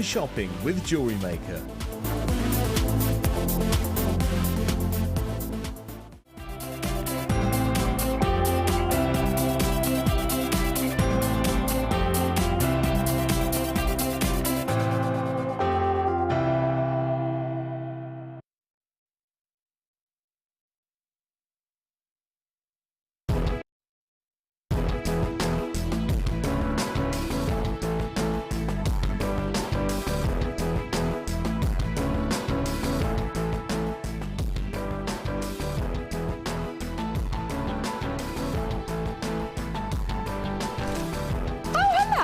Enjoy shopping with Jewellery Maker.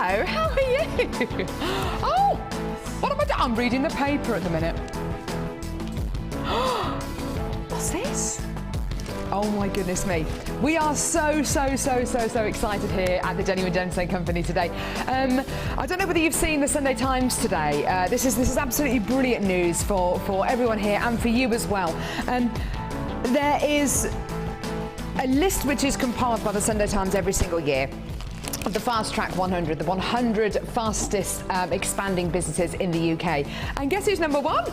How are you? Oh, what am I doing? I'm reading the paper at the minute. What's this? Oh my goodness me. We are so excited here at the Genuine Gemstone Company today. I don't know whether you've seen the Sunday Times today. This is absolutely brilliant news for everyone here and for you as well. There is a list which is compiled by the Sunday Times every single year of the Fast Track 100, the 100 fastest expanding businesses in the UK. And guess who's number one?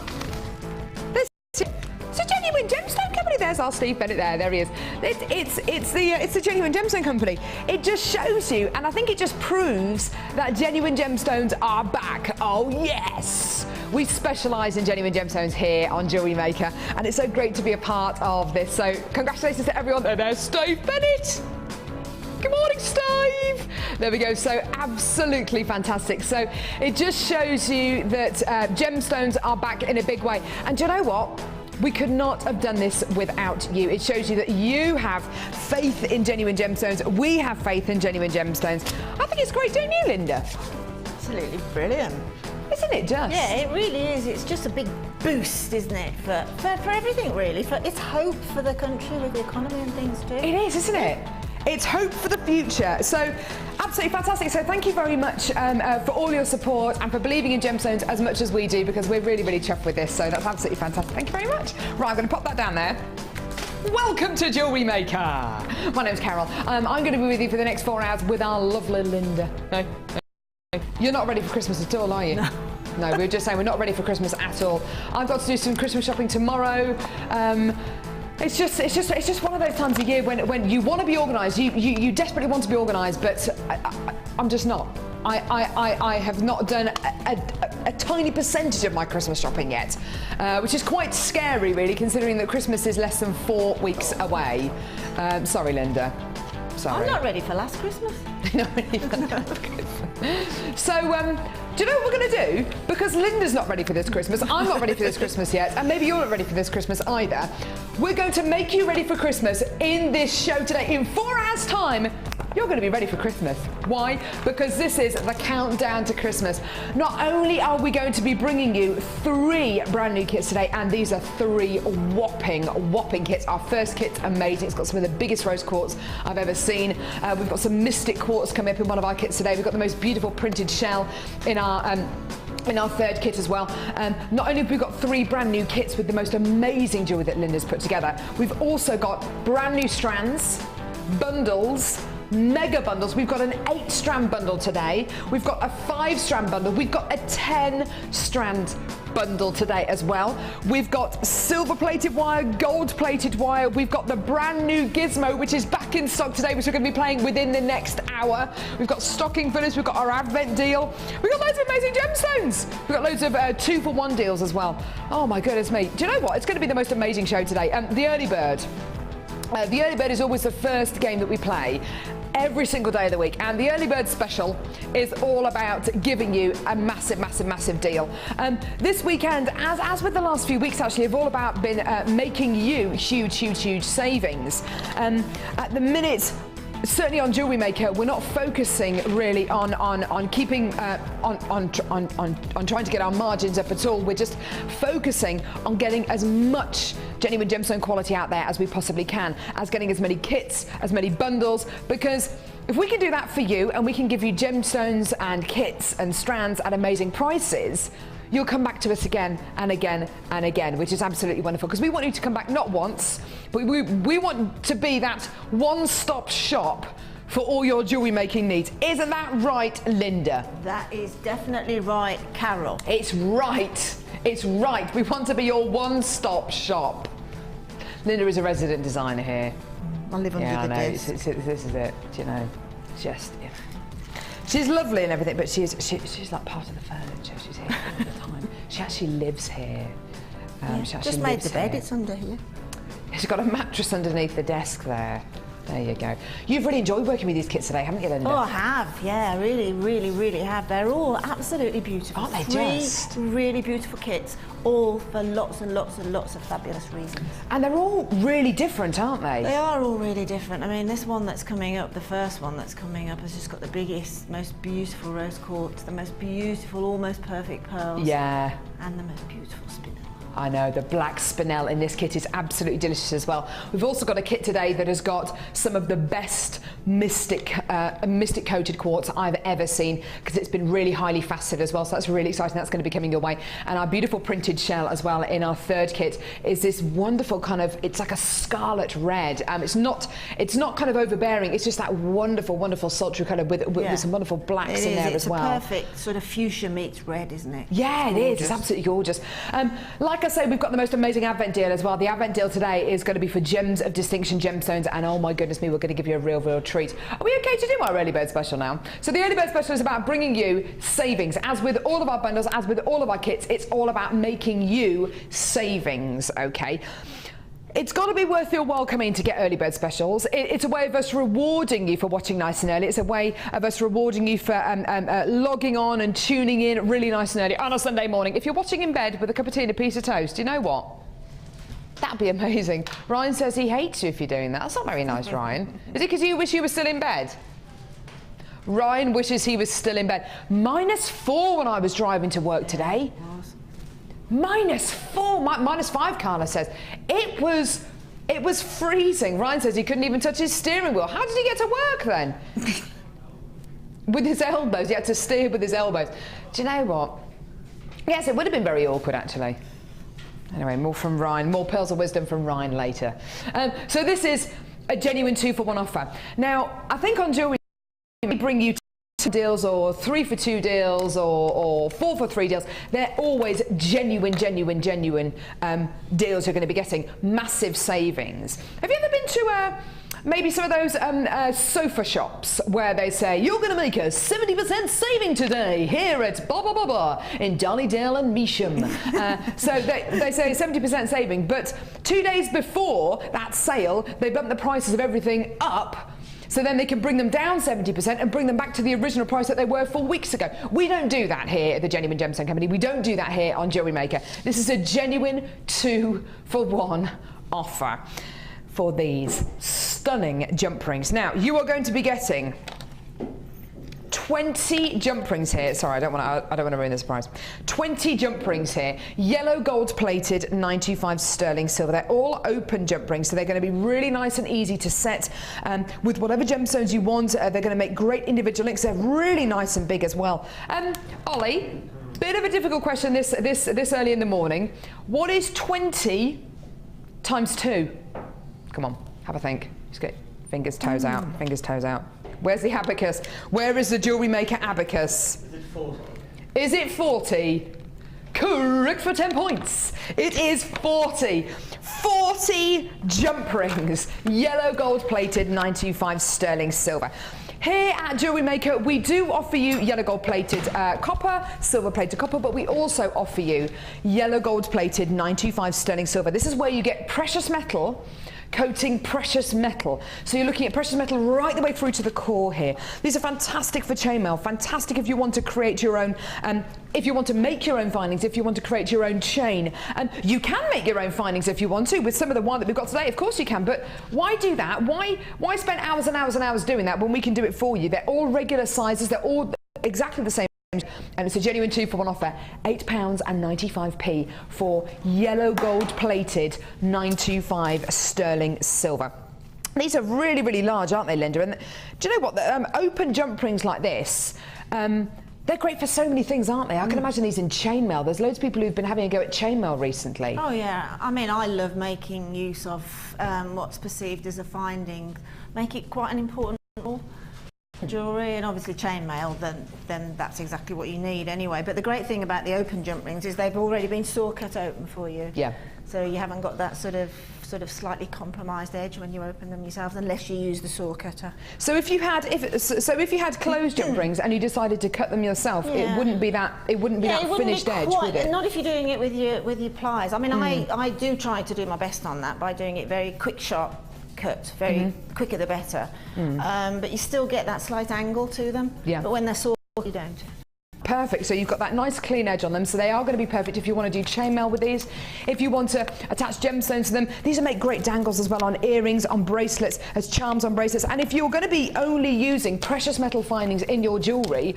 It's a Genuine Gemstone Company. There's our Steve Bennett there he is. It's the Genuine Gemstone Company. It just shows you, and I think it just proves that genuine gemstones are back. Oh yes! We specialise in genuine gemstones here on Jewellery Maker, and it's so great to be a part of this. So congratulations to everyone. There's Steve Bennett. Good morning, Steve. There we go. So absolutely fantastic. So it just shows you that gemstones are back in a big way. And do you know what? We could not have done this without you. It shows you that you have faith in genuine gemstones. We have faith in genuine gemstones. I think it's great, don't you, Linda? Absolutely brilliant. Isn't it just? Yeah, it really is. It's just a big boost, isn't it, for everything, really. It's hope for the country with the economy and things too. It is, isn't it? It's hope for the future. So absolutely fantastic. So thank you very much for all your support and for believing in gemstones as much as we do, because we're really chuffed with this. So that's absolutely fantastic. Thank you very much. Right, I'm going to pop that down there. Welcome to Jewellery Maker. My name's Carol. I'm going to be with you for the next 4 hours with our lovely Linda. No. You're not ready for Christmas at all, are you? No. No, we were just saying we're not ready for Christmas at all. I've got to do some Christmas shopping tomorrow. It's just one of those times of year when you want to be organised, you desperately want to be organised, but I'm just not. I have not done a tiny percentage of my Christmas shopping yet, which is quite scary, really, considering that Christmas is less than 4 weeks away. Sorry, Linda. Sorry. I'm not ready for last Christmas. Not ready for last Christmas. So, do you know what we're going to do? Because Linda's not ready for this Christmas, I'm not ready for this Christmas yet, and maybe you're not ready for this Christmas either. We're going to make you ready for Christmas in this show today. In 4 hours' time, you're going to be ready for Christmas. Why? Because this is the countdown to Christmas. Not only are we going to be bringing you 3 brand new kits today, and these are 3 whopping kits. Our first kit's amazing. It's got some of the biggest rose quartz I've ever seen. We've got some mystic quartz coming up in one of our kits today. We've got the most beautiful printed shell in our third kit as well. Not only have we got 3 brand new kits with the most amazing jewellery that Linda's put together, we've also got brand new strands, bundles, mega bundles. We've got an 8-strand bundle today. We've got a 5-strand bundle. We've got a 10-strand bundle today as well. We've got silver-plated wire, gold-plated wire. We've got the brand new gizmo, which is back in stock today, which we're going to be playing within the next hour. We've got stocking fillers. We've got our Advent deal. We've got loads of amazing gemstones. We've got loads of 2-for-1 deals as well. Oh my goodness me. Do you know what? It's going to be the most amazing show today. The early bird. The early bird is always the first game that we play every single day of the week, and the early bird special is all about giving you a massive deal. This weekend, as with the last few weeks actually, have all about been making you huge savings. At the minute, certainly on Jewellery Maker, we're not focusing really on keeping on trying to get our margins up at all. We're just focusing on getting as much genuine gemstone quality out there as we possibly can, as getting as many kits, as many bundles, because if we can do that for you and we can give you gemstones and kits and strands at amazing prices, you'll come back to us again and again and again, which is absolutely wonderful, because we want you to come back not once, but we want to be that one-stop shop for all your jewellery making needs. Isn't that right, Linda? That is definitely right, Carol. It's right. It's right. We want to be your one-stop shop. Linda is a resident designer here. I live under the desk. This is it. Do you know? Just. Yeah. She's lovely and everything, but she's like part of the furniture. She's here all the time. She actually lives here. She actually just made lives the bed. here. It's under here. She's got a mattress underneath the desk there. There you go. You've really enjoyed working with these kits today, haven't you, Linda? Oh, I have. Yeah, I really, really, really have. They're all absolutely beautiful. Aren't they just? Really beautiful kits, all for lots and lots and lots of fabulous reasons. And they're all really different, aren't they? They are all really different. I mean, this one that's coming up, the first one that's coming up, has just got the biggest, most beautiful rose quartz, the most beautiful, almost perfect pearls. Yeah. And the most beautiful spinel. I know, the black spinel in this kit is absolutely delicious as well. We've also got a kit today that has got some of the best mystic coated quartz I've ever seen, because it's been really highly faceted as well, so that's really exciting. That's going to be coming your way. And our beautiful printed shell as well in our third kit is this wonderful kind of, it's like a scarlet red. It's not kind of overbearing, it's just that wonderful, wonderful sultry colour with some wonderful blacks in there as well. It's a perfect sort of fuchsia meets red, isn't it? Yeah, it is. It's absolutely gorgeous. Like I say, we've got the most amazing Advent deal as well. The Advent deal today is going to be for Gems of Distinction gemstones, and oh my goodness me, we're going to give you a real treat. Are we okay to do our early bird special now? So the early bird special is about bringing you savings. As with all of our bundles, as with all of our kits, it's all about making you savings, okay? It's got to be worth your while coming in to get early bird specials. It's a way of us rewarding you for watching nice and early. It's a way of us rewarding you for logging on and tuning in really nice and early on a Sunday morning. If you're watching in bed with a cup of tea and a piece of toast, you know what? That'd be amazing. Ryan says he hates you if you're doing that. That's not very nice, Ryan. Is it because you wish you were still in bed? Ryan wishes he was still in bed. -4 when I was driving to work today. -4, -5, Carla says. It was freezing. Ryan says he couldn't even touch his steering wheel. How did he get to work then? With his elbows, he had to steer with his elbows. Do you know what? Yes, it would have been very awkward actually. Anyway, more from Ryan, more pearls of wisdom from Ryan later. So this is a genuine 2-for-1 offer. Now, I think on jewellery we bring you deals or 3-for-2 deals or 4-for-3 deals. They're always genuine deals you're going to be getting. Massive savings. Have you ever been to maybe some of those sofa shops where they say you're going to make a 70% saving today here at blah blah blah blah in Darlydale and Measham. So they say 70% saving, but 2 days before that sale they bump the prices of everything up, so then they can bring them down 70% and bring them back to the original price that they were 4 weeks ago. We don't do that here at the Genuine Gemstone Company. We don't do that here on Jewellery Maker. This is a genuine 2-for-1 offer for these stunning jump rings. Now, you are going to be getting 20 jump rings here. Sorry, I don't want to ruin the surprise. 20 jump rings here. Yellow gold plated 925 sterling silver. They're all open jump rings, so they're going to be really nice and easy to set with whatever gemstones you want. They're going to make great individual links. They're really nice and big as well. Ollie, bit of a difficult question this early in the morning. What is 20 times 2? Come on, have a think. Just get fingers, toes out, fingers, toes out. Where's the abacus? Where is the Jewellery Maker abacus? Is it 40? Is it 40? Correct for 10 points. It is 40. 40 jump rings. Yellow gold plated 925 sterling silver. Here at Jewellery Maker, we do offer you yellow gold plated copper, silver plated copper, but we also offer you yellow gold plated 925 sterling silver. This is where you get precious metal coating precious metal. So you're looking at precious metal right the way through to the core here. These are fantastic for chainmail, fantastic if you want to create your own, if you want to make your own findings, if you want to create your own chain. You can make your own findings if you want to with some of the wine that we've got today. Of course you can, but why do that? Why spend hours and hours and hours doing that when we can do it for you? They're all regular sizes, they're all exactly the same. And it's a genuine 2-for-1 offer, £8.95 for yellow gold plated 925 sterling silver. These are really, really large, aren't they, Linda? And do you know what? Open jump rings like this, they're great for so many things, aren't they? I can imagine these in chainmail. There's loads of people who've been having a go at chainmail recently. Oh yeah, I mean, I love making use of what's perceived as a finding. Make it quite an important jewellery, and obviously chainmail, then that's exactly what you need anyway. But the great thing about the open jump rings is they've already been saw cut open for you. Yeah. So you haven't got that sort of slightly compromised edge when you open them yourself, unless you use the saw cutter. So if you had closed jump rings and you decided to cut them yourself, it wouldn't be that finished edge, would it? Not if you're doing it with your pliers. I mean, I do try to do my best on that by doing it very quick, sharp cut, very quicker the better. But you still get that slight angle to them. Yeah. But when they're saw, you don't. Perfect, so you've got that nice clean edge on them, so they are going to be perfect if you want to do chainmail with these. If you want to attach gemstones to them, these make great dangles as well on earrings, on bracelets, as charms on bracelets. And if you're going to be only using precious metal findings in your jewellery,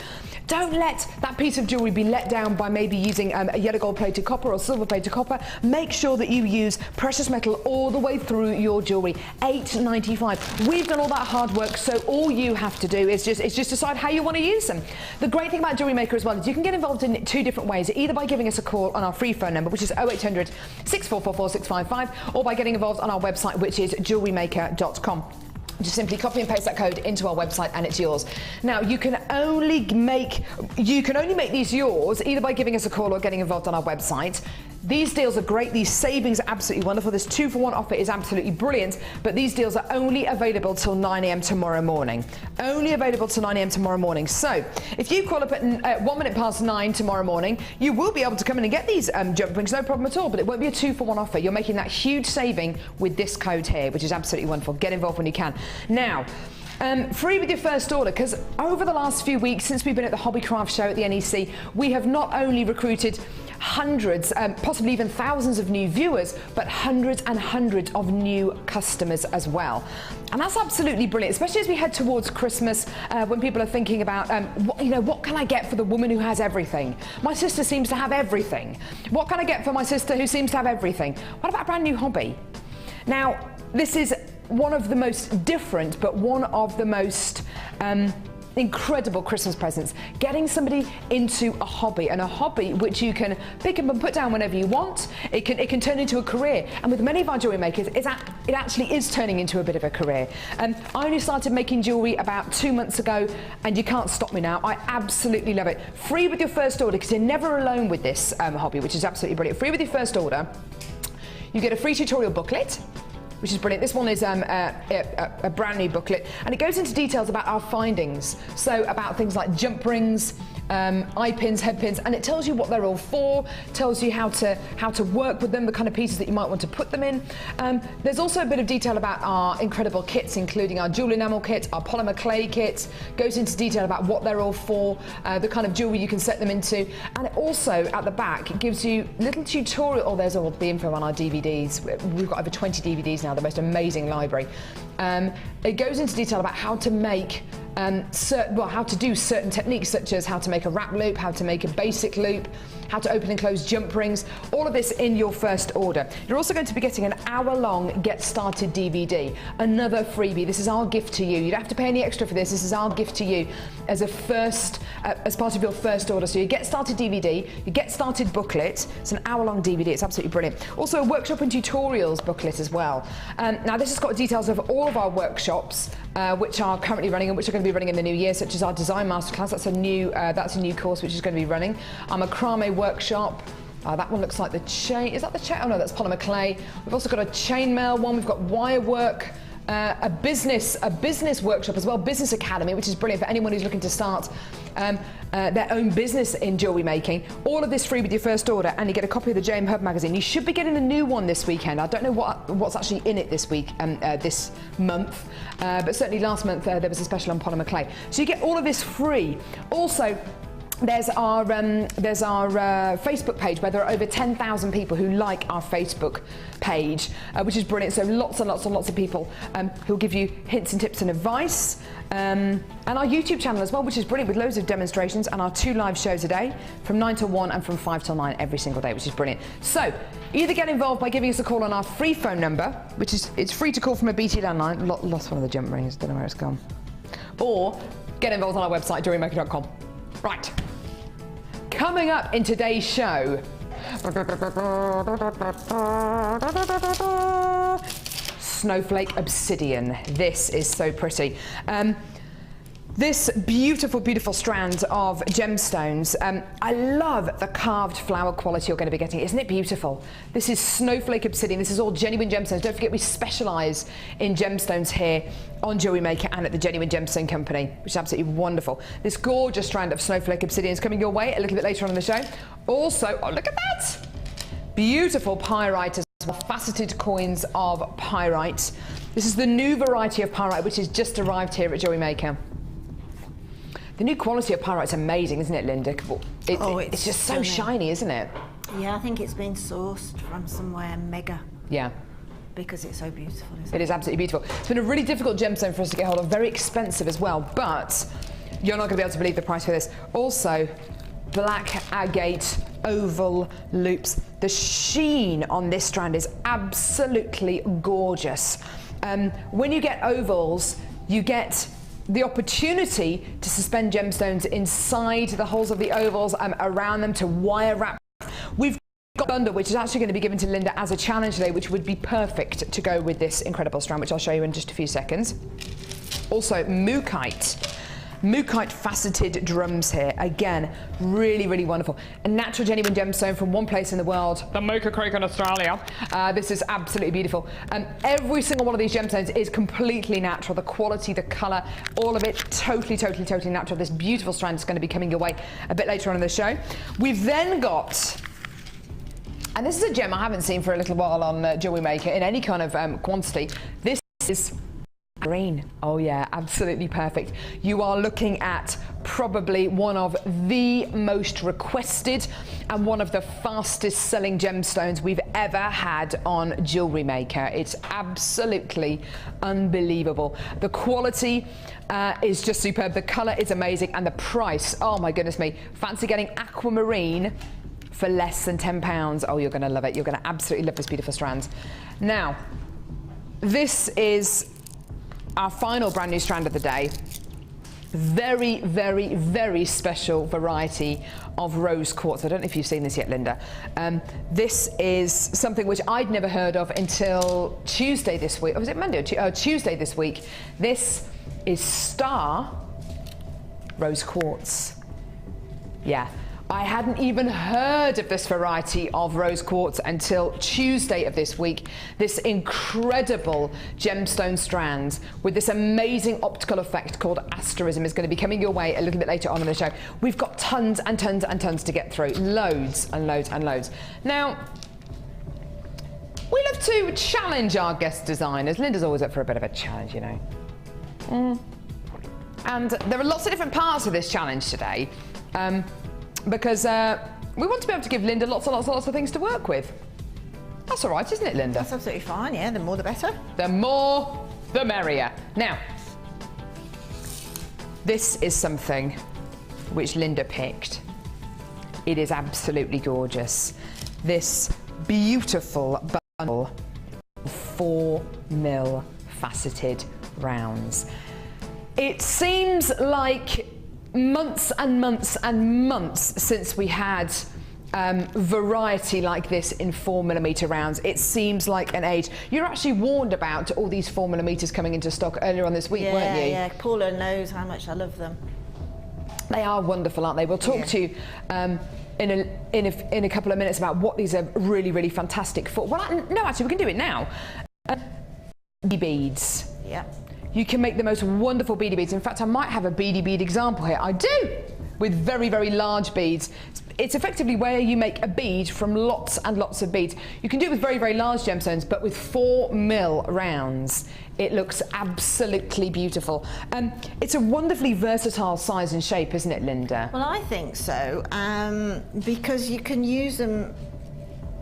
don't let that piece of jewellery be let down by maybe using a yellow gold plated copper or silver plated copper. Make sure that you use precious metal all the way through your jewellery. $8.95. We've done all that hard work, so all you have to do is just decide how you want to use them. The great thing about Jewellery Maker as well is you can get involved in two different ways, either by giving us a call on our free phone number, which is 0800 6444 655, or by getting involved on our website, which is jewellerymaker.com. Just simply copy and paste that code into our website and it's yours. Now you can only make these yours either by giving us a call or getting involved on our website. These deals are great, these savings are absolutely wonderful. This 2-for-1 offer is absolutely brilliant, but these deals are only available till 9 AM tomorrow morning. Only available till 9 AM tomorrow morning. So if you call up at 1 minute past 9 tomorrow morning, you will be able to come in and get these jump rings, no problem at all, but it won't be a 2-for-1 offer. You're making that huge saving with this code here, which is absolutely wonderful. Get involved when you can. Now, free with your first order, because over the last few weeks since we've been at the Hobbycraft show at the NEC, we have not only recruited hundreds, possibly even thousands of new viewers, but hundreds and hundreds of new customers as well. And that's absolutely brilliant, especially as we head towards Christmas, when people are thinking about, what can I get for the woman who has everything? My sister seems to have everything. What can I get for my sister who seems to have everything? What about a brand new hobby? Now, this is one of the most different, but one of the most incredible Christmas presents. Getting somebody into a hobby, and a hobby which you can pick up and put down whenever you want. It can turn into a career, and with many of our jewellery makers, it actually is turning into a bit of a career. I only started making jewellery about 2 months ago, and you can't stop me now. I absolutely love it. Free with your first order, because you're never alone with this hobby, which is absolutely brilliant. Free with your first order, you get a free tutorial booklet, which is brilliant. This one is a brand new booklet, and it goes into details about our findings. So about things like jump rings, eye pins, head pins, and it tells you what they're all for, tells you how to work with them, the kind of pieces that you might want to put them in. There's also a bit of detail about our incredible kits, including our jewel enamel kit, our polymer clay kit, goes into detail about what they're all for, the kind of jewelry you can set them into, and it also at the back it gives you little tutorial. Oh, there's all the info on our DVDs. We've got over 20 DVDs now, the most amazing library. It goes into detail about how to make how to do certain techniques, such as how to make a wrap loop, how to make a basic loop, how to open and close jump rings, all of this in your first order. You're also going to be getting an hour-long Get Started DVD, another freebie. This is our gift to you. You don't have to pay any extra for this. This is our gift to you as as part of your first order. So you Get Started DVD, you Get Started booklet. It's an hour-long DVD. It's absolutely brilliant. Also a workshop and tutorials booklet as well. Now this has got details of all of our workshops, which are currently running and which are going to be running in the new year, such as our design masterclass. That's a new course which is going to be running. Our macrame workshop. That one looks like the chain. Is that the chain? Oh no, that's polymer clay. We've also got a chainmail one. We've got wire work. A business workshop as well, Business Academy, which is brilliant for anyone who's looking to start their own business in jewellery making. All of this free with your first order, and you get a copy of the JM Hub magazine. You should be getting the new one this weekend. I don't know what's actually in it this week, this month, but certainly last month there was a special on polymer clay. So you get all of this free. Also, there's our Facebook page, where there are over 10,000 people who like our Facebook page, which is brilliant. So lots and lots and lots of people who'll give you hints and tips and advice. And our YouTube channel as well, which is brilliant, with loads of demonstrations, and our 2 live shows a day from 9 till 1 and from 5 till 9 every single day, which is brilliant. So either get involved by giving us a call on our free phone number, which is it's free to call from a BT landline. Lost one of the jump rings, don't know where it's gone. Or get involved on our website, jewellerymaker.com. Right. Coming up in today's show, Snowflake Obsidian. This is so pretty. This beautiful, beautiful strand of gemstones. I love the carved flower quality you're going to be getting. Isn't it beautiful? This is snowflake obsidian. This is all genuine gemstones. Don't forget we specialise in gemstones here on Jewellery Maker and at the Genuine Gemstone Company, which is absolutely wonderful. This gorgeous strand of snowflake obsidian is coming your way a little bit later on in the show. Also, oh look at that! Beautiful pyrite as well, faceted coins of pyrite. This is the new variety of pyrite which has just arrived here at Jewellery Maker. The new quality of pyrite's amazing, isn't it, Linda? It's just so shiny, isn't it? Yeah, I think it's been sourced from somewhere mega. Yeah. Because it's so beautiful, isn't it? It is absolutely beautiful. It's been a really difficult gemstone for us to get hold of, very expensive as well, but you're not going to be able to believe the price for this. Also, black agate oval loops. The sheen on this strand is absolutely gorgeous. When you get ovals, you get the opportunity to suspend gemstones inside the holes of the ovals around them to wire wrap. We've got a bundle which is actually going to be given to Linda as a challenge today, which would be perfect to go with this incredible strand, which I'll show you in just a few seconds. Also, Mookaite faceted drums here. Again, really, really wonderful. A natural genuine gemstone from one place in the world, the Maker Creek in Australia. This is absolutely beautiful. Every single one of these gemstones is completely natural. The quality, the colour, all of it, totally, totally, totally natural. This beautiful strand is going to be coming your way a bit later on in the show. We've then got, and this is a gem I haven't seen for a little while on Jewellery Maker in any kind of quantity. This is green. Oh yeah, absolutely perfect. You are looking at probably one of the most requested and one of the fastest selling gemstones we've ever had on Jewellery Maker. It's absolutely unbelievable. The quality is just superb. The colour is amazing, and the price, oh my goodness me. Fancy getting aquamarine for less than £10. Oh, you're going to love it. You're going to absolutely love this beautiful strand. Now, this is our final brand new strand of the day. Very, very, very special variety of rose quartz. I don't know if you've seen this yet, Linda. This is something which I'd never heard of until Tuesday this week. Or was it Monday? Tuesday this week. This is Star Rose Quartz. Yeah. I hadn't even heard of this variety of rose quartz until Tuesday of this week. This incredible gemstone strand with this amazing optical effect called asterism is going to be coming your way a little bit later on in the show. We've got tons and tons and tons to get through. Loads and loads and loads. Now, we love to challenge our guest designers. Linda's always up for a bit of a challenge, you know. And there are lots of different parts of this challenge today. Because we want to be able to give Linda lots and lots and lots of things to work with. That's all right, isn't it, Linda? That's absolutely fine, yeah. The more the better. The more, the merrier. Now, this is something which Linda picked. It is absolutely gorgeous. This beautiful bundle of 4mm faceted rounds. It seems like months and months and months since we had variety like this in 4mm rounds. It seems like an age. You're actually warned about all these 4mm coming into stock earlier on this week, weren't you? Yeah, Paula knows how much I love them. They are wonderful, aren't they? We'll talk to you in a couple of minutes about what these are really, really fantastic for. Well, no, actually, we can do it now. Beads. Yeah. You can make the most wonderful beady beads. In fact, I might have a beady bead example here. I do, with very, very large beads. It's effectively where you make a bead from lots and lots of beads. You can do it with very, very large gemstones, but with 4mm rounds, it looks absolutely beautiful. It's a wonderfully versatile size and shape, isn't it, Linda? Well, I think so, because you can use them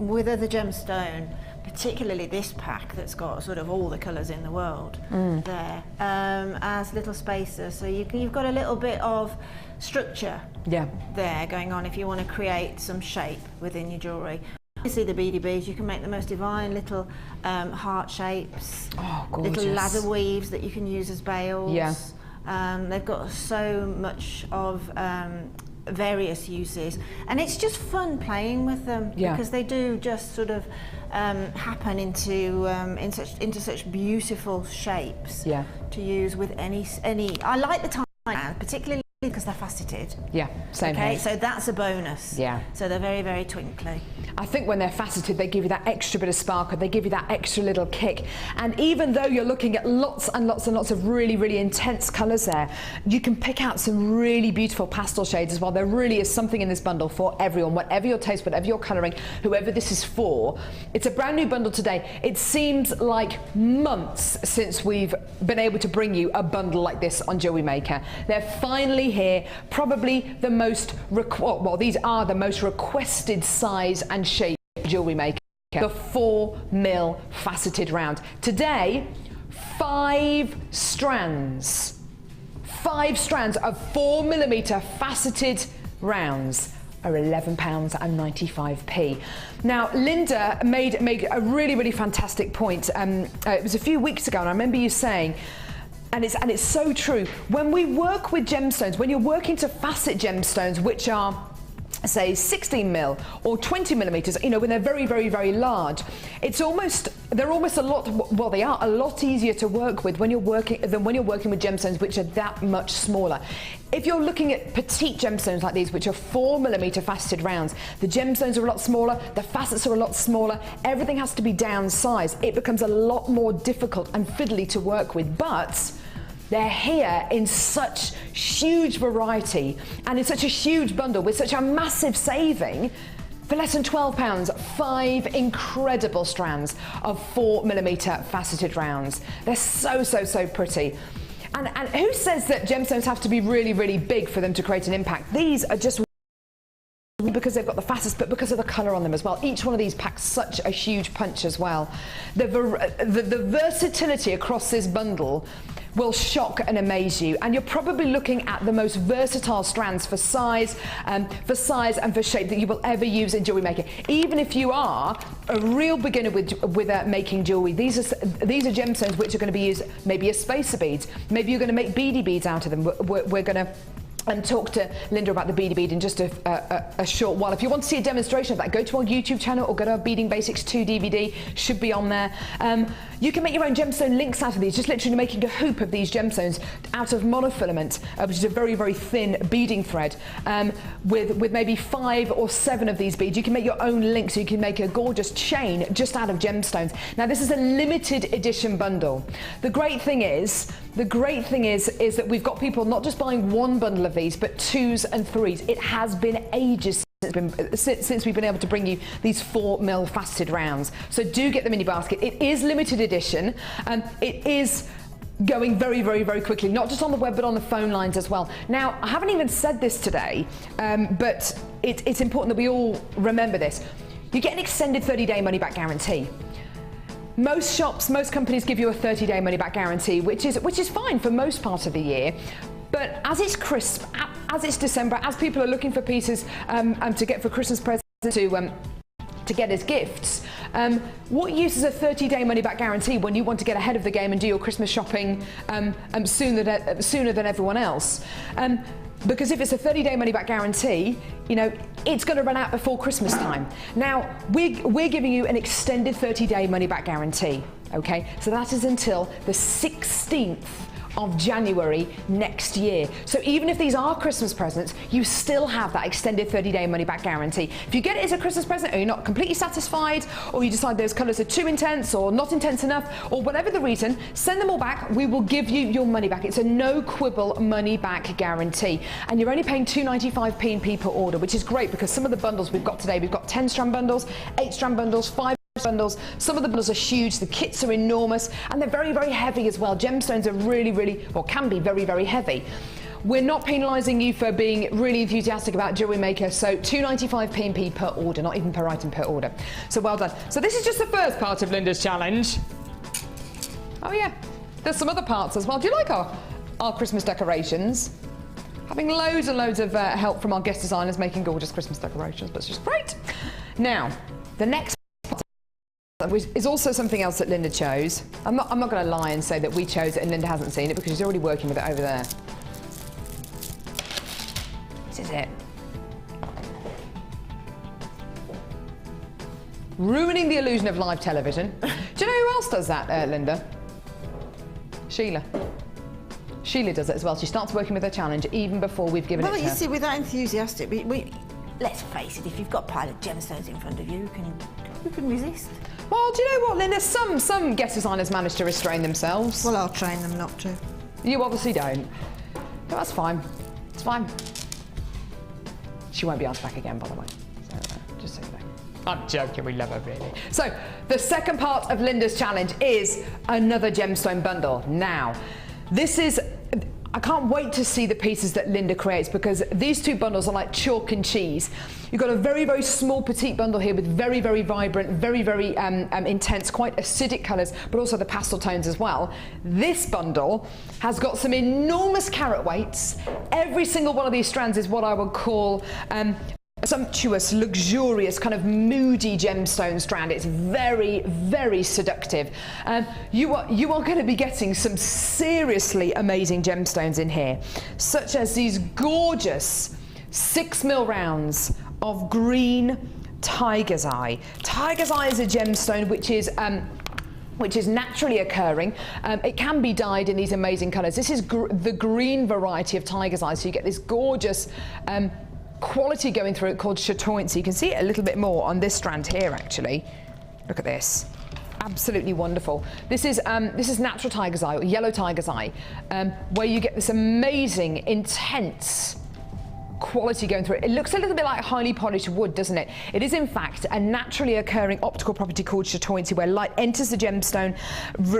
with other gemstone, particularly this pack that's got sort of all the colours in the world there, as little spacers. So you've got a little bit of structure there going on if you want to create some shape within your jewellery. You see the beady beads, you can make the most divine little heart shapes, little ladder weaves that you can use as bails. Yeah. They've got so much of various uses, and it's just fun playing with them because they do just sort of happen into such beautiful shapes to use with any. I like the time particularly because they're faceted. Yeah, same Okay, here. so that's a bonus. Yeah. So they're very, very twinkly. I think when they're faceted, they give you that extra bit of sparkle, they give you that extra little kick. And even though you're looking at lots and lots and lots of really, really intense colours there, you can pick out some really beautiful pastel shades as well. There really is something in this bundle for everyone, whatever your taste, whatever your colouring, whoever this is for. It's a brand new bundle today. It seems like months since we've been able to bring you a bundle like this on Jewellery Maker. They're finally here, probably the most, well, these are the most requested size and shape Jewellery Maker, the 4mm faceted round. Today, 5 strands of 4mm faceted rounds are £11.95. Now, Linda made a really, really fantastic point. It was a few weeks ago, and I remember you saying, and it's so true, when we work with gemstones, when you're working to facet gemstones, which are, say, 16mm or 20mm, you know, when they're very, very, very large, they're almost a lot, well, they are a lot easier to work with when you're working with gemstones which are that much smaller. If you're looking at petite gemstones like these, which are 4mm faceted rounds, the gemstones are a lot smaller, the facets are a lot smaller, everything has to be downsized. It becomes a lot more difficult and fiddly to work with, but they're here in such huge variety and in such a huge bundle with such a massive saving. For less than £12, 5 incredible strands of 4mm faceted rounds. They're so, so, so pretty. And who says that gemstones have to be really, really big for them to create an impact? These are just because they've got the facets, but because of the colour on them as well. Each one of these packs such a huge punch as well. The versatility across this bundle will shock and amaze you, and you're probably looking at the most versatile strands for size and for shape that you will ever use in Jewellery Maker. Even if you are a real beginner with making jewellery, these are gemstones which are going to be used maybe as spacer beads. Maybe you're going to make beady beads out of them. We're going to talk to Linda about the beady bead in just a short while. If you want to see a demonstration of that, go to our YouTube channel or go to our Beading Basics 2 DVD, should be on there. You can make your own gemstone links out of these, just literally making a hoop of these gemstones out of monofilament, which is a very, very thin beading thread, with maybe 5 or 7 of these beads. You can make your own links, so you can make a gorgeous chain just out of gemstones. Now, this is a limited edition bundle. The great thing is that we've got people not just buying one bundle of these, but 2s and 3s. It has been ages since we've been able to bring you these 4mm faceted rounds. So do get them in your basket. It is limited edition, and it is going very, very, very quickly, not just on the web, but on the phone lines as well. Now, I haven't even said this today, but it's important that we all remember this. You get an extended 30-day money-back guarantee. Most shops, most companies give you a 30-day money-back guarantee, which is fine for most part of the year. But as it's crisp, as it's December, as people are looking for pieces to get for Christmas presents to get as gifts, what use is a 30-day money-back guarantee when you want to get ahead of the game and do your Christmas shopping sooner than everyone else? Because if it's a 30-day money-back guarantee, you know, it's going to run out before Christmas time. Now, we're giving you an extended 30-day money-back guarantee, okay? So that is until the 16th of January next year. So even if these are Christmas presents, you still have that extended 30-day money-back guarantee. If you get it as a Christmas present, or you're not completely satisfied, or you decide those colours are too intense or not intense enough, or whatever the reason, send them all back. We will give you your money back. It's a no quibble money back guarantee, and you're only paying £2.95p per order, which is great because some of the bundles we've got today, we've got 10-strand bundles, 8-strand bundles, 5 bundles. Some of the bundles are huge, the kits are enormous, and they're very, very heavy as well. Gemstones are really, really, or can be very, very heavy. We're not penalising you for being really enthusiastic about Jewellery Maker, so £2.95p per order, not even per item per order. So well done. So this is just the first part of Linda's challenge. Oh yeah, there's some other parts as well. Do you like our Christmas decorations? Having loads and loads of help from our guest designers making gorgeous Christmas decorations, but it's just great. Now, the next which is also something else that Linda chose. I'm not going to lie and say that we chose it and Linda hasn't seen it, because she's already working with it over there. This is it. Ruining the illusion of live television. Do you know who else does that, Linda? Sheila. Sheila does it as well. She starts working with her challenge even before we've given it to her. Well, you see, with that enthusiastic, let's face it, if you've got a pile of gemstones in front of you, you can resist. Well, do you know what, Linda? Some guest designers manage to restrain themselves. Well, I'll train them not to. You obviously don't. But that's fine. It's fine. She won't be asked back again, by the way. So, just so you know. I'm joking, we love her really. So, the second part of Linda's challenge is another gemstone bundle. Now, this is... I can't wait to see the pieces that Linda creates, because these two bundles are like chalk and cheese. You've got a very, very small petite bundle here with very, very vibrant, very, very intense, quite acidic colours, but also the pastel tones as well. This bundle has got some enormous carat weights. Every single one of these strands is what I would call sumptuous, luxurious, kind of moody gemstone strand. It's very, very seductive. You are going to be getting some seriously amazing gemstones in here, such as these gorgeous 6mm rounds of green tiger's eye. Tiger's eye is a gemstone which is naturally occurring. It can be dyed in these amazing colours. This is the green variety of tiger's eye, so you get this gorgeous quality going through it called chatoyant. So you can see it a little bit more on this strand here, actually. Look at this. Absolutely wonderful. This is natural tiger's eye, or yellow tiger's eye, where you get this amazing, intense quality going through it. It looks a little bit like highly polished wood, doesn't it? It is in fact a naturally occurring optical property called chatoyancy, where light enters the gemstone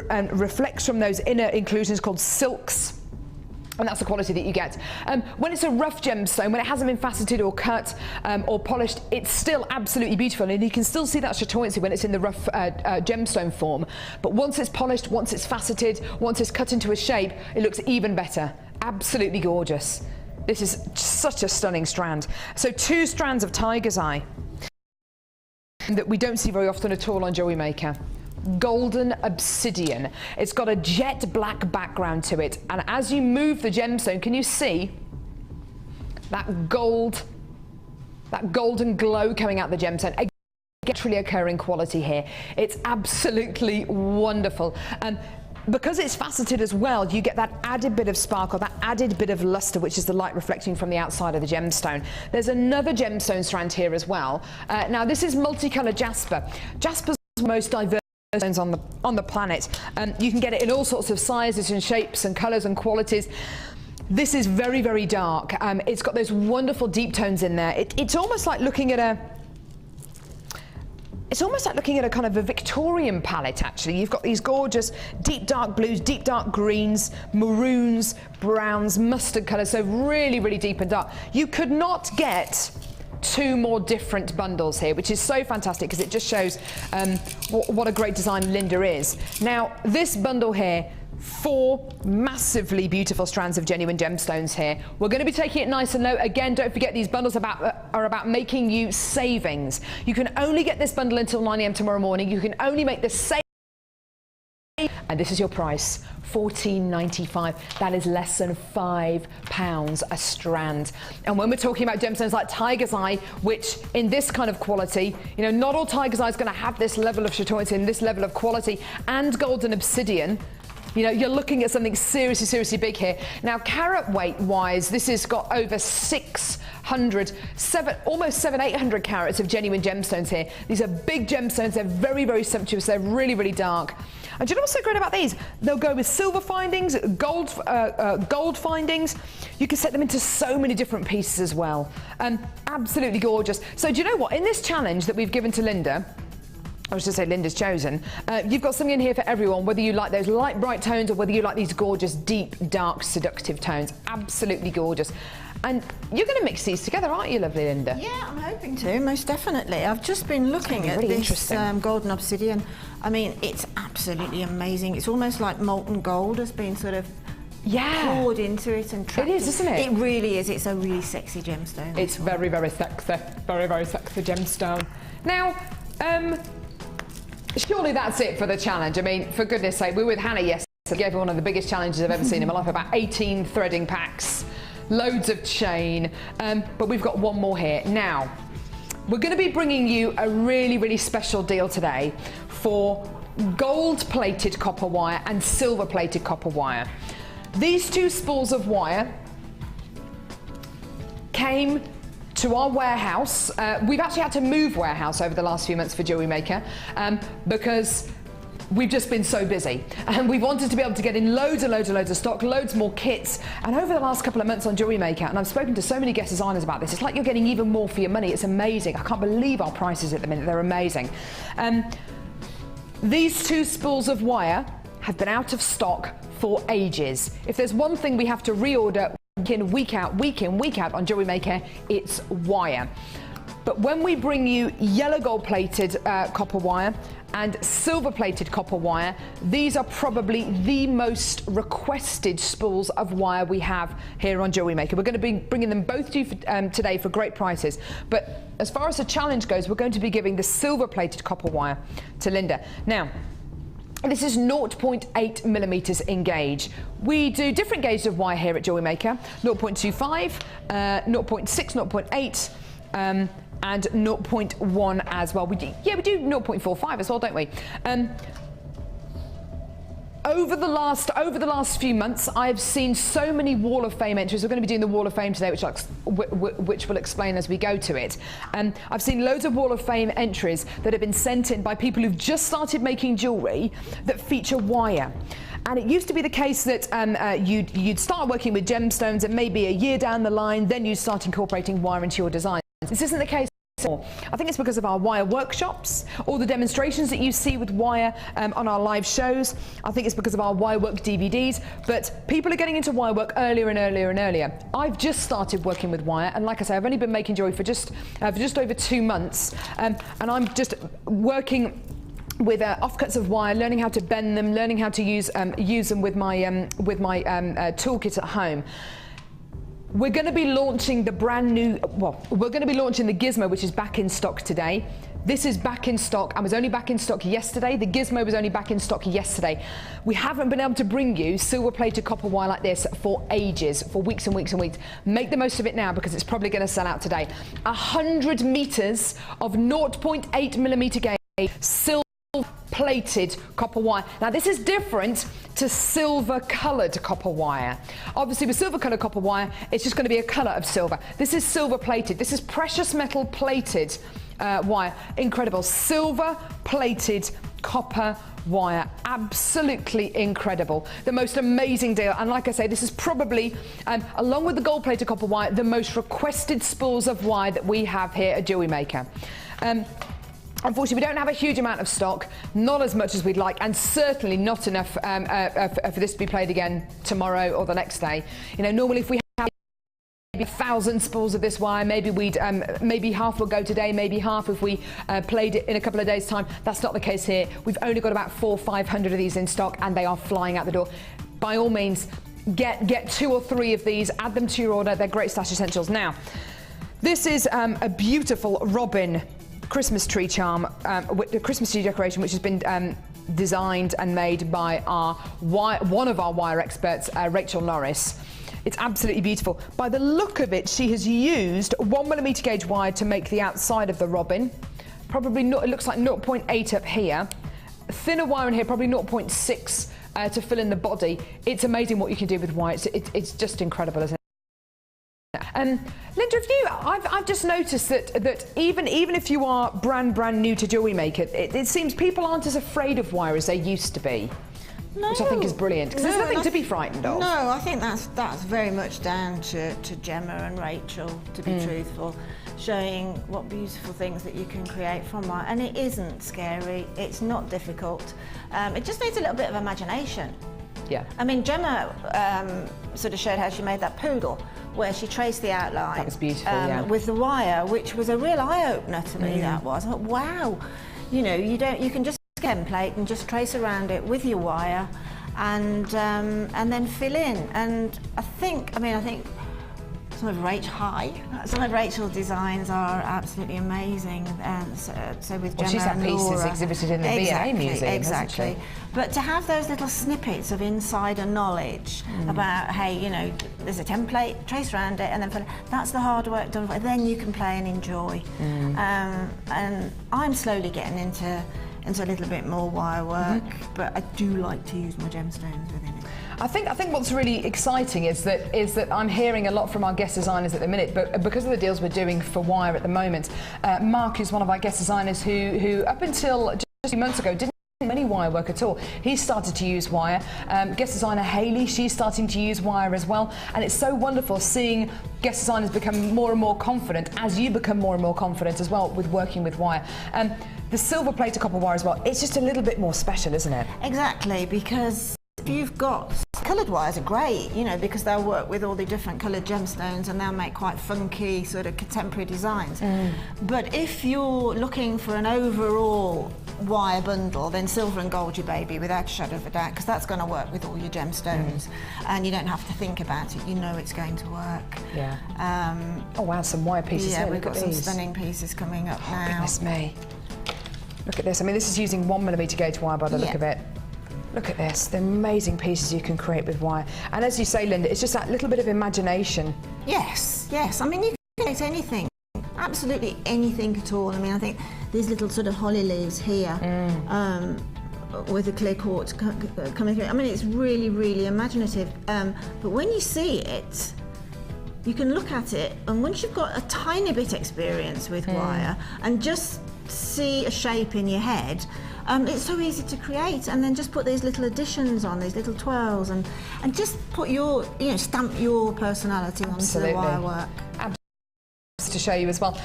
and reflects from those inner inclusions called silks. And that's the quality that you get. When it's a rough gemstone, when it hasn't been faceted or cut or polished, it's still absolutely beautiful. And you can still see that chatoyancy when it's in the rough gemstone form. But once it's polished, once it's faceted, once it's cut into a shape, it looks even better. Absolutely gorgeous. This is such a stunning strand. So 2 strands of tiger's eye that we don't see very often at all on Jewellery Maker. Golden obsidian. It's got a jet black background to it, and as you move the gemstone, can you see that golden glow coming out the gemstone? Again, naturally occurring quality here. It's absolutely wonderful. Because it's faceted as well, you get that added bit of sparkle, that added bit of luster, which is the light reflecting from the outside of the gemstone. There's another gemstone strand here as well. Now this is multicolored jasper. Jasper's the most diverse stones on the planet. You can get it in all sorts of sizes and shapes and colours and qualities. This is very, very dark. It's got those wonderful deep tones in there. It's almost like looking at a kind of a Victorian palette, actually. You've got these gorgeous deep dark blues, deep dark greens, maroons, browns, mustard colours, so really, really deep and dark. You could not get 2 more different bundles here, which is so fantastic because it just shows what a great design Linda is. Now, this bundle here, 4 massively beautiful strands of genuine gemstones here. We're going to be taking it nice and low. Again, don't forget these bundles are about making you savings. You can only get this bundle until 9 AM tomorrow morning. You can only make the same. And this is your price, $14.95. That is less than £5 a strand. And when we're talking about gemstones like tiger's eye, which in this kind of quality, you know, not all tiger's eye is going to have this level of chatoyancy and this level of quality, and golden obsidian. You know, you're looking at something seriously, seriously big here. Now, carat weight wise, this has got over 600, almost 700-800 carats of genuine gemstones here. These are big gemstones. They're very, very sumptuous. They're really, really dark. And do you know what's so great about these? They'll go with silver findings, gold findings. You can set them into so many different pieces as well. Absolutely gorgeous. So do you know what? In this challenge that we've given to Linda, I was just say Linda's chosen. You've got something in here for everyone, whether you like those light, bright tones or whether you like these gorgeous, deep, dark, seductive tones. Absolutely gorgeous. And you're going to mix these together, aren't you, lovely Linda? Yeah, I'm hoping to, most definitely. I've just been looking at this golden obsidian. I mean, it's absolutely amazing. It's almost like molten gold has been sort of poured into it and trapped. It is, isn't it? It really is. It's a really sexy gemstone. It's very, very sexy. Very, very sexy gemstone. Now, surely that's it for the challenge. I mean, for goodness sake, we were with Hannah yesterday. I gave her one of the biggest challenges I've ever seen in my life, about 18 threading packs, loads of chain, but we've got one more here. Now, we're going to be bringing you a really, really special deal today for gold-plated copper wire and silver-plated copper wire. These 2 spools of wire came to our warehouse. We've actually had to move warehouse over the last few months for Jewellery Maker because we've just been so busy, and we wanted to be able to get in loads and loads and loads of stock, loads more kits. And over the last couple of months on Jewellery Maker, and I've spoken to so many guest designers about this, it's like you're getting even more for your money. It's amazing. I can't believe our prices at the minute. They're amazing. These 2 spools of wire have been out of stock for ages. If there's one thing we have to reorder week in, week out on Jewellery Maker, it's wire. But when we bring you yellow gold plated copper wire and silver plated copper wire, these are probably the most requested spools of wire we have here on Jewellery Maker. We're going to be bringing them both to you today for great prices. But as far as the challenge goes, we're going to be giving the silver plated copper wire to Linda. Now, this is 0.8 millimeters in gauge. We do different gauges of wire here at Jewellery Maker: 0.25, 0.6, 0.8, and 0.1 as well. We do 0.45 as well, don't we? Over the last few months, I've seen so many Wall of Fame entries. We're going to be doing the Wall of Fame today, which we'll explain as we go to it. I've seen loads of Wall of Fame entries that have been sent in by people who've just started making jewellery that feature wire. And it used to be the case that you'd start working with gemstones, and maybe a year down the line, then you start incorporating wire into your designs. This isn't the case. I think it's because of our wire workshops, all the demonstrations that you see with wire on our live shows. I think it's because of our wire work DVDs, but people are getting into wire work earlier and earlier and earlier. I've just started working with wire, and like I say, I've only been making jewelry for just over 2 months, and I'm just working with offcuts of wire, learning how to bend them, learning how to use them with my toolkit at home. We're going to be launching the we're going to be launching the Gizmo, which is back in stock today. This is back in stock and was only back in stock yesterday. The Gizmo was only back in stock yesterday. We haven't been able to bring you silver-plated copper wire like this for ages, for weeks and weeks and weeks. Make the most of it now because it's probably going to sell out today. 100 meters of 0.8 millimeter gauge silver-plated copper wire. Now this is different to silver-coloured copper wire. Obviously with silver-coloured copper wire, it's just going to be a colour of silver. This is silver-plated. This is precious metal plated wire. Incredible. Silver-plated copper wire. Absolutely incredible. The most amazing deal. And like I say, this is probably, along with the gold-plated copper wire, the most requested spools of wire that we have here at Jewellery Maker. Unfortunately, we don't have a huge amount of stock, not as much as we'd like, and certainly not enough for this to be played again tomorrow or the next day. You know, normally if we have maybe 1,000 spools of this wire, maybe we'd maybe half will go today, maybe half if we played it in a couple of days' time. That's not the case here. We've only got about 400 or 500 of these in stock, and they are flying out the door. By all means, get 2 or 3 of these, add them to your order. They're great stash essentials. Now, this is a beautiful robin Christmas tree charm, the Christmas tree decoration, which has been designed and made by one of our wire experts, Rachel Norris. It's absolutely beautiful. By the look of it, she has used 1 millimeter gauge wire to make the outside of the robin. Probably not, it looks like 0.8 up here. Thinner wire in here, probably 0.6 to fill in the body. It's amazing what you can do with wire. It's just incredible, isn't it? Linda, I've just noticed that even if you are brand new to Jewellery Maker, it seems people aren't as afraid of wire as they used to be. No, which I think is brilliant, because there's nothing to be frightened of. No, I think that's very much down to Gemma and Rachel, to be truthful, showing what beautiful things that you can create from wire. And it isn't scary, it's not difficult. It just needs a little bit of imagination. Yeah. I mean, Gemma sort of showed how she made that poodle, where she traced the outline. That was beautiful, yeah. With the wire, which was a real eye-opener to me, that was. I thought, wow, you know, you can just get a template and just trace around it with your wire and then fill in. And I think some of Rachel's designs are absolutely amazing. So with Gemma she's had and pieces Laura, exhibited in the VA Museum, exactly. hasn't she? But to have those little snippets of insider knowledge about, hey, you know, there's a template, trace around it, and then that's the hard work done. Then you can play and enjoy. And I'm slowly getting into a little bit more wire work, but I do like to use my gemstones within it. I think what's really exciting is that I'm hearing a lot from our guest designers at the minute, but because of the deals we're doing for wire at the moment, Mark, who's one of our guest designers, who up until just a few months ago didn't do any wire work at all. He started to use wire. Guest designer Hayley, she's starting to use wire as well, and it's so wonderful seeing guest designers become more and more confident as you become more and more confident as well with working with wire. The silver plated copper wire as well, it's just a little bit more special, isn't it? Exactly, because if you've got coloured wires are great, you know, because they'll work with all the different coloured gemstones and they'll make quite funky sort of contemporary designs. But if you're looking for an overall wire bundle, then silver and gold your baby without a shadow of a doubt, because that's going to work with all your gemstones and you don't have to think about it, you know it's going to work. Yeah. Oh wow, some wire pieces. Yeah, here. we've got some stunning pieces coming up now. Goodness me. Look at this. I mean, this is using 1mm gauge wire by the look of it. Look at this, the amazing pieces you can create with wire. And as you say, Linda, it's just that little bit of imagination. Yes, yes. I mean, you can create anything, absolutely anything at all. I mean, I think these little sort of holly leaves here with the clear quartz coming through. I mean, it's really, really imaginative. But when you see it, you can look at it, and once you've got a tiny bit experience with wire and just see a shape in your head, it's so easy to create, and then just put these little additions on, these little twirls, and just put your, you know, stamp your personality onto the wire work. To show you as well.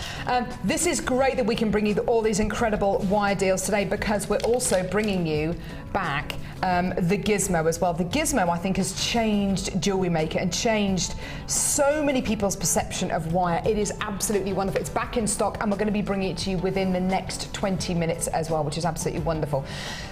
This is great that we can bring you all these incredible wire deals today, because we're also bringing you back the Gizmo as well. The Gizmo, I think, has changed Jewellery Maker and changed so many people's perception of wire. It is absolutely wonderful. It's back in stock, and we're going to be bringing it to you within the next 20 minutes as well, which is absolutely wonderful.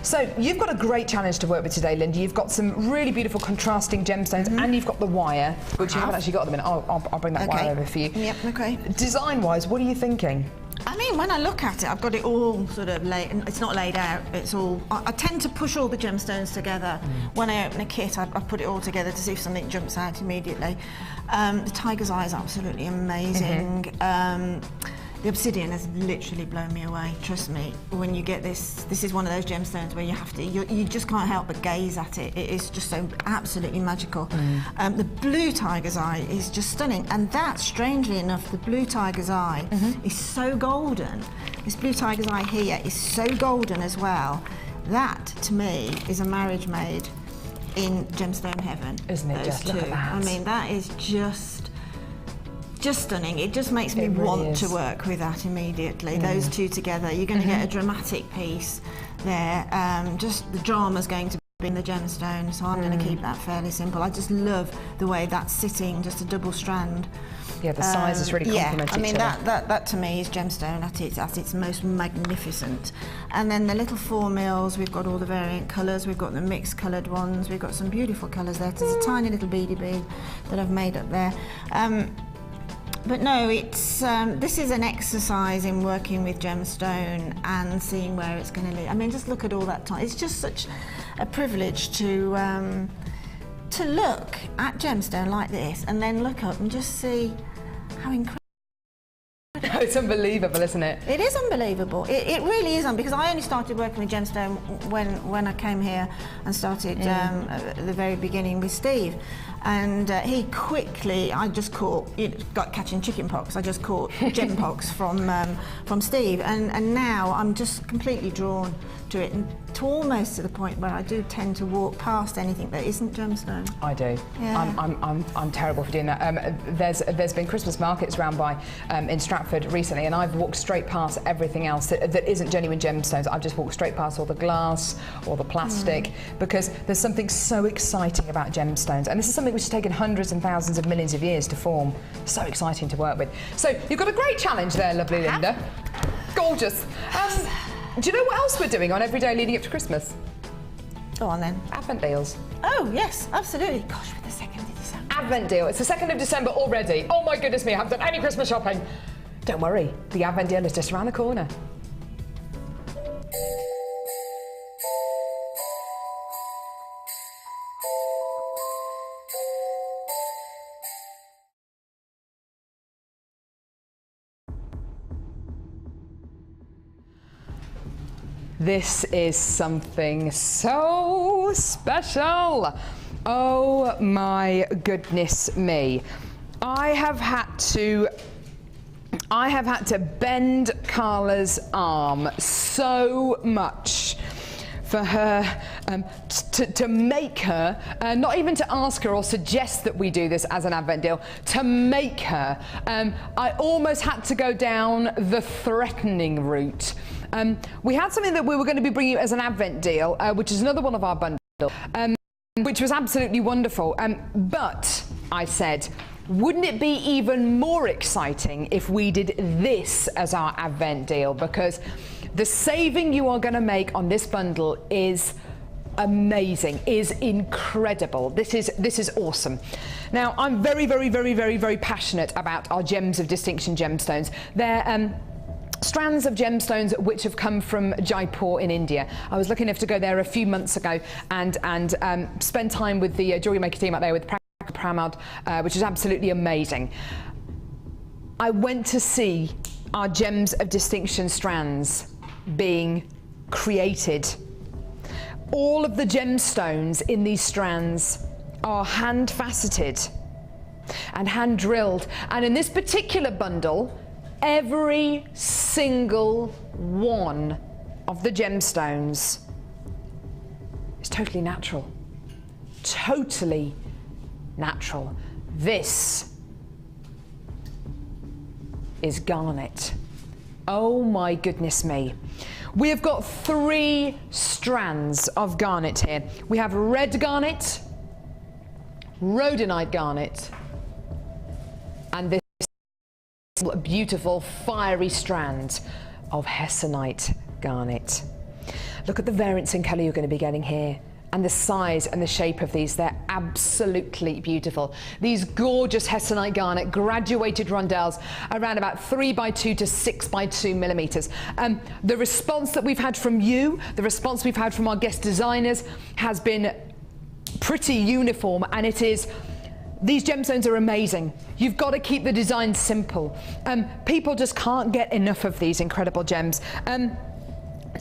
So you've got a great challenge to work with today, Linda. You've got some really beautiful contrasting gemstones, and you've got the wire, which you haven't actually got at the minute. I'll bring that wire over for you. Yep, okay. Design-wise, what are you thinking? I mean, when I look at it, I've got it all sort of laid. It's not laid out. It's all. I tend to push all the gemstones together. When I open a kit, I put it all together to see if something jumps out immediately. The tiger's eye is absolutely amazing. The obsidian has literally blown me away. Trust me, when you get this is one of those gemstones where you have to, you just can't help but gaze at it. It is just so absolutely magical. The blue tiger's eye is just stunning, and that, strangely enough, the blue tiger's eye is so golden. This blue tiger's eye here is so golden as well. That, to me, is a marriage made in gemstone heaven. Isn't it? Just look at that. I mean, that is just stunning. It just makes me want to work with that immediately. Those two together, you're going to get a dramatic piece there. Just the drama's going to be in the gemstone, so I'm going to keep that fairly simple. I just love the way that's sitting, just a double strand. Yeah, the size is really complemented. I mean, that to me is gemstone at its most magnificent. And then the little 4 mils, we've got all the variant colours. We've got the mixed coloured ones. We've got some beautiful colours there. There's a tiny little beady bead that I've made up there. But no, it's this is an exercise in working with gemstone and seeing where it's going to lead. I mean, just look at all that time. It's just such a privilege to look at gemstone like this and then look up and just see how incredible. It's unbelievable, isn't it? It is unbelievable. It really is, because I only started working with gemstone when I came here and started at the very beginning with Steve. And he quickly, I just caught, got catching chicken pox. I just caught gem pox from Steve, and now I'm just completely drawn to it, and to almost to the point where I do tend to walk past anything that isn't gemstone. I do. Yeah. I'm terrible for doing that. There's been Christmas markets round by in Stratford recently, and I've walked straight past everything else that isn't genuine gemstones. I've just walked straight past all the glass or the plastic, because there's something so exciting about gemstones, and this is something which has taken hundreds and thousands of millions of years to form. So exciting to work with. So you've got a great challenge there, lovely Linda. Gorgeous. Do you know what else we're doing on every day leading up to Christmas? Go on then. Advent deals. Oh yes, absolutely. Gosh, with the 2nd of December. Advent deal. It's the 2nd of December already. Oh my goodness me, I haven't done any Christmas shopping. Don't worry, the Advent deal is just around the corner. This is something so special. Oh my goodness me. I have had to bend Carla's arm so much for her to make her, not even to ask her or suggest that we do this as an Advent deal, to make her. I almost had to go down the threatening route. We had something that we were going to be bringing you as an Advent deal, which is another one of our bundles, which was absolutely wonderful. But I said, wouldn't it be even more exciting if we did this as our Advent deal? Because the saving you are going to make on this bundle is amazing, is incredible. This is awesome. Now, I'm very passionate about our gems of distinction gemstones. They're strands of gemstones which have come from Jaipur in India. I was lucky enough to go there a few months ago and spend time with the Jewellery Maker team out there with Pramod, which is absolutely amazing. I went to see our gems of distinction strands being created. All of the gemstones in these strands are hand faceted and hand drilled, and in this particular bundle, every single one of the gemstones is totally natural. Totally natural. This is garnet. Oh my goodness me. We have got 3 strands of garnet here. We have red garnet, rhodonite garnet, and this beautiful fiery strand of hessonite garnet. Look at the variance in colour you're going to be getting here, and the size and the shape of these. They're absolutely beautiful. These gorgeous hessonite garnet graduated rondelles around about 3x2 to 6x2 millimeters. The response that we've had from you, the response we've had from our guest designers has been pretty uniform, and it is, these gemstones are amazing. You've got to keep the design simple. People just can't get enough of these incredible gems.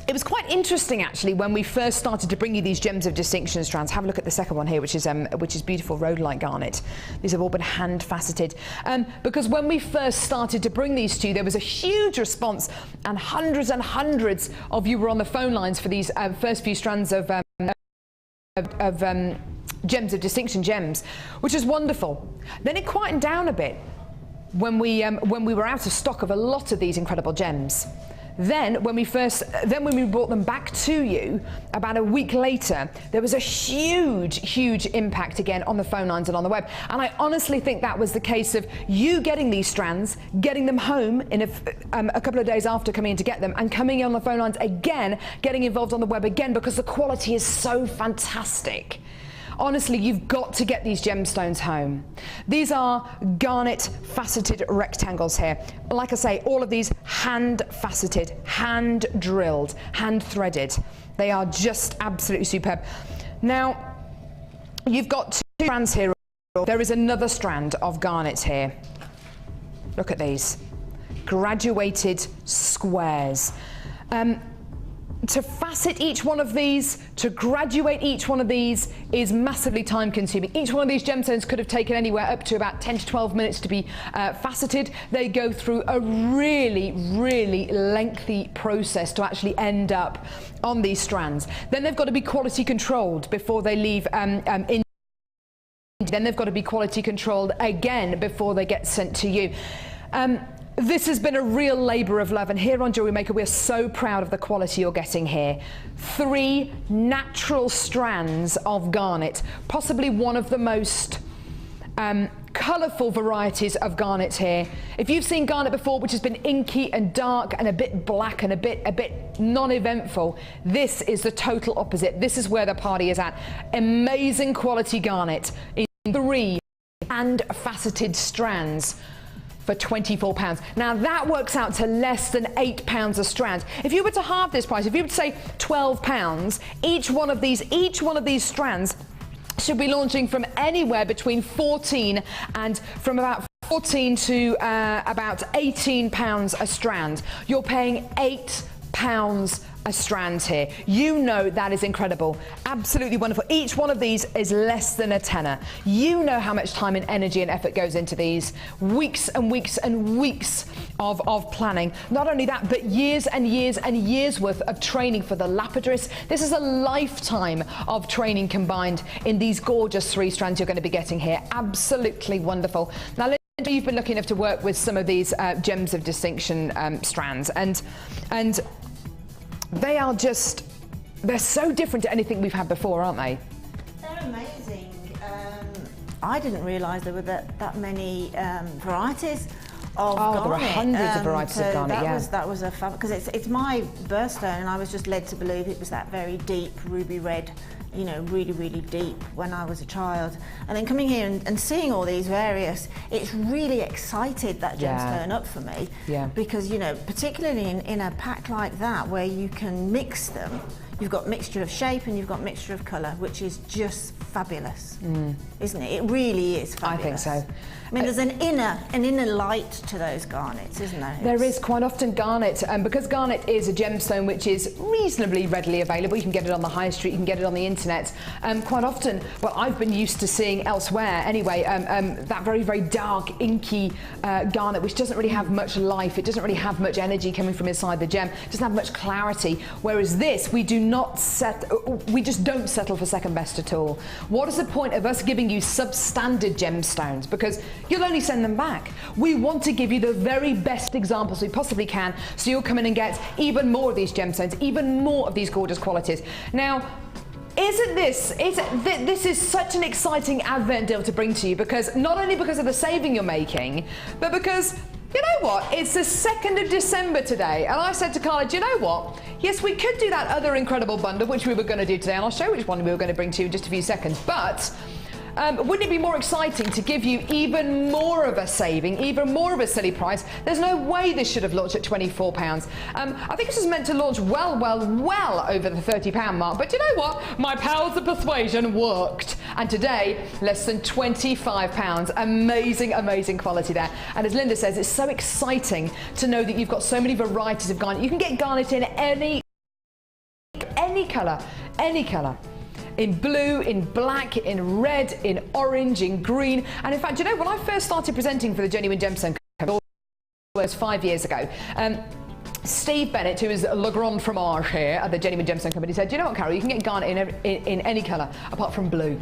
It was quite interesting actually when we first started to bring you these gems of distinction strands. Have a look at the second one here, which is beautiful rhodolite garnet. These have all been hand faceted. Because when we first started to bring these to you, there was a huge response, and hundreds of you were on the phone lines for these first few strands of gems of distinction gems, which is wonderful. Then it quietened down a bit when we were out of stock of a lot of these incredible gems. Then when we brought them back to you about a week later, there was a huge impact again on the phone lines and on the web. And I honestly think that was the case of you getting these strands, getting them home in a couple of days after coming in to get them, and coming on the phone lines again, getting involved on the web again, because the quality is so fantastic. Honestly, you've got to get these gemstones home. These are garnet faceted rectangles here. Like I say, all of these hand faceted, hand drilled, hand threaded. They are just absolutely superb. Now, you've got 2 strands here. There is another strand of garnet here. Look at these. Graduated squares. To facet each one of these, to graduate each one of these, is massively time consuming. Each one of these gemstones could have taken anywhere up to about 10 to 12 minutes to be faceted. They go through a really lengthy process to actually end up on these strands. Then they've got to be quality controlled before they leave in. Then they've got to be quality controlled again before they get sent to you. This has been a real labour of love, and here on Jewellery Maker we're so proud of the quality you're getting here. 3 natural strands of garnet, possibly one of the most colourful varieties of garnet here. If you've seen garnet before, which has been inky and dark and a bit black and a bit non-eventful, this is the total opposite. This is where the party is at. Amazing quality garnet in 3 hand-faceted strands for £24. Now that works out to less than £8 a strand. If you were to halve this price, if you were to say £12, each one of these strands should be launching from anywhere between 14 and from about 14 to about £18 a strand. You're paying £8 £8 a strand here. You know that is incredible. Absolutely wonderful. Each one of these is less than a tenner. You know how much time and energy and effort goes into these. Weeks and weeks and weeks of planning. Not only that, but years and years and years worth of training for the lapidress. This is a lifetime of training combined in these gorgeous 3 strands you're going to be getting here. Absolutely wonderful. Now, Linda, you've been lucky enough to work with some of these gems of distinction strands, and they are just, they're so different to anything we've had before, aren't they? They're amazing. I didn't realise there were that many varieties of garnet. There are hundreds of varieties of garnet, That was a fun, because it's my birthstone, and I was just led to believe it was that very deep ruby red, you know, really, really deep when I was a child. And then coming here and seeing all these various, it's really excited that gemstone up for me. Yeah. Because, you know, particularly in a pack like that where you can mix them, you've got mixture of shape and you've got mixture of colour, which is just fabulous, isn't it? It really is fabulous. I think so. I mean, there's an inner light to those garnets, isn't there? There is quite often garnet, because garnet is a gemstone which is reasonably readily available. You can get it on the high street, you can get it on the internet. Quite often, well, I've been used to seeing elsewhere anyway, that very, very dark, inky garnet, which doesn't really have much life. It doesn't really have much energy coming from inside the gem. It doesn't have much clarity. Whereas this, we just don't settle for second best at all. What is the point of us giving you substandard gemstones? Because you'll only send them back. We want to give you the very best examples we possibly can, so you'll come in and get even more of these gemstones, even more of these gorgeous qualities. Now, this is such an exciting Advent deal to bring to you, because not only because of the saving you're making, but because, you know what, it's the 2nd of December today, and I said to Carla, do you know what? Yes, we could do that other incredible bundle, which we were going to do today, and I'll show you which one we were going to bring to you in just a few seconds, but wouldn't it be more exciting to give you even more of a saving, even more of a silly price? There's no way this should have launched at £24. I think this was meant to launch well over the £30 mark, but you know what? My powers of persuasion worked. And today, less than £25. Amazing, amazing quality there. And as Linda says, it's so exciting to know that you've got so many varieties of garnet. You can get garnet in any colour, any colour. In blue, in black, in red, in orange, in green. And in fact, you know, when I first started presenting for the Genuine Gemstone Company, was 5 years ago, Steve Bennett, who is Le Grand Fromage here at the Genuine Gemstone Company, said, you know what, Carol, you can get garnet in any colour apart from blue.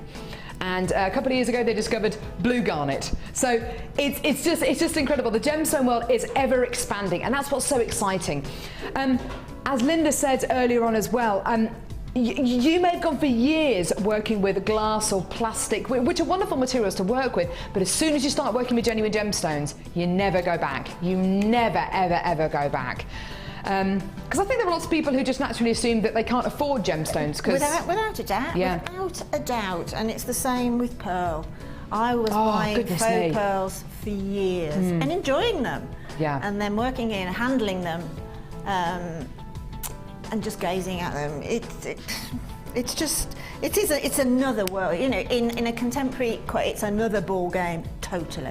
And a couple of years ago, they discovered blue garnet. So it's just incredible. The gemstone world is ever expanding, and that's what's so exciting. As Linda said earlier on as well, you may have gone for years working with glass or plastic, which are wonderful materials to work with, but as soon as you start working with genuine gemstones, you never go back. You never, ever, ever go back. Because I think there are lots of people who just naturally assume that they can't afford gemstones. Without a doubt, without a doubt. And it's the same with pearl. I was buying faux pearls for years and enjoying them. Yeah. And then working in, handling them, and just gazing at them, it's another world, you know. In a contemporary, it's another ball game, totally.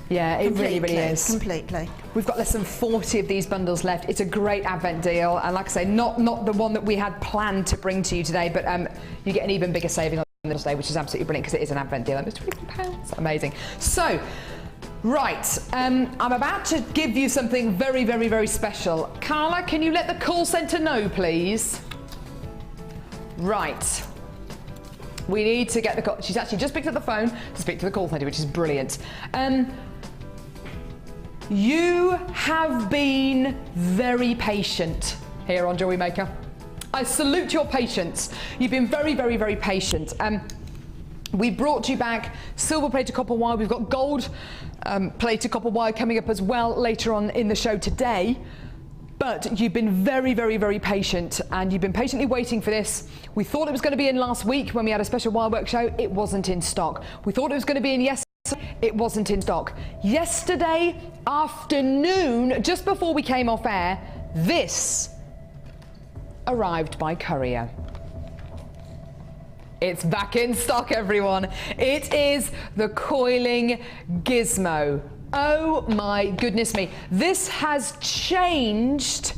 Yeah, it really is. Completely. We've got less than 40 of these bundles left. It's a great Advent deal, and like I say, not the one that we had planned to bring to you today, but you get an even bigger saving on this day, which is absolutely brilliant because it is an Advent deal, and it's £24. Amazing. So. Right, I'm about to give you something very, very, very special. Carla, can you let the call centre know, please? Right. We need to get the call. She's actually just picked up the phone to speak to the call centre, which is brilliant. You have been very patient here on Jewellery Maker. I salute your patience. You've been very, very, very patient. We brought you back silver plated copper wire. We've got gold plated copper wire coming up as well later on in the show today. But you've been very, very, very patient, and you've been patiently waiting for this. We thought it was going to be in last week when we had a special wirework show. It wasn't in stock. We thought it was going to be in yesterday. It wasn't in stock. Yesterday afternoon, just before we came off air, this arrived by courier. It's back in stock, everyone. It is the coiling gizmo. Oh my goodness me. This has changed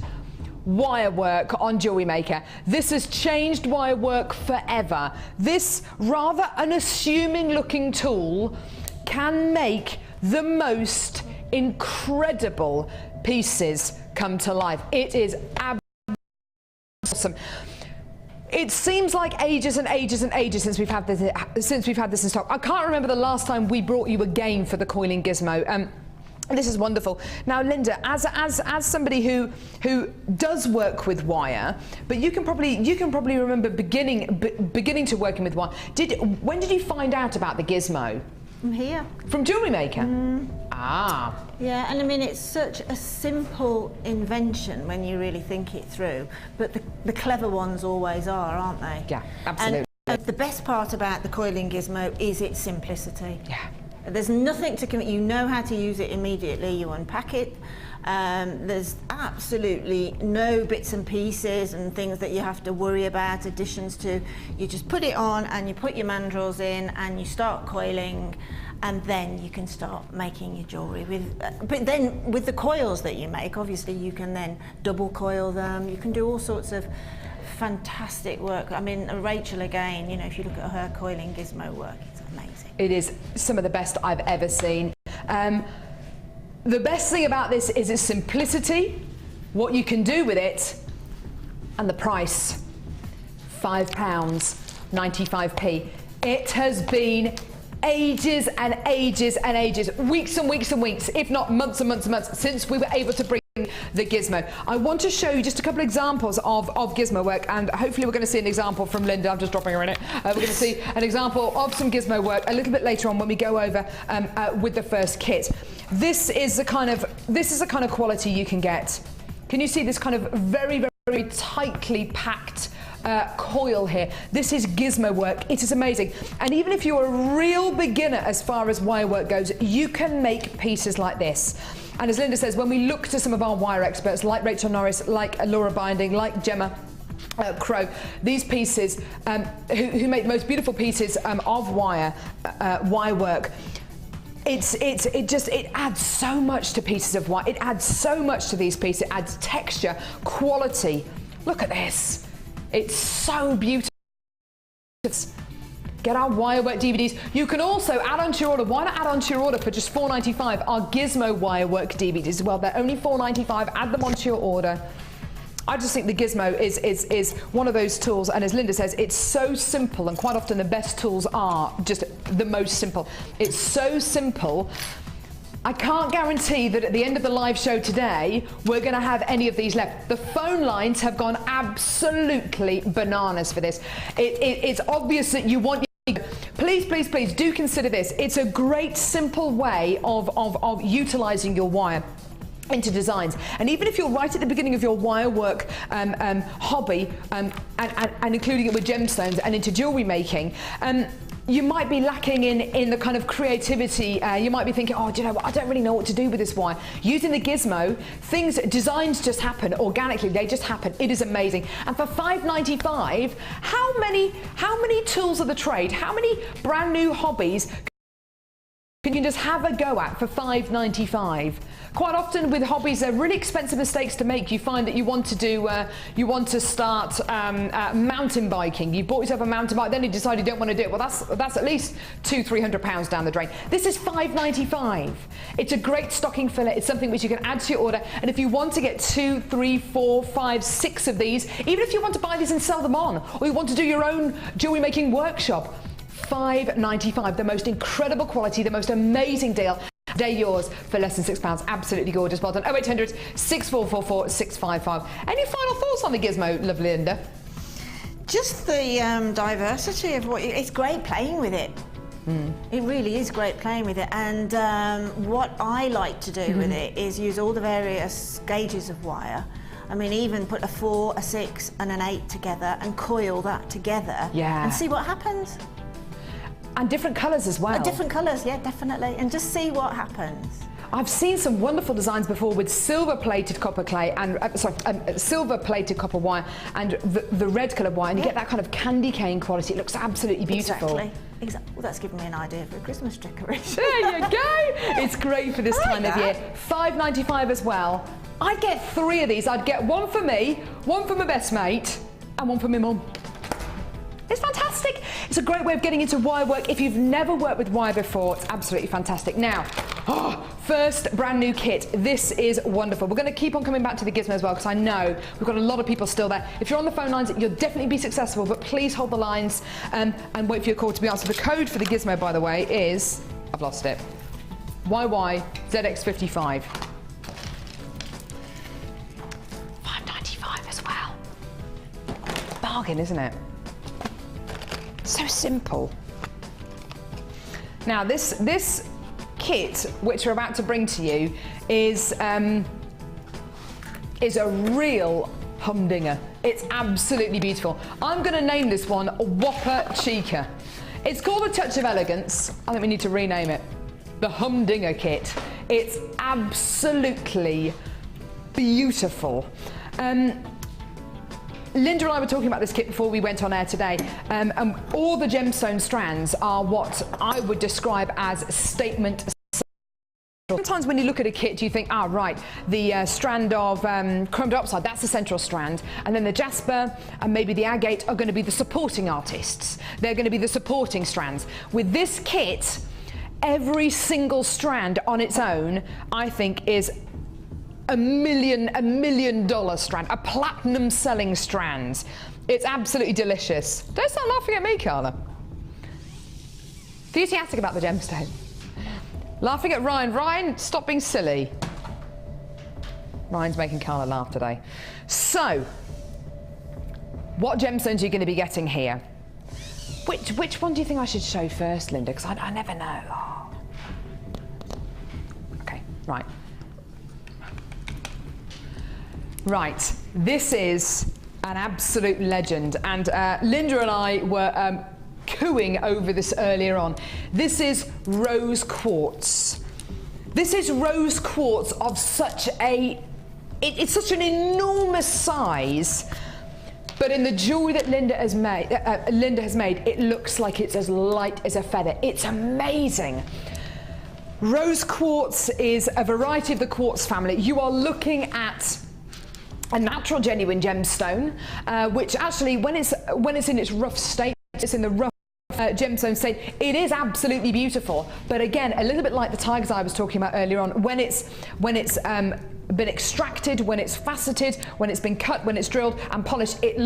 wire work on Jewellery Maker. This has changed wire work forever. This rather unassuming looking tool can make the most incredible pieces come to life. It is awesome. It seems like ages and ages and ages since we've had this in stock. I can't remember the last time we brought you a game for the coiling gizmo. This is wonderful. Now, Linda, as somebody who does work with wire, but you can probably remember beginning to working with wire. When did you find out about the gizmo? From here. From Jewellery Maker? Ah. Yeah, and I mean, it's such a simple invention when you really think it through, but the clever ones always are, aren't they? Yeah, absolutely. And the best part about the coiling gizmo is its simplicity. Yeah. There's nothing to commit. You know how to use it immediately. You unpack it. There's absolutely no bits and pieces and things that you have to worry about, additions to. You just put it on and you put your mandrels in and you start coiling, and then you can start making your jewellery with. But then with the coils that you make, obviously you can then double coil them. You can do all sorts of fantastic work. I mean, Rachel, again, you know, if you look at her coiling gizmo work, it's amazing. It is some of the best I've ever seen. The best thing about this is its simplicity, what you can do with it, and the price. £5.95p. It has been ages and ages and ages, weeks and weeks and weeks, if not months and months and months, since we were able to bring the gizmo. I want to show you just a couple of examples of gizmo work, and hopefully we're going to see an example from Linda. I'm just dropping her in it. We're going to see an example of some gizmo work a little bit later on when we go over with the first kit. This is the kind of quality you can get. Can you see this kind of very, very tightly packed coil here? This is gizmo work. It is amazing. And even if you're a real beginner as far as wire work goes, you can make pieces like this. And as Linda says, when we look to some of our wire experts like Rachel Norris, like Laura Binding, like Gemma Crow, these pieces who make the most beautiful pieces of wire work, it adds so much to pieces of wire. It adds so much to these pieces. It adds texture, quality. Look at this. It's so beautiful. Get our wire work DVDs. You can also add onto your order. Why not add onto your order for just $4.95 our gizmo wire work DVDs? Well, they're only $4.95. Add them onto your order. I just think the gizmo is one of those tools, and as Linda says, it's so simple, and quite often the best tools are just the most simple. It's so simple. I can't guarantee that at the end of the live show today, we're going to have any of these left. The phone lines have gone absolutely bananas for this. It's obvious that you want... Please, please, please do consider this. It's a great, simple way of utilising your wire into designs. And even if you're right at the beginning of your wire work hobby and including it with gemstones and into jewellery making, you might be lacking in the kind of creativity. You might be thinking, oh, do you know what? I don't really know what to do with this wire. Using the gizmo, designs just happen organically. They just happen. It is amazing. And for $5.95, how many tools of the trade, how many brand new hobbies can you just have a go at for $5.95? Quite often with hobbies, they're really expensive mistakes to make. You find that you want to start mountain biking. You bought yourself a mountain bike, then you decide you don't want to do it. Well, that's at least £200-300 down the drain. This is $5.95. It's a great stocking filler. It's something which you can add to your order. And if you want to get 2, 3, 4, 5, 6 of these, even if you want to buy these and sell them on, or you want to do your own jewellery making workshop, $5.95, the most incredible quality, the most amazing deal. Today yours for less than £6. Absolutely gorgeous. Well done. 0800 6444 655. Any final thoughts on the gizmo, lovely Linda? Just the diversity of it's great playing with it. It really is great playing with it, and what I like to do with it is use all the various gauges of wire. I mean, even put a 4, a 6 and an 8 together and coil that together and see what happens. And different colours as well. Different colours, yeah, definitely. And just see what happens. I've seen some wonderful designs before with silver-plated copper clay and silver-plated copper wire and the red coloured wire, and you get that kind of candy cane quality. It looks absolutely beautiful. Exactly. Well, that's given me an idea for a Christmas decoration. There you go. It's great for this time of year. $5.95 as well. I'd get 3 of these. I'd get one for me, one for my best mate, and one for my mum. It's fantastic. It's a great way of getting into wire work. If you've never worked with wire before, it's absolutely fantastic. Now, first brand new kit. This is wonderful. We're going to keep on coming back to the gizmo as well, because I know we've got a lot of people still there. If you're on the phone lines, you'll definitely be successful, but please hold the lines and wait for your call to be answered. The code for the gizmo, by the way, is, I've lost it, YYZX55. $5.95 as well. Bargain, isn't it? So simple. Now this kit, which we're about to bring to you, is a real humdinger. It's absolutely beautiful. I'm going to name this one Whopper Chica. It's called A Touch of Elegance. I think we need to rename it the Humdinger Kit. It's absolutely beautiful. Linda and I were talking about this kit before we went on air today, and all the gemstone strands are what I would describe as statement. Sometimes when you look at a kit, you think, right, the strand of chrome dioxide, that's the central strand, and then the jasper and maybe the agate are going to be the supporting artists. They're going to be the supporting strands. With this kit, every single strand on its own, I think, is a million dollar strand, a platinum selling strand. It's absolutely delicious. Don't start laughing at me, Carla. Enthusiastic about the gemstone. Laughing at Ryan. Ryan, stop being silly. Ryan's making Carla laugh today. So, what gemstones are you going to be getting here? Which one do you think I should show first, Linda? Because I never know. Oh. Okay, right. Right, this is an absolute legend, and Linda and I were cooing over this earlier on. This is rose quartz. This is rose quartz of such it's such an enormous size, but in the jewellery that Linda has made, it looks like it's as light as a feather. It's amazing. Rose quartz is a variety of the quartz family. You are looking at a natural genuine gemstone, which actually, when it's in its rough state, it's in the rough gemstone state, it is absolutely beautiful. But again, a little bit like the tiger's eye I was talking about earlier on, when it's been extracted, when it's faceted, when it's been cut, when it's drilled and polished, it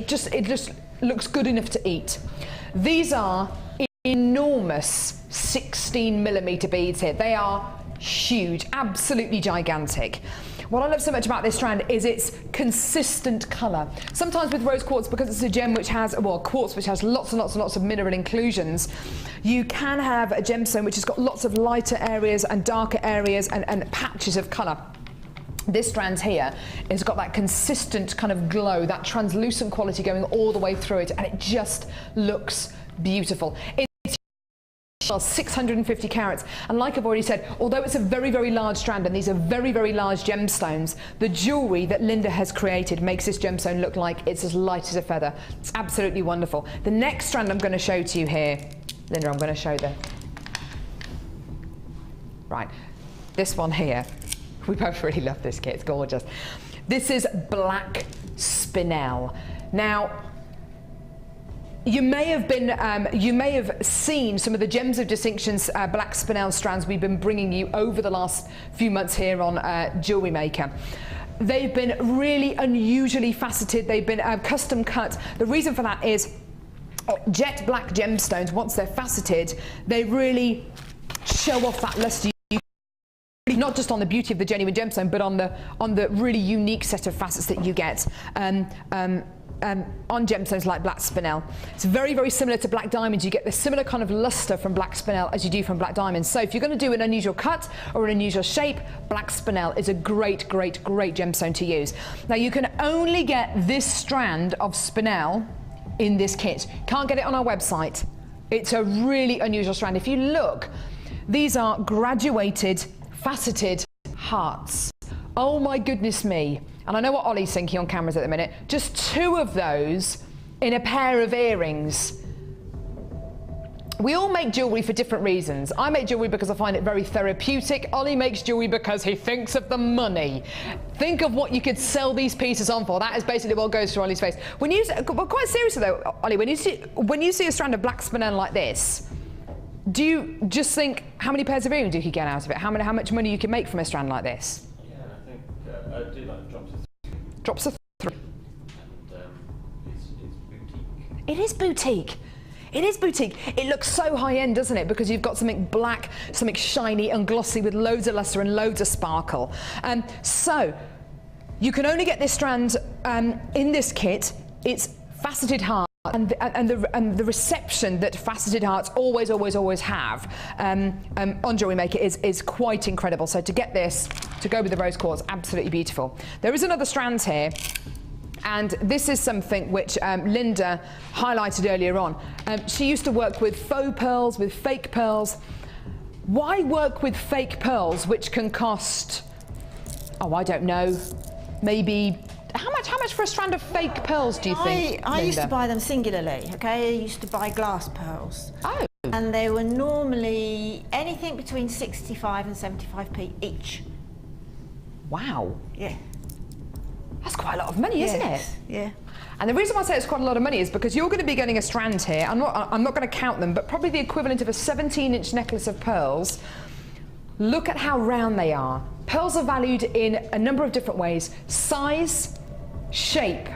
just looks good enough to eat. These are enormous 16mm beads here. They are huge, absolutely gigantic. What I love so much about this strand is its consistent colour. Sometimes with rose quartz, because it's a gem which has, quartz which has lots and lots and lots of mineral inclusions, you can have a gemstone which has got lots of lighter areas and darker areas and patches of colour. This strand here has got that consistent kind of glow, that translucent quality going all the way through it, and it just looks beautiful. It's 650 carats, and like I've already said, although it's a very, very large strand and these are very, very large gemstones, the jewellery that Linda has created makes this gemstone look like it's as light as a feather. It's absolutely wonderful. The next strand I'm going to show to you here, Linda, I'm going to show right, this one here. We both really love this kit, it's gorgeous. This is black spinel. Now, you may have seen some of the Gems of Distinction's black spinel strands we've been bringing you over the last few months here on Jewellery Maker. They've been really unusually faceted. They've been custom cut. The reason for that is jet black gemstones, once they're faceted, they really show off that lustre. Not just on the beauty of the genuine gemstone, but on the really unique set of facets that you get on gemstones like black spinel. It's very, very similar to black diamonds. You get the similar kind of luster from black spinel as you do from black diamonds. So if you're going to do an unusual cut or an unusual shape, black spinel is a great, great, great gemstone to use. Now you can only get this strand of spinel in this kit. Can't get it on our website. It's a really unusual strand. If you look, these are graduated, faceted hearts. Oh my goodness me. And I know what Ollie's thinking on cameras at the minute. Just 2 of those in a pair of earrings. We all make jewellery for different reasons. I make jewellery because I find it very therapeutic. Ollie makes jewellery because he thinks of the money. Think of what you could sell these pieces on for. That is basically what goes through Ollie's face. When you, well, quite seriously though, Ollie, when you see a strand of black spinel like this, do you just think how many pairs of earrings you could get out of it? How much money you can make from a strand like this? Yeah, I think I do like drops of three. Drops of three. And it's boutique. It is boutique. It is boutique. It looks so high-end, doesn't it? Because you've got something black, something shiny and glossy with loads of luster and loads of sparkle. So you can only get this strand in this kit. It's faceted heart. And the reception that faceted hearts always have on Jewellery Maker is quite incredible. So to get this, to go with the rose quartz, absolutely beautiful. There is another strand here, and this is something which Linda highlighted earlier on. She used to work with faux pearls, with fake pearls. Why work with fake pearls which can cost, oh, I don't know, maybe, how much for a strand of fake pearls do you think, I used to buy them singularly, okay? I used to buy glass pearls. Oh. And they were normally anything between 65 and 75p each. Wow. Yeah. That's quite a lot of money, isn't it? Yeah. And the reason why I say it's quite a lot of money is because you're going to be getting a strand here. I'm not going to count them, but probably the equivalent of a 17-inch necklace of pearls. Look at how round they are. Pearls are valued in a number of different ways: size, shape,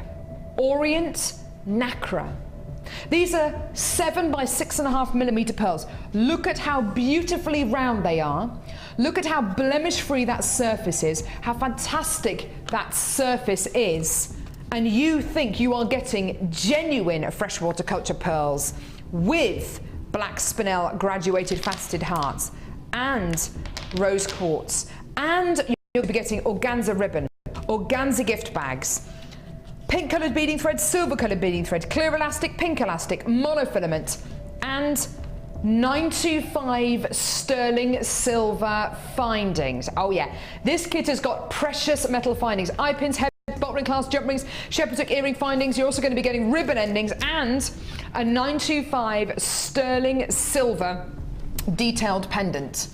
orient, nacre. These are 7 by 6.5mm pearls. Look at how beautifully round they are. Look at how blemish-free that surface is, how fantastic that surface is. And you think you are getting genuine freshwater culture pearls with black spinel graduated faceted hearts and rose quartz. And you'll be getting organza ribbon, organza gift bags, pink coloured beading thread, silver coloured beading thread, clear elastic, pink elastic, monofilament, and 925 sterling silver findings. Oh yeah, this kit has got precious metal findings, eye pins, head, bolt ring clasp, jump rings, shepherd's hook earring findings. You're also going to be getting ribbon endings and a 925 sterling silver detailed pendant.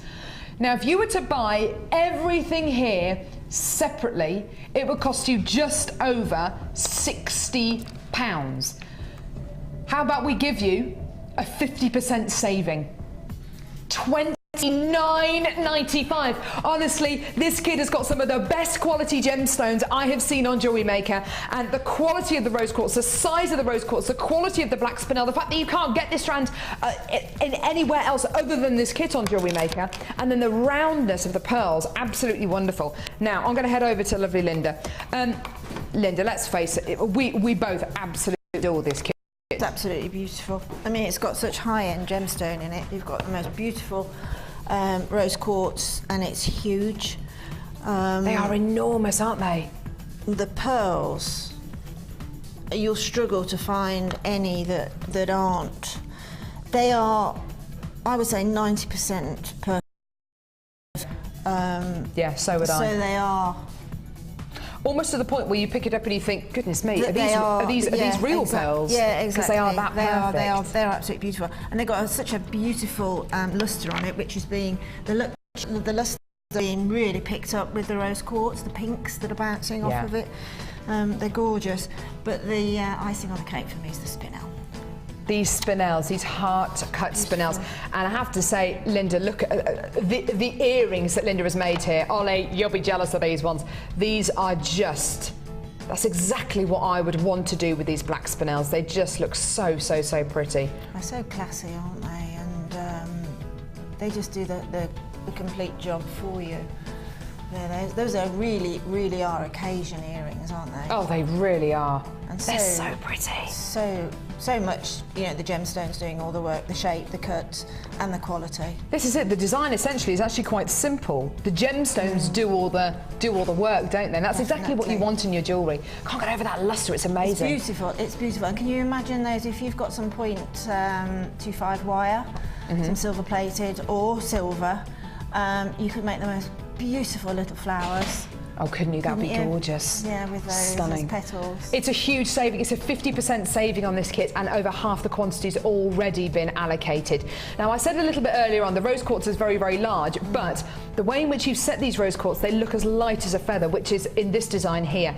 Now, if you were to buy everything here separately, it would cost you just over £60. How about we give you a 50% saving? £29.95. Honestly, this kit has got some of the best quality gemstones I have seen on Jewellery Maker, and the quality of the rose quartz, the size of the rose quartz, the quality of the black spinel, the fact that you can't get this strand in anywhere else other than this kit on Jewellery Maker, and then the roundness of the pearls, absolutely wonderful. Now, I'm going to head over to lovely Linda. Linda, let's face it, we both absolutely adore this kit. It's absolutely beautiful. I mean, it's got such high-end gemstone in it. You've got the most beautiful rose quartz, and it's huge. They are enormous, aren't they? The pearls, you'll struggle to find any that aren't. They are, I would say, 90% pearls. Yeah, so would I. So they are. Almost to the point where you pick it up and you think, goodness me, are these real pearls? Yeah, exactly. Because they are that perfect. They're absolutely beautiful. And they've got such a beautiful lustre on it, which is being, the lustre being really picked up with the rose quartz, the pinks that are bouncing off of it. They're gorgeous. But the icing on the cake for me is the spinel. These spinels, these heart-cut spinels. And I have to say, Linda, look at the earrings that Linda has made here. Ollie, you'll be jealous of these ones. These are just, that's exactly what I would want to do with these black spinels. They just look so, so, so pretty. They're so classy, aren't they? And they just do the complete job for you. Yeah, those are really, really are occasion earrings, aren't they? Oh, they really are. And they're so pretty. So much, you know, the gemstones doing all the work, the shape, the cut, and the quality. This is it. The design essentially is actually quite simple. The gemstones do all the work, don't they? And that's exactly what you want in your jewellery. Can't get over that lustre. It's amazing. It's beautiful. It's beautiful. And can you imagine those if you've got some 0.25 wire, some silver plated or silver, you could make the most beautiful little flowers. Oh, couldn't you? That'd be gorgeous. Yeah, with those stunning petals. It's a huge saving. It's a 50% saving on this kit, and over half the quantity's already been allocated. Now, I said a little bit earlier on, the rose quartz is very, very large, but the way in which you've set these rose quartz, they look as light as a feather, which is in this design here.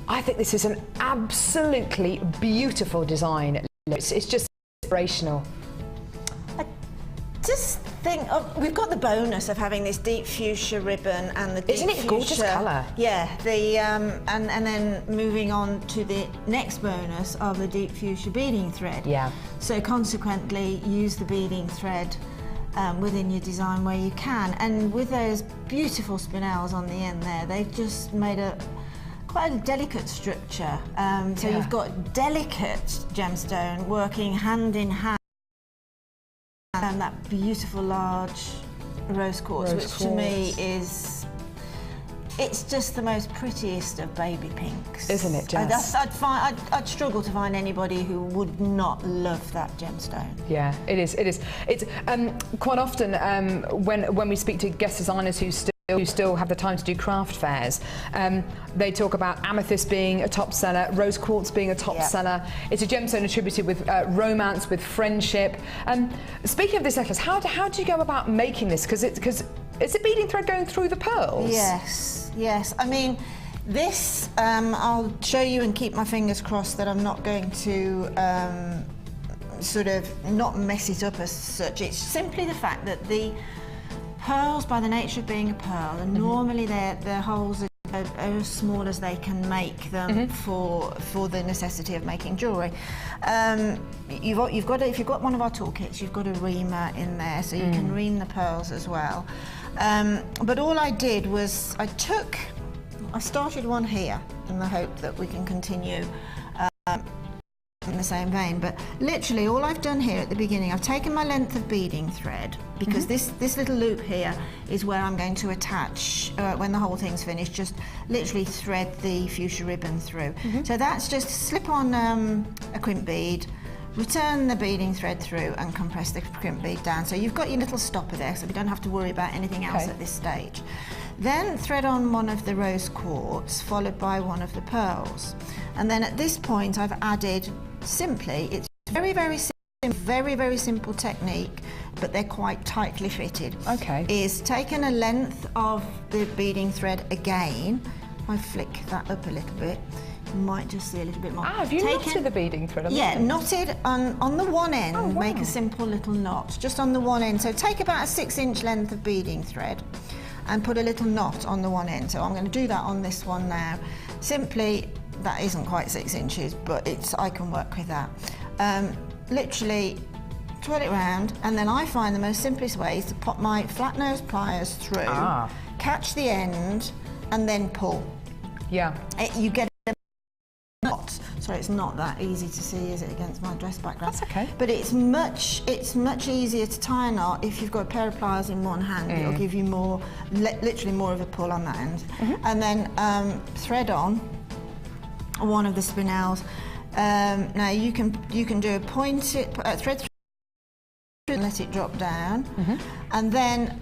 I think this is an absolutely beautiful design. It's just inspirational. I just think we've got the bonus of having this deep fuchsia ribbon and the deep Isn't it fuchsia, gorgeous colour? Yeah, the and then moving on to the next bonus of the deep fuchsia beading thread. Yeah. So consequently, use the beading thread within your design where you can, and with those beautiful spinels on the end there, they've just made quite a delicate structure. So you've got delicate gemstone working hand in hand, and that beautiful large rose quartz, which to me is, it's just the most prettiest of baby pinks. Isn't it, Jess? I'd struggle to find anybody who would not love that gemstone. Yeah, it is. It is. It's quite often when we speak to guest designers who still have the time to do craft fairs, they talk about amethyst being a top seller, rose quartz being a top seller. It's a gemstone attributed with romance, with friendship. Speaking of this necklace, how do you go about making this? Because is it beading thread going through the pearls? Yes, yes. I mean, this I'll show you and keep my fingers crossed that I'm not going to sort of not mess it up as such. It's simply the fact that the pearls, by the nature of being a pearl, and normally their holes are as small as they can make them for the necessity of making jewellery. You've got if you've got one of our toolkits, you've got a reamer in there, so you can ream the pearls as well. But all I did was I started one here in the hope that we can continue in the same vein, but literally all I've done here at the beginning, I've taken my length of beading thread, because this little loop here is where I'm going to attach, when the whole thing's finished, just literally thread the fuchsia ribbon through. So that's just slip on a crimp bead, return the beading thread through and compress the crimp bead down. So you've got your little stopper there, so we don't have to worry about anything else at this stage. Then thread on one of the rose quartz, followed by one of the pearls. And then at this point I've added, simply, it's very simple technique, but they're quite tightly fitted. Okay. Is taking a length of the beading thread again. I flick that up a little bit, you might just see a little bit more. Ah, have you knotted the beading thread? Yeah, knotted on the one end. Make a simple little knot just on the one end. So take about a 6-inch length of beading thread and put a little knot on the one end. So I'm going to do that on this one now. Simply, that isn't quite 6 inches, but I can work with that. Literally twirl it round, and then I find the most simplest way is to pop my flat nose pliers through, catch the end, and then pull. Yeah. You get a knot. Sorry, it's not that easy to see, is it, against my dress background? That's okay. But it's much easier to tie a knot if you've got a pair of pliers in one hand. It'll give you more, literally more of a pull on that end. And then thread on one of the spinels. Now you can do a thread through and let it drop down, and then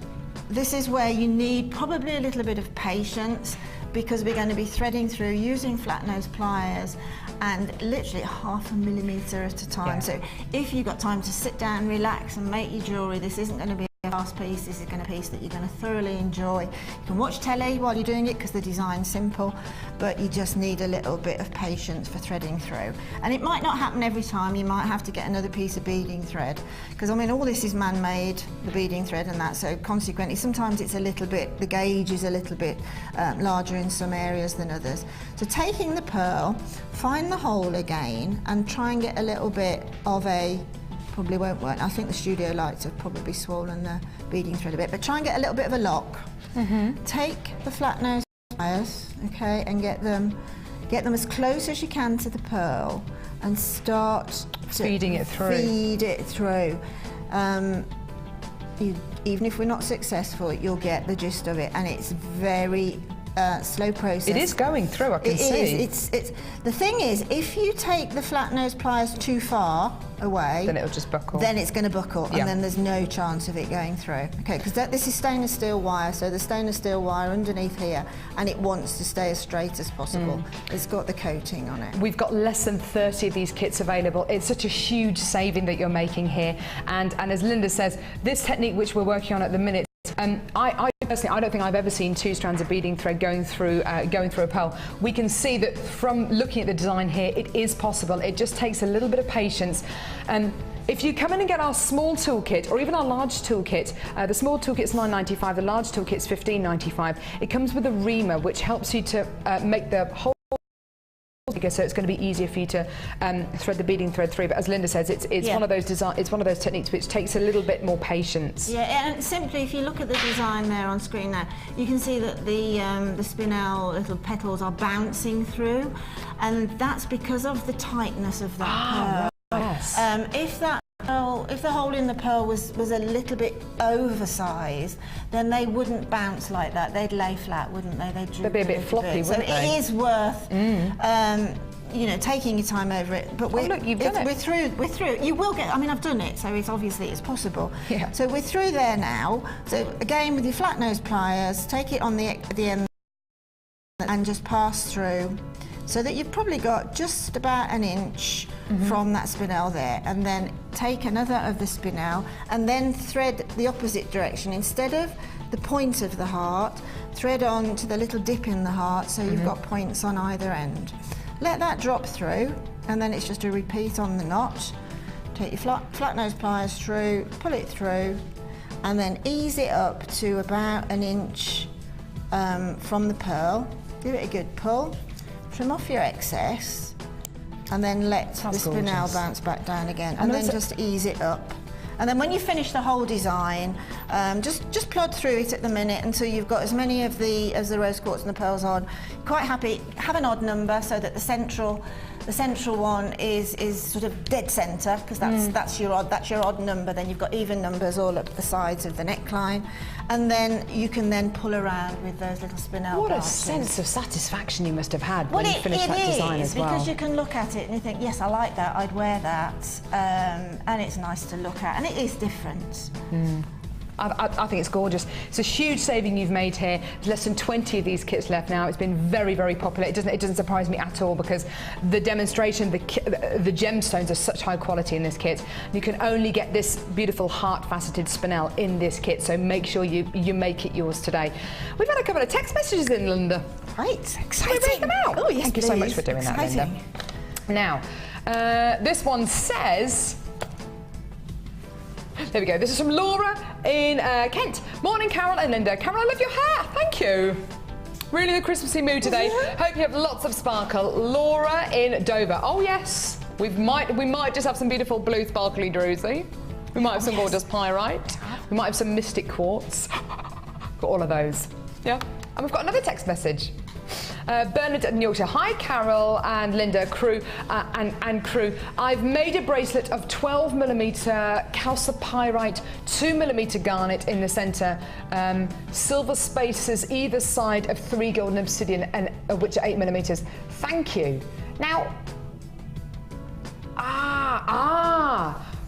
this is where you need probably a little bit of patience, because we're going to be threading through using flat nose pliers and literally 0.5 millimetre at a time. So if you've got time to sit down, relax and make your jewellery, this isn't going to be a fast piece, this is going to be a piece that you're going to thoroughly enjoy. You can watch telly while you're doing it because the design's simple, but you just need a little bit of patience for threading through. And it might not happen every time, you might have to get another piece of beading thread, because I mean all this is man-made, the beading thread and that, so consequently sometimes it's a little bit, the gauge is a little bit larger in some areas than others. So taking the pearl, find the hole again and try and get a little bit of a, probably won't work. I think the studio lights have probably swollen the beading thread a bit, but try and get a little bit of a lock. Take the flat nose pliers, okay, and get them as close as you can to the pearl and start feeding it through. Feed it through. Even if we're not successful, you'll get the gist of it, and it's very slow process. It is going through, I can see. It's the thing is, if you take the flat nose pliers too far, away, then it'll just buckle. Then it's going to buckle, and then there's no chance of it going through. Okay, because this is stainless steel wire, so the stainless steel wire underneath here, and it wants to stay as straight as possible. It's got the coating on it. We've got less than 30 of these kits available. It's such a huge saving that you're making here, and as Linda says, this technique which we're working on at the minute, I personally, I don't think I've ever seen 2 strands of beading thread going through a pearl. We can see that from looking at the design here, it is possible. It just takes a little bit of patience. If you come in and get our small toolkit, or even our large toolkit, the small toolkit's $9.95, the large toolkit's $15.95. It comes with a reamer, which helps you to make the whole bigger, so it's going to be easier for you to thread the beading thread through. But as Linda says, it's one of those it's one of those techniques which takes a little bit more patience. Yeah, and simply, if you look at the design there on screen now, you can see that the spinel little petals are bouncing through, and that's because of the tightness of that pearl. Yes. If the hole in the pearl was a little bit oversized, then they wouldn't bounce like that. They'd lay flat, wouldn't they? They'd be a bit floppy, wouldn't they? So it is worth, you know, taking your time over it. But we're through. You will get. I mean, I've done it, so it's obviously it's possible. Yeah. So we're through there now. So again, with your flat nose pliers, take it on the end and just pass through, so that you've probably got just about an inch from that spinel there, and then take another of the spinel and then thread the opposite direction. Instead of the point of the heart, thread on to the little dip in the heart, so you've got points on either end. Let that drop through, and then it's just a repeat on the knot. Take your flat nose pliers through, pull it through, and then ease it up to about an inch from the pearl. Give it a good pull. Trim off your excess, and then let the spinel bounce back down again, and then just ease it up. And then when you finish the whole design, just plod through it at the minute until you've got as many of the rose quartz and the pearls on. Quite happy. Have an odd number so that the central one is sort of dead centre, because that's your odd number. Then you've got even numbers all up the sides of the neckline, and then you can then pull around with those little spinel. What branches. a sense of satisfaction you must have had when you finished that design as well. Because you can look at it and you think, yes, I like that, I'd wear that, and it's nice to look at, and it is different. I think it's gorgeous. It's a huge saving you've made here. There's less than 20 of these kits left now. It's been very, very popular. It doesn't surprise me at all, because the demonstration, the gemstones are such high quality in this kit. You can only get this beautiful heart-faceted spinel in this kit, so make sure you make it yours today. We've had a couple of text messages in, Linda. Right, exciting. Can we read them out? Oh, yes, Thank you so much for doing that, Linda. Now, this one says... There we go. This is from Laura in Kent. Morning, Carol and Linda. Carol, I love your hair. Thank you. Really in the Christmassy mood today. Hope you have lots of sparkle. Laura in Dover. Oh yes, we might just have some beautiful blue sparkly druzy. We might have some gorgeous pyrite. We might have some mystic quartz. Got all of those. Yeah. And we've got another text message. Bernadette in Yorkshire. Hi Carol and Linda, crew and crew. I've made a bracelet of 12mm calcipyrite, 2mm garnet in the centre, silver spaces either side of 3 golden obsidian, and which are 8mm. Thank you. Now,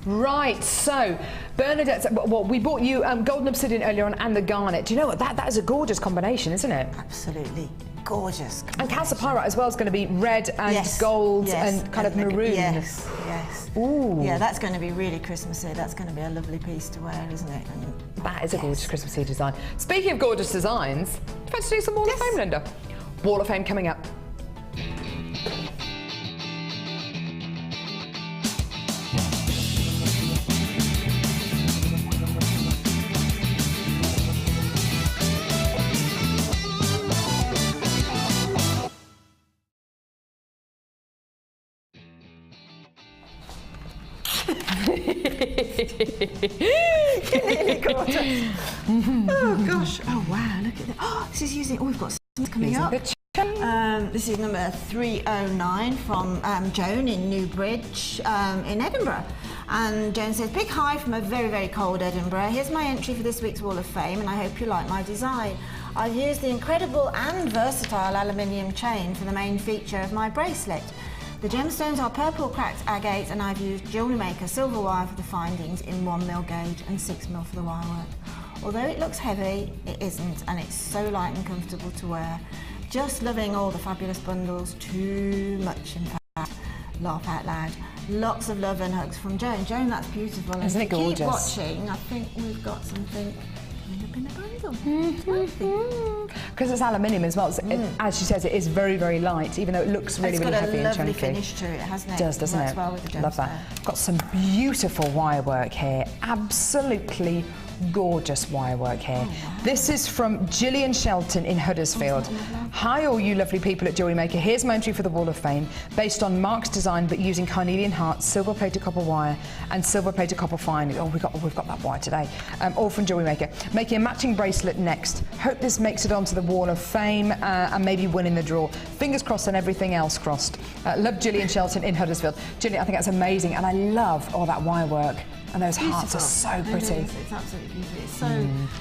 right, so Bernadette, well, we bought you golden obsidian earlier on and the garnet. Do you know what? That is a gorgeous combination, isn't it? Absolutely gorgeous. And calcipyrite as well is going to be red and gold and kind of maroon. Yes, yes. Ooh. Yeah, that's going to be really Christmassy. That's going to be a lovely piece to wear, isn't it? And that is a gorgeous Christmassy design. Speaking of gorgeous designs, do you fancy doing some Wall of Fame, Linda? Wall of Fame coming up. Nearly got it. Oh gosh! Oh wow! Look at that! Oh, this is using. Oh, we've got some coming up. This is number 309 from Joan in Newbridge in Edinburgh. And Joan says, big hi from a very, very cold Edinburgh. Here's my entry for this week's Wall of Fame, and I hope you like my design. I've used the incredible and versatile aluminium chain for the main feature of my bracelet. The gemstones are purple cracked agate, and I've used Jewellery Maker silver wire for the findings in 1mm gauge and 6mm for the wire work. Although it looks heavy, it isn't, and it's so light and comfortable to wear. Just loving all the fabulous bundles, too much in fact. Laugh out loud. Lots of love and hugs from Joan. Joan, that's beautiful. Isn't it gorgeous? Keep watching. I think we've got something coming up in a bundle. Because it's aluminium as well. As she says, it is very, very light, even though it looks really, really heavy and chunky. It's got a lovely finish to it, hasn't it? It does, doesn't it? Well with the Love that. Got some beautiful wire work here. Absolutely gorgeous wire work here. Oh, wow. This is from Gillian Shelton in Huddersfield. Hi all you lovely people at Jewellery Maker. Here's my entry for the Wall of Fame, based on Mark's design but using carnelian hearts, silver plated copper wire and silver plated copper fine. Oh, we've got that wire today. All from Jewellery Maker. Making a matching bracelet next. Hope this makes it onto the Wall of Fame and maybe win in the draw. Fingers crossed and everything else crossed. Love Gillian Shelton in Huddersfield. Gillian, I think that's amazing, and I love all that wire work. And those hearts are so pretty. It is. It's absolutely beautiful.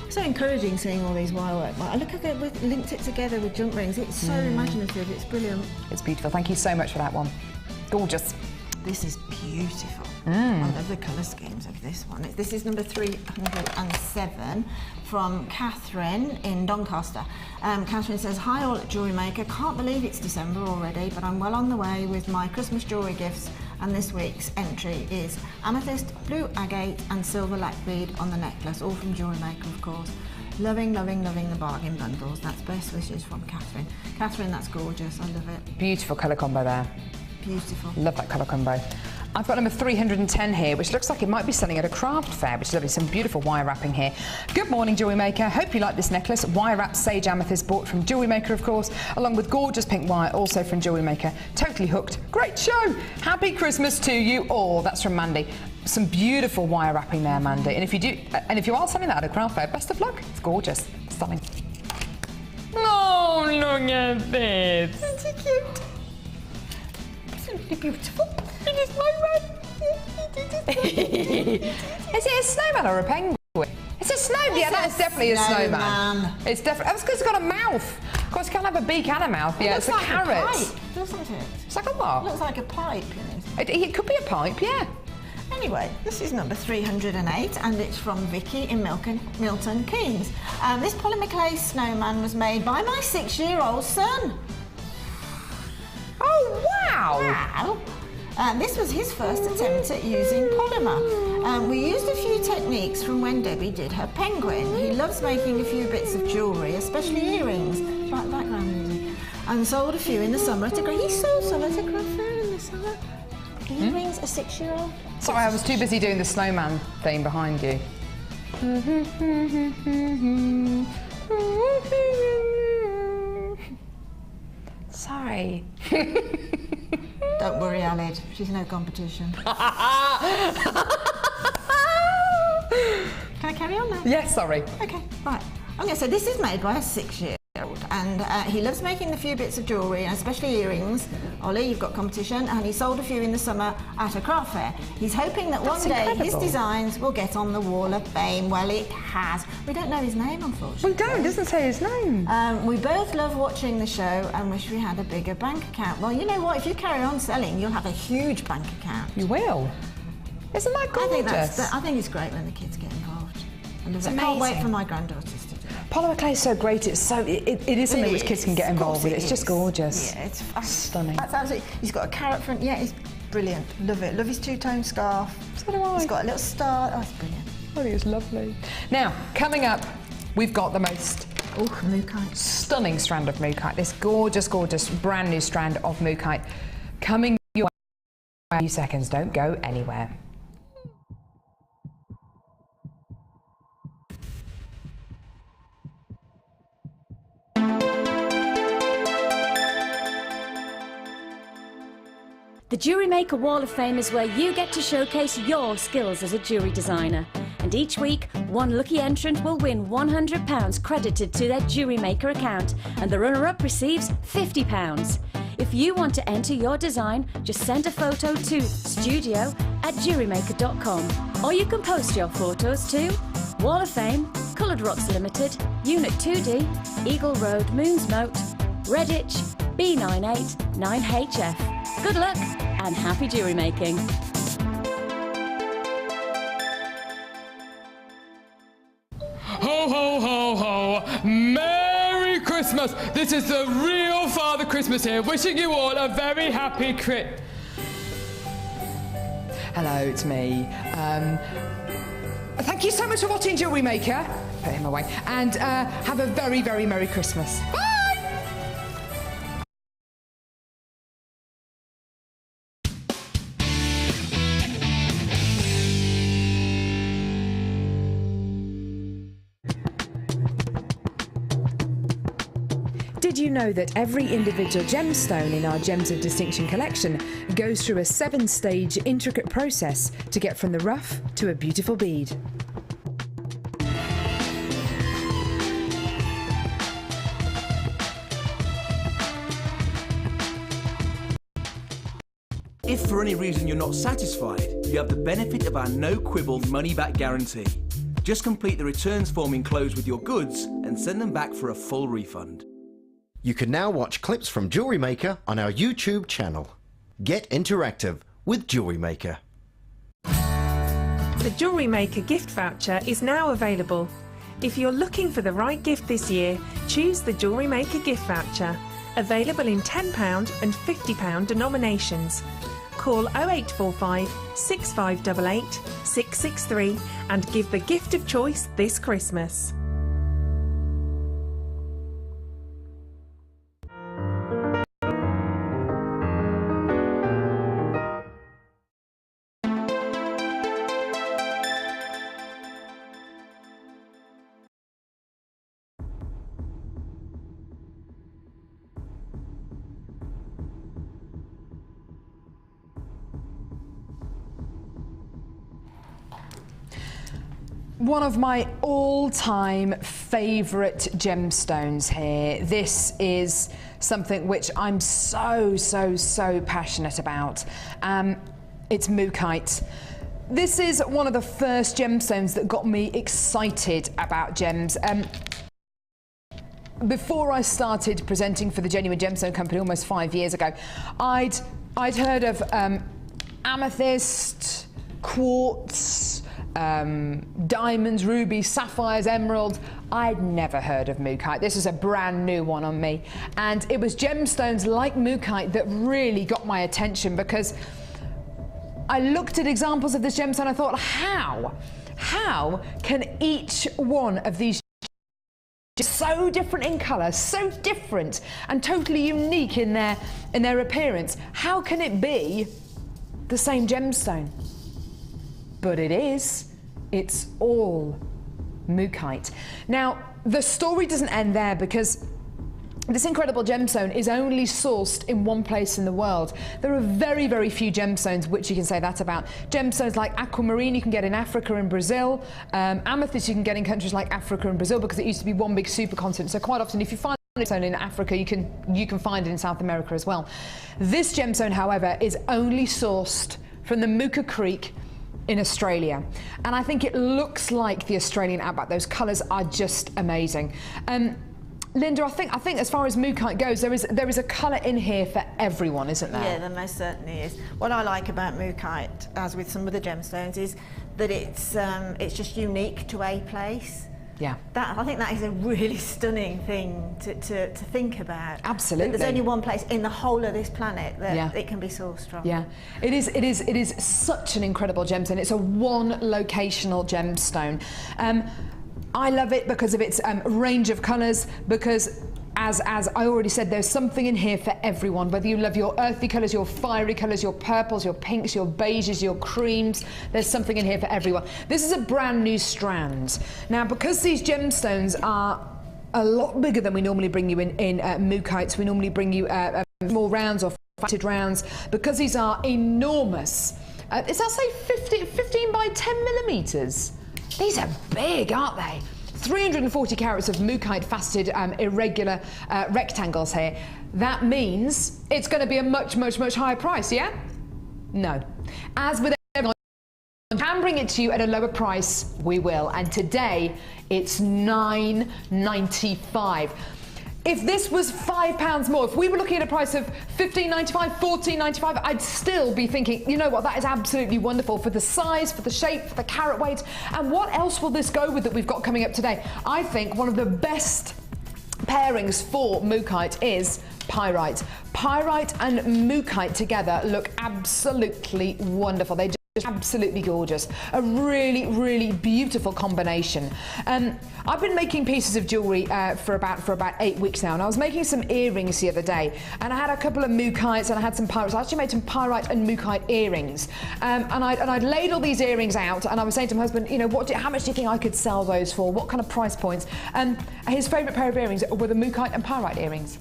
It's so encouraging seeing all these wire work. I look at it, we've linked it together with jump rings. It's so imaginative. It's brilliant. It's beautiful. Thank you so much for that one. Gorgeous. This is beautiful. I love the colour schemes of this one. This is number 307 from Catherine in Doncaster. Catherine says, hi all at Jewellery Maker. Can't believe it's December already, but I'm well on the way with my Christmas jewellery gifts, and this week's entry is amethyst, blue agate and silver lac bead on the necklace, all from Jewellery Maker, of course. Loving, loving, loving the bargain bundles. That's best wishes from Catherine. Catherine, that's gorgeous. I love it. Beautiful colour combo there. Beautiful. Love that colour combo. I've got number 310 here, which looks like it might be selling at a craft fair, which is lovely. Some beautiful wire wrapping here. Good morning, Jewellery Maker. Hope you like this necklace. Wire wrap sage amethyst, bought from Jewellery Maker, of course, along with gorgeous pink wire, also from Jewellery Maker. Totally hooked. Great show. Happy Christmas to you all. That's from Mandy. Some beautiful wire wrapping there, Mandy. And if you are selling that at a craft fair, best of luck. It's gorgeous. Stunning. Oh, look at this. Isn't it cute? Absolutely beautiful. It is my red. Is it a snowman or a penguin? It's a snowman. Yeah, that's definitely a snowman. It's definitely. That's because it's got a mouth. Of course, it can't have a beak and a mouth. Yeah, it's a carrot. A pipe, doesn't it? It's like a what? It looks like a pipe. It could be a pipe, yeah. Anyway, this is number 308, and it's from Vicky in Milton Keynes. This polymer clay snowman was made by my 6-year-old son. Oh, wow! Wow! This was his first attempt at using polymer. We used a few techniques from when Debbie did her penguin. He loves making a few bits of jewellery, especially earrings, like background music, and sold a few in the summer at a craft. He sold some at a craft fair in the summer. Earrings, a 6-year-old. Sorry, I was too busy doing the snowman theme behind you. Sorry. Don't worry, Aled. She's no competition. Can I carry on now? Yes, sorry. Okay, right. Okay, so this is made by a 6-year-old, and he loves making a few bits of jewellery, and especially earrings. Ollie, you've got competition, and he sold a few in the summer at a craft fair. He's hoping that one day his designs will get on the Wall of Fame. Well, it has. We don't know his name, unfortunately. We don't. It doesn't say his name. We both love watching the show and wish we had a bigger bank account. Well, you know what? If you carry on selling, you'll have a huge bank account. You will. Isn't that gorgeous? I think it's great when the kids get involved. I can't wait for my granddaughters to do it. Polymer clay is so great. It is something which kids can get involved with. It's just gorgeous. Yeah, it's stunning. That's absolutely. He's got a carrot front. Yeah, it's brilliant. Love it. Love his two-tone scarf. So do I. He's got a little star. Oh, it's brilliant. I think it's lovely. Now, coming up, we've got the most mookaite. Stunning strand of mookaite. This gorgeous, gorgeous, brand new strand of mookaite coming your way in a few seconds. Don't go anywhere. The Jewellery Maker Wall of Fame is where you get to showcase your skills as a jewellery designer. And each week, one lucky entrant will win £100 credited to their Jewellery Maker account, and the runner-up receives £50. If you want to enter your design, just send a photo to studio@jewellerymaker.com, or you can post your photos to Wall of Fame, Coloured Rocks Limited, Unit 2D, Eagle Road, Moonsmote, Redditch, B989HF. Good luck and happy jewellery making. Ho, ho, ho, ho. Merry Christmas. This is the real Father Christmas here, wishing you all a very happy Hello, it's me. Thank you so much for watching Jewellery Maker. Put him away. And have a very, very Merry Christmas. Bye! Did you know that every individual gemstone in our Gems of Distinction collection goes through a 7-stage intricate process to get from the rough to a beautiful bead? If for any reason you're not satisfied, you have the benefit of our no-quibble money-back guarantee. Just complete the returns form enclosed with your goods and send them back for a full refund. You can now watch clips from Jewellery Maker on our YouTube channel. Get interactive with Jewellery Maker. The Jewellery Maker gift voucher is now available. If you're looking for the right gift this year, choose the Jewellery Maker gift voucher. Available in £10 and £50 denominations. Call 0845 6588 663 and give the gift of choice this Christmas. One of my all-time favourite gemstones here. This is something which I'm so passionate about. It's Mookaite. This is one of the first gemstones that got me excited about gems. Before I started presenting for the Genuine Gemstone Company almost 5 years ago, I'd heard of amethyst, quartz, diamonds, rubies, sapphires, emeralds. I'd never heard of Mookaite. This is a brand new one on me. And it was gemstones like Mookaite that really got my attention, because I looked at examples of this gemstone and I thought, how can each one of these so different in colour, so different and totally unique in their appearance, how can it be the same gemstone? But it is. It's all Mookaite. Now, the story doesn't end there, because this incredible gemstone is only sourced in one place in the world. There are very, very few gemstones which you can say that about. Gemstones like aquamarine you can get in Africa and Brazil. Amethyst you can get in countries like Africa and Brazil, because it used to be one big supercontinent. So quite often, if you find a gemstone in Africa, you can find it in South America as well. This gemstone, however, is only sourced from the Mooka Creek in Australia, and I think it looks like the Australian outback. Those colours are just amazing. Linda, I think as far as Mookaite goes, there is a colour in here for everyone, isn't there? Yeah, there most certainly is. What I like about Mookaite, as with some of the gemstones, is that it's just unique to a place. Yeah. I think that is a really stunning thing to think about. Absolutely. There's only one place in the whole of this planet that it can be sourced from. Yeah, it is such an incredible gemstone. It's a one locational gemstone. I love it because of its range of colours, because as I already said, there's something in here for everyone, whether you love your earthy colours, your fiery colours, your purples, your pinks, your beiges, your creams, there's something in here for everyone. This is a brand new strand. Now, because these gemstones are a lot bigger than we normally bring you in Mookites, we normally bring you more rounds or fatted rounds, because these are enormous. Is that say 15 by 10 millimetres? These are big, aren't they? 340 carats of Mookaite faceted irregular rectangles here. That means it's going to be a much higher price, yeah? No. As with everyone, we can bring it to you at a lower price, we will. And today, it's £9.95. If this was £5 more, if we were looking at a price of $15.95, $14.95, I'd still be thinking, you know what, that is absolutely wonderful for the size, for the shape, for the carat weight. And what else will this go with that we've got coming up today? I think one of the best pairings for mookaite is pyrite. Pyrite and mookaite together look absolutely wonderful. They just absolutely gorgeous. A really, really beautiful combination. I've been making pieces of jewellery for about 8 weeks now, and I was making some earrings the other day, and I had a couple of mookites and I had some pyrites. I actually made some pyrite and mookite earrings, and I'd laid all these earrings out, and I was saying to my husband, you know, how much do you think I could sell those for? What kind of price points? His favourite pair of earrings were the mookite and pyrite earrings.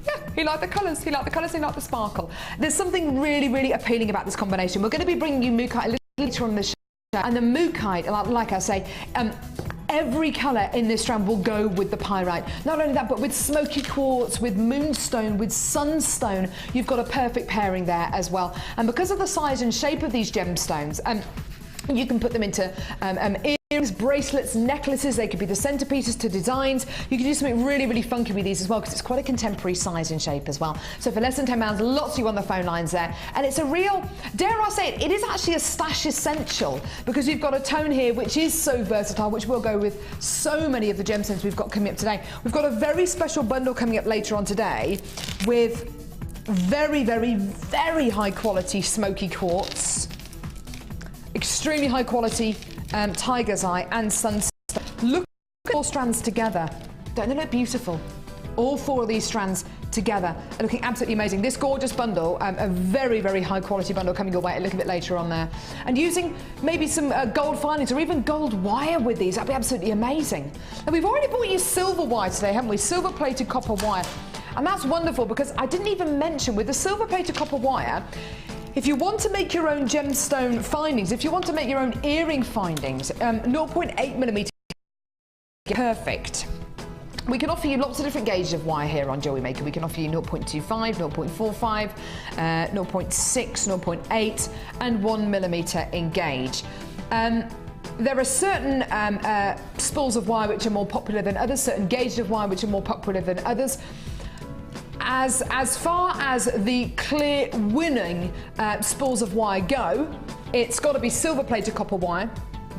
Yeah, he liked the colours, he liked the sparkle. There's something really, really appealing about this combination. We're going to be bringing you mookite a little later on the show, and the mookite, like I say, every colour in this strand will go with the pyrite. Not only that, but with smoky quartz, with moonstone, with sunstone, you've got a perfect pairing there as well. And because of the size and shape of these gemstones, you can put them into earrings, bracelets, necklaces. They could be the centerpieces to designs. You can do something really, really funky with these as well, because it's quite a contemporary size and shape as well. So for less than £10, lots of you on the phone lines there. And it's a real, dare I say it is actually a stash essential, because you've got a tone here which is so versatile, which will go with so many of the gemstones we've got coming up today. We've got a very special bundle coming up later on today with very, very, very high quality smoky quartz, extremely high quality tiger's eye and sunstone. Look at all strands together. Don't they look beautiful? All 4 of these strands together are looking absolutely amazing. This gorgeous bundle, a very, very high quality bundle coming your way a little bit later on there. And using maybe some gold filings or even gold wire with these, that'd be absolutely amazing. And we've already brought you silver wire today, haven't we? Silver plated copper wire. And that's wonderful, because I didn't even mention with the silver plated copper wire, if you want to make your own gemstone findings, if you want to make your own earring findings, 0.8mm, perfect. We can offer you lots of different gauges of wire here on Jewellery Maker. We can offer you 0.25, 0.45, 0.6, 0.8 and 1mm in gauge. There are certain spools of wire which are more popular than others, certain gauges of wire which are more popular than others. As far as the clear winning spools of wire go, it's got to be silver plated copper wire.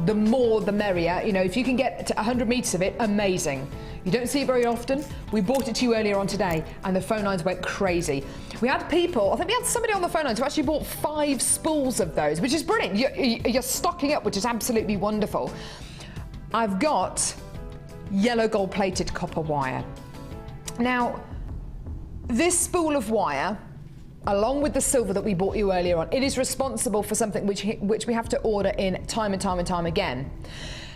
The more the merrier. You know, if you can get to 100 metres of it, amazing. You don't see it very often. We brought it to you earlier on today, and the phone lines went crazy. We had people, I think we had somebody on the phone lines who actually bought 5 spools of those, which is brilliant. You're stocking up, which is absolutely wonderful. I've got yellow gold plated copper wire. Now, this spool of wire, along with the silver that we bought you earlier on, it is responsible for something which we have to order in time and time and time again.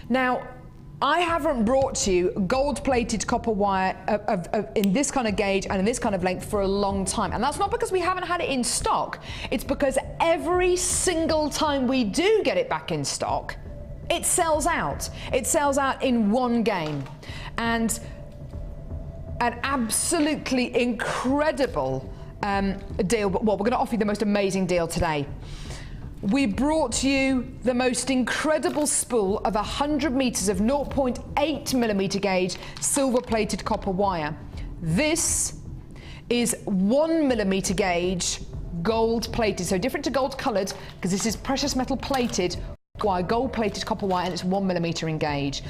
Now, I haven't brought you gold-plated copper wire in this kind of gauge and in this kind of length for a long time. And that's not because we haven't had it in stock. It's because every single time we do get it back in stock, it sells out. It sells out in one game. And an absolutely incredible deal. Well, we're going to offer you the most amazing deal today. We brought you the most incredible spool of 100 metres of 0.8mm gauge silver-plated copper wire. This is 1mm gauge gold-plated, so different to gold-coloured, because this is precious metal-plated wire, gold-plated copper wire, and it's 1mm in gauge.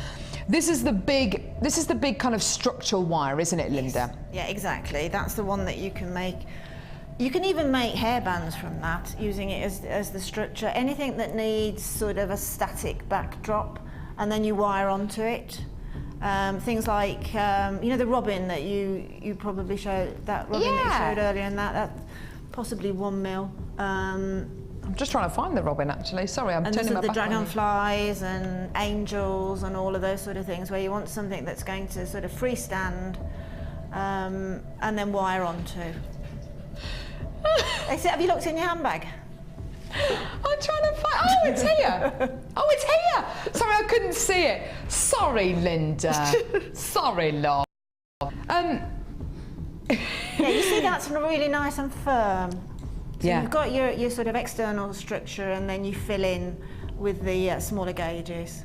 This is the big kind of structural wire, isn't it, Linda? Yes. Yeah, exactly. That's the one that you can make. You can even make hairbands from that, using it as the structure. Anything that needs sort of a static backdrop, and then you wire onto it. Things like, you know, the robin that you probably showed, that robin that you showed earlier, and that possibly 1mm. I'm just trying to find the robin, actually. Sorry, I'm turning my back on you. And the dragonflies and angels and all of those sort of things, where you want something that's going to sort of freestand and then wire onto. Have you looked in your handbag? I'm trying to find. Oh, it's here. Oh, it's here. Sorry, I couldn't see it. Sorry, Linda. Sorry, love. Yeah, you see, that's really nice and firm. So you've got your sort of external structure, and then you fill in with the smaller gauges.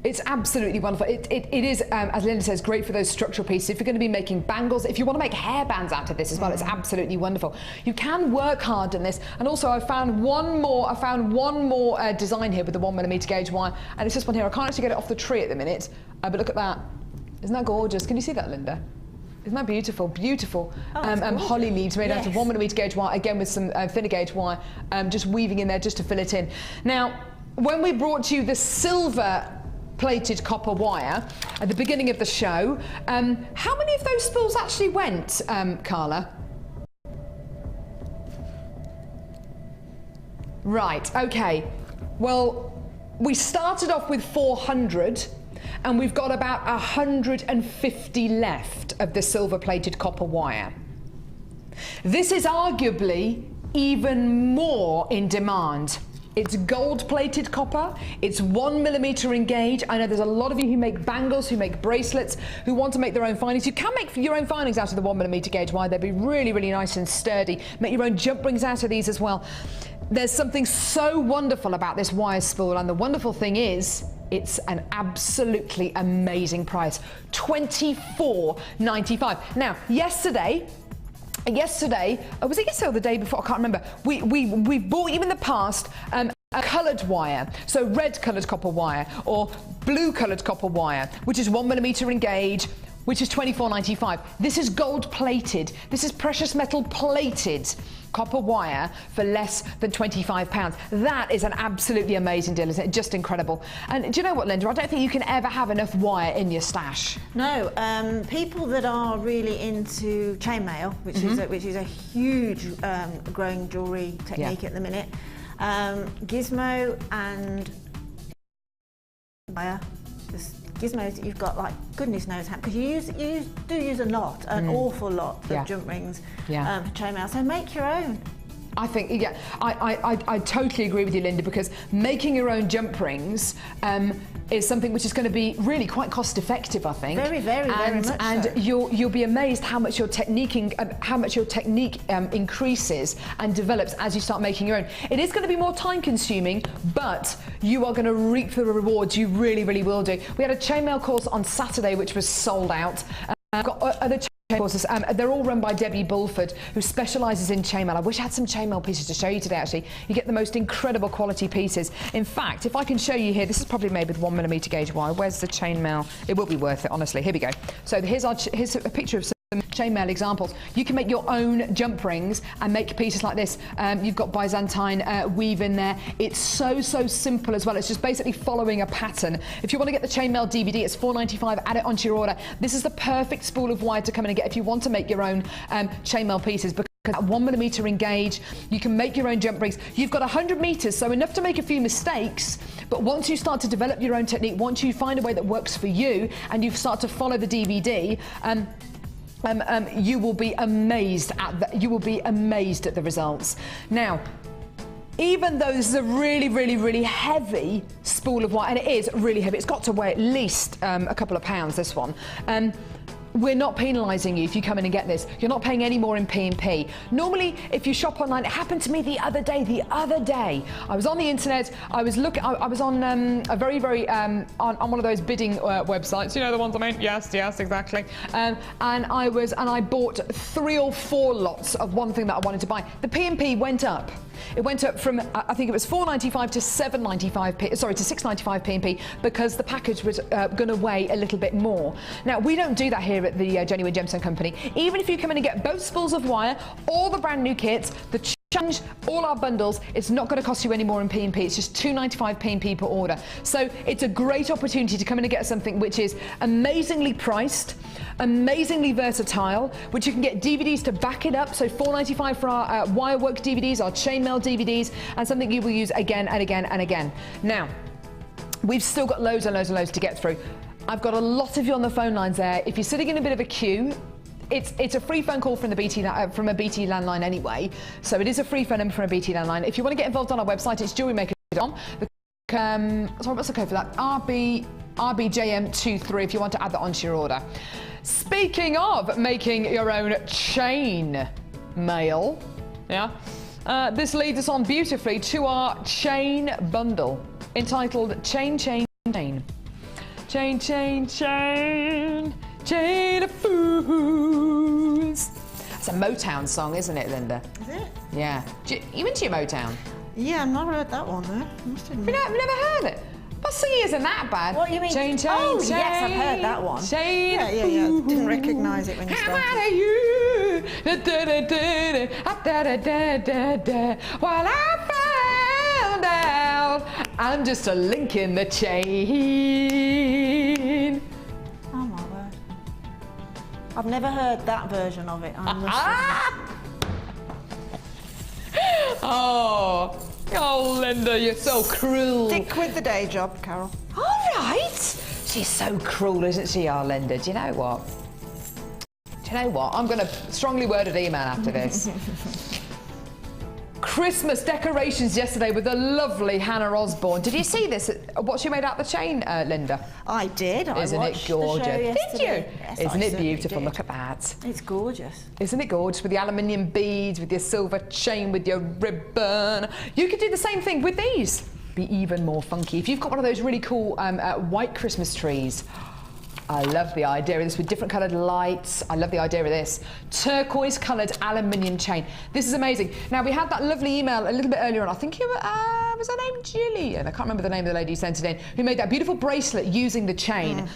It's absolutely wonderful. It is, as Linda says, great for those structural pieces. If you're going to be making bangles, if you want to make hairbands out of this as well, it's absolutely wonderful. You can work hard on this. And also, I found one more design here with the 1mm gauge wire, and it's this one here. I can't actually get it off the tree at the minute, but look at that. Isn't that gorgeous? Can you see that, Linda? Isn't that beautiful? Beautiful. Holly leaves made out of 1mm gauge wire, again with some thinner gauge wire, just weaving in there just to fill it in. Now, when we brought you the silver plated copper wire at the beginning of the show, how many of those spools actually went, Carla? Right, okay. Well, we started off with 400 and we've got about 150 left of the silver plated copper wire. This is arguably even more in demand. It's gold-plated copper, it's 1mm in gauge. I know there's a lot of you who make bangles, who make bracelets, who want to make their own findings. You can make your own findings out of the 1mm gauge wire. They'd be really, really nice and sturdy. Make your own jump rings out of these as well. There's something so wonderful about this wire spool, and the wonderful thing is, it's an absolutely amazing price, $24.95. Now, yesterday, was it yesterday or the day before? I can't remember. We bought you in the past a coloured wire, so red coloured copper wire or blue coloured copper wire, which is 1mm in gauge, which is $24.95. This is gold plated. This is precious metal plated copper wire for less than £25. That is an absolutely amazing deal, isn't it? Just incredible. And do you know what, Linda? I don't think you can ever have enough wire in your stash. No, people that are really into chainmail, which is a huge growing jewellery technique at the minute, gizmo and wire. Gizmos that you've got, like, goodness knows how, because you do use a lot, an awful lot of jump rings for chainmail, so make your own. I think, I totally agree with you, Linda, because making your own jump rings is something which is going to be really quite cost effective, I think. Very much so. And you'll be amazed how much your technique increases and develops as you start making your own. It is going to be more time consuming, but you are going to reap the rewards. You really, really will do. We had a chainmail course on Saturday which was sold out. I've got other courses. They're all run by Debbie Bulford, who specialises in chainmail. I wish I had some chainmail pieces to show you today, actually. You get the most incredible quality pieces. In fact, if I can show you here, this is probably made with 1mm gauge wire. Where's the chainmail? It will be worth it, honestly. Here we go. So here's a picture of some chainmail examples. You can make your own jump rings and make pieces like this. You've got Byzantine weave in there. It's so simple as well. It's just basically following a pattern. If you want to get the chainmail DVD, it's $4.95. Add it onto your order. This is the perfect spool of wire to come in and get if you want to make your own chainmail pieces, because at 1mm in gauge, you can make your own jump rings. You've got 100 metres, so enough to make a few mistakes, but once you start to develop your own technique, once you find a way that works for you and you start to follow the DVD, you will be amazed at the results. Now, even though this is a really heavy spool of wire, and it is really heavy, it's got to weigh at least a couple of pounds, this one. We're not penalising you if you come in and get this. You're not paying any more in P&P. Normally, if you shop online, it happened to me the other day. I was on the internet, I was on a very, on one of those bidding websites, you know the ones I mean? Yes, exactly. And I bought 3 or 4 lots of one thing that I wanted to buy. The P&P went up. It went up from, I think it was $4.95 to $6.95 P&P, because the package was going to weigh a little bit more. Now, we don't do that here at the Genuine Gemstone Company. Even if you come in and get both spools of wire, all the brand new kits, the challenge, all our bundles, it's not going to cost you any more in P&P. It's just $2.95 P&P per order. So it's a great opportunity to come in and get something which is amazingly priced, amazingly versatile, which you can get DVDs to back it up. So $4.95 for our wire work DVDs, our chainmail DVDs, and something you will use again and again and again. Now, we've still got loads and loads to get through. I've got a lot of you on the phone lines there. If you're sitting in a bit of a queue, it's a free phone call from a BT landline anyway, so it is a free phone number from a BT landline. If you want to get involved on our website, it's jewellerymaker.com. Sorry, what's the code for that? RBJM23 if you want to add that onto your order. Speaking of making your own chain mail, this leads us on beautifully to our chain bundle entitled Chain. Chain, chain, chain, chain of fools. It's a Motown song, isn't it, Linda? Is it? Yeah. You into your Motown? Yeah, I've not heard that one though. You've never heard it? My singing isn't that bad. What do you mean? Chain, chain, oh, chain, yes, I've heard that one. Chain, yeah. Didn't recognise it when you started. How are you? While I found out I'm just a link in the chain. Oh my word. I've never heard that version of it. Oh, Linda, you're so cruel. Stick with the day job, Carol. All right. She's so cruel, isn't she, our Linda? Do you know what? I'm going to strongly worded email after this. Christmas decorations yesterday with the lovely Hannah Osborne. Did you see this? What she made out the chain, Linda? I did. Isn't it gorgeous? Did you? Yes, Isn't it beautiful? Did. Look at that. It's gorgeous. Isn't it gorgeous? With the aluminium beads, with your silver chain, with your ribbon. You could do the same thing with these. Be even more funky. If you've got one of those really cool white Christmas trees, I love the idea of this with different coloured lights. I love the idea of this. Turquoise coloured aluminium chain. This is amazing. Now, we had that lovely email a little bit earlier on. I think it was her name Gillian. I can't remember the name of the lady who sent it in, who made that beautiful bracelet using the chain.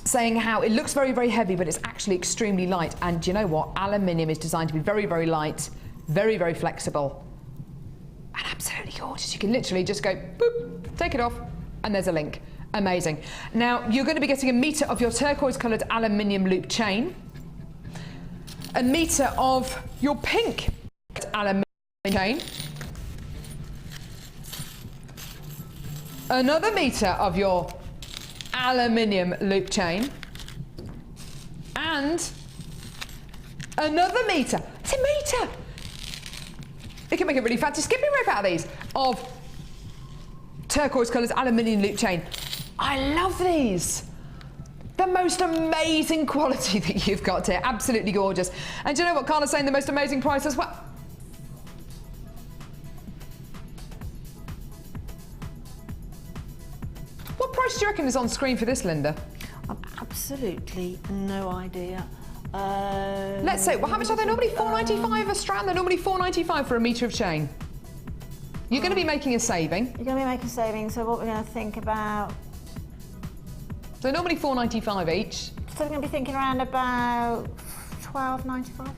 Saying how it looks very, very heavy, but it's actually extremely light. And do you know what? Aluminium is designed to be very, very light, very, very flexible, and absolutely gorgeous. You can literally just go, boop, take it off, and there's a link. Amazing. Now, you're going to be getting a metre of your turquoise-coloured aluminium loop chain, a metre of your pink aluminium chain, another metre of your aluminium loop chain, and another metre. It's a metre. You can make a really fancy skipping rope out of these, of turquoise colours aluminium loop chain. I love these. The most amazing quality that you've got here. Absolutely gorgeous. And do you know what Carla's saying? The most amazing price as well. What price do you reckon is on screen for this, Linda? I've absolutely no idea. Let's say, well, how much are they normally? $4.95 a strand. They're normally $4.95 for a metre of chain. You're going to be making a saving. You're going to be making a saving, so what we're going to think about... So normally $4.95 each. So we're going to be thinking around about $12.95.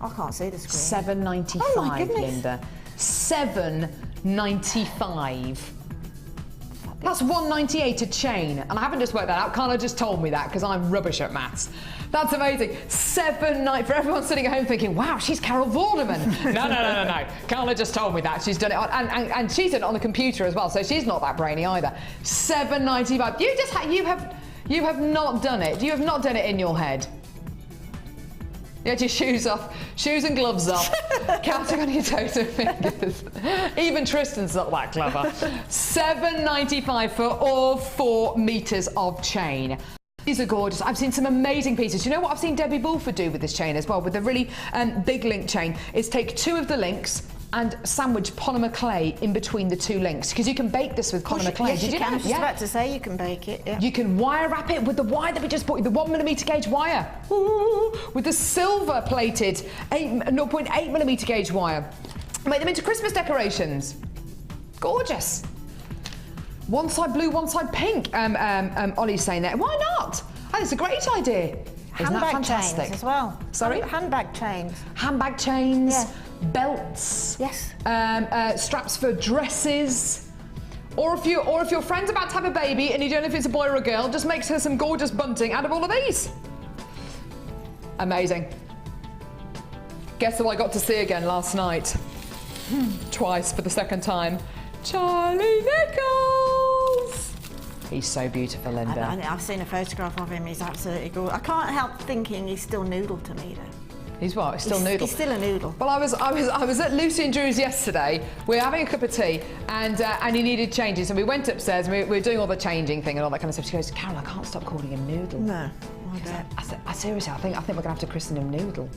I can't see the screen. $7.95, oh my goodness. Linda. $7.95. That's $1.98 a chain, and I haven't just worked that out. Carla just told me that because I'm rubbish at maths. That's amazing. $7.90 for everyone sitting at home thinking, "Wow, she's Carol Vorderman." No. Carla just told me that. She's done it, and she's done it on the computer as well, so she's not that brainy either. $7.95. You have not done it. You have not done it in your head. You had your shoes off, shoes and gloves off, counting on your toes and fingers. Even Tristan's not that clever. $7.95 for all 4 metres of chain. These are gorgeous. I've seen some amazing pieces. You know what I've seen Debbie Bulford do with this chain as well, with a really big link chain, is take 2 of the links and sandwich polymer clay in between the 2 links, because you can bake this with polymer clay. Yes, Did you know? can. I was just about to say you can bake it. Yeah. You can wire wrap it with the wire that we just bought you, the 1mm gauge wire. Ooh, with the silver plated 0.8mm gauge wire. Make them into Christmas decorations. Gorgeous. One side blue, one side pink. Ollie's saying that. Why not? I think it's a great idea. Isn't that fantastic? Chains as well. Sorry? Handbag chains. Handbag chains. Yeah. Belts. Yes. Straps for dresses. Or if your friend's about to have a baby and you don't know if it's a boy or a girl, just makes her some gorgeous bunting out of all of these. Amazing. Guess who I got to see again last night? Twice for the second time. Charlie Nichols. He's so beautiful, Linda. I've seen a photograph of him. He's absolutely gorgeous. I can't help thinking he's still noodle to me, though. He's what? He's still noodle? He's still a noodle. Well, I was at Lucy and Drew's yesterday. We were having a cup of tea, and he needed changes, and we went upstairs, and we were doing all the changing thing and all that kind of stuff. She goes, "Carol, I can't stop calling him Noodle." No. I said, seriously, I think we're going to have to christen him Noodle.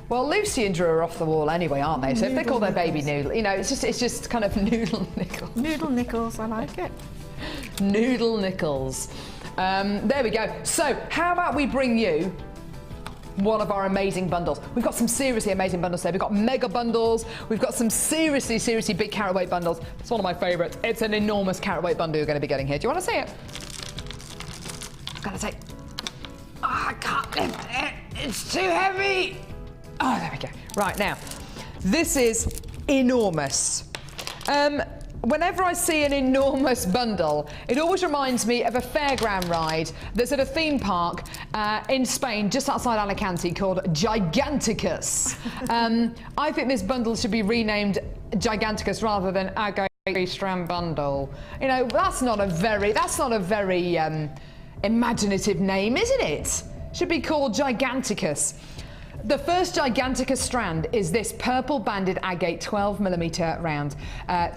Well, Lucy and Drew are off the wall anyway, aren't they? So if they call their baby Noodle, you know, it's just kind of Noodle Nickels. Noodle Nickels, I like it. Noodle Nickels. There we go. So how about we bring you one of our amazing bundles. We've got some seriously amazing bundles today. We've got mega bundles. We've got some seriously big carat weight bundles. It's one of my favourites. It's an enormous carat weight bundle you're going to be getting here. Do you want to see it? I've got to take... Oh, I can't lift it. It's too heavy. Oh, there we go. Right, now, this is enormous. Whenever I see an enormous bundle, it always reminds me of a fairground ride that's at a theme park in Spain, just outside Alicante, called Giganticus. I think this bundle should be renamed Giganticus rather than Agate Strand Bundle. You know, that's not a very imaginative name, isn't it? Should be called Giganticus. The first Giganticus strand is this purple banded agate 12mm round,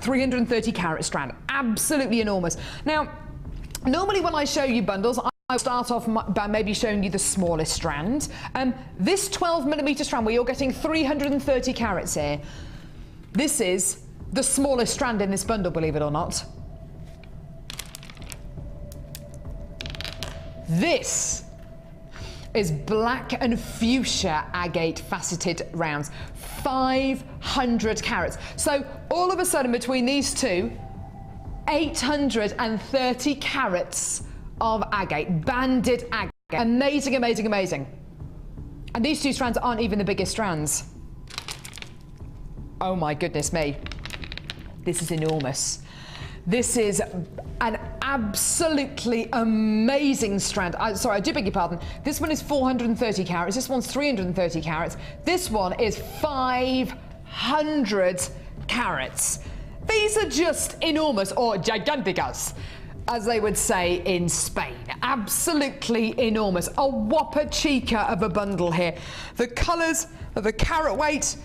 330 carat strand. Absolutely enormous. Now, normally when I show you bundles, I'll start off by maybe showing you the smallest strand. This 12mm strand, where you're getting 330 carats here, this is the smallest strand in this bundle, believe it or not. This is black and fuchsia agate faceted rounds, 500 carats. So all of a sudden between these two, 830 carats of agate, banded agate. Amazing, amazing, amazing. And these two strands aren't even the biggest strands. Oh my goodness me. This is enormous. This is an absolutely amazing strand. Sorry, I do beg your pardon. This one is 430 carats. This one's 330 carats. This one is 500 carats. These are just enormous, or giganticas, as they would say in Spain. Absolutely enormous. A whopper chica of a bundle here. The colours of the carat weight.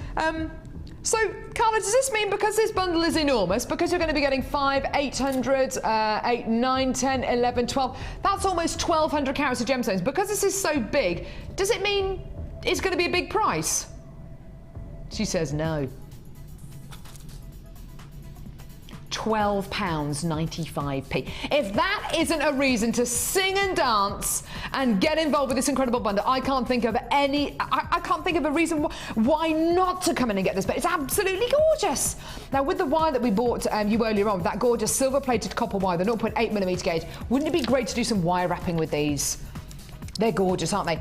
So, Carla, does this mean because this bundle is enormous, because you're going to be getting 5, 800, 8, 9, 10, 11, 12, that's almost 1,200 carats of gemstones. Because this is so big, does it mean it's going to be a big price? She says no. £12.95p. If that isn't a reason to sing and dance and get involved with this incredible bundle, I can't think of any. I can't think of a reason why not to come in and get this. But it's absolutely gorgeous. Now, with the wire that we bought you earlier on, that gorgeous silver-plated copper wire, the 0.8mm gauge, wouldn't it be great to do some wire wrapping with these? They're gorgeous, aren't they?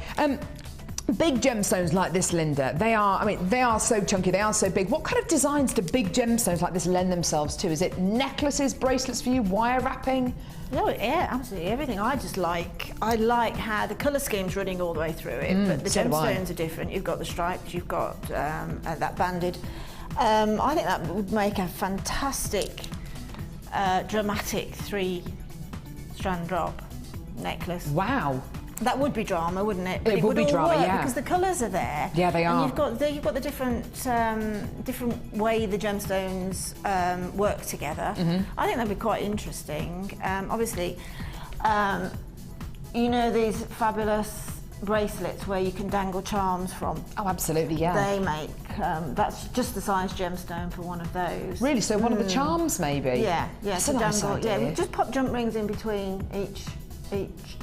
Big gemstones like this, Linda, they are so chunky, they are so big. What kind of designs do big gemstones like this lend themselves to? Is it necklaces, bracelets for you, wire wrapping? No, yeah, absolutely everything. I like how the colour scheme's running all the way through it, but the gemstones are different. You've got the stripes, you've got that banded. I think that would make a fantastic, dramatic 3-strand drop necklace. Wow. That would be drama, wouldn't it? But it would be drama, yeah. Because the colours are there. Yeah, they are. And you've got the different way the gemstones work together. I think that'd be quite interesting. Obviously, you know these fabulous bracelets where you can dangle charms from? Oh, absolutely, yeah. They make, that's just the size gemstone for one of those. Really? So one of the charms, maybe? Yeah, yeah. That's a nice idea. Yeah, just pop jump rings in between each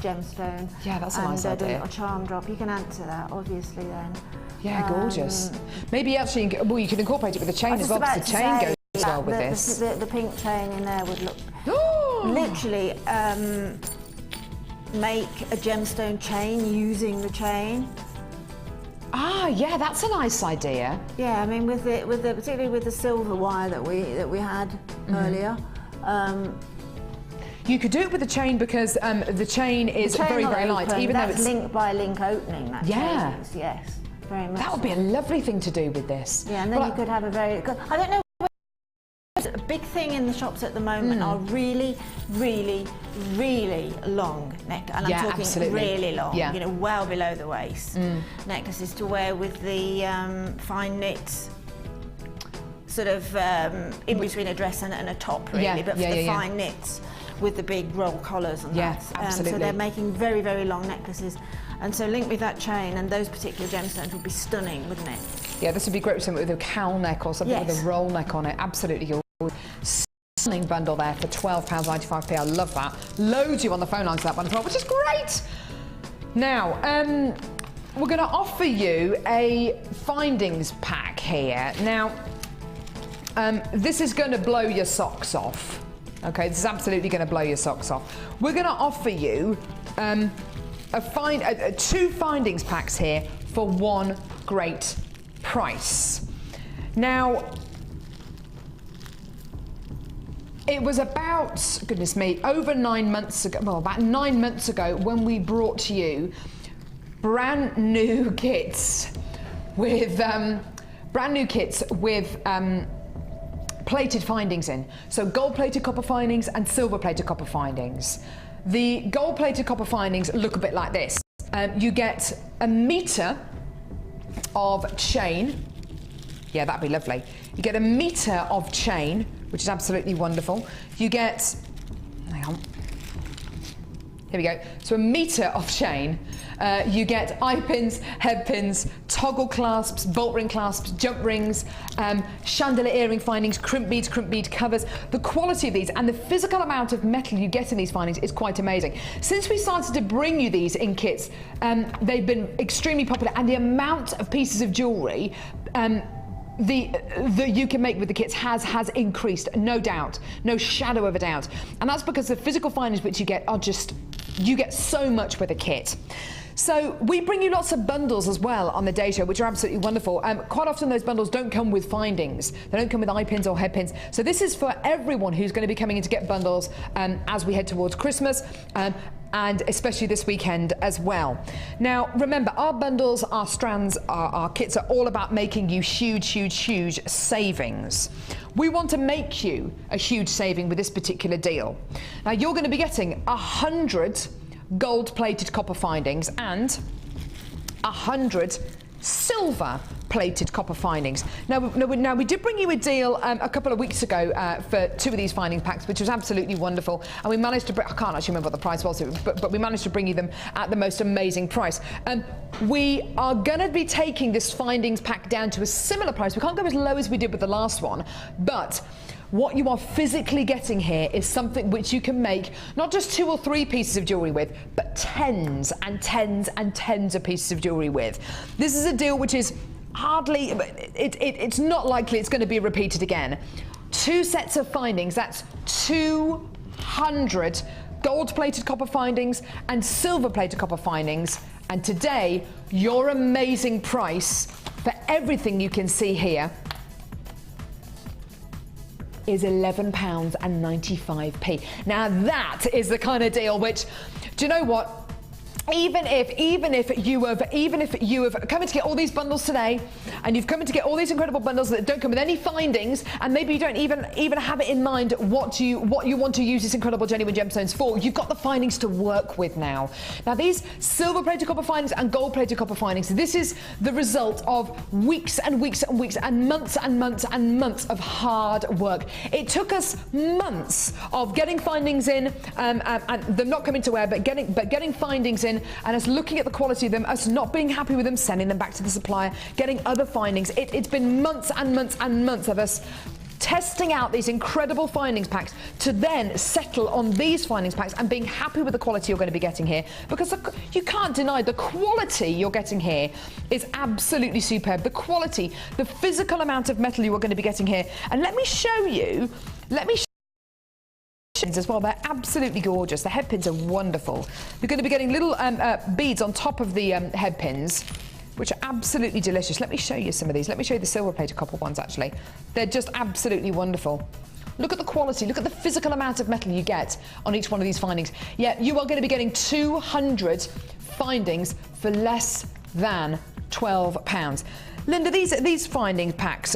gemstone. Yeah, that's a nice idea. And do a little charm drop. You can add to that, obviously, then. Yeah, gorgeous. Maybe actually, well, you can incorporate it with the chain as well, because the chain goes well with this. The pink chain in there would look... literally make a gemstone chain using the chain. Ah, yeah, that's a nice idea. Yeah, I mean, particularly with the silver wire that we had earlier. You could do it with the chain because the chain is very, very light, even though it's link by link opening. That chain is, yes, very much. That would be a lovely thing to do with this. Yeah, and then you could have a very good. I don't know. A big thing in the shops at the moment are really, really, really long neck, and I'm talking really long. Yeah. You know, well below the waist necklaces to wear with the fine knit. Sort of in between a dress and a top, really, but for the fine knits with the big roll collars and that. Absolutely. So they're making very, very long necklaces. And so linked with that chain and those particular gemstones would be stunning, wouldn't it? Yeah, this would be great with something with a cowl neck or something with a roll neck on it. Absolutely. Stunning bundle there for £12.95p. I love that. Loads you on the phone lines for that one as well, which is great. Now, we're going to offer you a findings pack here. Now, this is going to blow your socks off. Okay, this is absolutely going to blow your socks off. We're going to offer you two findings packs here for one great price. Now, it was about, goodness me, over 9 months ago, well, about 9 months ago when we brought to you brand new kits with plated findings in. So gold-plated copper findings and silver-plated copper findings. The gold-plated copper findings look a bit like this. You get a metre of chain. Yeah, that'd be lovely. You get a metre of chain, which is absolutely wonderful. You get, hang on. Here we go. So a metre of chain. You get eye pins, head pins, toggle clasps, bolt ring clasps, jump rings, chandelier earring findings, crimp bead covers. The quality of these and the physical amount of metal you get in these findings is quite amazing. Since we started to bring you these in kits, they've been extremely popular, and the amount of pieces of jewellery that you can make with the kits has increased, no doubt, no shadow of a doubt. And that's because the physical findings which you get are just, you get so much with a kit. So we bring you lots of bundles as well on the day show, which are absolutely wonderful. Quite often those bundles don't come with findings. They don't come with eye pins or head pins. So this is for everyone who's going to be coming in to get bundles as we head towards Christmas. And especially this weekend as well. Now, remember, our bundles, our strands, our kits are all about making you huge savings. We want to make you a huge saving with this particular deal. Now, you're going to be getting 100 gold-plated copper findings and 100 silver-plated copper findings. Now, we did bring you a deal a couple of weeks ago for 2 of these finding packs, which was absolutely wonderful, and we managed to bring, I can't actually remember what the price was, but we managed to bring you them at the most amazing price. We are going to be taking this findings pack down to a similar price. We can't go as low as we did with the last one, but what you are physically getting here is something which you can make not just 2 or 3 pieces of jewellery with, but tens and tens and tens of pieces of jewellery with. This is a deal which is hardly, it's not likely it's going to be repeated again. 2 sets of findings, that's 200 gold-plated copper findings and silver-plated copper findings. And today, your amazing price for everything you can see here is £11.95p. Now that is the kind of deal which, do you know what? Even if you have come in to get all these bundles today, and you've come in to get all these incredible bundles that don't come with any findings, and maybe you don't even have it in mind what you want to use this incredible genuine gemstones for, you've got the findings to work with now. Now these silver-plated copper findings and gold-plated copper findings, this is the result of weeks and weeks and weeks and months and months and months of hard work. It took us months of getting findings in, and them not coming to wear, but getting findings in, and us looking at the quality of them, us not being happy with them, sending them back to the supplier, getting other findings. It's been months and months and months of us testing out these incredible findings packs to then settle on these findings packs and being happy with the quality you're going to be getting here, because you can't deny the quality you're getting here is absolutely superb. The quality, the physical amount of metal you are going to be getting here. And let me show you as well. They're absolutely gorgeous. The head pins are wonderful. You're going to be getting little beads on top of the head pins, which are absolutely delicious. Let me show you some of these. Let me show you the silver-plated copper ones, actually. They're just absolutely wonderful. Look at the quality. Look at the physical amount of metal you get on each one of these findings. Yeah, you are going to be getting 200 findings for less than £12. Linda, these finding packs,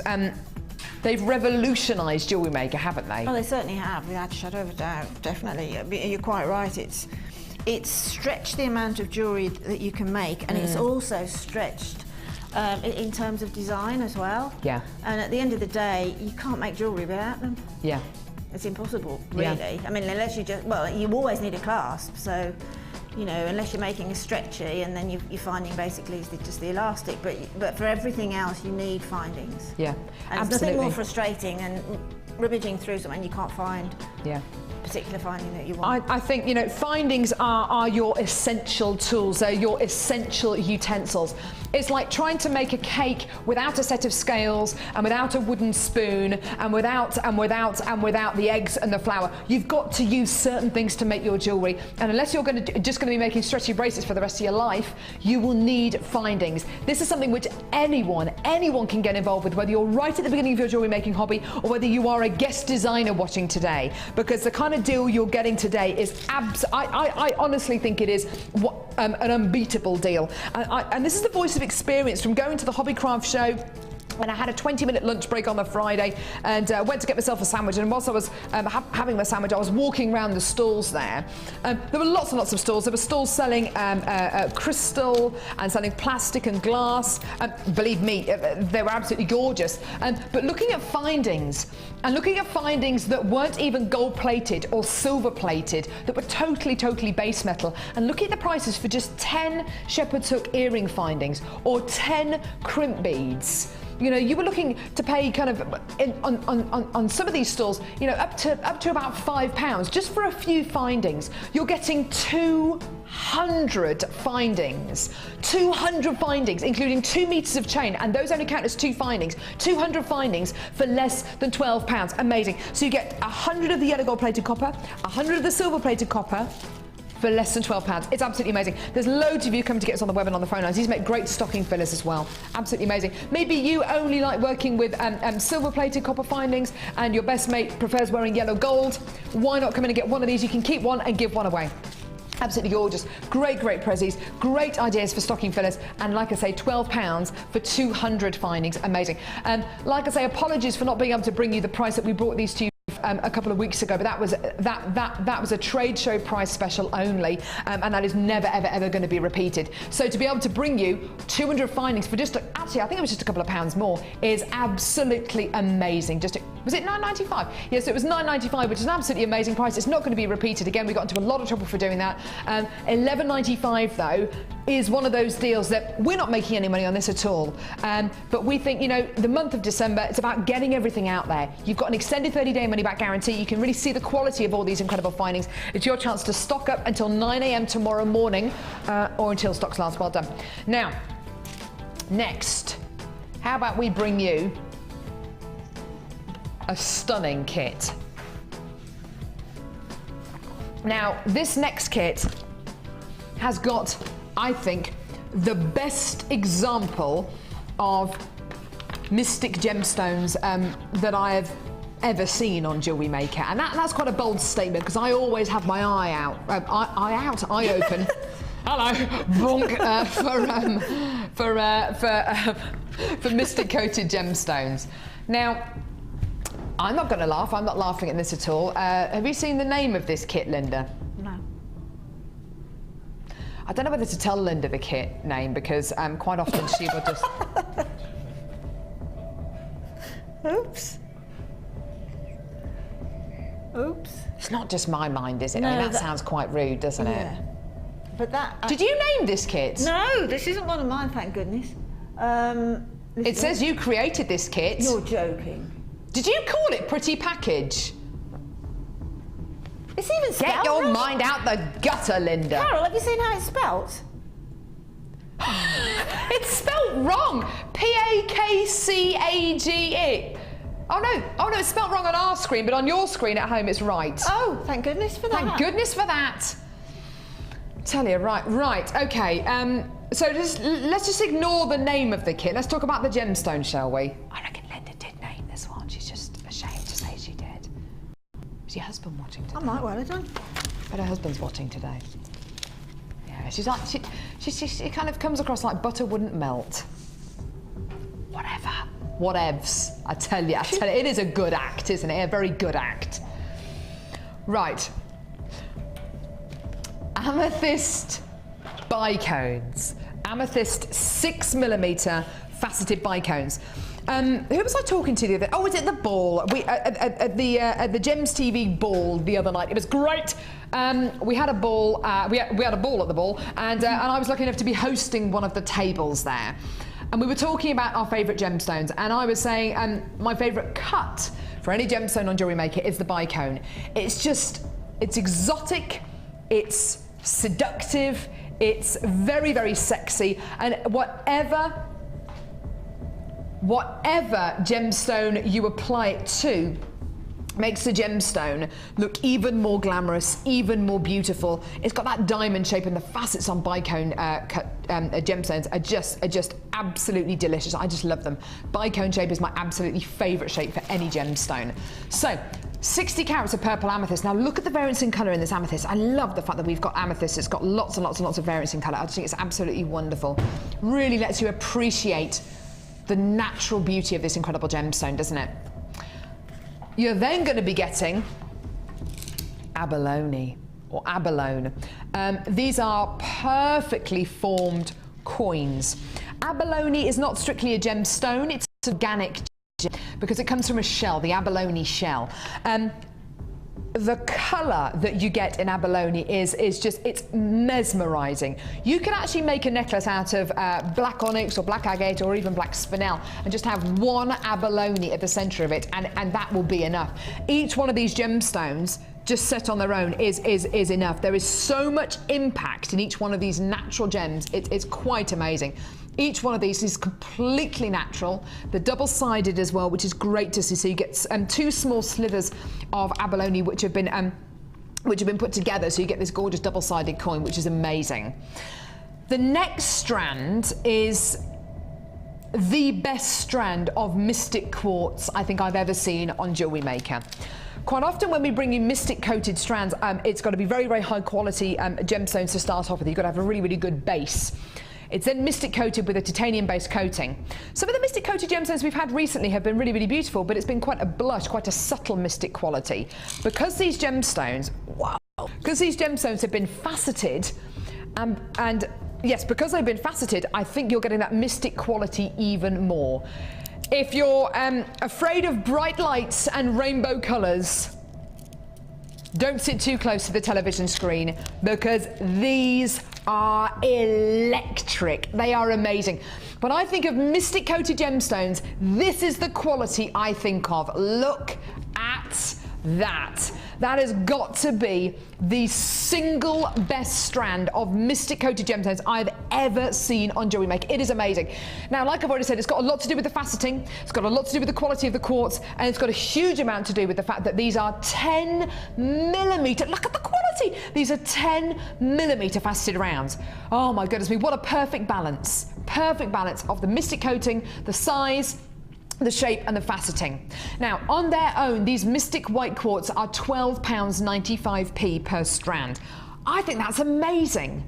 they've revolutionised Jewellery Maker, haven't they? Oh, they certainly have, without a shadow of a doubt, definitely. You're quite right. It's stretched the amount of jewellery that you can make, and it's also stretched in terms of design as well. Yeah. And at the end of the day, you can't make jewellery without them. Yeah. It's impossible, really. Yeah. I mean, unless you you always need a clasp, so you know, unless you're making a stretchy, and then you're finding basically is just the elastic. But for everything else, you need findings. Yeah, and absolutely. there's nothing more frustrating than rummaging through something you can't find. Yeah. Particular finding that you want. I think, you know, findings are your essential tools. They're your essential utensils. It's like trying to make a cake without a set of scales and without a wooden spoon and without the eggs and the flour. You've got to use certain things to make your jewellery, and unless you're just going to be making stretchy bracelets for the rest of your life, you will need findings. This is something which anyone can get involved with, whether you're right at the beginning of your jewellery making hobby or whether you are a guest designer watching today, because the kind of deal you're getting today is I honestly think it is an unbeatable deal. And this is the voice of experience from going to the Hobbycraft show. And I had a 20-minute lunch break on the Friday and went to get myself a sandwich. And whilst I was having my sandwich, I was walking around the stalls there. There were lots and lots of stalls. There were stalls selling crystal and selling plastic and glass. Believe me, they were absolutely gorgeous. But looking at findings, and looking at findings that weren't even gold-plated or silver-plated, that were totally base metal, and looking at the prices for just 10 shepherd's hook earring findings or 10 crimp beads. You know, you were looking to pay kind of on some of these stalls, you know, up to about £5 just for a few findings. You're getting 200 findings, 200 findings, including 2 meters of chain, and those only count as 2 findings. 200 findings for less than £12. Amazing. So you get 100 of the yellow gold plated copper, 100 of the silver plated copper, for less than £12. It's absolutely amazing. There's loads of you coming to get us on the web and on the phone lines. These make great stocking fillers as well. Absolutely amazing. Maybe you only like working with silver-plated copper findings and your best mate prefers wearing yellow gold. Why not come in and get one of these? You can keep one and give one away. Absolutely gorgeous. Great prezzies. Great ideas for stocking fillers. And like I say, £12 for 200 findings. Amazing. Like I say, apologies for not being able to bring you the price that we brought these to you a couple of weeks ago, but that was a trade show price special only, and that is never ever going to be repeated. So to be able to bring you 200 findings for just actually I think it was just a couple of pounds more is absolutely amazing. Was it £9.95? Yes, it was £9.95, which is an absolutely amazing price. It's not going to be repeated again. We got into a lot of trouble for doing that. £11.95 though is one of those deals that we're not making any money on this at all. But we think, you know, the month of December, it's about getting everything out there. You've got an extended 30-day money-back guarantee. You can really see the quality of all these incredible findings. It's your chance to stock up until 9 a.m. tomorrow morning, or until stocks last. Well done. Now, next, how about we bring you a stunning kit. Now, this next kit has got, I think, the best example of mystic gemstones that I have ever seen on Jewellery Maker, and that's quite a bold statement because I always have my eye open. Hello, bonk, for mystic coated gemstones. Now, I'm not going to laugh. I'm not laughing at this at all. Have you seen the name of this kit, Linda? No. I don't know whether to tell Linda the kit name because quite often she will just. Oops. Oops. It's not just my mind, is it? No, I mean, that sounds quite rude, doesn't it? But that. Did you name this kit? No, this isn't one of mine, thank goodness. It says you created this kit. You're joking. Did you call it Pretty Package? It's even spelled Get your wrong. mind out the gutter, Linda. Carol, have you seen how it's spelt? It's spelt wrong. P-A-K-C-A-G-E. Oh no, it's spelt wrong on our screen, but on your screen at home it's right. Oh, thank goodness for that. Thank goodness for that. Tell you, right, okay. So let's just ignore the name of the kit. Let's talk about the gemstone, shall we? I reckon Linda did name this one. She's just ashamed to say she did. Is your husband watching today? I might well have done. But her husband's watching today. Yeah, she's like, she kind of comes across like butter wouldn't melt. Whatever. Whatevs. I tell you, it is a good act, isn't it? A very good act. Right. Amethyst bicones. Amethyst 6mm faceted bicones. Who was I talking to the other? Oh, was it the ball? We at the Gems TV ball the other night. It was great. We had a ball. We had a ball at the ball, and I was lucky enough to be hosting one of the tables there. And we were talking about our favourite gemstones, and I was saying my favourite cut for any gemstone on Jewellery Maker is the bicone. It's exotic, it's seductive, it's very, very sexy, and whatever gemstone you apply it to makes the gemstone look even more glamorous, even more beautiful. It's got that diamond shape, and the facets on bicone gemstones are just absolutely delicious. I just love them. Bicone shape is my absolutely favourite shape for any gemstone. So 60 carats of purple amethyst. Now look at the variance in colour in this amethyst. I love the fact that we've got amethyst. It's got lots and lots and lots of variance in colour. I just think it's absolutely wonderful. Really lets you appreciate the natural beauty of this incredible gemstone, doesn't it? You're then going to be getting abalone or abalone. These are perfectly formed coins. Abalone is not strictly a gemstone, it's organic gem because it comes from a shell, the abalone shell. The colour that you get in abalone is just, it's mesmerising. You can actually make a necklace out of black onyx or black agate or even black spinel and just have one abalone at the centre of it, and that will be enough. Each one of these gemstones just set on their own is enough. There is so much impact in each one of these natural gems. It's quite amazing. Each one of these is completely natural. They're double-sided as well, which is great to see. So you get 2 small slithers of abalone which have been put together, so you get this gorgeous double-sided coin, which is amazing. The next strand is the best strand of mystic quartz I think I've ever seen on Jewellery Maker. Quite often when we bring you mystic coated strands, it's got to be very, very high quality gemstones to start off with. You've got to have a really, really good base. It's then mystic coated with a titanium based coating. Some of the mystic coated gemstones we've had recently have been really, really beautiful, but it's been quite a blush, quite a subtle mystic quality. Because these gemstones, because these gemstones have been faceted, and yes, because they've been faceted, I think you're getting that mystic quality even more. If you're afraid of bright lights and rainbow colours, don't sit too close to the television screen, because these are electric. They are amazing. When I think of mystic coated gemstones, this is the quality I think of. Look at that. That has got to be the single best strand of mystic coated gemstones I've ever seen on Jewellery Maker. It is amazing. Now, like I've already said, it's got a lot to do with the faceting, it's got a lot to do with the quality of the quartz, and it's got a huge amount to do with the fact that these are 10mm. Look at the quality. These are 10mm faceted rounds. Oh my goodness me, what a perfect balance. Perfect balance of the mystic coating, the size, the shape and the faceting. Now, on their own, these mystic white quartz are £12.95p per strand. I think that's amazing.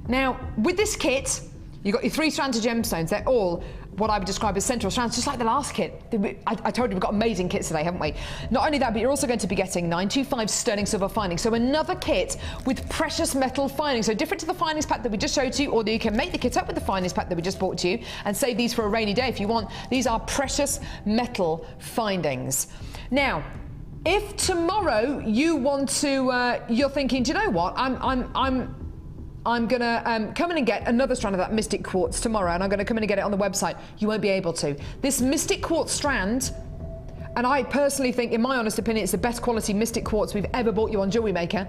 Now, with this kit, you've got your 3 strands of gemstones. They're all what I would describe as central strands, just like the last kit. I told you we've got amazing kits today, haven't we? Not only that, but you're also going to be getting 925 sterling silver findings. So another kit with precious metal findings. So different to the findings pack that we just showed to you, or you can make the kit up with the findings pack that we just brought to you and save these for a rainy day if you want. These are precious metal findings. Now, if tomorrow you want to, you're thinking, do you know what? I'm going to come in and get another strand of that mystic quartz tomorrow, and I'm going to come in and get it on the website. You won't be able to. This mystic quartz strand, and I personally think, in my honest opinion, it's the best quality mystic quartz we've ever bought you on Jewellery Maker.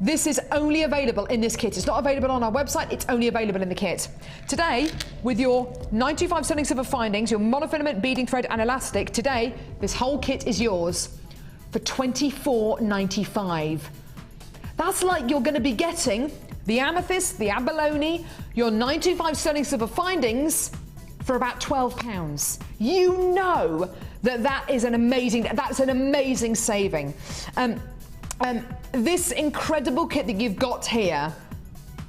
This is only available in this kit. It's not available on our website. It's only available in the kit. Today, with your 925 sterling silver findings, your monofilament, beading thread and elastic, today, this whole kit is yours for $24.95. That's like you're going to be getting the amethyst, the abalone, your 925 sterling silver findings for about £12. You know that is an amazing, that's an amazing saving. This incredible kit that you've got here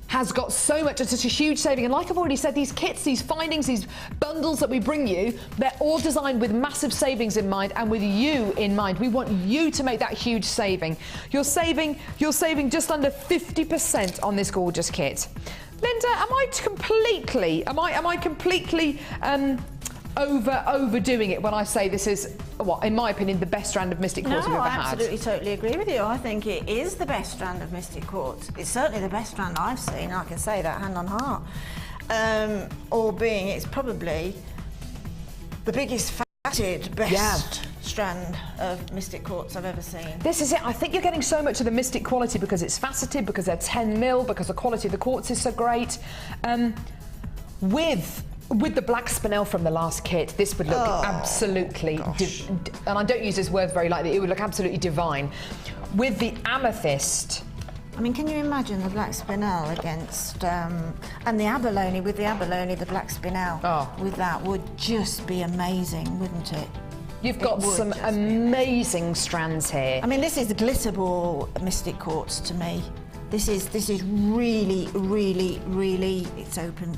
has got so much, it's such a huge saving. And like I've already said, these kits, these findings, these bundles that we bring you, they're all designed with massive savings in mind and with you in mind. We want you to make that huge saving. You're saving just under 50% on this gorgeous kit. Linda, am I completely overdoing it when I say this is, what, in my opinion, the best strand of Mystic Quartz we've ever had? No, I absolutely totally agree with you. I think it is the best strand of Mystic Quartz. It's certainly the best strand I've seen, I can say that hand on heart. Or being it's probably the biggest fatted, best strand of Mystic Quartz I've ever seen. This is it. I think you're getting so much of the Mystic quality because it's faceted, because they're 10 mil, because the quality of the quartz is so great. With the black spinel from the last kit, this would look absolutely, and I don't use this word very lightly, it would look absolutely divine. With the amethyst, I mean, can you imagine the black spinel against, and the abalone, with the abalone, the black spinel with that would just be amazing, wouldn't it? You've got some amazing strands here. I mean, this is glitterball Mystic Quartz to me. This is really, really, really, it's open,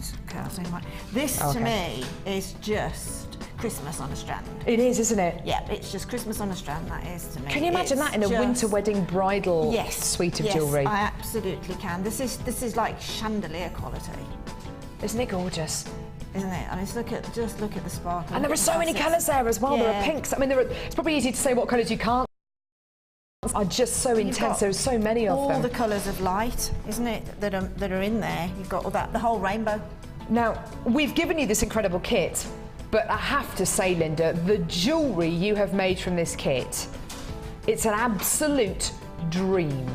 this to me is just Christmas on a strand. It is, isn't it? Yeah, it's just Christmas on a strand, that is to me. Can you imagine that in a winter wedding bridal suite of jewellery? Yes, I absolutely can. This is like chandelier quality. Isn't it gorgeous? Isn't it? I mean, just look at the sparkle. And there are so many colours there as well. There are pinks. I mean, it's probably easy to say what colours you can't. Are just so intense. There's so many of them. All the colours of light, isn't it, that are in there. You've got all that, the whole rainbow. Now, we've given you this incredible kit, but I have to say, Linda, the jewellery you have made from this kit, it's an absolute dream.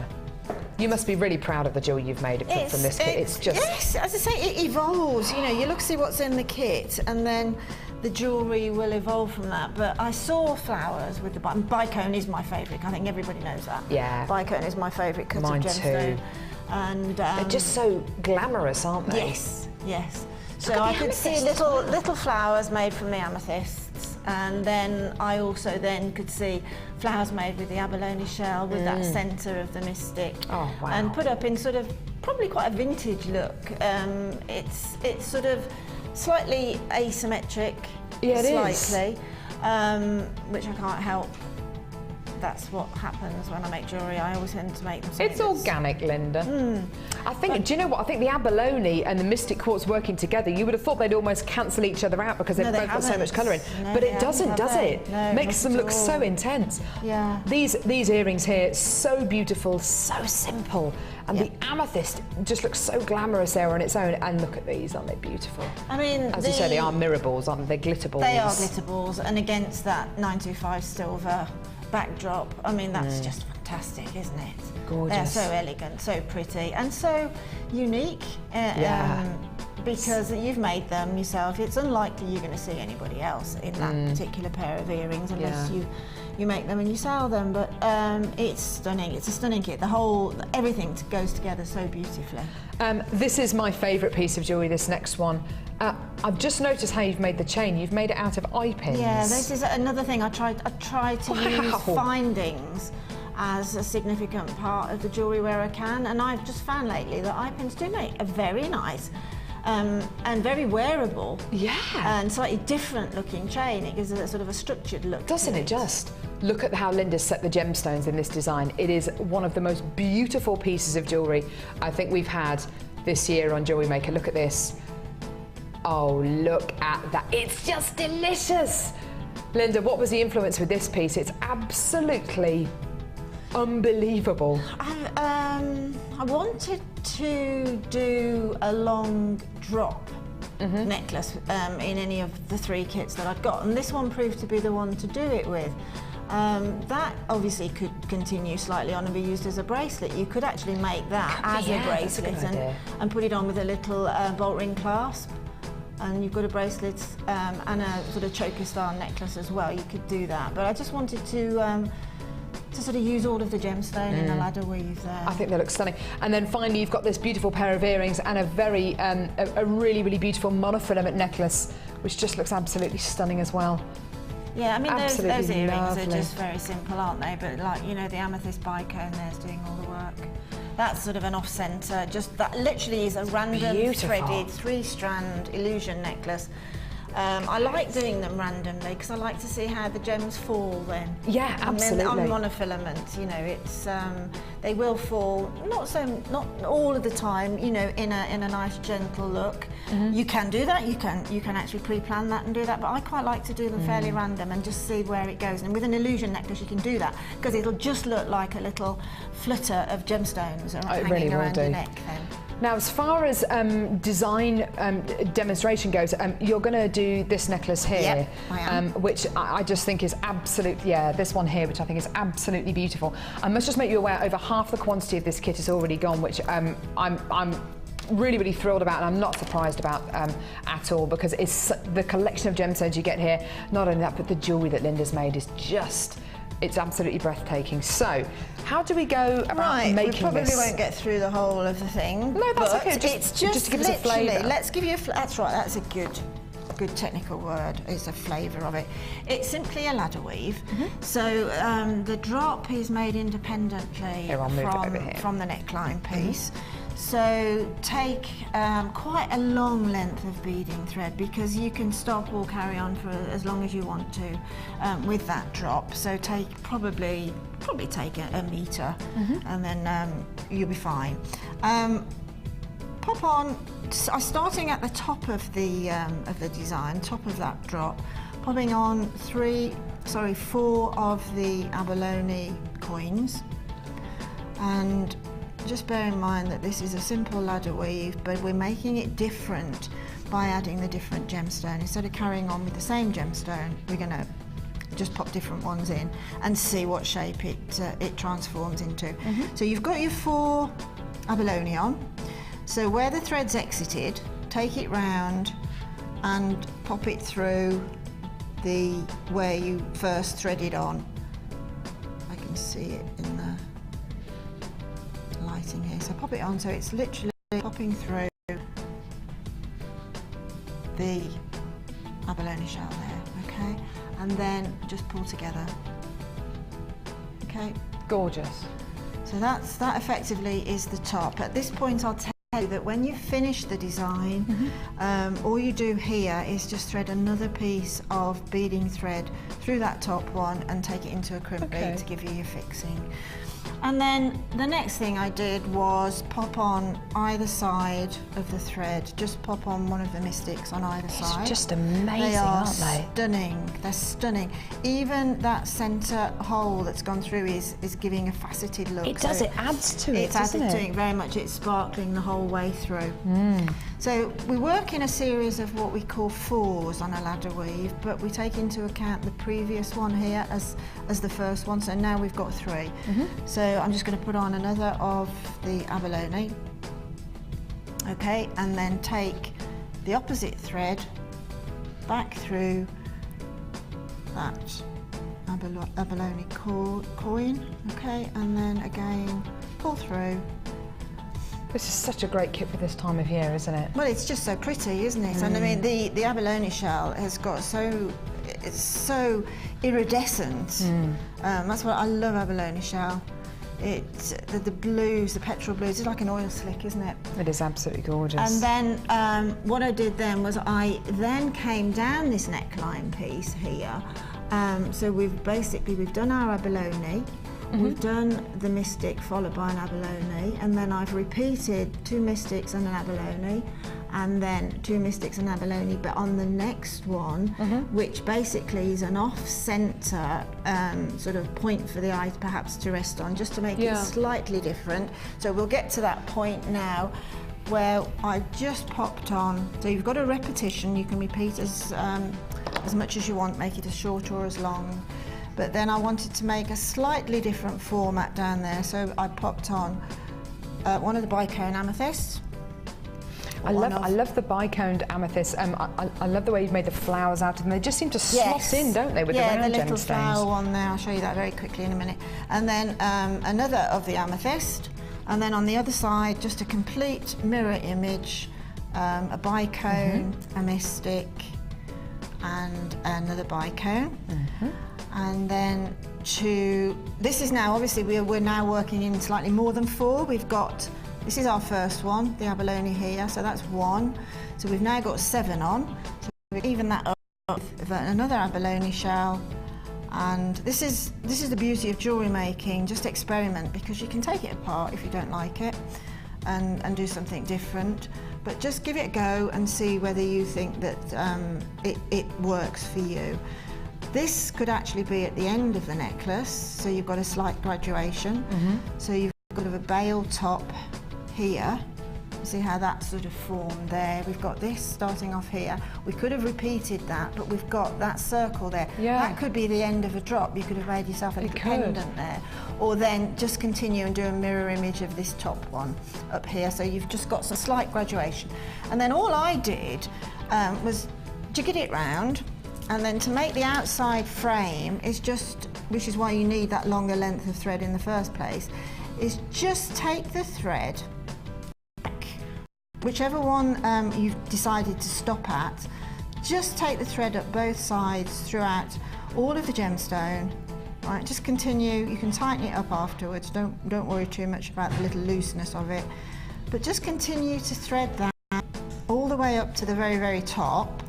You must be really proud of the jewellery you've made from this kit. It's just... Yes, as I say, it evolves. You know, you look, see what's in the kit, and then the jewellery will evolve from that. But I saw flowers with the bicone is my favourite. I think everybody knows that. Yeah. Bicone is my favourite cut of gemstone. Too. And they're just so glamorous, aren't they? Yes, yes. So I could see little flowers made from the amethysts, and then I also could see flowers made with the abalone shell with that centre of the mystic. Oh wow! And put up in sort of probably quite a vintage look. It's sort of slightly asymmetric, slightly, which I can't help. That's what happens when I make jewellery. I always tend to make them. It's organic, Linda. I think. Do you know what? I think the abalone and the Mystic Quartz working together, you would have thought they'd almost cancel each other out because they've both got so much colour in. No, but it doesn't, does it? No, makes them look so intense. Yeah. These earrings here, so beautiful, so simple. And the amethyst just looks so glamorous there on its own. And look at these, aren't they beautiful? I mean, as you say, they are mirror balls, aren't they? They're glitter balls. They are glitter balls, and against that 925 silver backdrop, I mean, that's just fantastic, isn't it? Gorgeous. They're so elegant, so pretty, and so unique. Because you've made them yourself. It's unlikely you're going to see anybody else in that particular pair of earrings unless you make them and you sell them. But it's stunning. It's a stunning kit. Everything goes together so beautifully. This is my favourite piece of jewellery, this next one. I've just noticed how you've made the chain. You've made it out of eye pins. Yeah, this is another thing. I tried to use findings as a significant part of the jewellery where I can, and I've just found lately that eye pins do make a very nice and very wearable and slightly different looking chain. It gives it a sort of a structured look. Doesn't it just? Look at how Linda's set the gemstones in this design. It is one of the most beautiful pieces of jewellery I think we've had this year on Jewellery Maker. Look at this. Oh, look at that. It's just delicious. Linda, what was the influence with this piece? It's absolutely unbelievable. I wanted to do a long drop necklace in any of the 3 kits that I'd got, and this one proved to be the one to do it with. That obviously could continue slightly on and be used as a bracelet. You could actually make that as a bracelet and put it on with a little bolt ring clasp. And you've got a bracelet and a sort of choker style necklace as well. You could do that, but I just wanted to sort of use all of the gemstone in the ladder weave there. I think they look stunning. And then finally, you've got this beautiful pair of earrings and a very, a really, really beautiful monofilament necklace, which just looks absolutely stunning as well. Yeah, I mean, those earrings are just very simple, aren't they? But like, you know, the amethyst bicone there's doing all the work. That's sort of an off-centre, just that literally is a random threaded 3-strand illusion necklace I like doing them randomly because I like to see how the gems fall then. Yeah, absolutely. On monofilament, you know, it's they will fall not all of the time, you know, in a nice gentle look. You can do that. You can actually pre-plan that and do that, but I quite like to do them fairly random and just see where it goes. And with an illusion necklace, you can do that because it'll just look like a little flutter of gemstones hanging around your neck then. Now, as far as design demonstration goes, you're going to do this necklace here, yep, I am. Which I just think is absolutely, this one here, which I think is absolutely beautiful. I must just make you aware, over half the quantity of this kit is already gone, which I'm really, really thrilled about, and I'm not surprised about at all, because it's the collection of gemstones you get here. Not only that, but the jewellery that Linda's made is just, it's absolutely breathtaking. So, how do we go about making this? We probably won't get through the whole of the thing. No, that's okay. It's just to give us a flavour. Let's give you a that's right. That's a good technical word. It's a flavour of it. It's simply a ladder weave. So the drop is made independently from the neckline piece. So take quite a long length of beading thread, because you can stop or carry on for as long as you want to with that drop. So take probably take a metre, and then you'll be fine. Pop on, starting at the top of the design, top of that drop, popping on 4 of the abalone coins, and just bear in mind that this is a simple ladder weave, but we're making it different by adding the different gemstone. Instead of carrying on with the same gemstone, we're going to just pop different ones in and see what shape it transforms into. So you've got your 4 abalone on. So where the thread's exited, take it round and pop it through where you first threaded on. I can see it in the lighting here. So pop it on, so it's literally popping through the abalone shell there, okay? And then just pull together, okay? Gorgeous. So that effectively is the top. At this point, I'll tell you that when you finish the design, all you do here is just thread another piece of beading thread through that top one and take it into a crimp bead to give you your fixing. And then the next thing I did was pop on either side of the thread, just pop on one of the mystics on either side. It's just amazing, aren't they? Stunning, they're stunning. Even that centre hole that's gone through is giving a faceted look. It does, it adds to it, doesn't it? It's added to it very much, it's sparkling the whole way through. So we work in a series of what we call 4s on a ladder weave, but we take into account the previous one here as the first one, so now we've got 3. So I'm just going to put on another of the abalone, okay, and then take the opposite thread back through that abalone coin, okay, and then again pull through. This is such a great kit for this time of year, isn't it? Well, it's just so pretty, isn't it? And I mean, the abalone shell has got it's so iridescent. That's what I love, abalone shell. It's the blues, the petrol blues. It's like an oil slick, isn't it? It is absolutely gorgeous. And then what I did then was I then came down this neckline piece here. So we've done our abalone. We've done the mystic followed by an abalone, and then I've repeated 2 mystics and an abalone, and then 2 mystics and abalone, but on the next one, which basically is an off-centre sort of point for the eye perhaps to rest on, just to make it slightly different. So we'll get to that point now where I've just popped on. So you've got a repetition, you can repeat as much as you want, make it as short or as long. But then I wanted to make a slightly different format down there, so I popped on one of the bicone amethysts. I love the biconed amethyst. I love the way you've made the flowers out of them. They just seem to slot in, don't they, with the round little gemstones. flower one there. I'll show you that very quickly in a minute. And then another of the amethyst, and then on the other side, just a complete mirror image, a bicone, a mystic, and another bicone. And then this is now, obviously we're now working in slightly more than 4. This is our first one, the abalone here, so that's 1. So we've now got 7 on. So We even that up with another abalone shell. And this is the beauty of jewellery making. Just experiment, because you can take it apart if you don't like it and do something different. But just give it a go and see whether you think that it works for you. This could actually be at the end of the necklace, so you've got a slight graduation. So you've got a bail top here. See how that sort of formed there. We've got this starting off here. We could have repeated that, but we've got that circle there. That could be the end of a drop. You could have made yourself a little pendant there. Or then just continue and do a mirror image of this top one up here. So you've just got some slight graduation. And then all I did was jiggered it round, and then to make the outside frame is just, which is why you need that longer length of thread in the first place, is just take the thread, whichever one you've decided to stop at, just take the thread up both sides throughout all of the gemstone. Right, just continue. You can tighten it up afterwards. Don't worry too much about the little looseness of it, but just continue to thread that all the way up to the very, very top,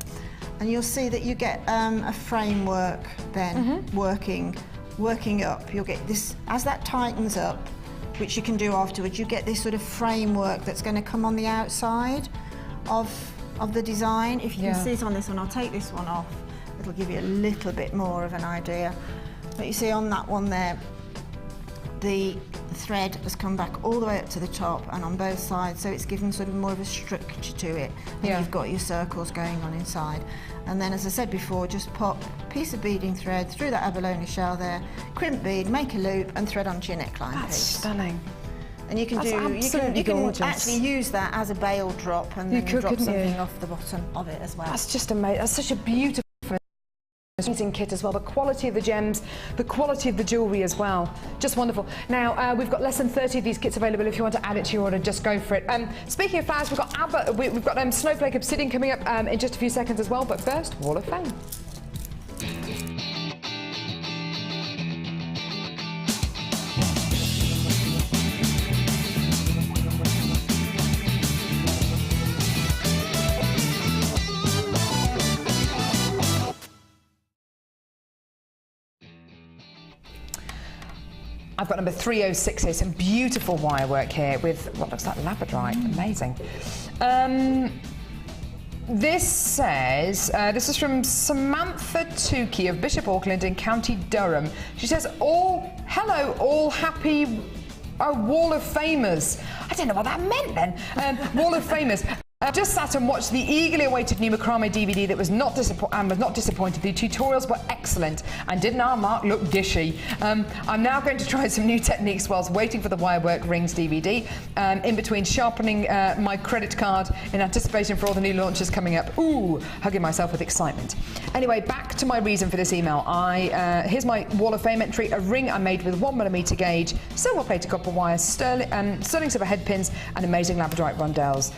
and you'll see that you get a framework then working up. You'll get this as that tightens up, which you can do afterwards. You get this sort of framework that's going to come on the outside of the design. If you can see it on this one, I'll take this one off. It'll give you a little bit more of an idea. But you see on that one there, the thread has come back all the way up to the top and on both sides, so it's given sort of more of a structure to it. And you've got your circles going on inside. And then, as I said before, just pop a piece of beading thread through that abalone shell there, crimp bead, make a loop, and thread onto your neckline piece. That's stunning. And you can you can actually use that as a bail drop and then drop something off the bottom of it as well. That's just amazing. That's such a beautiful amazing kit as well. The quality of the gems, the quality of the jewellery as well. Just wonderful. Now, we've got less than 30 of these kits available. If you want to add it to your order, just go for it. Speaking of flowers, we've got Snowflake Obsidian coming up in just a few seconds as well. But first, Wall of Fame. I've got number 306 here, some beautiful wire work here with what looks like labradorite, amazing. This says, this is from Samantha Tukey of Bishop Auckland in County Durham. She says, hello, all happy Wall of Famers. I don't know what that meant then. Wall of Famers. I just sat and watched the eagerly awaited new macrame DVD that was not disappointed. The tutorials were excellent, and didn't our Mark look dishy? I'm now going to try some new techniques whilst waiting for the Wirework Rings DVD, in between sharpening my credit card in anticipation for all the new launches coming up. Ooh, hugging myself with excitement. Anyway, back to my reason for this email. Here's my Wall of Fame entry, a ring I made with 1mm gauge, silver plated copper wire, sterling silver head pins, and amazing labradorite rondelles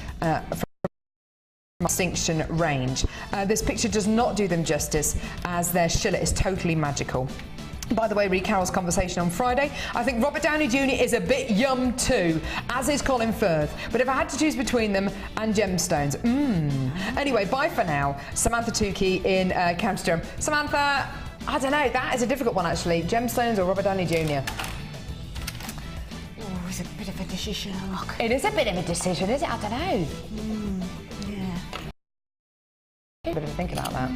Distinction range. This picture does not do them justice, as their shillet is totally magical. By the way, read Carol's conversation on Friday. I think Robert Downey Jr. is a bit yum too, as is Colin Firth. But if I had to choose between them and gemstones, Anyway, bye for now. Samantha Tukey in County Durham. Samantha, I don't know, that is a difficult one actually. Gemstones or Robert Downey Jr.? Oh, it's a bit of a decision. It is a bit of a decision, is it? I don't know. A bit of a think about that.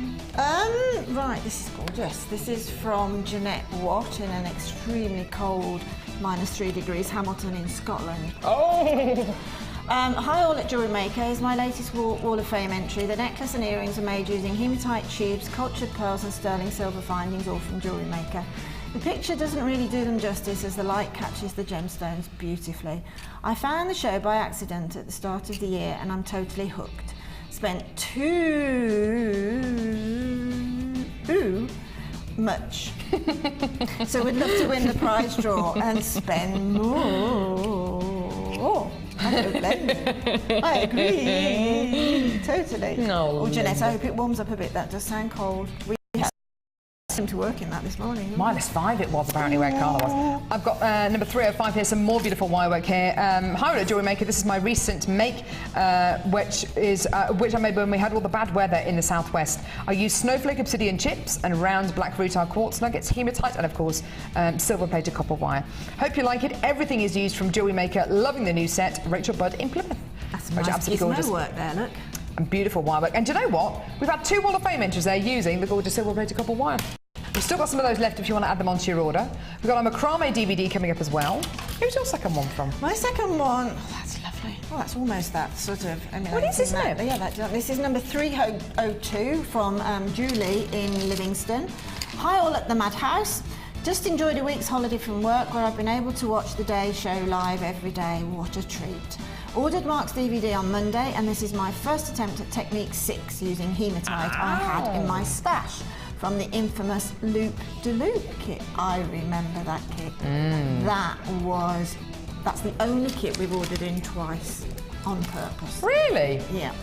Right, this is gorgeous. This is from Jeanette Watt in an extremely cold -3 degrees Hamilton in Scotland. Hi all at Jewellery Maker. Here's my latest Wall of Fame entry. The necklace and earrings are made using hematite tubes, cultured pearls and sterling silver findings, all from Jewellery Maker. The picture doesn't really do them justice, as the light catches the gemstones beautifully. I found the show by accident at the start of the year and I'm totally hooked. Spent too much. So we'd love to win the prize draw and spend more. I don't blame you. I agree. Totally. No, Jeanette, I hope it warms up a bit. That does sound cold. We have Seemed to work in that this morning. -5 it was apparently where Carla was. I've got number 305 here, some more beautiful wirework here. Hi, Jewellery Maker. This is my recent make, which I made when we had all the bad weather in the southwest. I used snowflake obsidian chips and round black rutile quartz nuggets, hematite, and of course silver-plated copper wire. Hope you like it. Everything is used from Jewellery Maker. Loving the new set. Rachel Budd in Plymouth. That's nice. Absolutely gorgeous. Work there, look. And beautiful wirework. And do you know what? We've had 2 Wall of Fame entries there using the gorgeous silver-plated copper wire. We've still got some of those left if you want to add them onto your order. We've got a macrame DVD coming up as well. Who's your second one from? My second one, that's lovely. Oh, that's almost that sort of... What is, isn't it? Yeah, this is number 302 from Julie in Livingston. Hi all at the Madhouse. Just enjoyed a week's holiday from work where I've been able to watch the Day Show live every day. What a treat. Ordered Mark's DVD on Monday, and this is my first attempt at Technique 6 using hematite I had in my stash from the infamous Loop de Loop kit. I remember that kit. That's the only kit we've ordered in twice on purpose. Really? Yeah.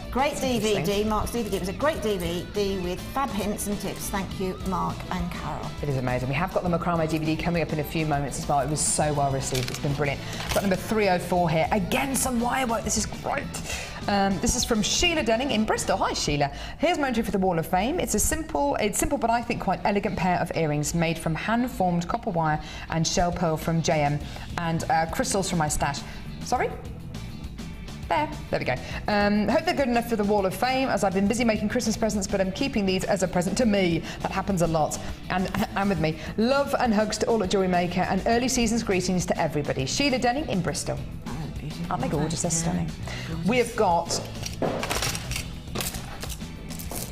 Great DVD, Mark's DVD. It was a great DVD with fab hints and tips. Thank you, Mark and Carol. It is amazing. We have got the macrame DVD coming up in a few moments as well. It was so well received. It's been brilliant. Got number 304 here. Again, some wirework. This is great. This is from Sheila Denning in Bristol. Hi, Sheila. Here's my entry for the Wall of Fame. It's simple but I think quite elegant pair of earrings made from hand-formed copper wire and shell pearl from JM and crystals from my stash. Sorry? There we go. Hope they're good enough for the Wall of Fame, as I've been busy making Christmas presents, but I'm keeping these as a present to me. That happens a lot. And with me. Love and hugs to all at Jewellery Maker, and early season's greetings to everybody. Sheila Denning in Bristol. Aren't they gorgeous? They're stunning. We have got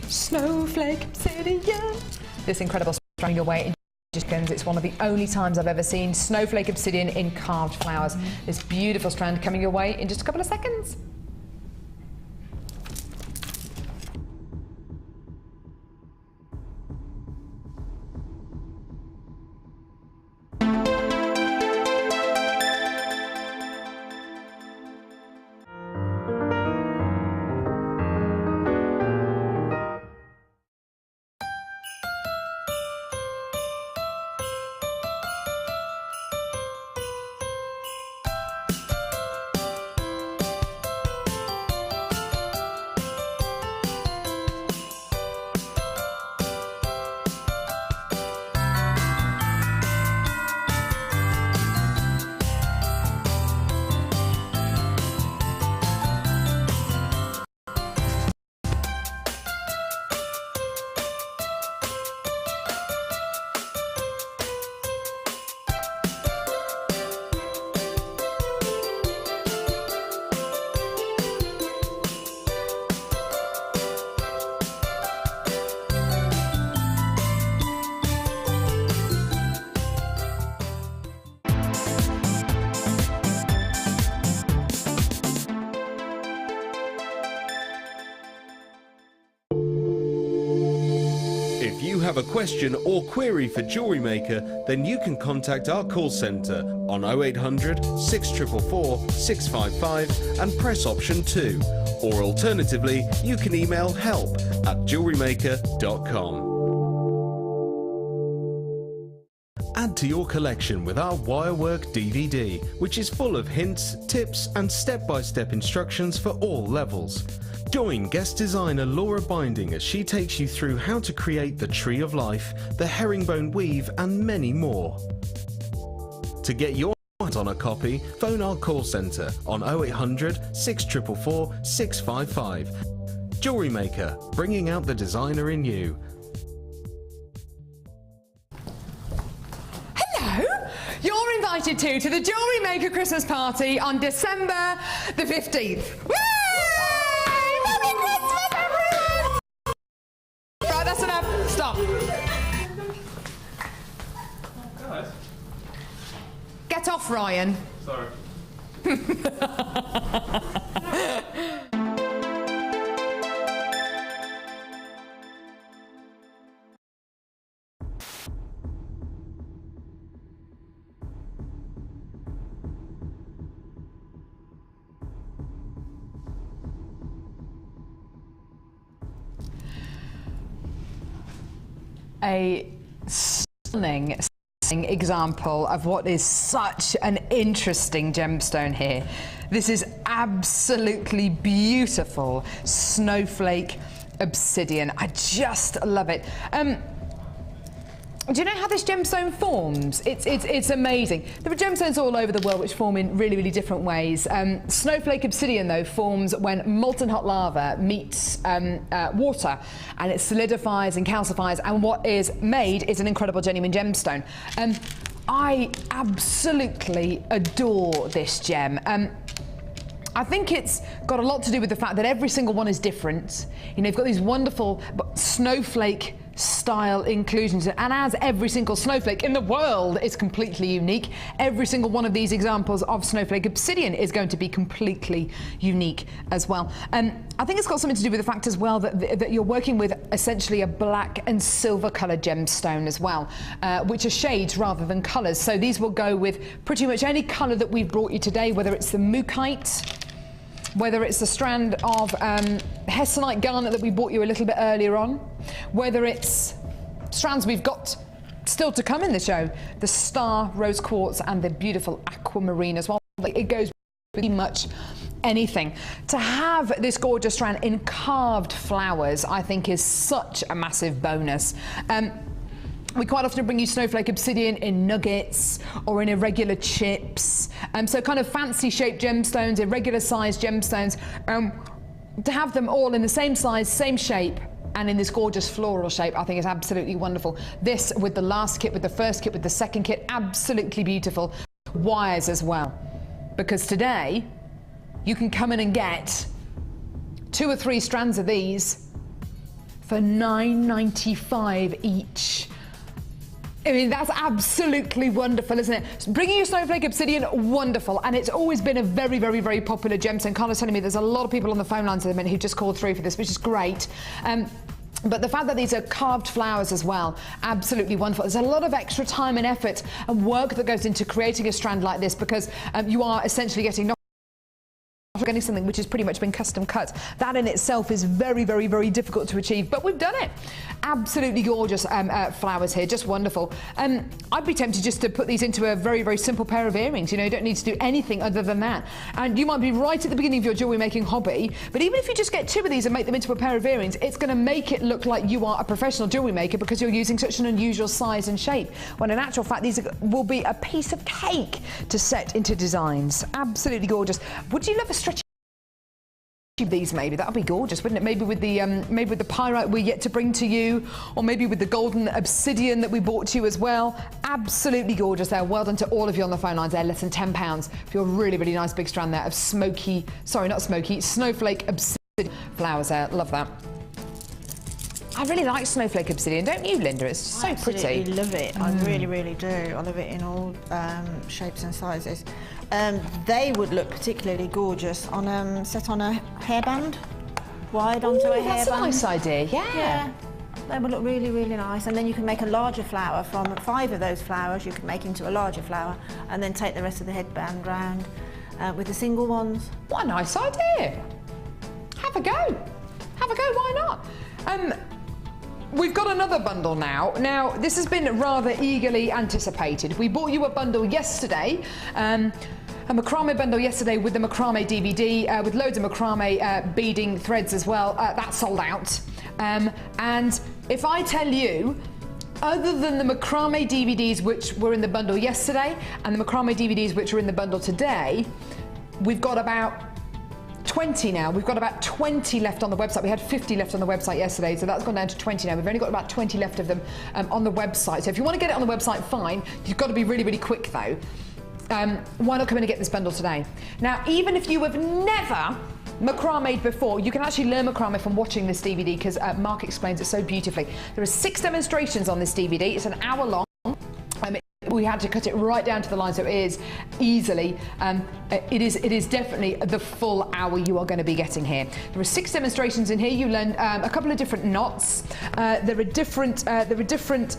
Snowflake Obsidian. This incredible strand your way. It's one of the only times I've ever seen snowflake obsidian in carved flowers. This beautiful strand coming your way in just a couple of seconds. If you have a question or query for Jewellery Maker, then you can contact our call centre on 0800 644 655 and press option 2. Or alternatively, you can email help@jewellerymaker.com. Add to your collection with our Wirework DVD, which is full of hints, tips and step-by-step instructions for all levels. Join guest designer Laura Binding as she takes you through how to create the Tree of Life, the herringbone weave and many more. To get your hands on a copy, phone our call centre on 0800 644 655. Jewellery Maker, bringing out the designer in you. You're invited to the Jewellery Maker Christmas party on December the 15th. Woo! Merry Christmas, everyone! Right, that's enough. Stop. Guys. Get off, Ryan. Sorry. a stunning example of what is such an interesting gemstone here. This is absolutely beautiful snowflake obsidian. I just love it. Do you know how this gemstone forms? It's amazing. There are gemstones all over the world which form in really, really different ways. Snowflake obsidian, though, forms when molten hot lava meets water, and it solidifies and calcifies, and what is made is an incredible genuine gemstone. I absolutely adore this gem. I think it's got a lot to do with the fact that every single one is different. You know, you've got these wonderful snowflake style inclusions, and as every single snowflake in the world is completely unique, every single one of these examples of snowflake obsidian is going to be completely unique as well. I think it's got something to do with the fact as well that you're working with essentially a black and silver coloured gemstone as well, which are shades rather than colours. So these will go with pretty much any colour that we've brought you today, whether it's the mookaite, whether it's the strand of hessonite garnet that we brought you a little bit earlier on, whether it's strands we've got still to come in the show, the star rose quartz and the beautiful aquamarine as well. It goes pretty much anything. To have this gorgeous strand in carved flowers, I think, is such a massive bonus. We quite often bring you snowflake obsidian in nuggets or in irregular chips. So kind of fancy shaped gemstones, irregular sized gemstones. To have them all in the same size, same shape, and in this gorgeous floral shape, I think is absolutely wonderful. This with the last kit, with the first kit, with the second kit, absolutely beautiful. Wires as well. Because today, you can come in and get 2 or 3 strands of these for $9.95 each. I mean, that's absolutely wonderful, isn't it? Bringing your snowflake obsidian, wonderful. And it's always been a very, very, very popular gemstone. Carla's telling me there's a lot of people on the phone lines at the minute who just called through for this, which is great. But the fact that these are carved flowers as well, absolutely wonderful. There's a lot of extra time and effort and work that goes into creating a strand like this, because you are essentially getting something which has pretty much been custom cut. That in itself is very, very, very difficult to achieve, but we've done it. Absolutely gorgeous flowers here, just wonderful. I'd be tempted just to put these into a very, very simple pair of earrings. You know, you don't need to do anything other than that. And you might be right at the beginning of your jewellery making hobby, but even if you just get 2 of these and make them into a pair of earrings, it's going to make it look like you are a professional jewellery maker, because you're using such an unusual size and shape, when in actual fact these will be a piece of cake to set into designs. Absolutely gorgeous. Would you love a stretchy these? Maybe that would be gorgeous, wouldn't it? Maybe with the pyrite we're yet to bring to you, or maybe with the golden obsidian that we brought to you as well. Absolutely gorgeous there. Well done to all of you on the phone lines there. Less than £10 for your really, really nice big strand there of snowflake obsidian flowers there. Love that. I really like snowflake obsidian, don't you, Linda? It's so pretty. I absolutely love it. I really, really do. I love it in all shapes and sizes. They would look particularly gorgeous on set on a hairband, wide onto a hairband. That's a nice idea. Yeah. They would look really, really nice. And then you can make a larger flower from 5 of those flowers. You can make into a larger flower, and then take the rest of the headband round with the single ones. What a nice idea! Have a go. Have a go. Why not? We've got another bundle now. Now, this has been rather eagerly anticipated. We bought you a bundle yesterday, a macrame bundle yesterday with the macrame DVD, with loads of macrame beading threads as well. That sold out. And if I tell you, other than the macrame DVDs which were in the bundle yesterday and the macrame DVDs which are in the bundle today, we've got about 20 now. We've got about 20 left on the website. We had 50 left on the website yesterday, so that's gone down to 20 now. We've only got about 20 left of them on the website. So if you want to get it on the website, fine. You've got to be really, really quick though. Why not come in and get this bundle today? Now, even if you have never macrame before, you can actually learn macrame from watching this DVD, because Mark explains it so beautifully. There are 6 demonstrations on this DVD. It's an hour long. We had to cut it right down to the line, so it is easily, it is definitely the full hour you are going to be getting here. There are 6 demonstrations in here. You learn a couple of different knots. There are different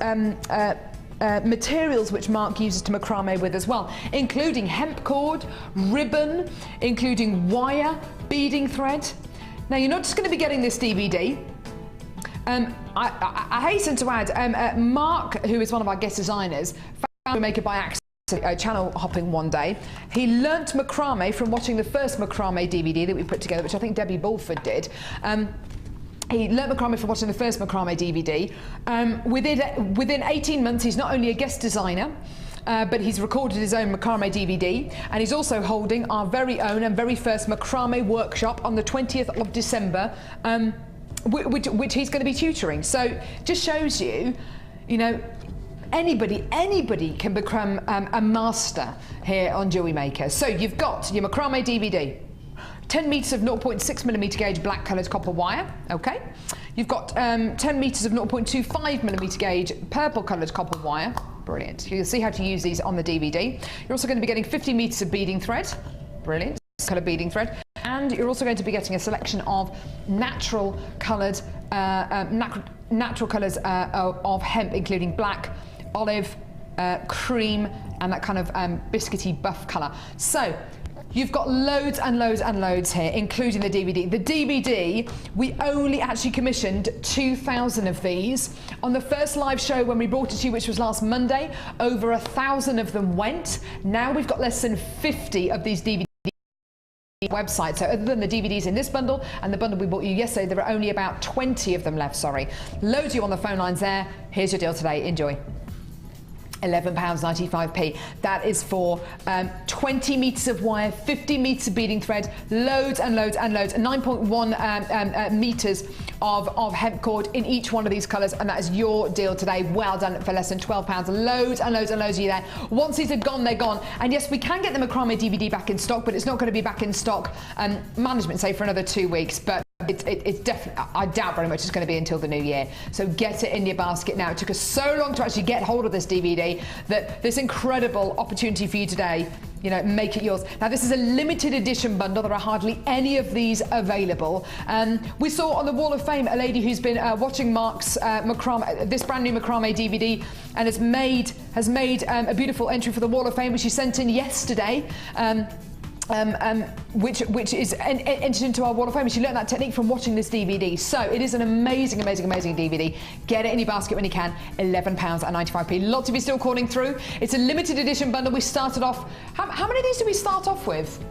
materials which Mark uses to macrame with as well, including hemp cord, ribbon, including wire, beading thread. Now, you're not just going to be getting this DVD. I hasten to add, Mark, who is one of our guest designers, found Jewellery Maker by accident, channel hopping one day. He learnt macrame from watching the first macrame DVD that we put together, which I think Debbie Bulford did. He learnt macrame from watching the first macrame DVD. Within 18 months, he's not only a guest designer, but he's recorded his own macrame DVD, and he's also holding our very own and very first macrame workshop on the 20th of December, which he's going to be tutoring. So just shows you, you know, anybody can become a master here on Jewellery Maker. So you've got your macrame DVD, 10 metres of 0.6mm gauge black coloured copper wire, okay? You've got 10 metres of 0.25mm gauge purple coloured copper wire, brilliant. You'll see how to use these on the DVD. You're also going to be getting 50 metres of beading thread, brilliant, colour beading thread. And you're also going to be getting a selection of natural coloured, natural colours of hemp, including black, olive, cream, and that kind of biscuity buff colour. So you've got loads and loads and loads here, including the DVD. The DVD, we only actually commissioned 2,000 of these. On the first live show when we brought it to you, which was last Monday, over 1,000 of them went. Now we've got less than 50 of these DVDs website. So other than the DVDs in this bundle and the bundle we bought you yesterday, there are only about 20 of them left, sorry. Loads of you on the phone lines there. Here's your deal today. Enjoy. £11.95p. That is for 20 metres of wire, 50 metres of beading thread, loads and loads and loads, 9.1 metres of hemp cord in each one of these colours, and that is your deal today. Well done for less than £12. Loads and loads and loads of you there. Once these are gone, they're gone. And yes, we can get the macrame DVD back in stock, but it's not going to be back in stock, management say, for another 2 weeks. But it's definitely, I doubt very much it's going to be until the new year. So get it in your basket now. It took us so long to actually get hold of this DVD that this incredible opportunity for you today, you know, make it yours. Now, this is a limited edition bundle. There are hardly any of these available. We saw on the Wall of Fame a lady who's been watching Mark's macrame, this brand new macrame DVD, and has made a beautiful entry for the Wall of Fame, which she sent in yesterday. Which is entered into our Wall of Fame. She learned that technique from watching this DVD. So it is an amazing, amazing, amazing DVD. Get it in your basket when you can. £11.95p. Lots of you still calling through. It's a limited edition bundle. We started off. How many of these did we start off with?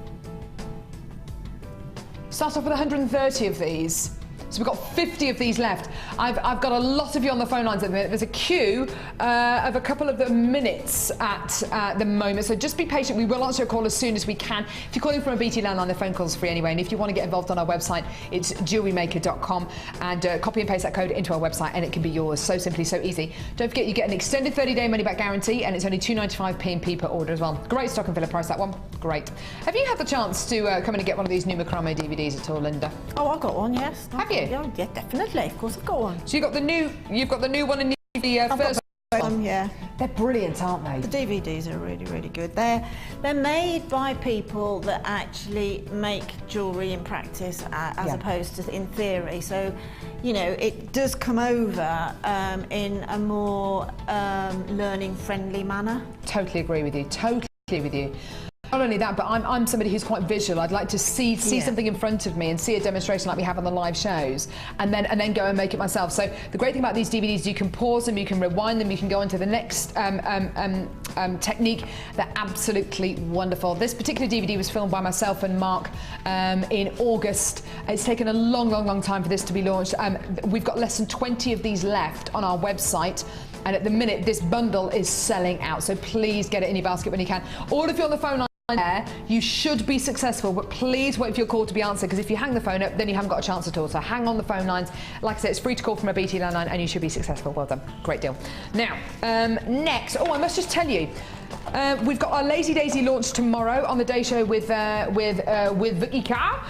Start off with 130 of these. So we've got 50 of these left. I've got a lot of you on the phone lines at the minute. There's a queue of a couple of the minutes at the moment. So just be patient. We will answer your call as soon as we can. If you're calling from a BT landline, the phone call's free anyway. And if you want to get involved on our website, it's jewellerymaker.com, and copy and paste that code into our website and it can be yours. So simply, so easy. Don't forget, you get an extended 30-day money-back guarantee, and it's only £2.95p per order as well. Great stock and filler price, that one. Great. Have you had the chance to come in and get one of these new macrame DVDs at all, Linda? Oh, I've got one, yes. Have you? Yeah, definitely. Of course, I've got one. So you've got the new one in the first one. Yeah. They're brilliant, aren't they? The DVDs are really, really good. They're made by people that actually make jewellery in practice as opposed to in theory. So, you know, it does come over in a more learning-friendly manner. Totally agree with you. Totally agree with you. Not only that, but I'm somebody who's quite visual. I'd like to see something in front of me and see a demonstration like we have on the live shows, and then go and make it myself. So the great thing about these DVDs, you can pause them, you can rewind them, you can go on to the next technique. They're absolutely wonderful. This particular DVD was filmed by myself and Mark in August. It's taken a long time for this to be launched. We've got less than 20 of these left on our website. And at the minute, this bundle is selling out. So please get it in your basket when you can. All of you on the phone line there, you should be successful, but please wait for your call to be answered, because if you hang the phone up, then you haven't got a chance at all. So hang on the phone lines. Like I said, it's free to call from a BT landline, and you should be successful. Well done. Great deal. Now, next, I must just tell you, we've got our Lazy Daisy launch tomorrow on the Day Show with Vicky Carr.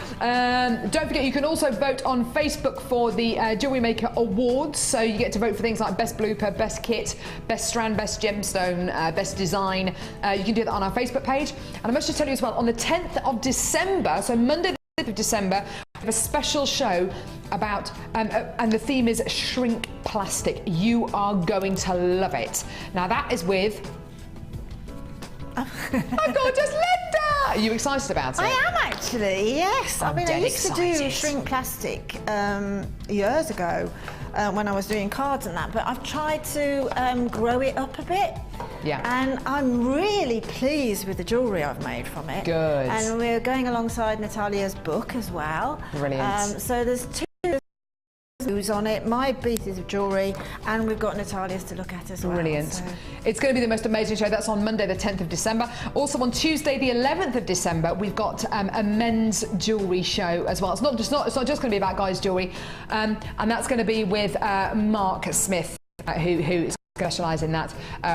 Don't forget, you can also vote on Facebook for the Jewellery Maker Awards. So you get to vote for things like Best Blooper, Best Kit, Best Strand, Best Gemstone, Best Design. You can do that on our Facebook page. And I must just tell you as well, on the 10th of December, so Monday the 5th of December, we have a special show about, and the theme is Shrink Plastic. You are going to love it. Now that is with... my gorgeous Linda! Are you excited about it? I am actually, yes. I mean, I used to do Shrink Plastic years ago. when I was doing cards and that, but I've tried to grow it up a bit. Yeah. And I'm really pleased with the jewellery I've made from it. Good. And we're going alongside Natalia's book as well. Brilliant. So there's 2 who's on it, my pieces of jewellery, and we've got Natalia's to look at as well. Brilliant. So. It's going to be the most amazing show. That's on Monday, the 10th of December. Also on Tuesday, the 11th of December, we've got a men's jewellery show as well. It's not just going to be about guys' jewellery, and that's going to be with Mark Smith, who specialise in that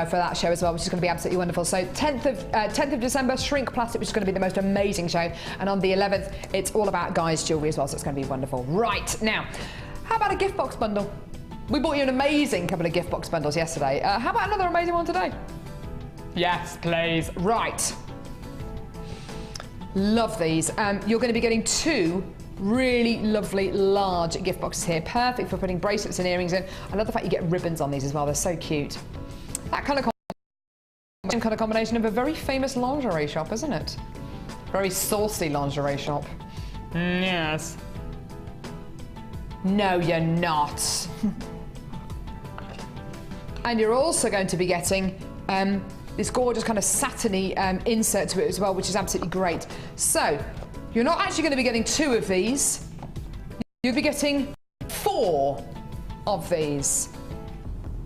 for that show as well, which is going to be absolutely wonderful. So 10th of December, Shrink Plastic, which is going to be the most amazing show, and on the 11th, it's all about guys' jewellery as well. So it's going to be wonderful. Right now. How about a gift box bundle? We bought you an amazing couple of gift box bundles yesterday. How about another amazing one today? Yes, please. Right. Love these. You're going to be getting 2 really lovely large gift boxes here. Perfect for putting bracelets and earrings in. I love the fact you get ribbons on these as well. They're so cute. That kind of combination of a very famous lingerie shop, isn't it? Very saucy lingerie shop. Yes. No, you're not. And you're also going to be getting this gorgeous kind of satiny insert to it as well, which is absolutely great. So, you're not actually going to be getting 2 of these. You'll be getting 4 of these.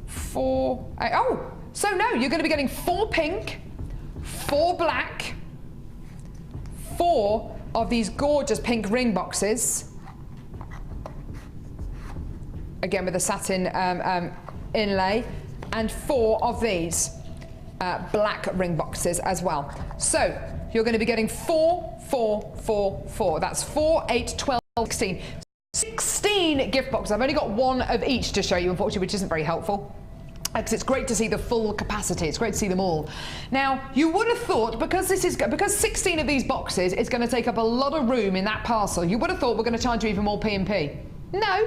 4... oh! So no, you're going to be getting 4 pink, 4 black, 4 of these gorgeous pink ring boxes. Again with a satin inlay, and 4 of these black ring boxes as well. So you're going to be getting 4, 4, 4, 4. That's 4, 8, 12, 16. 16 gift boxes. I've only got 1 of each to show you, unfortunately, which isn't very helpful. Because it's great to see the full capacity. It's great to see them all. Now, you would have thought, because 16 of these boxes is going to take up a lot of room in that parcel, you would have thought we're going to charge you even more P&P. No.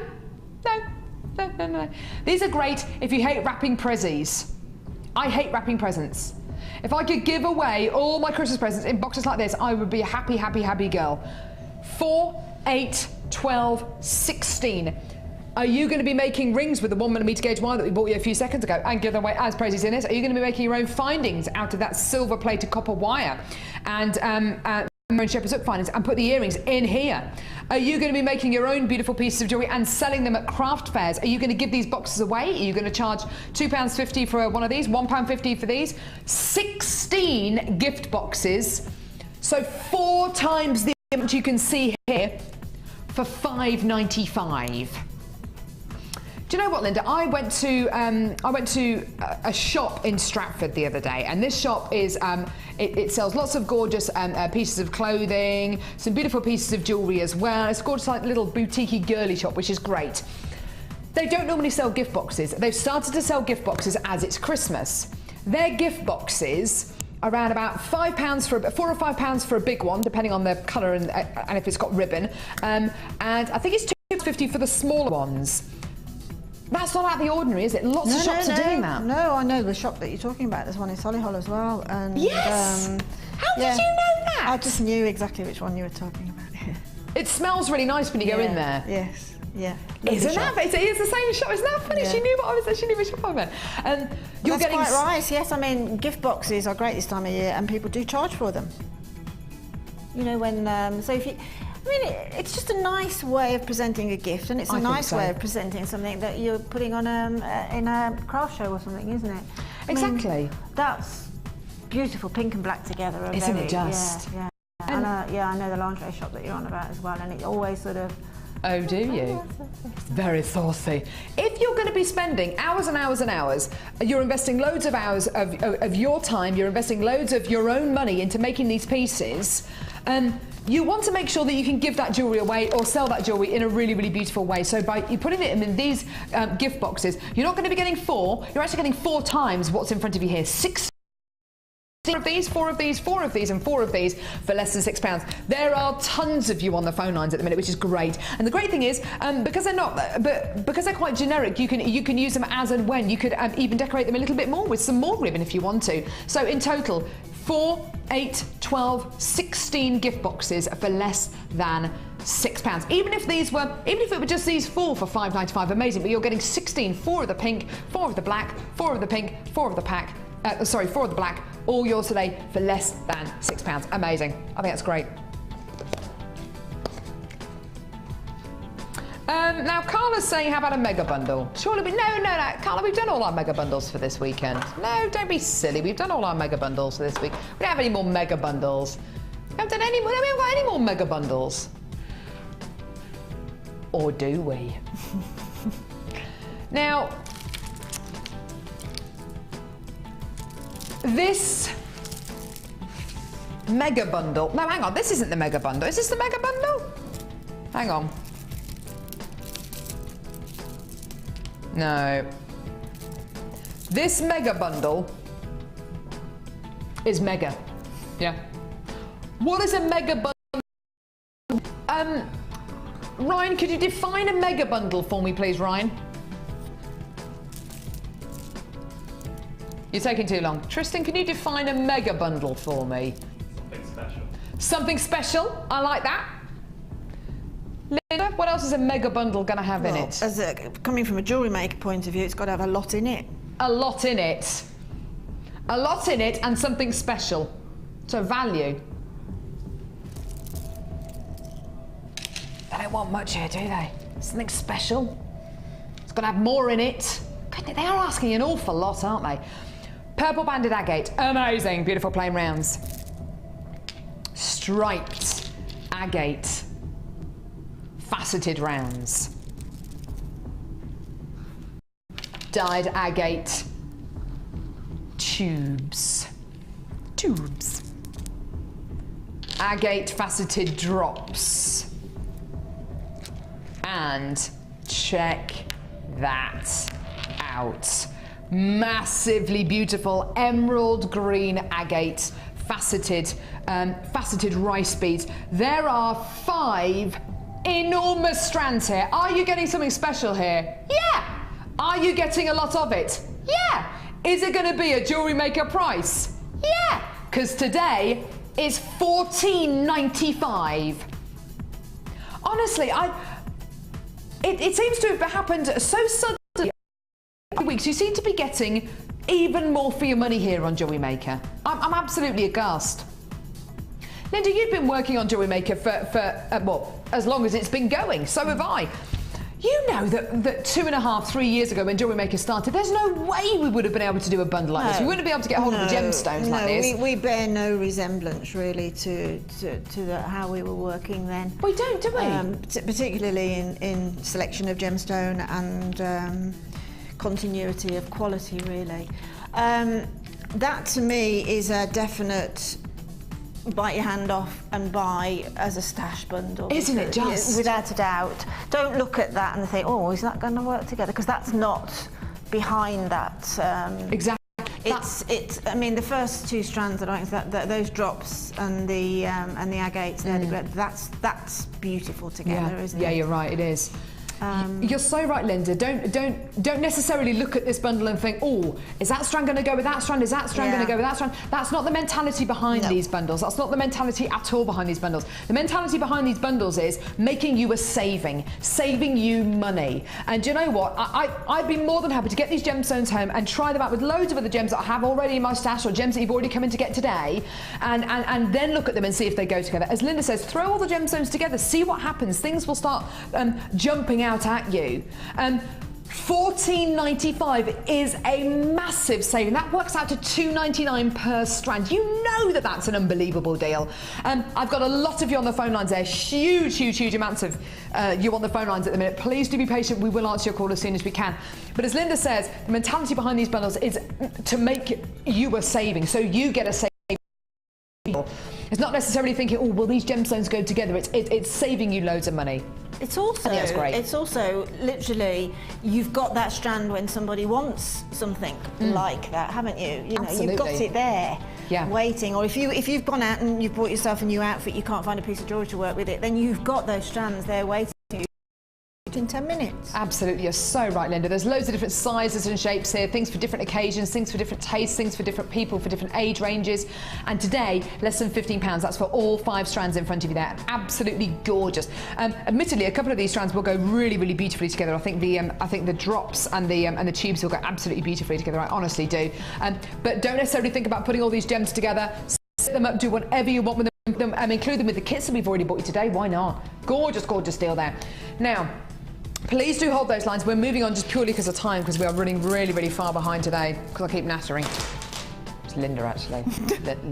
No. These are great if you hate wrapping prezzies. I hate wrapping presents. If I could give away all my Christmas presents in boxes like this, I would be a happy, happy, happy girl. 4, 8, 12, 16. Are you going to be making rings with the 1mm gauge wire that we bought you a few seconds ago and give them away as prezzies in it? Are you going to be making your own findings out of that silver-plated copper wire and Shepherd's Hook findings and put the earrings in here? Are you going to be making your own beautiful pieces of jewellery and selling them at craft fairs? Are you going to give these boxes away? Are you going to charge £2.50 for one of these, £1.50 for these? 16 gift boxes, so 4 times the amount you can see here for £5.95. Do you know what, Linda? I went to a shop in Stratford the other day, and this shop is it sells lots of gorgeous pieces of clothing, some beautiful pieces of jewellery as well. It's a gorgeous, like, little boutiquey girly shop, which is great. They don't normally sell gift boxes. They've started to sell gift boxes as it's Christmas. Their gift boxes are around about £4 or £5 for a big one, depending on the colour and if it's got ribbon, and I think it's £2.50 for the smaller ones. That's not out of the ordinary, is it? Lots of shops are doing that. No, I know the shop that you're talking about. There's one in Solihull as well. And, yes! How did you know that? I just knew exactly which one you were talking about. It smells really nice when you go in there. Yes, yeah. Isn't that? It's the same shop. Isn't that funny? Yeah. She knew what I was saying. She knew which shop I meant. That's quite right. Yes, I mean, gift boxes are great this time of year, and people do charge for them. You know, when so if you. I mean, it's just a nice way of presenting a gift, and it's a nice way of presenting something that you're putting on in a craft show or something, isn't it? Exactly. I mean, that's beautiful, pink and black together. Isn't it just? Yeah. And I know the lingerie shop that you're on about as well, and it always sort of. Oh, do you? It's very saucy. If you're going to be spending hours and hours and hours, you're investing loads of hours of your time, you're investing loads of your own money into making these pieces, you want to make sure that you can give that jewellery away or sell that jewellery in a really, really beautiful way. So by you putting it in these gift boxes, you're not going to be getting 4, you're actually getting 4 times what's in front of you here. 6 of these, 4 of these, 4 of these, and 4 of these for less than £6. There are tons of you on the phone lines at the minute, which is great. And the great thing is, because they're quite generic, you can use them as and when. You could even decorate them a little bit more with some more ribbon if you want to. So in total, 4, 8, 12, 16 gift boxes for less than £6. Even if it were just these 4 for £5.95, amazing, but you're getting 16, 4 of the pink, 4 of the black, 4 of the pink, 4 of the black, all yours today for less than £6. Amazing. I think that's great. Now Carla's saying, how about a mega bundle? Surely no, Carla, we've done all our mega bundles for this weekend. No, don't be silly. We've done all our mega bundles for this week. We don't have any more mega bundles. We haven't got any more mega bundles. Or do we? Now, this mega bundle. No, hang on. This isn't the mega bundle. Is this the mega bundle? Hang on. No. This mega bundle is mega. Yeah. What is a mega bundle? Ryan, could you define a mega bundle for me, please, Ryan? You're taking too long. Tristan, can you define a mega bundle for me? Something special. Something special? I like that. Linda, what else is a mega bundle going to have in it? Coming from a jewellery maker point of view, it's got to have a lot in it. A lot in it. A lot in it and something special. So value. They don't want much here, do they? Something special. It's got to have more in it. God, they are asking an awful lot, aren't they? Purple banded agate. Amazing. Beautiful plain rounds. Striped agate. Faceted rounds. Dyed agate. Tubes. Agate faceted drops. And check that out. Massively beautiful emerald green agate faceted rice beads. There are 5 enormous strands here. Are you getting something special here? Yeah. Are you getting a lot of it? Yeah. Is it going to be a Jewellery Maker price? Yeah. Because today is $14.95. Honestly, it seems to have happened so suddenly. Weeks you seem to be getting even more for your money here on Jewellery Maker. I'm absolutely aghast. Linda, you've been working on Jewellery Maker for well, as long as it's been going. So have I. You know that 2.5, 3 years ago when Jewellery Maker started, there's no way we would have been able to do a bundle like this. We wouldn't be able to get hold of the gemstones like this. We bear no resemblance really to how we were working then. We don't, do we? Particularly in selection of gemstone and continuity of quality, really. That to me is a definite bite your hand off and buy as a stash bundle. Isn't it just? Without a doubt. Don't look at that and think, oh, is that going to work together? Because that's not behind that. Exactly. I mean, the first 2 strands that I those drops and the agates, that's beautiful together, isn't it? Yeah, you're right. It is. You're so right, Linda. Don't necessarily look at this bundle and think, oh, is that strand going to go with that strand? Is that strand going to go with that strand? That's not the mentality behind these bundles. That's not the mentality at all behind these bundles. The mentality behind these bundles is making you a saving you money. And do you know what? I'd be more than happy to get these gemstones home and try them out with loads of other gems that I have already in my stash or gems that you've already come in to get today, and then look at them and see if they go together. As Linda says, throw all the gemstones together, see what happens. Things will start jumping out at you. $14.95 is a massive saving. That works out to $2.99 per strand. You know that's an unbelievable deal. I've got a lot of you on the phone lines there. Huge amounts of you on the phone lines at the minute. Please do be patient. We will answer your call as soon as we can. But as Linda says, the mentality behind these bundles is to make you a saving, so you get a saving. It's not necessarily thinking, oh, will these gemstones go together? It's saving you loads of money. It's also, that's great. It's also literally, you've got that strand when somebody wants something like that, haven't you? You know, Absolutely. You've got it there, waiting. Or if you've gone out and you've bought yourself a new outfit, you can't find a piece of jewellery to work with it, then you've got those strands there waiting to within 10 minutes. Absolutely, you're so right, Linda. There's loads of different sizes and shapes here, things for different occasions, things for different tastes, things for different people, for different age ranges. And today, less than £15. That's for all 5 strands in front of you there. Absolutely gorgeous. Admittedly, a couple of these strands will go really, really beautifully together. I think the drops and the tubes will go absolutely beautifully together. I honestly do. But don't necessarily think about putting all these gems together. Set them up, do whatever you want with them, include them with the kits that we've already bought you today. Why not? Gorgeous, gorgeous deal there. Now, please do hold those lines. We're moving on just purely because of time, because we are running really, really far behind today, because I keep nattering. It's Linda, actually.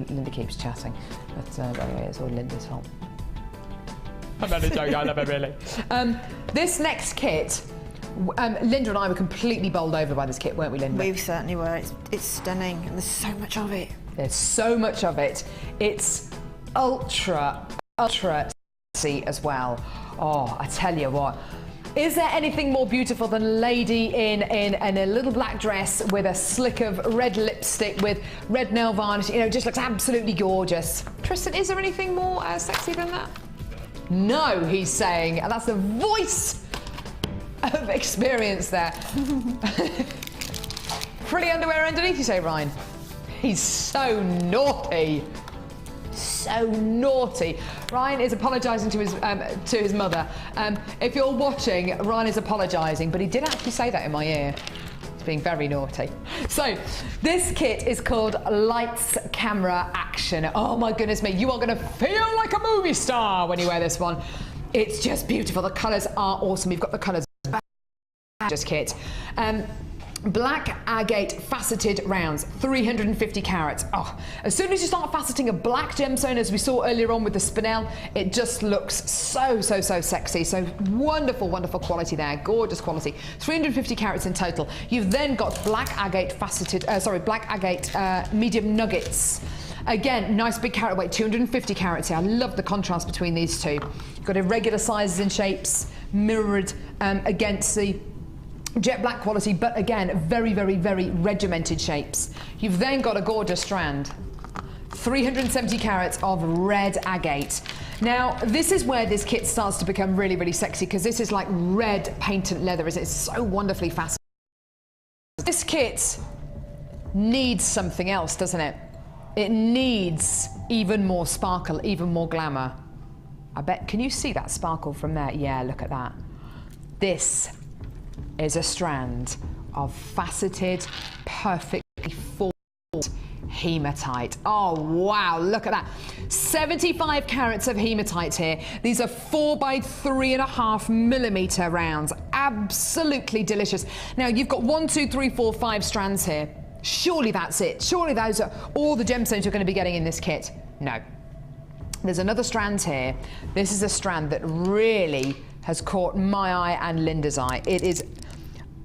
Linda keeps chatting. But anyway, it's all Linda's fault. I'm only joking, I love it, really. This next kit, Linda and I were completely bowled over by this kit, weren't we, Linda? We certainly were. It's stunning, and there's so much of it. There's so much of it. It's ultra sexy as well. Oh, I tell you what. Is there anything more beautiful than a lady in a little black dress with a slick of red lipstick with red nail varnish? You know, just looks absolutely gorgeous. Tristan, is there anything more sexy than that? No, he's saying. And that's the voice of experience there. Frilly underwear underneath, you say, Ryan? He's so naughty. So naughty. Ryan is apologising to his mother. If you're watching, Ryan is apologising, but he did actually say that in my ear. He's being very naughty. So, this kit is called Lights, Camera, Action. Oh my goodness me, you are going to feel like a movie star when you wear this one. It's just beautiful. The colours are awesome. We've got the colours. Just kit. Black agate faceted rounds, 350 carats. Oh, as soon as you start faceting a black gemstone, as we saw earlier on with the spinel, it just looks so sexy. So wonderful, wonderful quality there. Gorgeous quality. 350 carats in total. You've then got black agate faceted, medium nuggets. Again, nice big carat weight, 250 carats here. I love the contrast between these two. You've got irregular sizes and shapes mirrored against the jet black quality, but again, very regimented shapes. You've then got a gorgeous strand, 370 carats of red agate. Now, this is where this kit starts to become really sexy, because this is like red patent leather, isn't it? It's so wonderfully fascinating. This kit needs something else, doesn't it? It needs even more sparkle, even more glamour. I bet, can you see that sparkle from there? Yeah, look at that. This is a strand of faceted, perfectly formed hematite. Oh wow, look at that. 75 carats of hematite here. These are 4 by 3.5 millimeter rounds. Absolutely delicious. Now you've got 1, 2, 3, 4, 5 strands here. Surely that's it. Surely those are all the gemstones you're going to be getting in this kit. No. There's another strand here. This is a strand that really has caught my eye and Linda's eye. It is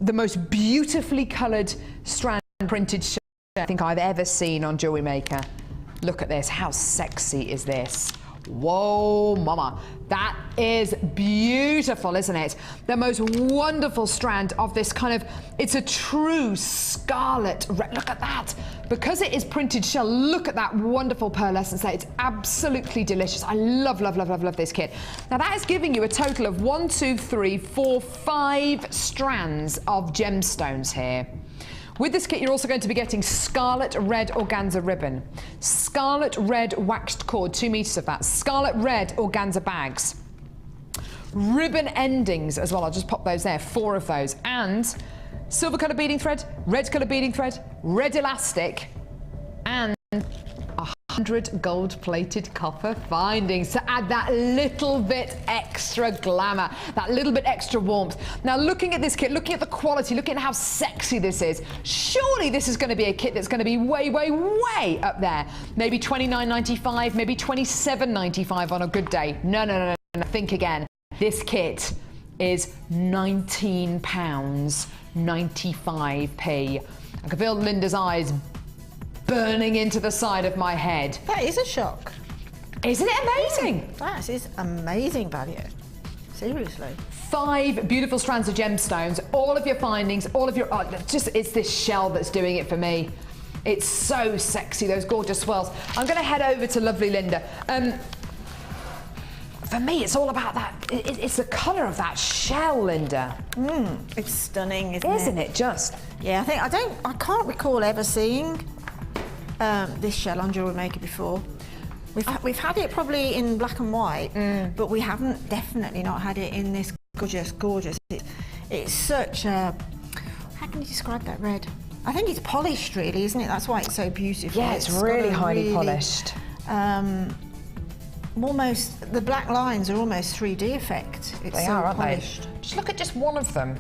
the most beautifully coloured strand printed shirt I think I've ever seen on Jewellery Maker. Look at this. How sexy is this? Whoa, mama. That is beautiful, isn't it? The most wonderful strand of this kind of, it's a true scarlet red. Look at that. Because it is printed shell, look at that wonderful pearlescence there. It's absolutely delicious. I love this kit. Now that is giving you a total of 1, 2, 3, 4, 5 strands of gemstones here. With this kit, you're also going to be getting scarlet red organza ribbon, scarlet red waxed cord, 2 meters of that, scarlet red organza bags, ribbon endings as well. I'll just pop those there, 4 of those, and silver colour beading thread, red colour beading thread, red elastic, and 100 gold-plated copper findings to add that little bit extra glamour, that little bit extra warmth. Now, looking at this kit, looking at the quality, looking at how sexy this is, surely this is going to be a kit that's going to be way up there. Maybe $29.95, maybe $27.95 on a good day. No. Think again. This kit is £19.95p. I can feel Linda's eyes burning into the side of my head. That is a shock. Isn't it amazing? That is amazing value. Seriously. 5 beautiful strands of gemstones, all of your findings, all of your, it's this shell that's doing it for me. It's so sexy, those gorgeous swirls. I'm going to head over to lovely Linda. For me, it's all about that. It's the colour of that shell, Linda. It's stunning, isn't it? Isn't it just? Yeah, I can't recall ever seeing this shell on Jewellery Maker before. We've had it probably in black and white, but we haven't definitely not had it in this gorgeous. It's such a, how can you describe that red? I think it's polished, really, isn't it? That's why it's so beautiful. Yeah, it's really highly polished. Almost, the black lines are almost 3D effect. They are, aren't they? Just look at just one of them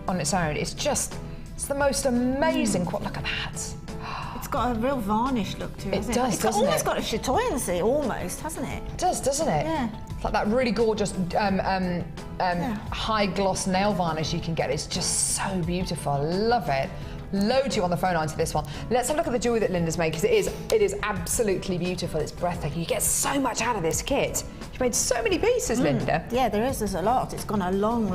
on its own. It's the most amazing. Look at that. It's got a real varnish look to it. It does, it's almost got a chatoyancy, almost, hasn't it? It does, doesn't it? Yeah. It's like that really gorgeous high gloss nail varnish you can get. It's just so beautiful. Love it. Load you on the phone line to this one. Let's have a look at the jewellery that Linda's made, because it is absolutely beautiful. It's breathtaking. You get so much out of this kit. You've made so many pieces, Linda. Yeah, there's a lot. It's gone a long,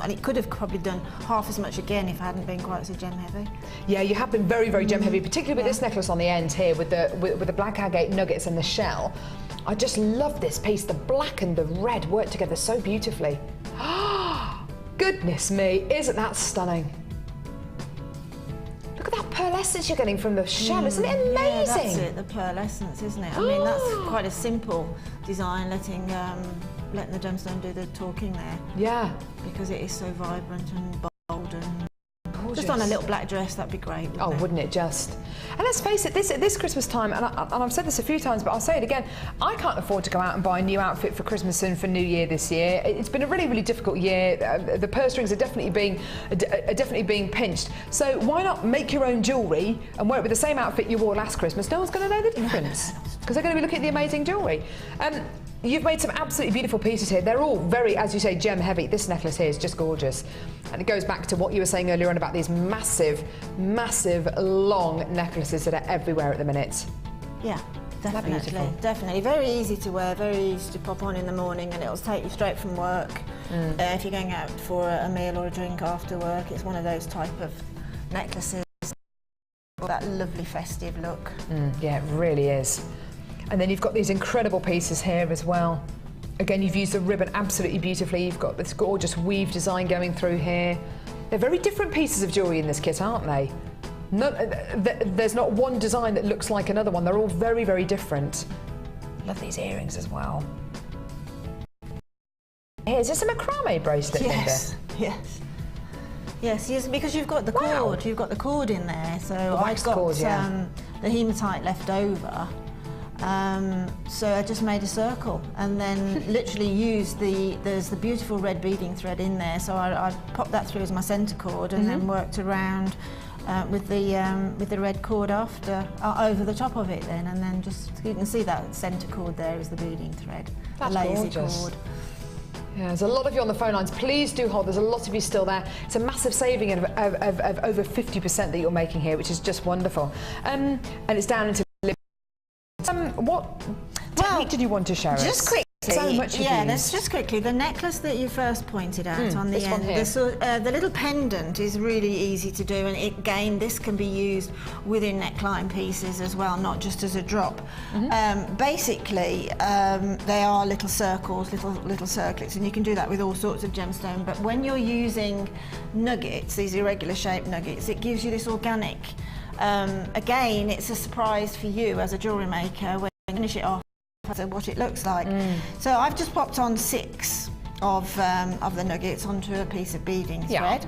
and it could have probably done half as much again if it hadn't been quite so gem heavy. Yeah, you have been very, very gem heavy, particularly with this necklace on the end here with the black agate nuggets and the shell. I just love this piece. The black and the red work together so beautifully. Goodness me, isn't that stunning? Look at that pearlescence you're getting from the shell, isn't it amazing? Yeah, that's it, the pearlescence, isn't it? I mean, that's quite a simple design, letting the gemstone do the talking there. Yeah. Because it is so vibrant and bold and gorgeous. Just on a little black dress, that'd be great. Wouldn't it just? And let's face it, this Christmas time, and I've said this a few times, but I'll say it again, I can't afford to go out and buy a new outfit for Christmas and for New Year this year. It's been a really, really difficult year. The purse strings are definitely being pinched. So why not make your own jewellery and wear it with the same outfit you wore last Christmas? No one's going to know the difference because they're going to be looking at the amazing jewellery. You've made some absolutely beautiful pieces here. They're all very, as you say, gem heavy. This necklace here is just gorgeous. And it goes back to what you were saying earlier on about these massive, massive, long necklaces that are everywhere at the minute. Yeah, definitely. Definitely. Very easy to wear, very easy to pop on in the morning, and it'll take you straight from work. If you're going out for a meal or a drink after work, it's one of those type of necklaces. That lovely festive look. Yeah, it really is. And then you've got these incredible pieces here as well. Again, you've used the ribbon absolutely beautifully. You've got this gorgeous weave design going through here. They're very different pieces of jewellery in this kit, aren't they? There's not one design that looks like another one. They're all very, very different. Love these earrings as well. Here, is this a macrame bracelet, Yes, Linda? Yes, because you've got the cord. You've got the cord in there. So I've got the hematite left over. So I just made a circle and then literally used there's the beautiful red beading thread in there, so I popped that through as my centre cord and then worked around with the red cord after over the top of it then, and then just, you can see that centre cord there is the beading thread. That's lazy gorgeous. cord. Yeah, there's a lot of you on the phone lines. Please do hold. There's a lot of you still there. It's a massive saving of over 50% that you're making here, which is just wonderful. And it's down into what technique did you want to show us? Just quickly, so much let's just quickly. The necklace that you first pointed out on the end, the little pendant is really easy to do, and again, this can be used within neckline pieces as well, not just as a drop. Basically, they are little circles, little circlets, and you can do that with all sorts of gemstone. But when you're using nuggets, these irregular shaped nuggets, it gives you this organic. Again, it's a surprise for you as a jewellery maker when you finish it off as what it looks like. So I've just popped on 6 of the nuggets onto a piece of beading thread.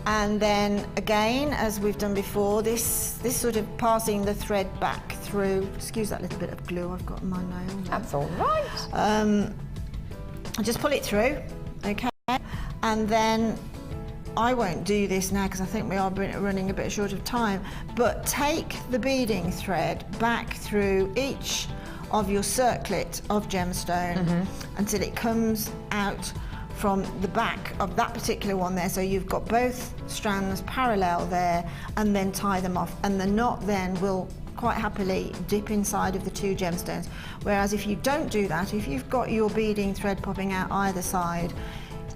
And then again, as we've done before, this sort of passing the thread back through. Excuse that little bit of glue I've got on my nail. That's all right. I just pull it through, okay, and then I won't do this now because I think we are running a bit short of time, but take the beading thread back through each of your circlet of gemstone until it comes out from the back of that particular one there. So you've got both strands parallel there, and then tie them off, and the knot then will quite happily dip inside of the 2 gemstones. Whereas if you don't do that, if you've got your beading thread popping out either side,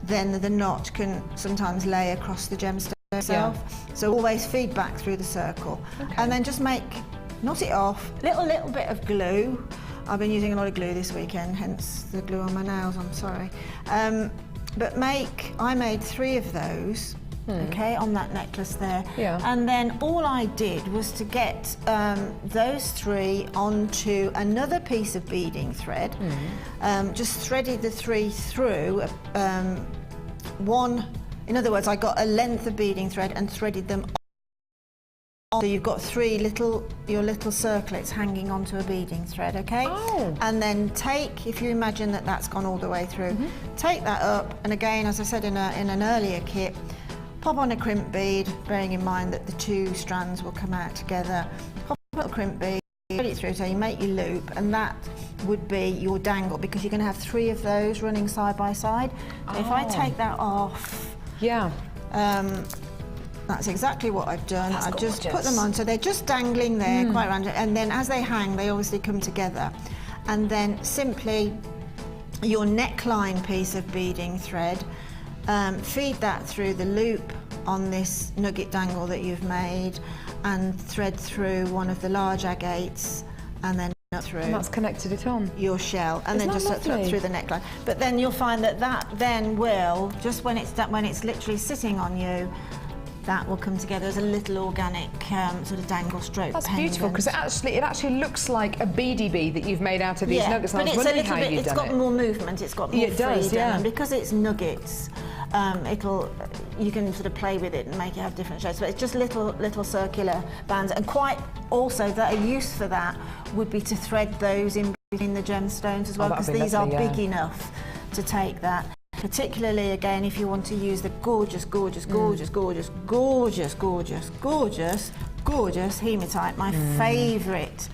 then the knot can sometimes lay across the gemstone itself. So always feed back through the circle, and then just knot it off. Little bit of glue I've been using a lot of glue this weekend, hence the glue on my nails, I'm sorry. But I made 3 of those, okay, on that necklace there. Yeah. And then all I did was to get those 3 onto another piece of beading thread. Just threaded the 3 through one. In other words, I got a length of beading thread and threaded them on. So you've got 3 your little circlets hanging onto a beading thread, okay? Oh. And then if you imagine that that's gone all the way through, take that up, and again, as I said in an earlier kit, pop on a crimp bead, bearing in mind that the 2 strands will come out together. Pop on a crimp bead, thread it through, so you make your loop, and that would be your dangle, because you're going to have 3 of those running side by side. So if I take that off, that's exactly what I've done. I just put them on, so they're just dangling there, quite random, and then as they hang, they obviously come together. And then simply your neckline piece of beading thread, feed that through the loop on this nugget dangle that you've made, and thread through one of the large agates, and then up through. And that's connected it on. Your shell, and then just up through the neckline. But then you'll find that then will, just when it's literally sitting on you, that will come together as a little organic sort of dangle stroke. That's beautiful, because it actually looks like a beady bead that you've made out of these nuggets. But it's a little bit. It's got more movement. It's got more freedom, and because it's nuggets, you can sort of play with it and make it have different shapes. But it's just little circular bands, and quite also that a use for that would be to thread those in between the gemstones as well, because these are big enough to take that. Particularly, again, if you want to use the gorgeous hematite, my favourite.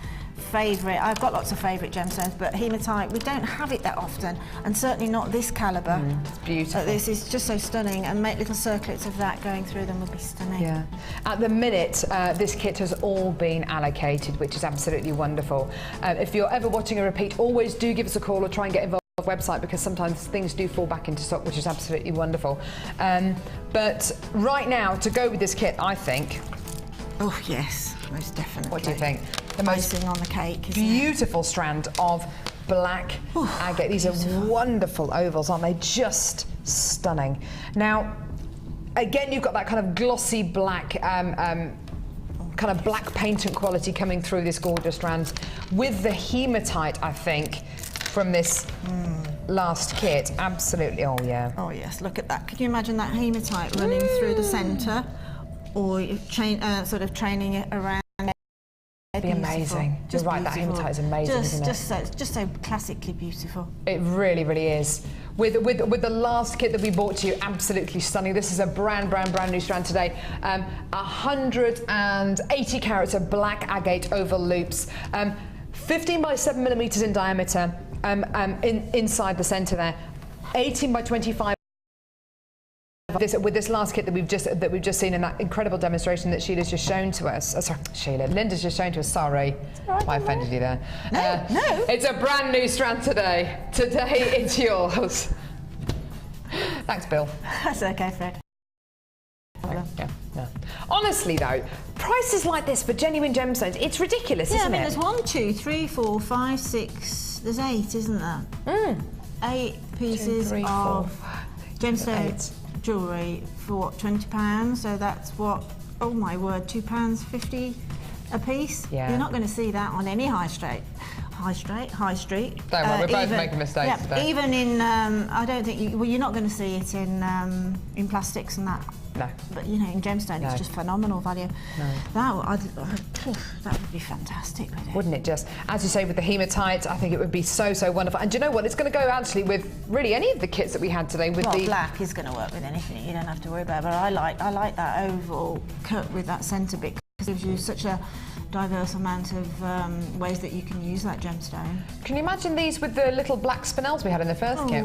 I've got lots of favourite gemstones, but hematite, we don't have it that often, and certainly not this calibre. It's beautiful. This is just so stunning, and make little circlets of that going through them would be stunning. Yeah. At the minute, this kit has all been allocated, which is absolutely wonderful. If you're ever watching a repeat, always do give us a call or try and get involved website, because sometimes things do fall back into stock, which is absolutely wonderful. But right now, to go with this kit, I think... Oh yes, most definitely. What do you think? The most icing on the cake, beautiful strand of black agate. These are wonderful ovals, aren't they? Just stunning. Now, again, you've got that kind of glossy black, kind of black paintant quality coming through this gorgeous strand, with the hematite, I think, from this last kit. Absolutely, oh yeah. Oh yes, look at that. Could you imagine that hematite running through the centre, or sort of training it around? It'd be amazing. Just right, that hematite is amazing, isn't it? Just so classically beautiful. It really, really is. With the last kit that we brought to you, absolutely stunning. This is a brand new strand today. 180 carats of black agate oval loops, 15 by 7 millimeters in diameter. Inside the centre there, 18 by 25. With this last kit that we've just seen in that incredible demonstration that Sheila's just shown to us. Linda's just shown to us. Sorry, I offended you there. No. It's a brand new strand today. Today it's yours. Thanks, Bill. That's okay, Fred. Yeah. Honestly though, prices like this for genuine gemstones, it's ridiculous, isn't it? Yeah, I mean, there's 1, 2, 3, 4, 5, 6, there's 8, isn't there? 8 pieces of gemstone jewellery for what, £20? So that's what, oh my word, £2.50 a piece? Yeah. You're not going to see that on any high street. Don't worry, we're both making mistakes today. Even in, I don't think, you're not going to see it in plastics and that. No. But you know, in gemstone, it's just phenomenal value. No. That would be fantastic, wouldn't it? Just as you say, with the hematite, I think it would be so wonderful. And do you know what? It's going to go actually with really any of the kits that we had today. With the black is going to work with anything. You don't have to worry about it. But I like that oval cut with that centre bit, because it gives you such a diverse amount of ways that you can use that gemstone. Can you imagine these with the little black spinels we had in the first kit?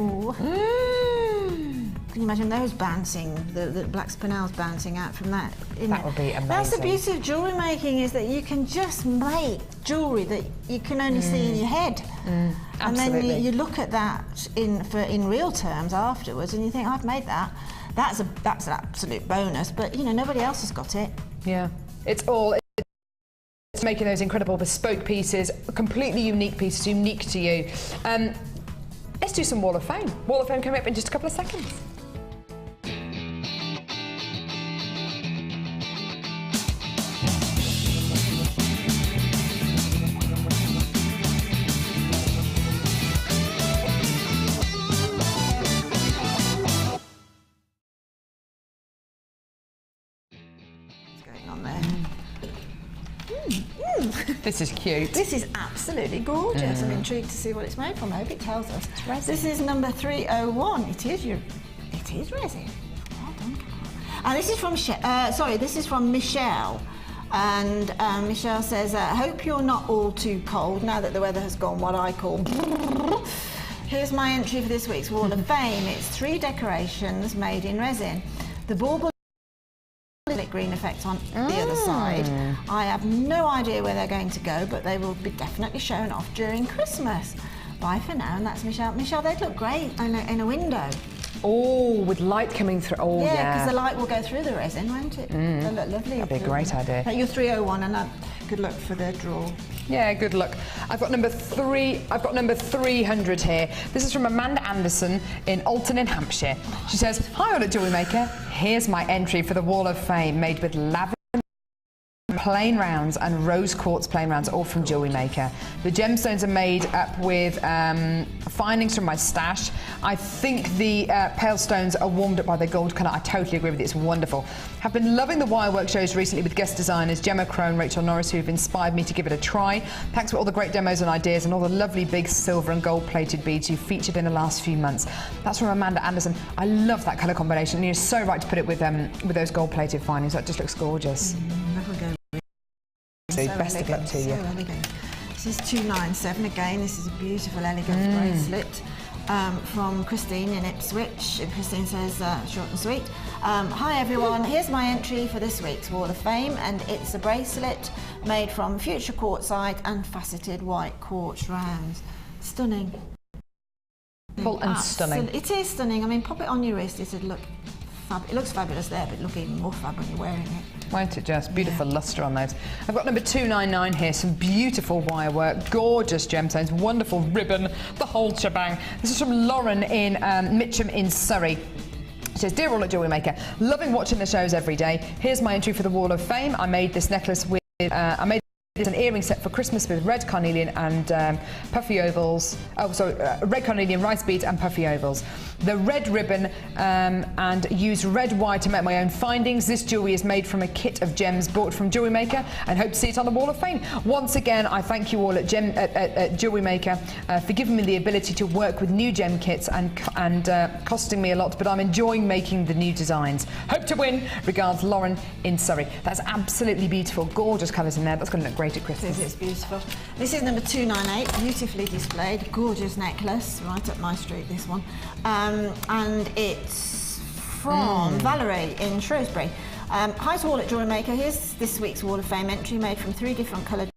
Can you imagine those bouncing, the black spinels bouncing out from that? That would be amazing. That's the beauty of jewellery making, is that you can just make jewellery that you can only see in your head. And then you look at that in real terms afterwards, and you think, I've made that. That's an absolute bonus. But you know, nobody else has got it. Yeah, it's making those incredible bespoke pieces, completely unique pieces, unique to you. Let's do some Wall of Fame. Wall of Fame coming up in just a couple of seconds. This is cute. This is absolutely gorgeous. I'm intrigued to see what it's made from. I hope it tells us. It's resin. This is number 301. It is resin. Well done, Carla. And this is from this is from Michelle. And Michelle says, hope you're not all too cold now that the weather has gone what I call. Here's my entry for this week's Wall of Fame. It's 3 decorations made in resin. The bauble green effect on the other side. I have no idea where they're going to go, but they will be definitely shown off during Christmas. Bye for now, and that's Michelle. Michelle, they'd look great in a window. Oh, with light coming through. Oh, yeah. Because the light will go through the resin, won't it? They'll look lovely. That'd be a great idea. You're 301, and good luck for the draw. Yeah, good luck. I've got number 300 here. This is from Amanda Anderson in Alton in Hampshire. She says, hi all at Jewellery Maker. Here's my entry for the Wall of Fame, made with lavender plain rounds and rose quartz plain rounds, all from Jewellery Maker. The gemstones are made up with findings from my stash. I think the pale stones are warmed up by the gold colour. I totally agree with you, it's wonderful. Have been loving the wirework shows recently with guest designers Gemma Crone, Rachel Norris, who've inspired me to give it a try. Thanks for all the great demos and ideas and all the lovely big silver and gold plated beads you've featured in the last few months. That's from Amanda Anderson. I love that colour combination, and you're so right to put it with those gold plated findings. That just looks gorgeous. So best of luck to you. So elegant. This is 297 again. This is a beautiful, elegant bracelet from Christine in Ipswich. And Christine says, short and sweet. Hi everyone, here's my entry for this week's Wall of Fame, and it's a bracelet made from future quartzite and faceted white quartz rounds. Stunning. Full and stunning. It is stunning. I mean, pop it on your wrist. It looks fabulous there, but look even more fab when you're wearing it. Won't it just? Beautiful lustre on those. I've got number 299 here, some beautiful wire work, gorgeous gemstones, wonderful ribbon, the whole shebang. This is from Lauren in Mitcham in Surrey. She says, dear all at Jewellery Maker, loving watching the shows every day. Here's my entry for the Wall of Fame. I made this necklace with, it's an earring set for Christmas with red carnelian and puffy ovals. Red carnelian rice beads and puffy ovals. The red ribbon and used red wire to make my own findings. This jewellery is made from a kit of gems bought from Jewellery Maker, and hope to see it on the Wall of Fame. Once again, I thank you all at Jewellery Maker for giving me the ability to work with new gem kits and costing me a lot, but I'm enjoying making the new designs. Hope to win. Regards, Lauren in Surrey. That's absolutely beautiful, gorgeous colours in there. That's going to look great at Christmas. It's beautiful. This is number 298, beautifully displayed, gorgeous necklace, right up my street, this one. And it's from Valerie in Shrewsbury. Hi to all at Jewellery Maker. Here's this week's Wall of Fame entry made from 3 different coloured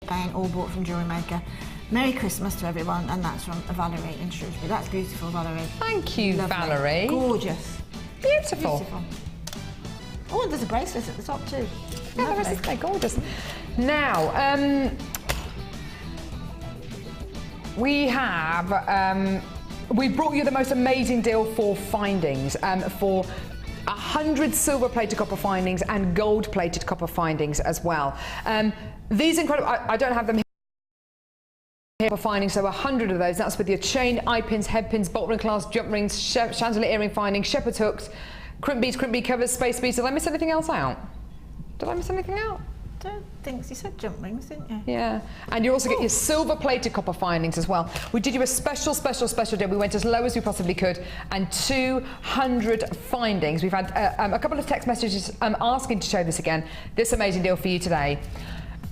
paint, all bought from Jewellery Maker. Merry Christmas to everyone, and that's from Valerie in Shrewsbury. That's beautiful, Valerie. Thank you, lovely. Valerie. Gorgeous. Beautiful. Oh, and there's a bracelet at the top too. Yeah, there is. They're gorgeous. Now, we have we brought you the most amazing deal for findings, for 100 silver-plated copper findings and gold-plated copper findings as well. These incredible, I don't have them here for findings, so 100 of those. That's with your chain, eye pins, head pins, bolt ring clasp, jump rings, chandelier earring findings, shepherd's hooks, crimp beads, covers, space beads. Did I miss anything else out? Did I miss anything out? I don't think so. You said jump rings, didn't you? Yeah, and you also get your silver-plated copper findings as well. We did you a special deal. We went as low as we possibly could, and 200 findings. We've had a couple of text messages asking to show this again. This amazing deal for you today.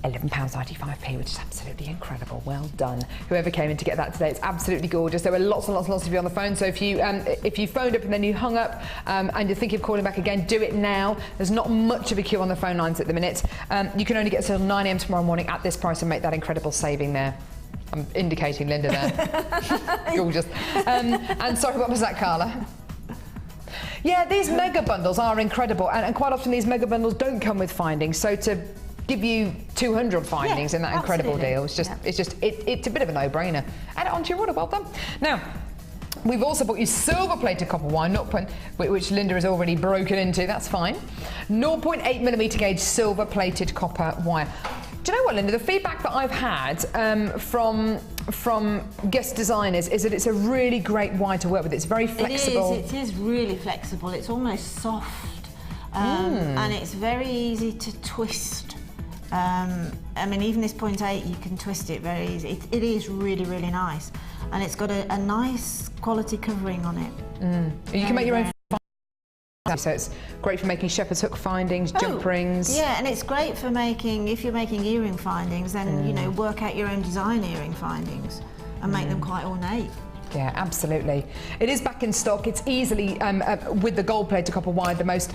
£11.95p, which is absolutely incredible. Well done, whoever came in to get that today. It's absolutely gorgeous. There were lots and lots of you on the phone, so if you phoned up and then you hung up and you're thinking of calling back again, do it now. There's not much of a queue on the phone lines at the minute. You can only get till 9 AM tomorrow morning at this price and make that incredible saving there. I'm indicating Linda there. Gorgeous. And sorry, what was that, Carla? Yeah, these mega bundles are incredible, and quite often these mega bundles don't come with findings, so to give you 200 findings in that incredible deal. It's a bit of a no-brainer. Add it onto your order. Well done. Now, we've also bought you silver-plated copper wire, which Linda has already broken into. That's fine. 0.8mm gauge silver-plated copper wire. Do you know what, Linda? The feedback that I've had from guest designers is that it's a really great wire to work with. It's very flexible. It is really flexible. It's almost soft, and it's very easy to twist. I mean, even this 0.8, you can twist it very easy. It is really, really nice, and it's got a nice quality covering on it. You can make your own. So it's great for making shepherd's hook findings, jump rings. Yeah, and it's great for making, if you're making earring findings, then, you know, work out your own design earring findings and make them quite ornate. Yeah, absolutely. It is back in stock. It's easily, with the gold-plated copper wire, the most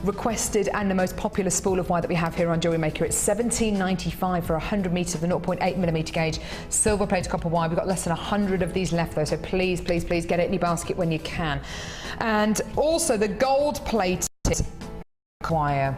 requested and the most popular spool of wire that we have here on Jewellery Maker. It's $17.95 for 100 metres of the 0.8mm gauge silver-plated copper wire. We've got less than 100 of these left, though, so please, please, please get it in your basket when you can. And also the gold-plated wire.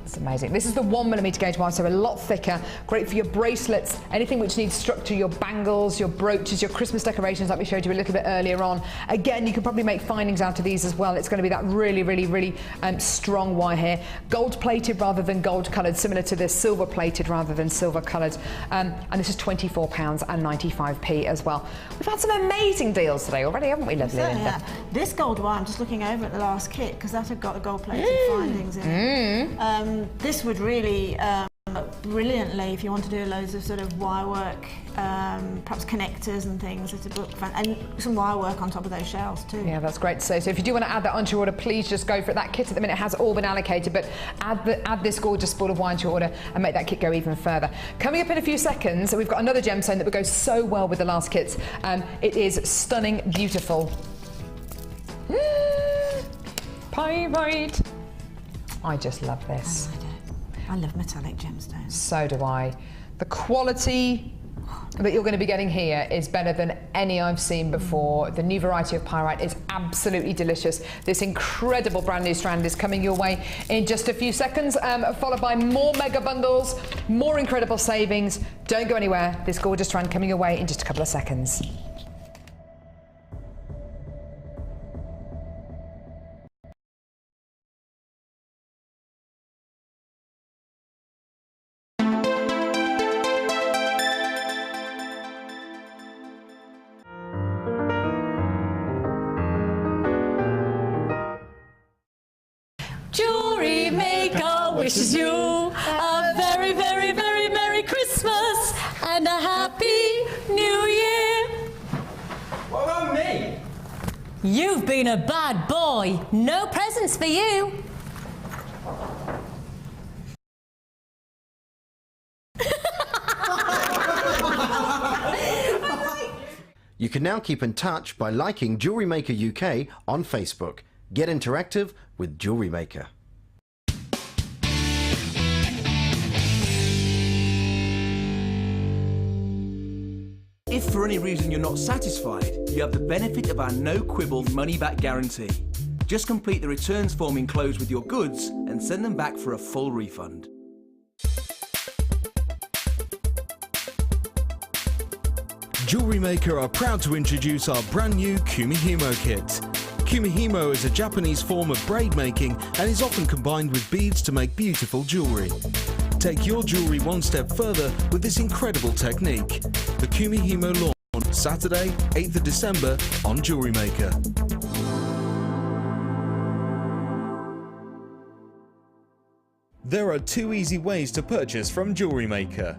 It's amazing. This is the 1mm gauge wire, so a lot thicker, great for your bracelets, anything which needs structure, your bangles, your brooches, your Christmas decorations like we showed you a little bit earlier on. Again, you can probably make findings out of these as well. It's going to be that really, really, really strong wire here. Gold plated rather than gold coloured, similar to this silver plated rather than silver coloured. And this is £24.95 as well. We've had some amazing deals today already, haven't we, lovely Linda? Yeah. This gold wire, I'm just looking over at the last kit because that had got the gold plated findings in it. This would really brilliantly if you want to do loads of sort of wire work, perhaps connectors and things. It's a book, and some wire work on top of those shells too. Yeah, that's great to say. So if you do want to add that onto your order, please just go for it. That kit at the minute has all been allocated, but add this gorgeous spool of wire to your order and make that kit go even further. Coming up in a few seconds, we've got another gemstone that would go so well with the last kits. It is stunning, beautiful. Pyrite. I just love this. I love metallic gemstones. So do I. The quality that you're going to be getting here is better than any I've seen before. The new variety of pyrite is absolutely delicious. This incredible brand new strand is coming your way in just a few seconds, followed by more mega bundles, more incredible savings. Don't go anywhere. This gorgeous strand coming your way in just a couple of seconds. Jewellery Maker wishes you a very, very, very Merry Christmas and a Happy New Year. What about me? You've been a bad boy. No presents for you. You can now keep in touch by liking Jewellery Maker UK on Facebook. Get interactive with Jewellery Maker. If for any reason you're not satisfied, you have the benefit of our no-quibble money-back guarantee. Just complete the returns form enclosed with your goods and send them back for a full refund. Jewellery Maker are proud to introduce our brand new Kumihimo kit. Kumihimo is a Japanese form of braid making and is often combined with beads to make beautiful jewellery. Take your jewellery one step further with this incredible technique. The Kumihimo launch Saturday, 8th of December on Jewellery Maker. There are two easy ways to purchase from Jewellery Maker.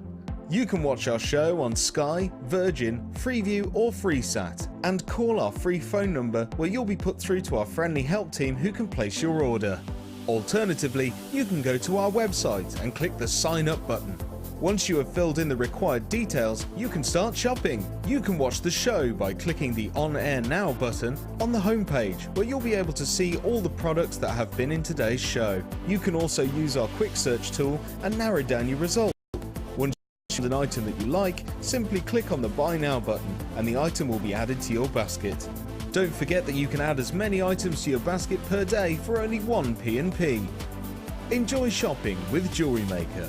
You can watch our show on Sky, Virgin, Freeview or FreeSat and call our free phone number where you'll be put through to our friendly help team who can place your order. Alternatively, you can go to our website and click the sign up button. Once you have filled in the required details, you can start shopping. You can watch the show by clicking the On Air Now button on the homepage, where you'll be able to see all the products that have been in today's show. You can also use our quick search tool and narrow down your results. Once you find an item that you like, simply click on the Buy Now button and the item will be added to your basket. Don't forget that you can add as many items to your basket per day for only 1p&p. Enjoy shopping with Jewellery Maker.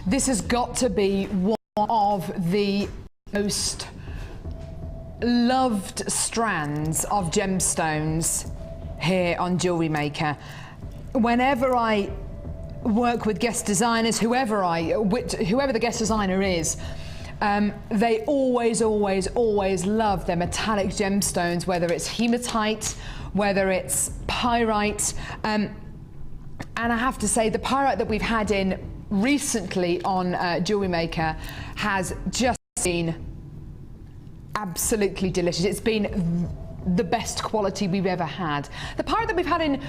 This has got to be one of the most loved strands of gemstones here on Jewellery Maker. Whenever I work with guest designers, whoever the guest designer is, they always love their metallic gemstones, whether it's hematite, whether it's pyrite, and I have to say the pyrite that we've had in recently on Jewellery Maker has just been absolutely delicious. It's been the best quality we've ever had. The pyrite that we've had in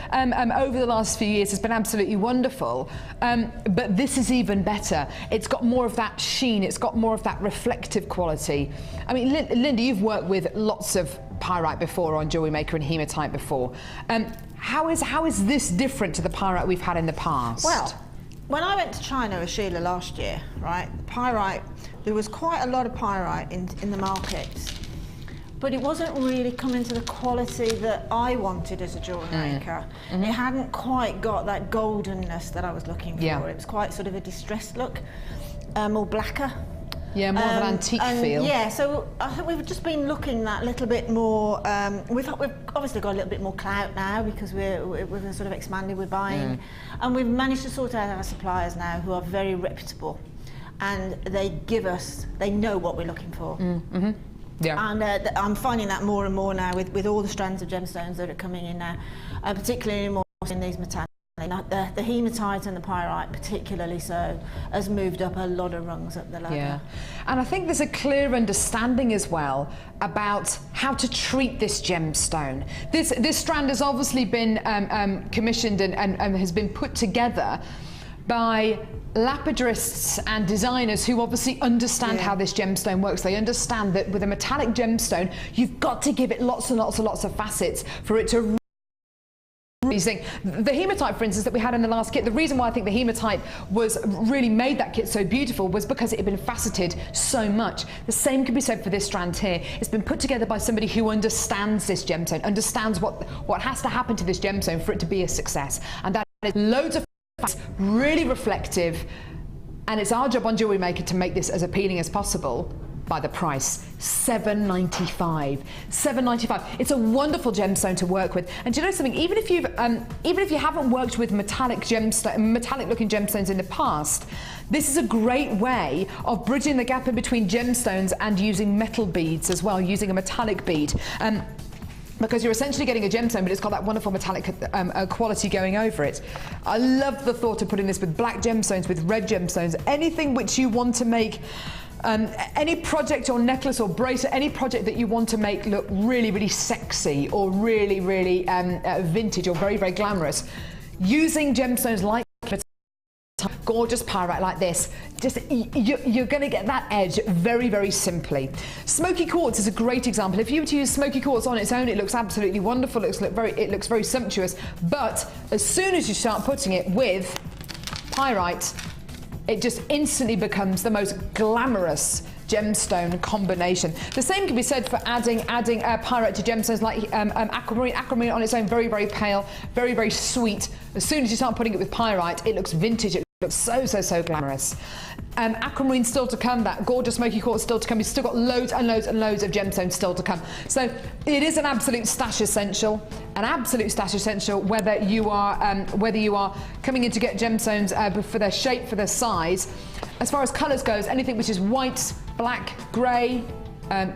over the last few years has been absolutely wonderful, but this is even better. It's got more of that sheen, it's got more of that reflective quality. I mean, Linda, you've worked with lots of pyrite before on Jewellery Maker and hematite before. How is this different to the pyrite we've had in the past? Well, when I went to China with Sheila last year, right, pyrite, there was quite a lot of pyrite in the markets, but it wasn't really coming to the quality that I wanted as a jewellery maker. It hadn't quite got that goldenness that I was looking for. It was quite sort of a distressed look, more blacker. Yeah, more of an antique feel. Yeah, so I think we've just been looking that little bit more. We've obviously got a little bit more clout now because we've sort of expanded, we're buying, and we've managed to sort out our suppliers now who are very reputable, and they know what we're looking for. Yeah. And I'm finding that more and more now with all the strands of gemstones that are coming in now, particularly more in these metallic. The hematite and the pyrite, particularly so, has moved up a lot of rungs up the ladder. Yeah, and I think there's a clear understanding as well about how to treat this gemstone. This strand has obviously been commissioned and has been put together by lapidarists and designers who obviously understand how this gemstone works. They understand that with a metallic gemstone, you've got to give it lots and lots of facets for it to the hematite, for instance, that we had in the last kit, the reason why I think the hematite really made that kit so beautiful was because it had been faceted so much. The same can be said for this strand here. It's been put together by somebody who understands this gemstone, understands what has to happen to this gemstone for it to be a success. And that is loads of facets, really reflective, and it's our job on Jewellery Maker to make this as appealing as possible. By the price, $7.95. $7.95. It's a wonderful gemstone to work with. And do you know something? Even if you haven't worked with metallic looking gemstones in the past, this is a great way of bridging the gap in between gemstones and using metal beads as well, using a metallic bead. Because you're essentially getting a gemstone, but it's got that wonderful metallic quality going over it. I love the thought of putting this with black gemstones, with red gemstones, anything which you want to make. Any project or necklace or bracelet, any project that you want to make look really sexy or really vintage or very glamorous, using gemstones like gorgeous pyrite like this, you're going to get that edge very simply. Smoky quartz is a great example. If you were to use smoky quartz on its own, it looks absolutely wonderful. It looks very sumptuous. But as soon as you start putting it with pyrite, it just instantly becomes the most glamorous gemstone combination. The same can be said for adding pyrite to gemstones like aquamarine. Aquamarine on its own, very pale, very sweet. As soon as you start putting it with pyrite, it looks vintage. It looks so glamorous. Aquamarine still to come, that gorgeous smoky quartz still to come. You've still got loads and loads of gemstones still to come. So it is an absolute stash essential, whether you are coming in to get gemstones for their shape, for their size. As far as colours goes, anything which is white, black, grey,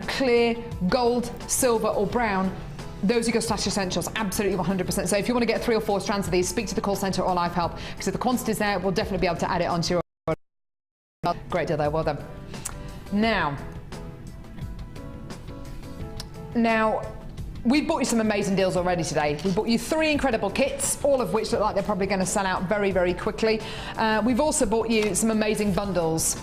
clear, gold, silver or brown, those are your stash essentials, absolutely 100%. So if you want to get 3 or 4 strands of these, speak to the call centre or Live Help, because if the quantity's there, we'll definitely be able to add it onto your... Great deal though, well done. Now, we bought you some amazing deals already today. We bought you 3 incredible kits, all of which look like they're probably going to sell out very quickly. We've also bought you some amazing bundles.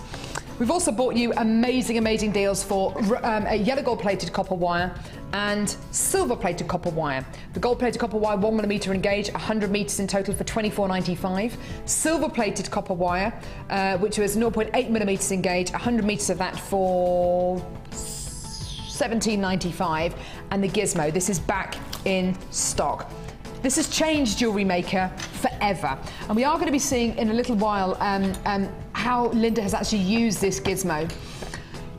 We've also bought you amazing deals for a yellow gold plated copper wire and silver plated copper wire. The gold plated copper wire 1mm engage, 100 metres in total for £24.95. Silver plated copper wire, which was 0.8mm engage, 100 metres of that for £17.95. And the gizmo, this is back in stock. This has changed Jewellery Maker forever, and we are going to be seeing in a little while how Linda has actually used this gizmo.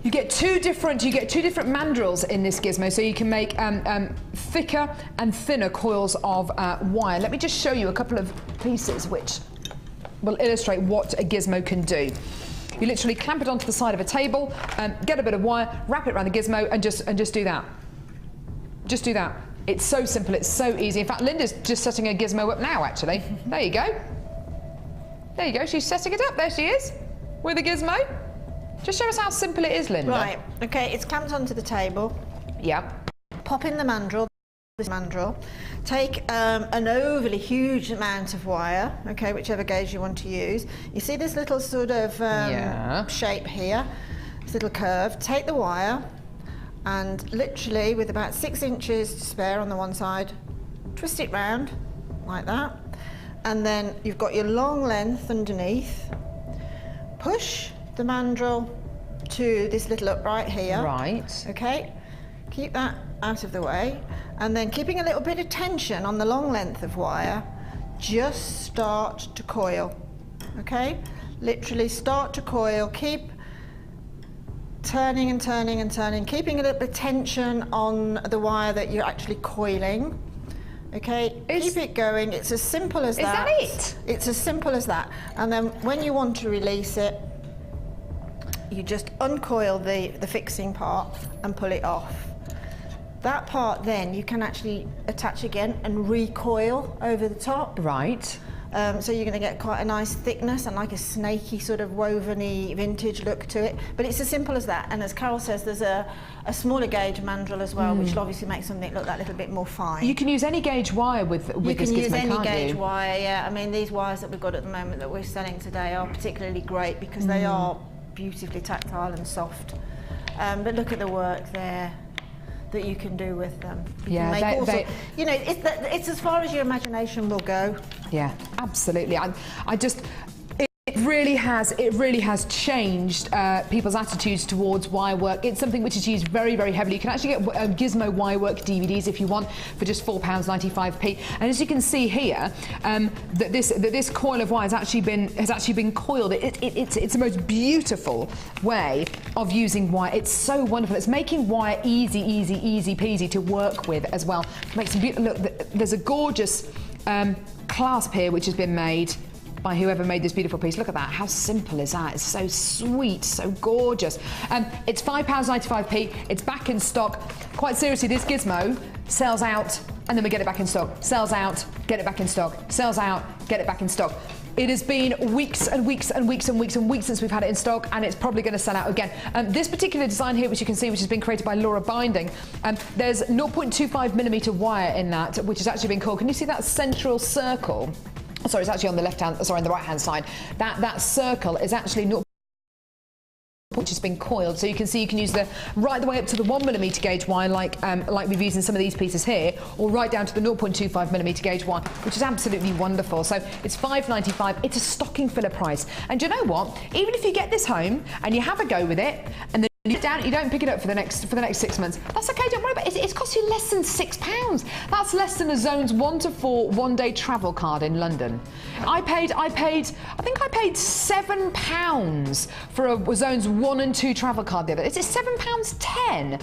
You get two different mandrels in this gizmo, so you can make thicker and thinner coils of wire. Let me just show you a couple of pieces which will illustrate what a gizmo can do. You literally clamp it onto the side of a table, get a bit of wire, wrap it around the gizmo, and just do that. Just do that. It's so simple, it's so easy. In fact, Linda's just setting her gizmo up now, actually. There you go. There you go, she's setting it up. There she is, with a gizmo. Just show us how simple it is, Linda. Right, okay, it's clamped onto the table. Yep. Pop in the mandrel, this mandrel. Take an overly huge amount of wire, okay, whichever gauge you want to use. You see this little sort of shape here, this little curve. Take the wire, and literally with about 6 inches to spare on the one side, twist it round like that, and then you've got your long length underneath. Push the mandrel to this little upright here. Right. Okay, keep that out of the way, and then keeping a little bit of tension on the long length of wire, just start to coil. Okay, literally start to coil. Keep turning and turning and turning, keeping a little bit of tension on the wire that you're actually coiling. Okay, keep it going. It's as simple as that. Is that it? It's as simple as that. And then when you want to release it, you just uncoil the fixing part and pull it off. That part then you can actually attach again and recoil over the top. Right. So you're going to get quite a nice thickness and like a snaky sort of woven-y vintage look to it. But it's as simple as that. And as Carol says, there's a smaller gauge mandrel as well, which will obviously make something look that little bit more fine. You can use any gauge wire with this gizmo, can't you? You can use any gauge wire, yeah. I mean, these wires that we've got at the moment that we're selling today are particularly great because they are beautifully tactile and soft. But look at the work there that you can do with them. You can make you know, it's as far as your imagination will go. Yeah, absolutely. It really has changed people's attitudes towards wire work. It's something which is used very heavily. You can actually get Gizmo wire work DVDs if you want for just £4.95p. And as you can see here, that this coil of wire has actually been coiled. It's the most beautiful way of using wire. It's so wonderful. It's making wire easy peasy to work with as well. Makes some look. There's a gorgeous clasp here which has been made by whoever made this beautiful piece. Look at that, how simple is that? It's so sweet, so gorgeous. It's £5.95p, it's back in stock. Quite seriously, this gizmo sells out and then we get it back in stock. Sells out, get it back in stock. Sells out, get it back in stock. It has been weeks and weeks since we've had it in stock, and it's probably going to sell out again. This particular design here, which you can see, which has been created by Laura Binding, there's 0.25mm wire in that, which has actually been coiled. Can you see that central circle? Sorry, it's actually on the on the right-hand side. That circle is actually which has been coiled, so you can see you can use right the way up to the 1mm gauge wire, like we've used in some of these pieces here, or right down to the 0.25mm gauge wire, which is absolutely wonderful. So it's £5.95. It's a stocking filler price, and do you know what? Even if you get this home and you have a go with it, and then you don't pick it up for the next 6 months, that's okay, don't worry about it. It's cost you less than £6. That's less than a Zones 1 to 4 one-day travel card in London. I think I paid £7 for a Zones 1 and 2 travel card the other day. It's £7.10.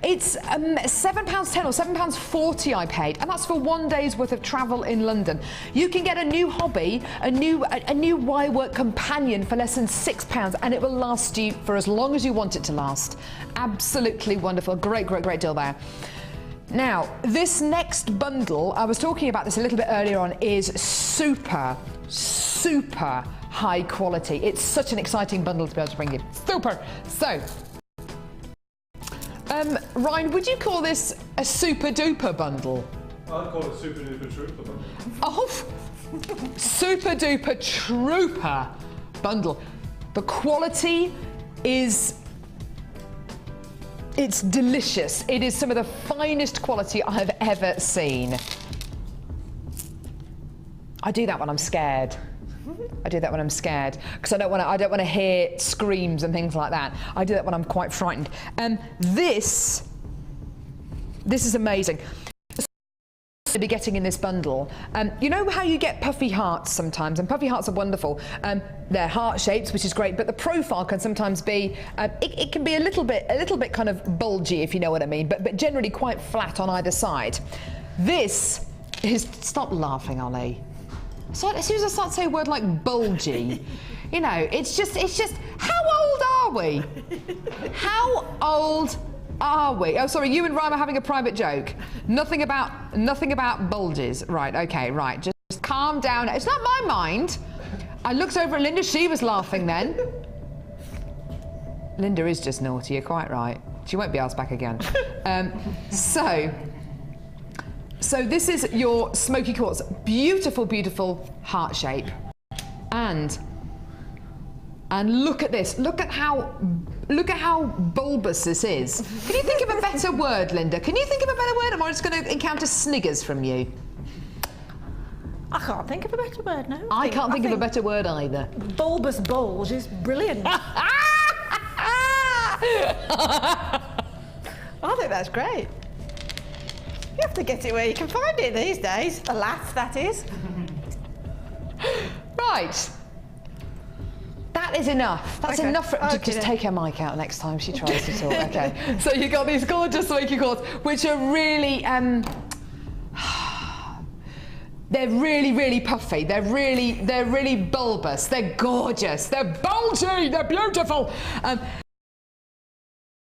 It's £7.10 or £7.40 I paid, and that's for 1 day's worth of travel in London. You can get a new hobby, a new wire work companion for less than £6, and it will last you for as long as you want it to last. Absolutely wonderful. Great deal there. Now, this next bundle, I was talking about this a little bit earlier on, is super high quality. It's such an exciting bundle to be able to bring you. Super. So, Ryan, would you call this a super duper bundle? I'd call it super duper trooper bundle. Oh, super duper trooper bundle. The quality is, it's delicious. It is some of the finest quality I have ever seen. I do that when I'm scared. I do that when I'm scared because I don't want to hear screams and things like that. I do that when I'm quite frightened. This is amazing. To be getting in this bundle, you know how you get puffy hearts sometimes, and puffy hearts are wonderful. They're heart shapes, which is great, but the profile can sometimes be it can be a little bit kind of bulgy, if you know what I mean, but generally quite flat on either side. This is, stop laughing, Ollie. So as soon as I start to say a word like bulgy, you know, it's just, how old are we? How old are we? Oh, sorry, you and Ryan are having a private joke. Nothing about bulges. Right, okay, right, just calm down. It's not my mind. I looked over at Linda, she was laughing then. Linda is just naughty, you're quite right. She won't be asked back again. So this is your smoky quartz, beautiful, beautiful heart shape. And look at this, look at how bulbous this is. Can you think of a better word, Linda? Can you think of a better word, or am I just going to encounter sniggers from you? I can't think of a better word, no. I can't think of a better word either. Bulbous bulge is brilliant. I think that's great. You have to get it where you can find it these days. A laugh, that is. Right. That is enough. That's okay. enough for just take her mic out next time she tries to talk. Okay. So you've got these gorgeous smoky quartz, which are really they're really, really puffy. They're really bulbous. They're gorgeous. They're bulgy. They're beautiful.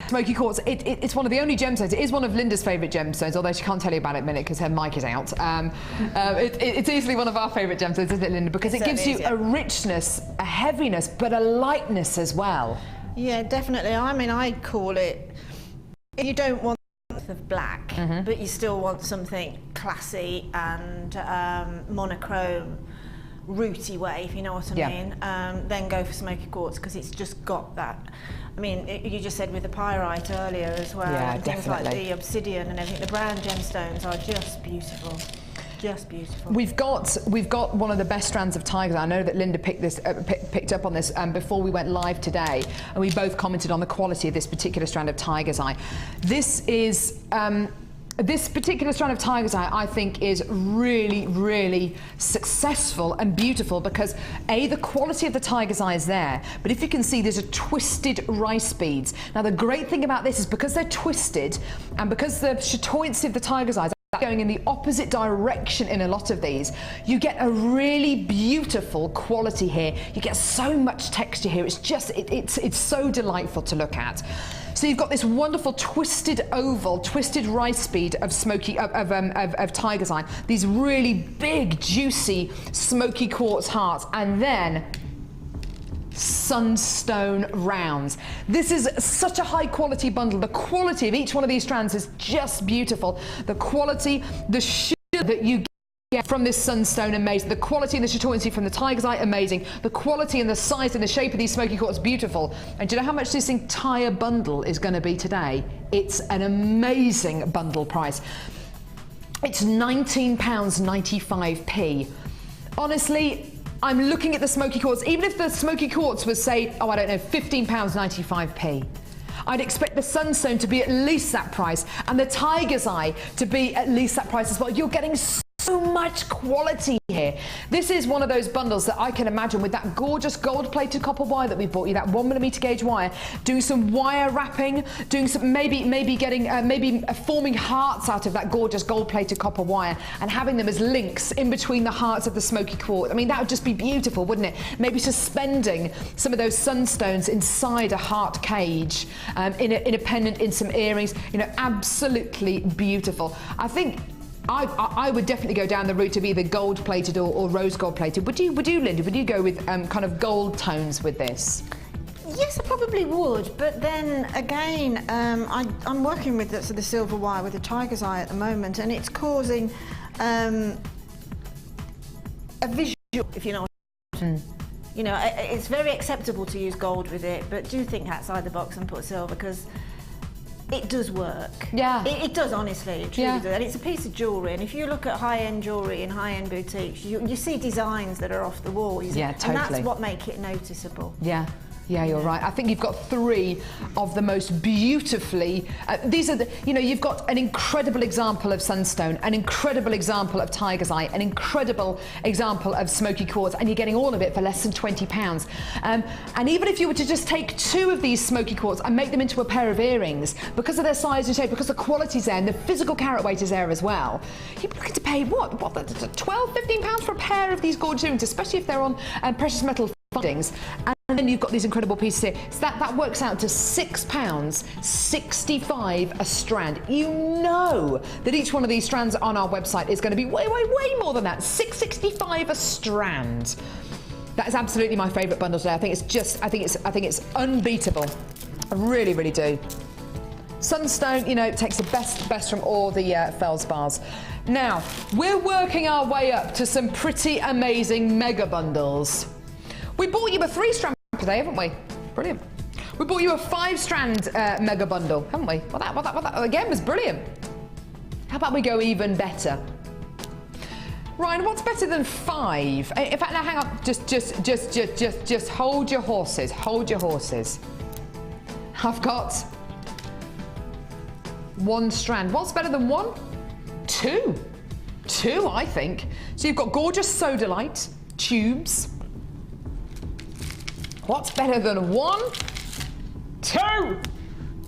Smoky quartz, it's one of the only gemstones. It is one of Linda's favourite gemstones, although she can't tell you about it in a minute because her mic is out. It's easily one of our favourite gemstones, isn't it, Linda? Because it gives you a richness, a heaviness, but a lightness as well. Yeah, definitely. I mean, I call it, you don't want of black, but you still want something classy and monochrome, rooty way, if you know what I mean. Then go for smoky quartz because it's just got that. I mean, you just said with the pyrite earlier as well, and things like the obsidian and everything. The brown gemstones are just beautiful. Just beautiful. We've got one of the best strands of tiger's eye. I know that Linda picked up on this before we went live today, and we both commented on the quality of this particular strand of tiger's eye. This is. This particular strand of tiger's eye, I think, is really, really successful and beautiful because, A, the quality of the tiger's eye is there, but if you can see, there's a twisted rice beads. Now, the great thing about this is because they're twisted and because the chatoyancy of the tiger's eyes are going in the opposite direction in a lot of these, you get a really beautiful quality here. You get so much texture here. It's just, it's so delightful to look at. So you've got this wonderful twisted oval, twisted rice bead of tiger's eye. These really big, juicy, smoky quartz hearts, and then sunstone rounds. This is such a high quality bundle. The quality of each one of these strands is just beautiful. The quality, the sugar that you get from this sunstone, amazing. The quality and the chatoyancy from the tiger's eye, amazing. The quality and the size and the shape of these smoky quartz, beautiful. And do you know how much this entire bundle is going to be today? It's an amazing bundle price. It's £19.95p. Honestly, I'm looking at the smoky quartz. Even if the smoky quartz was, say, oh, I don't know, £15.95p. I'd expect the sunstone to be at least that price, and the tiger's eye to be at least that price as well. You're getting so much quality here. This is one of those bundles that I can imagine with that gorgeous gold-plated copper wire that we bought you, that 1mm gauge wire, doing some wire wrapping, doing some maybe forming hearts out of that gorgeous gold-plated copper wire and having them as links in between the hearts of the smoky quartz. I mean, that would just be beautiful, wouldn't it? Maybe suspending some of those sunstones inside a heart cage, in a pendant, in some earrings. You know, absolutely beautiful. I think I would definitely go down the route of either gold-plated or rose gold-plated. Would you, Linda? Would you go with kind of gold tones with this? Yes, I probably would, but then again, I'm working with the silver wire with the tiger's eye at the moment, and it's causing a visual, if you know what I mean. You know, it's very acceptable to use gold with it, but do think outside the box and put silver, because it does work. Yeah. It does, honestly, it truly does. And it's a piece of jewellery, and if you look at high-end jewellery in high-end boutiques, you see designs that are off the wall. Yeah, totally. And that's what makes it noticeable. Yeah. Yeah, you're right. I think you've got 3 of the most beautifully, these are the, you know, you've got an incredible example of sunstone, an incredible example of tiger's eye, an incredible example of smoky quartz, and you're getting all of it for less than £20. And even if you were to just take 2 of these smoky quartz and make them into a pair of earrings, because of their size and shape, because the quality's there and the physical carat weight is there as well, you'd be looking to pay what, £12, £15 for a pair of these gorgeous earrings, especially if they're on precious metal findings. And then you've got these incredible pieces here. So that works out to £6.65 a strand. You know that each one of these strands on our website is going to be way more than that. $6.65 a strand. That is absolutely my favourite bundle today. I think it's unbeatable. I really, really do. Sunstone, you know, takes the best from all the feldspars. Now, we're working our way up to some pretty amazing mega bundles. We bought you a 3-strand today, haven't we? Brilliant. We bought you a 5-strand mega bundle, haven't we? Well, that again was brilliant. How about we go even better? Ryan, what's better than 5? In fact, now hang on. Just hold your horses. Hold your horses. I've got 1 strand. What's better than 1? 2. 2, I think. So you've got gorgeous sodalite tubes. What's better than 1? 2!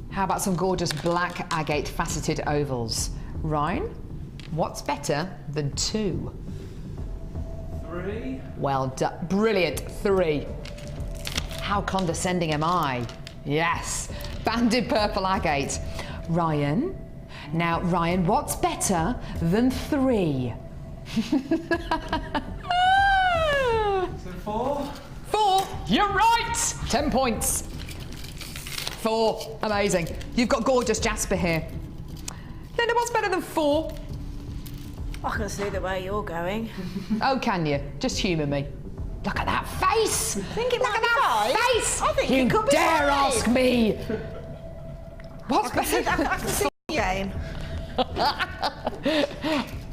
How about some gorgeous black agate faceted ovals? Ryan, what's better than 2? 3. Well done. Brilliant. 3. How condescending am I? Yes. Banded purple agate. Ryan. Now, Ryan, what's better than 3? So 4? 4, you're right! 10 points. 4, amazing. You've got gorgeous jasper here. Linda, what's better than 4? I can see the way you're going. Oh, can you? Just humour me. Look at that face! Think it Look might at be that 5? face! I think you it could be dare 5. ask me! What's better? I can see the game.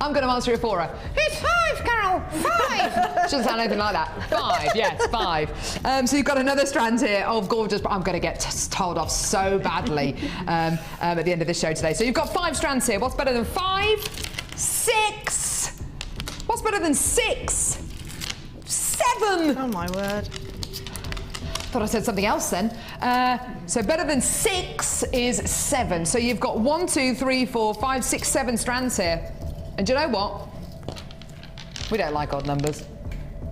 I'm going to answer it for her. It's 5, Carol! 5! Doesn't sound anything like that. 5, yes, 5. So you've got another strand here of gorgeous. I'm going to get told off so badly at the end of this show today. So you've got 5 strands here. What's better than 5? 6! What's better than 6? 7! Oh my word. Thought I said something else then. So better than 6 is 7. So you've got 1, 2, 3, 4, 5, 6, 7 strands here. And do you know what? We don't like odd numbers.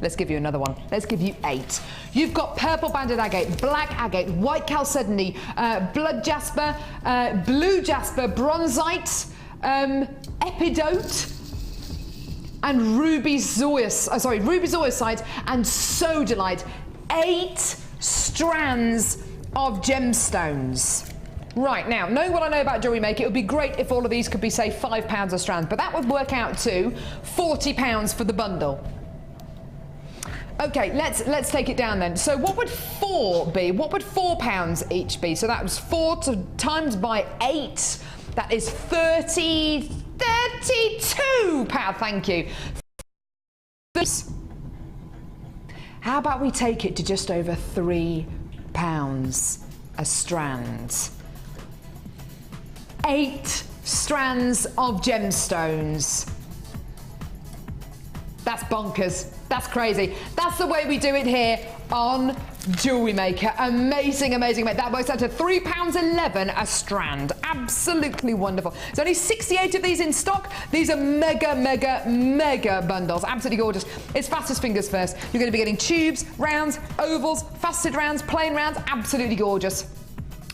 Let's give you another one. Let's give you 8. You've got purple banded agate, black agate, white chalcedony, blood jasper, blue jasper, bronzite, epidote, and ruby zoisite and sodalite. 8 strands of gemstones. Right, now, knowing what I know about Jewellery Maker, it would be great if all of these could be, say, £5 a strand, but that would work out to £40 for the bundle. Okay, let's take it down then. So what would 4 be? What would £4 each be? So that was 4 times by 8. That is 32 £32, thank you. How about we take it to just over £3 a strand? 8 strands of gemstones. That's bonkers. That's crazy. That's the way we do it here on Jewellery Maker. Amazing, amazing. That works out to £3.11 a strand. Absolutely wonderful. There's only 68 of these in stock. These are mega, mega, mega bundles. Absolutely gorgeous. It's fastest fingers first. You're going to be getting tubes, rounds, ovals, faceted rounds, plain rounds. Absolutely gorgeous.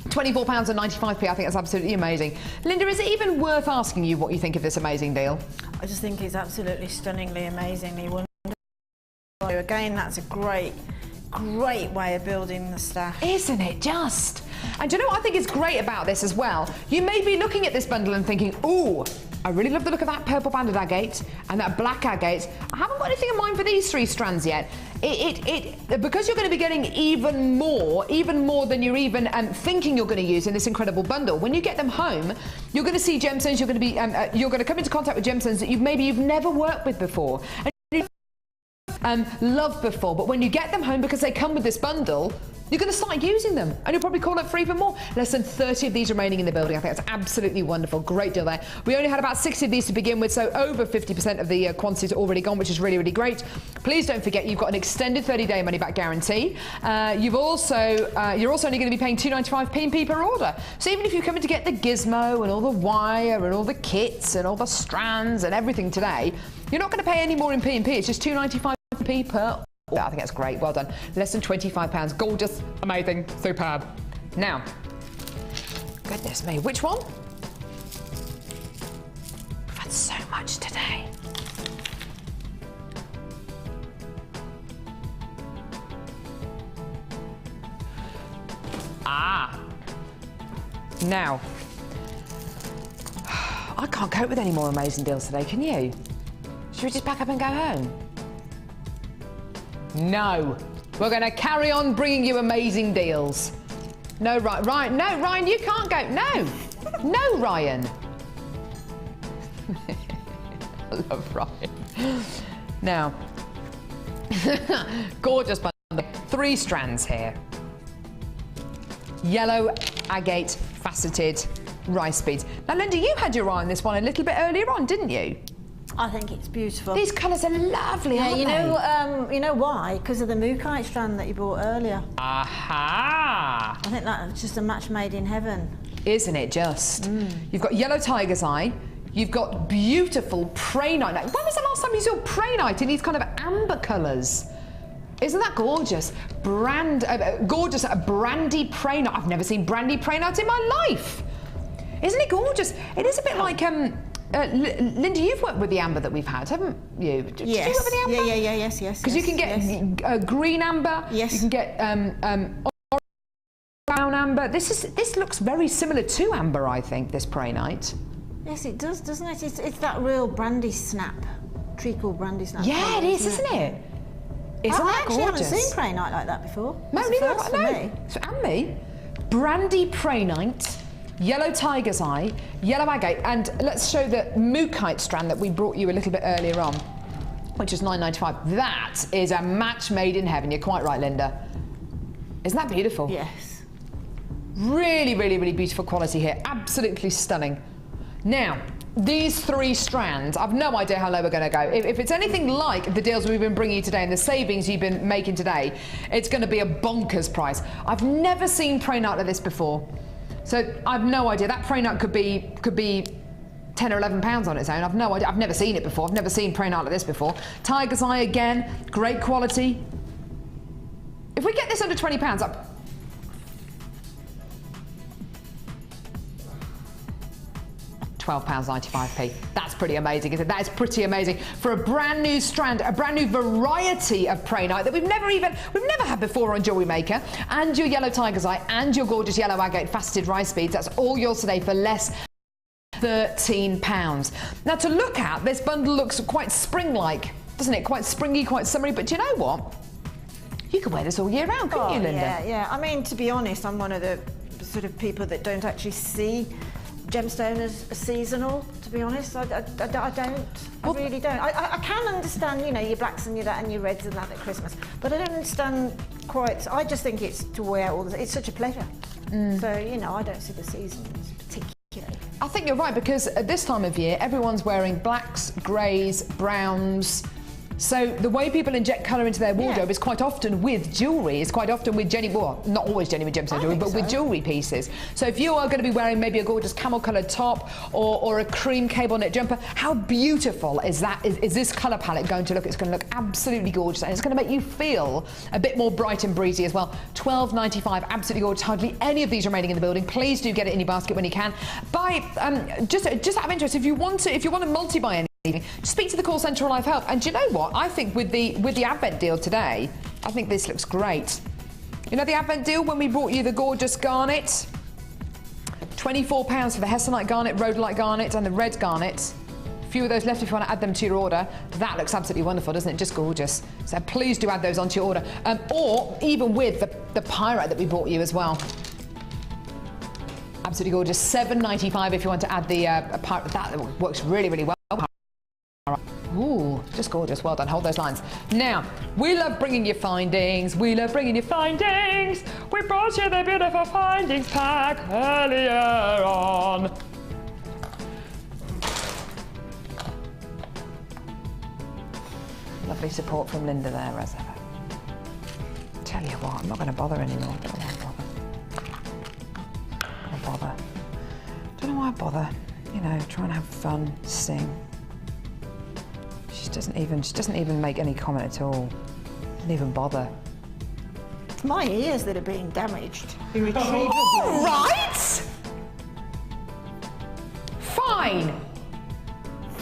£24.95. I think that's absolutely amazing. Linda, is it even worth asking you what you think of this amazing deal? I just think it's absolutely stunningly, amazingly wonderful. Again, that's a great way of building the stash. Isn't it just? And do you know what I think is great about this as well? You may be looking at this bundle and thinking, ooh, I really love the look of that purple banded agate and that black agate. I haven't got anything in mind for these 3 strands yet. Because you're going to be getting even more than you're even thinking you're going to use in this incredible bundle. When you get them home, you're going to see gemstones. You're going to come into contact with gemstones that you've never worked with before. Loved before, but when you get them home, because they come with this bundle, you're going to start using them, and you'll probably call up for even more. Less than 30 of these remaining in the building. I think that's absolutely wonderful. Great deal there. We only had about 60 of these to begin with, so over 50% of the quantities are already gone, which is really, really great. Please don't forget you've got an extended 30-day money-back guarantee. You're also only going to be paying £2.95p per order. So even if you come in to get the gizmo and all the wire and all the kits and all the strands and everything today, you're not going to pay any more in P&P. It's just £2.95p per. I think that's great. Well done. Less than £25. Gorgeous, amazing, superb. Now, goodness me, which one? We've had so much today. Now, I can't cope with any more amazing deals today, can you? Should we just pack up and go home? No, we're going to carry on bringing you amazing deals. No, Ryan, no, Ryan, you can't go. No, Ryan. I love Ryan. Now, gorgeous bundle. 3 strands here. Yellow agate faceted rice beads. Now, Linda, you had your eye on this one a little bit earlier on, didn't you? I think it's beautiful. These colours are lovely, aren't they? You know why? Because of the mookaite strand that you bought earlier. Aha! I think that's just a match made in heaven. Isn't it just? You've got yellow tiger's eye. You've got beautiful prainite. Now, when was the last time you saw prainite in these kind of amber colours? Isn't that gorgeous? Gorgeous brandy prainite. I've never seen brandy prainite in my life. Isn't it gorgeous? It is a bit like Linda, you've worked with the amber that we've had, haven't you? Did you work with the amber? Yes. Because you can get green amber. Yes. You can get brown amber. This looks very similar to amber, I think. This prainite. Yes, it does, doesn't it? It's that real brandy snap, treacle brandy snap. Yeah, it is, isn't it? Isn't that gorgeous? I haven't seen prainite like that before. No, neither have I. And me. Brandy prainite. Yellow tiger's eye, yellow agate, and let's show the mookaite strand that we brought you a little bit earlier on, which is £9.95. That is a match made in heaven. You're quite right, Linda. Isn't that beautiful? Yes. Really, really, really beautiful quality here. Absolutely stunning. Now, these 3 strands, I've no idea how low we're going to go. If it's anything like the deals we've been bringing you today and the savings you've been making today, it's going to be a bonkers price. I've never seen prainite like this before. So I've no idea. That prainite could be £10 or £11 on its own. I've no idea. I've never seen it before. I've never seen prainite like this before. Tiger's eye again, great quality. If we get this under £20, up. £12.95p. That's pretty amazing, isn't it? That is pretty amazing for a brand new strand, a brand new variety of prainite that we've never had before on Jewellery Maker, and your yellow tiger's eye and your gorgeous yellow agate faceted rice beads. That's all yours today for less £13. Now, to look at, this bundle looks quite spring-like, doesn't it? Quite springy, quite summery, but do you know what? You could wear this all year round, couldn't you, Linda? Yeah. I mean, to be honest, I'm one of the sort of people that don't actually see gemstone as seasonal, to be honest. I really don't. I can understand, you know, your blacks and your that and your reds and that at Christmas, but I don't understand quite. I just think it's to wear all the. It's such a pleasure. So, you know, I don't see the seasons particularly. I think you're right, because at this time of year, everyone's wearing blacks, greys, browns. So the way people inject colour into their wardrobe is quite often with jewellery. It's quite often with not always genuine gemstone jewellery, but with jewellery pieces. So if you are going to be wearing maybe a gorgeous camel-coloured top or a cream cable knit jumper, how beautiful is that? Is this colour palette going to look? It's going to look absolutely gorgeous, and it's going to make you feel a bit more bright and breezy as well. £12.95, absolutely gorgeous. Hardly any of these remaining in the building. Please do get it in your basket when you can. Buy just out of interest, if you want to multi-buy anything, speak to the call centre or Live Help. And do you know what? I think with the Advent deal today, I think this looks great. You know the Advent deal when we brought you the gorgeous garnet? £24 for the Hesselite garnet, rhodolite garnet and the red garnet. A few of those left if you want to add them to your order. That looks absolutely wonderful, doesn't it? Just gorgeous. So please do add those onto your order. Or even with the pyrite that we bought you as well. Absolutely gorgeous. £7.95 if you want to add the pyrite. That works really, really well. Ooh, just gorgeous. Well done. Hold those lines. Now, we love bringing you findings. We love bringing you findings. We brought you the beautiful findings pack earlier on. Lovely support from Linda there, as ever. Tell you what, I'm not going to bother anymore. Don't want to bother. Don't know why I bother. You know, try and have fun, sing. She doesn't even make any comment at all. Doesn't even bother. It's my ears that are being damaged. All right. Fine.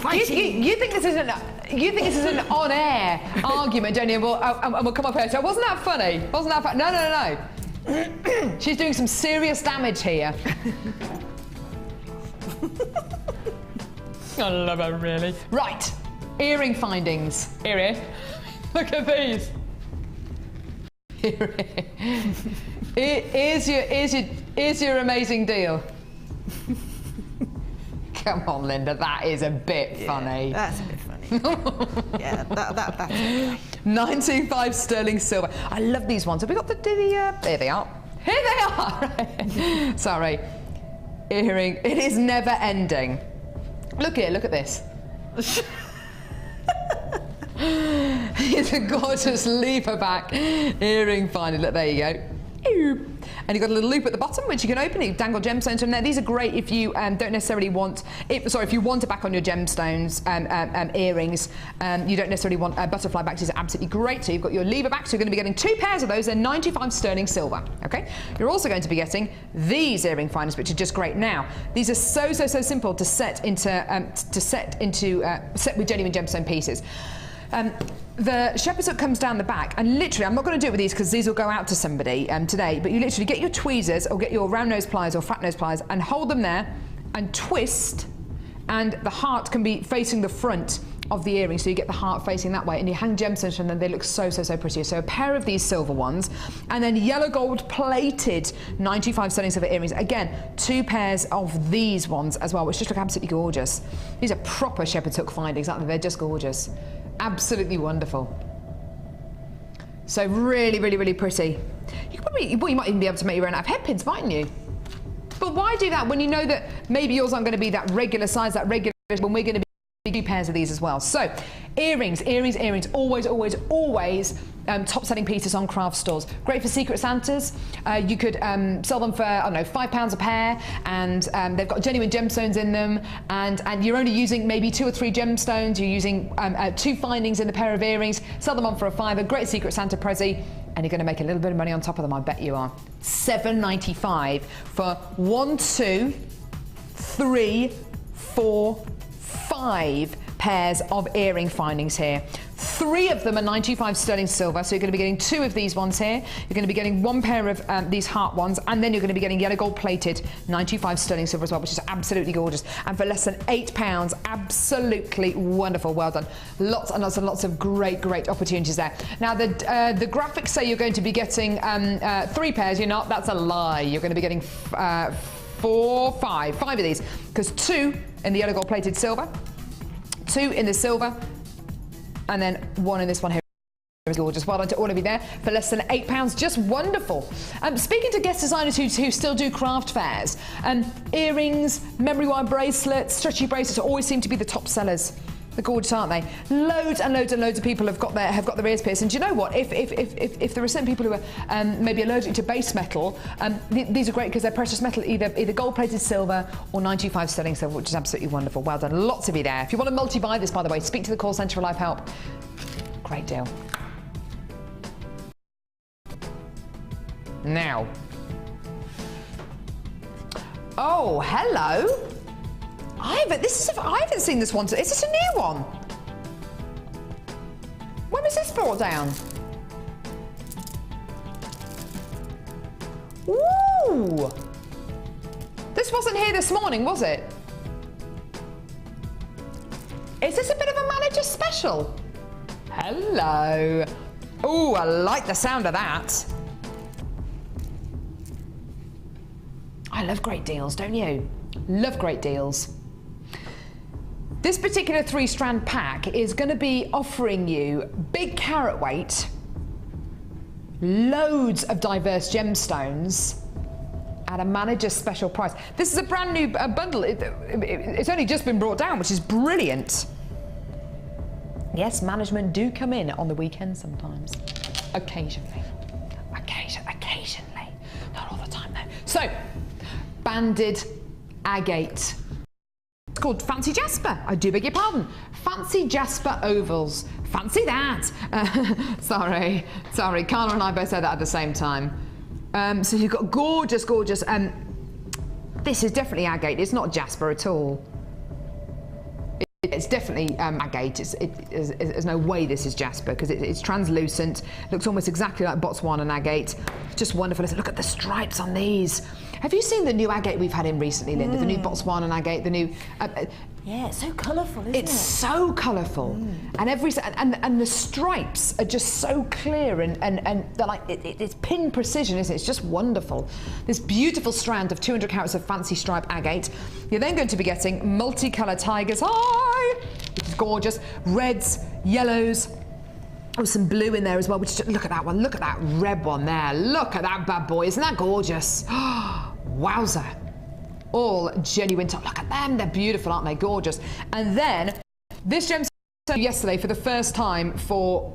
You think this is an on-air argument, don't you? Well, and we'll come up here. So wasn't that funny? Wasn't that funny? No. She's doing some serious damage here. I love her, really. Right. Earring findings. Earring. Look at these. Here's your amazing deal. Come on, Linda, that is a bit funny. That's a bit funny. Yeah, that's 925 sterling silver. I love these ones. Have we got the there they are. Here they are. Sorry. Earring. It is never ending. Look here, look at this. It's a gorgeous lever back earring finder. Look, there you go. And you've got a little loop at the bottom which you can open. You dangle gemstones from there. These are great if you don't necessarily want, if you want to back on your gemstones earrings, you don't necessarily want butterfly backs. These are absolutely great. So you've got your lever backs. So you're going to be getting 2 pairs of those. They're 95 sterling silver. Okay. You're also going to be getting these earring finders, which are just great. Now these are so simple to set with genuine gemstone pieces. The shepherd's hook comes down the back, and literally, I'm not going to do it with these because these will go out to somebody today, but you literally get your tweezers or get your round nose pliers or fat nose pliers and hold them there and twist, and the heart can be facing the front of the earring, so you get the heart facing that way, and you hang gemstones from them. They look so pretty. So a pair of these silver ones, and then yellow gold plated 95 sterling silver earrings. Again, 2 pairs of these ones as well, which just look absolutely gorgeous. These are proper shepherd's hook findings, aren't they? They're just gorgeous. Absolutely wonderful. So really pretty. You could probably, well, you might even be able to make your own out of headpins, mightn't you? But why do that when you know that maybe yours aren't going to be that regular size, when we're going to be 2 pairs of these as well. So earrings, always top selling pieces on craft stores. Great for Secret Santas. You could sell them for, I don't know, £5 a pair, and they've got genuine gemstones in them, and you're only using maybe 2 or 3 gemstones. You're using 2 findings in the pair of earrings. Sell them on for a £5. Great Secret Santa prezi, and you're going to make a little bit of money on top of them. I bet you are. £7.95 for 1, 2, 3, 4, 5 pairs of earring findings here. 3 of them are 95 sterling silver, so you're going to be getting 2 of these ones here. You're going to be getting 1 pair of these heart ones, and then you're going to be getting yellow gold plated 95 sterling silver as well, which is absolutely gorgeous. And for less than £8, absolutely wonderful. Well done. Lots and lots of great opportunities there. Now the graphics say you're going to be getting 3 pairs. You're not. That's a lie. You're going to be getting 5 of these, because 2 in the yellow gold plated silver, 2 in the silver, and then 1 in this one here. Gorgeous. Well done to all of you there for less than £8. Just wonderful. Speaking to guest designers who still do craft fairs, earrings, memory wire bracelets, stretchy bracelets always seem to be the top sellers. They're gorgeous, aren't they? Loads of people have got their ears pierced. And do you know what? If there are certain people who are maybe allergic to base metal, these are great because they're precious metal, either gold-plated silver or 95 sterling silver, which is absolutely wonderful. Well done. Lots of you there. If you want to multi-buy this, by the way, speak to the call centre for live help. Great deal. Now. Oh, hello. I haven't seen this one. Is this a new one? When was this brought down? Ooh! This this wasn't here this morning, was it? Is this a bit of a manager special? Hello. Oh, I like the sound of that. I love great deals, don't you? Love great deals. This particular 3-strand pack is going to be offering you big carat weight, loads of diverse gemstones, at a manager special price. This is a brand new bundle. It's only just been brought down, which is brilliant. Yes, management do come in on the weekend sometimes. Occasionally. Occasionally. Not all the time though. So, banded agate. It's called Fancy Jasper. I do beg your pardon. Fancy Jasper ovals. Fancy that. Sorry. Carla and I both said that at the same time. So you've got gorgeous. This is definitely agate. It's not Jasper at all. It's definitely agate. There's no way this is Jasper because it's translucent. Looks almost exactly like Botswana agate. Just wonderful. Look at the stripes on these. Have you seen the new agate we've had in recently, Linda? The new Botswana agate, the new... yeah, it's so colourful, isn't it? It's so colourful. And the stripes are just so clear and they're like, it's pin precision, isn't it? It's just wonderful. This beautiful strand of 200 carats of fancy stripe agate. You're then going to be getting multicolour tiger's eye, which is gorgeous. Reds, yellows, oh, some blue in there as well, which, look at that one, look at that red one there. Look at that bad boy, isn't that gorgeous? Wowzer. All genuine top. Look at them, they're beautiful, aren't they? Gorgeous. And then this gemstone yesterday for the first time for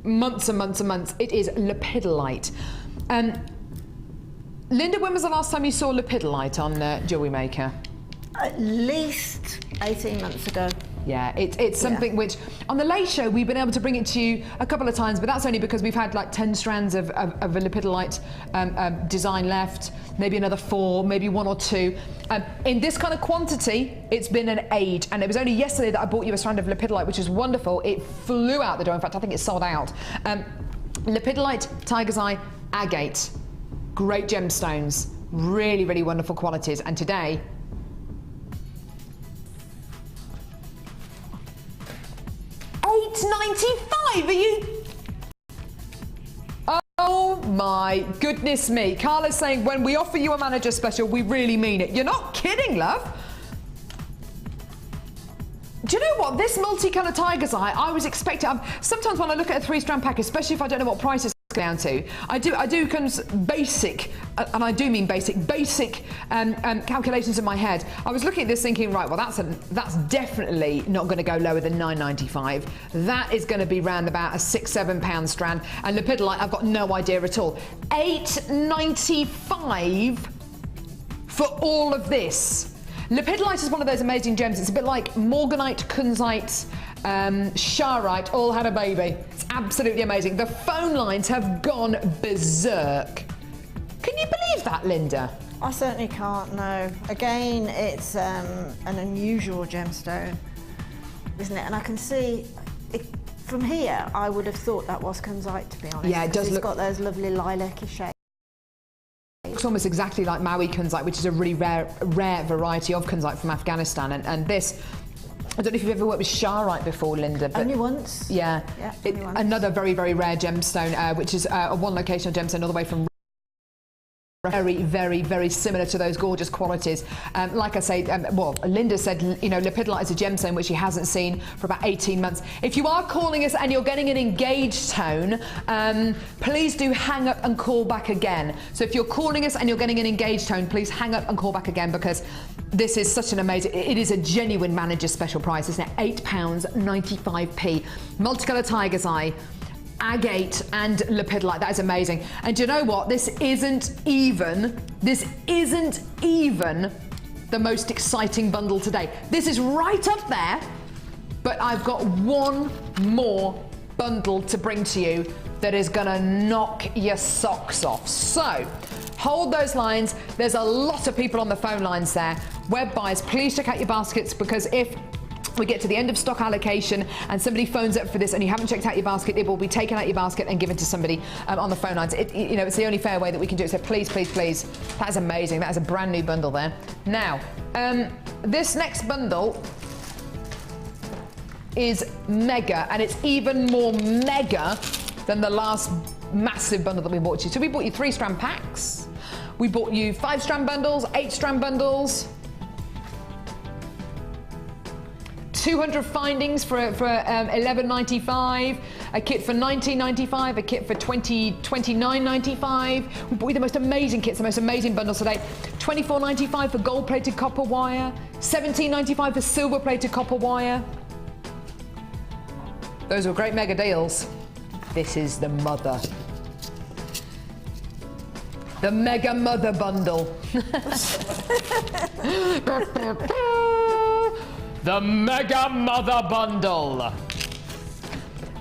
months and months and months. It is lepidolite. Linda, when was the last time you saw lepidolite on Jewellery Maker? At least 18 months ago. Yeah, it's something which, on the Late Show, we've been able to bring it to you a couple of times, but that's only because we've had like 10 strands of a lepidolite design left, maybe another 4, maybe 1 or 2. In this kind of quantity, it's been an age, and it was only yesterday that I bought you a strand of lepidolite, which is wonderful. It flew out the door. In fact, I think it's sold out. Lepidolite, tiger's eye, agate, great gemstones, really, really wonderful qualities, and today, $8.95. Are you? Oh my goodness me. Carla's saying when we offer you a manager special, we really mean it. You're not kidding, love. Do you know what? This multicolour tiger's eye, I was expecting. Sometimes when I look at a 3-strand pack, especially if I don't know what price it's down to, I do basic, and I do mean basic calculations in my head. I was looking at this thinking, right, well that's definitely not going to go lower than $9.95. That is going to be round about a £6-7 strand, and lepidolite, I've got no idea at all. $8.95 for all of this. Lepidolite is one of those amazing gems. It's a bit like morganite, kunzite, Sharite all had a baby. It's absolutely amazing. The phone lines have gone berserk. Can you believe that, Linda? I certainly can't, no. Again, it's an unusual gemstone, isn't it? And I can see, from here, I would have thought that was kunzite, to be honest. Yeah, it does look... It's got those lovely lilac-y shades. Looks almost exactly like Maui kunzite, which is a really rare variety of kunzite from Afghanistan. And this, I don't know if you've ever worked with Sharite before, Linda. But only once. Yeah. Only once. Another very, very rare gemstone, which is a one locational gemstone all the way from very, very, very similar to those gorgeous qualities. Like I say, well, Linda said, you know, lepidolite is a gemstone which she hasn't seen for about 18 months. If you are calling us and you're getting an engaged tone, please do hang up and call back again. So if you're calling us and you're getting an engaged tone, please hang up and call back again, because this is such an amazing, it is a genuine manager special price, isn't it? £8.95. Multicolour tiger's eye, agate and lepidolite. That is amazing. And do you know what? This isn't even the most exciting bundle today. This is right up there, but I've got one more bundle to bring to you that is gonna knock your socks off. So hold those lines. There's a lot of people on the phone lines there. Web buyers, please check out your baskets, because if we get to the end of stock allocation and somebody phones up for this and you haven't checked out your basket, it will be taken out your basket and given to somebody on the phone lines. You know, it's the only fair way that we can do it. So please, please, please. That is amazing. That is a brand new bundle there. Now, this next bundle is mega, and it's even more mega than the last massive bundle that we bought you. So we bought you 3-strand packs. We bought you 5-strand bundles, 8-strand bundles. 200 findings for $11.95, a kit for $19.95, a kit for $29.95. We bought you the most amazing kits, the most amazing bundles today. $24.95 for gold-plated copper wire, $17.95 for silver-plated copper wire. Those were great mega deals. This is the mother. The mega mother bundle. The Mega Mother Bundle.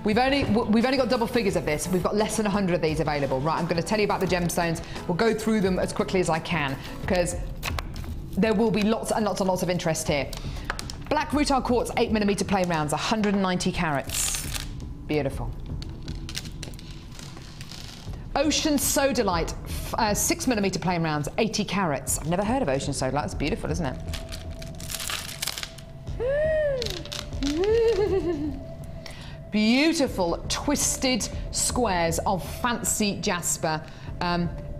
We've only got double figures of this. We've got less than 100 of these available. Right, I'm going to tell you about the gemstones. We'll go through them as quickly as I can because there will be lots and lots and lots of interest here. Black rutile quartz 8mm plain rounds, 190 carats. Beautiful. Ocean sodalite 6mm plain rounds, 80 carats. I've never heard of ocean sodalite. It's beautiful, isn't it? Beautiful twisted squares of fancy jasper,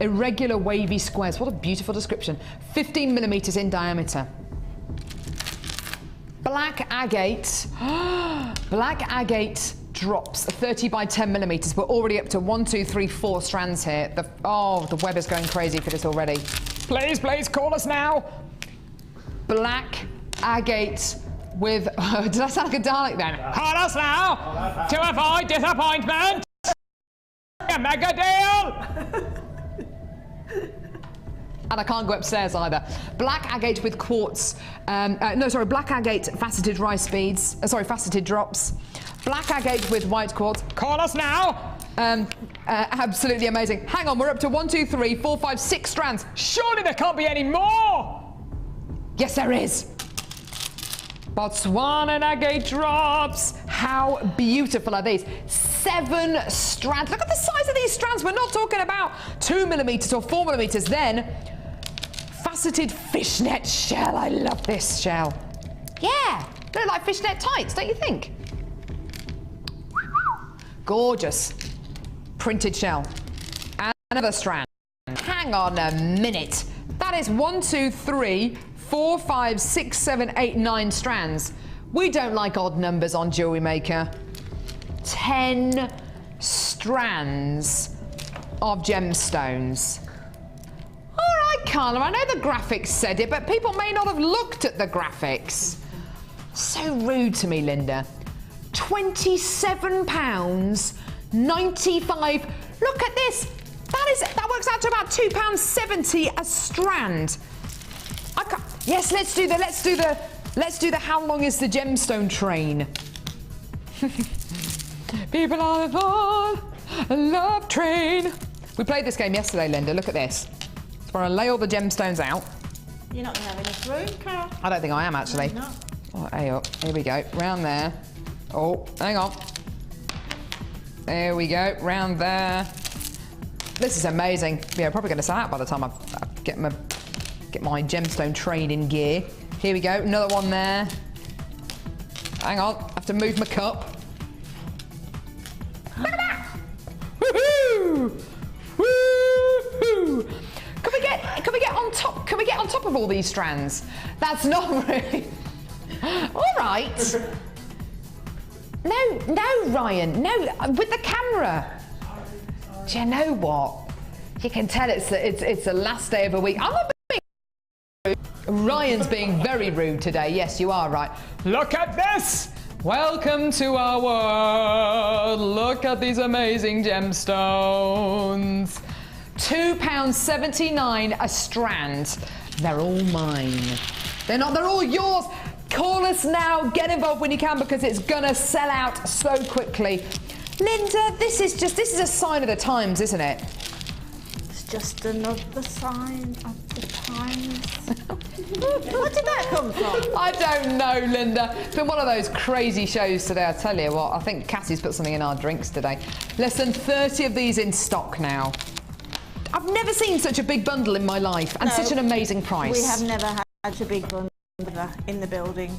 irregular wavy squares. What a beautiful description. 15mm in diameter. Black agate. Black agate drops 30 by 10mm. We're already up to 1, 2, 3, 4 strands here. The web is going crazy for this already. Please, please call us now. Black agate with, did I sound like a Dalek then? Call us now to avoid disappointment. A mega deal. And I can't go upstairs either. Black agate with quartz, black agate faceted rice beads, faceted drops. Black agate with white quartz. Call us now. Absolutely amazing. Hang on, we're up to 1, 2, 3, 4, 5, 6 strands. Surely there can't be any more. Yes, there is. Botswana agate drops. How beautiful are these? 7 strands. Look at the size of these strands. We're not talking about 2mm or 4mm. Then, faceted fishnet shell. I love this shell. Yeah, they're like fishnet tights, don't you think? Gorgeous. Printed shell. And another strand. Hang on a minute. That is 1, 2, 3, 4, 5, 6, 7, 8, 9 strands. We don't like odd numbers on Jewellery Maker. 10 strands of gemstones. All right, Carla, I know the graphics said it, but people may not have looked at the graphics. So rude to me, Linda. £27.95. Look at this. That works out to about £2.70 a strand. Yes, let's do the how long is the gemstone train? People are on a love train. We played this game yesterday, Linda. Look at this. So we're going to lay all the gemstones out. You're not going to have enough room, Carol. I don't think I am, actually. No, not. Oh, hey up. Here we go. Round there. Oh, hang on. There we go. Round there. This is amazing. Yeah, probably going to sell out by the time I get my gemstone train in gear. Here we go. Another one there. Hang on. I have to move my cup. Look at that! Woohoo! Woohoo! Can we get on top? Can we get on top of all these strands? That's not really. All right. No, Ryan. No, with the camera. Do you know what? You can tell it's the last day of a week. I'm not being rude. Ryan's being very rude today. Yes, you are right. Look at this. Welcome to our world. Look at these amazing gemstones. £2.79 a strand. They're all mine. They're not, they're all yours. Call us now, get involved when you can because it's gonna sell out so quickly. Linda, this is a sign of the times, isn't it? It's just another sign of the times. Where did that come from? I don't know, Linda. It's been one of those crazy shows today, I tell you what. I think Cassie's put something in our drinks today. Less than 30 of these in stock now. I've never seen such a big bundle in my life, and such an amazing price. We have never had such a big bundle in the building.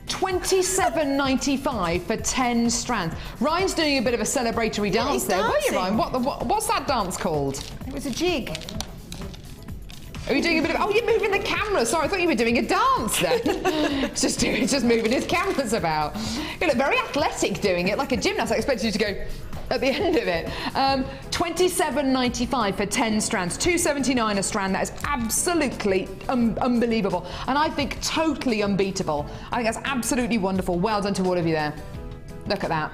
$27.95 for 10 strands. Ryan's doing a bit of a celebratory dance there. Were you, Ryan? What's that dance called? It was a jig. Are you doing a bit of... Oh, you're moving the camera. Sorry, I thought you were doing a dance then. It's just moving his cameras about. You look very athletic doing it, like a gymnast. I expected you to go at the end of it. $27.95 for 10 strands. $2.79 a strand. That is absolutely unbelievable. And I think totally unbeatable. I think that's absolutely wonderful. Well done to all of you there. Look at that.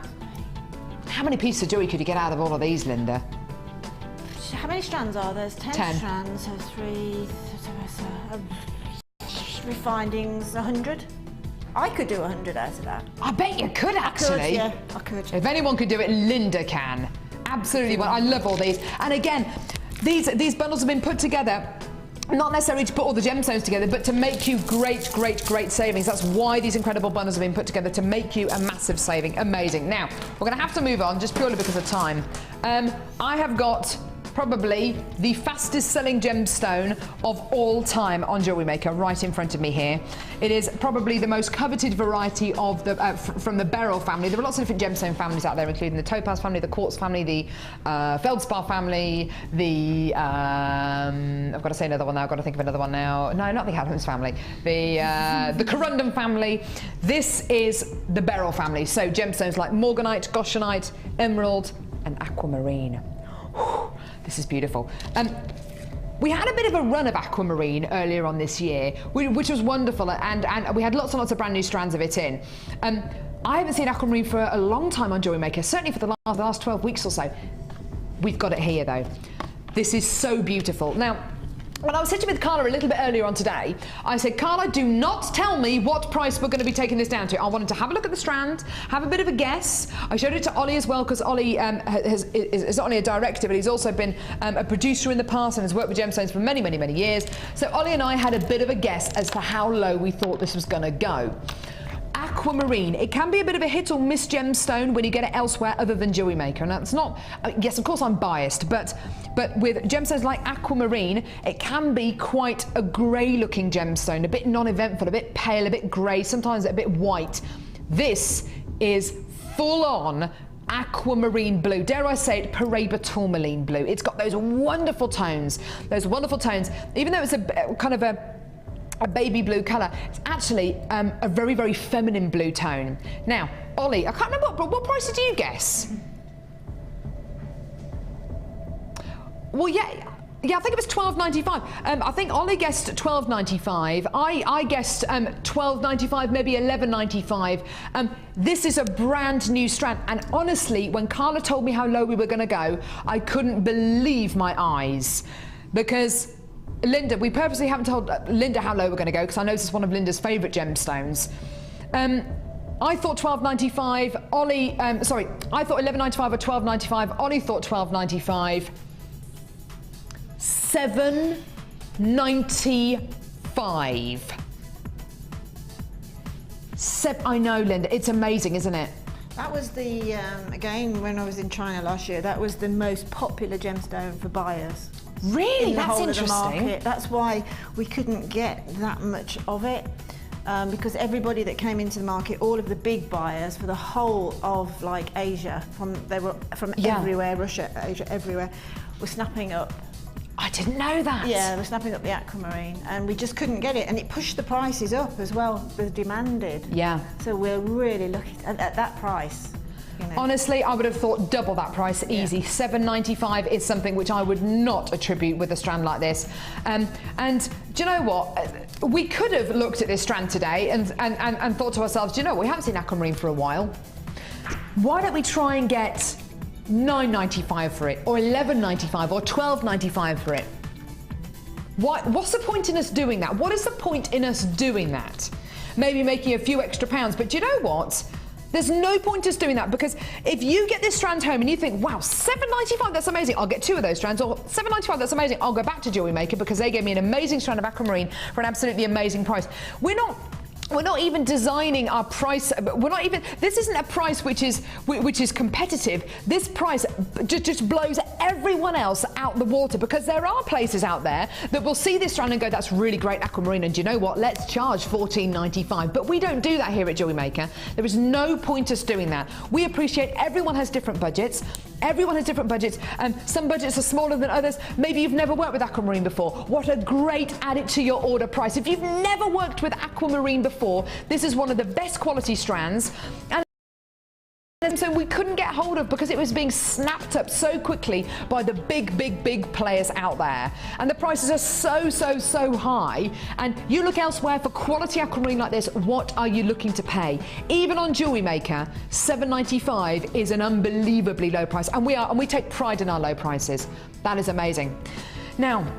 How many pieces of jewellery could you get out of all of these, Linda? How many strands are there? There's 10 strands, so 3, refindings, 100. I could do 100 out of that. I bet you could, actually. Yeah, I could. If anyone could do it, Linda can. Absolutely. Well, I love all these. And again, these bundles have been put together not necessarily to put all the gemstones together, but to make you great savings. That's why these incredible bundles have been put together, to make you a massive saving. Amazing. Now, we're going to have to move on, just purely because of time. I have got probably the fastest selling gemstone of all time on Jewellery Maker right in front of me here. It is probably the most coveted variety of the from the beryl family. There are lots of different gemstone families out there, including the topaz family, the quartz family, the feldspar family, the I've got to say another one now. I've got to think of another one now. No, not the Adams family. The corundum family. This is the beryl family. So gemstones like morganite, goshenite, emerald, and aquamarine. Whew. This is beautiful. We had a bit of a run of aquamarine earlier on this year, which was wonderful, and we had lots and lots of brand new strands of it in. I haven't seen aquamarine for a long time on Jewellery Maker, certainly for the last 12 weeks or so. We've got it here though. This is so beautiful. Now, when I was sitting with Carla a little bit earlier on today, I said, Carla, do not tell me what price we're going to be taking this down to. I wanted to have a look at the strand, have a bit of a guess. I showed it to Ollie as well, because Ollie is not only a director, but he's also been a producer in the past and has worked with gemstones for many years. So Ollie and I had a bit of a guess as to how low we thought this was going to go. Aquamarine, it can be a bit of a hit or miss gemstone when you get it elsewhere other than Jewellery Maker, and that's not, yes, of course I'm biased, but with gemstones like aquamarine, it can be quite a grey looking gemstone, a bit non-eventful, a bit pale, a bit grey, sometimes a bit white. This is full on aquamarine blue, dare I say it, Paraiba tourmaline blue. It's got those wonderful tones, even though it's a kind of a baby blue colour. It's actually a very feminine blue tone. Now, Ollie, I can't remember what price did you guess? Well, yeah, I think it was $12.95. I think Ollie guessed $12.95. I guessed $12.95, maybe $11.95. This is a brand new strand, and honestly, when Carla told me how low we were going to go, I couldn't believe my eyes, because Linda, we purposely haven't told Linda how low we're going to go, because I know this is one of Linda's favourite gemstones. I thought $12.95. Ollie, sorry, I thought $11.95 or $12.95. Ollie thought $12.95. $7.95. I know, Linda. It's amazing, isn't it? That was the again when I was in China last year. That was the most popular gemstone for buyers. Really? That's interesting. That's why we couldn't get that much of it, because everybody that came into the market, all of the big buyers for the whole of like Asia, they were from everywhere, Russia, Asia, everywhere, were snapping up. I didn't know that. Yeah, they were snapping up the aquamarine, and we just couldn't get it, and it pushed the prices up as well. The demand did. Yeah. So we're really lucky at that price. You know. Honestly, I would have thought double that price easy. $7.95 is something which I would not attribute with a strand like this. And do you know what? We could have looked at this strand today and thought to ourselves, do you know what? We haven't seen aquamarine for a while. Why don't we try and get $9.95 for it, or $11.95, or $12.95 for it? What's the point in us doing that? What is the point in us doing that? Maybe making a few extra pounds, but do you know what? There's no point us doing that, because if you get this strand home and you think, wow, $7.95, that's amazing, I'll get 2 of those strands, or $7.95, that's amazing, I'll go back to Jewellery Maker because they gave me an amazing strand of aquamarine for an absolutely amazing price. We're not even designing our price. This isn't a price which is competitive. This price just blows everyone else out the water, because there are places out there that will see this strand and go, that's really great aquamarine, and do you know what? Let's charge $14.95. But we don't do that here at Jewellery Maker. There is no point us doing that. We appreciate everyone has different budgets. Everyone has different budgets. Some budgets are smaller than others. Maybe you've never worked with aquamarine before. What a great add it to your order price. If you've never worked with aquamarine before, this is one of the best quality strands. And so we couldn't get hold of, because it was being snapped up so quickly by the big players out there. And the prices are so high. And you look elsewhere for quality aquamarine like this, what are you looking to pay? Even on Jewellery Maker, $7.95 is an unbelievably low price. And we take pride in our low prices. That is amazing. Now,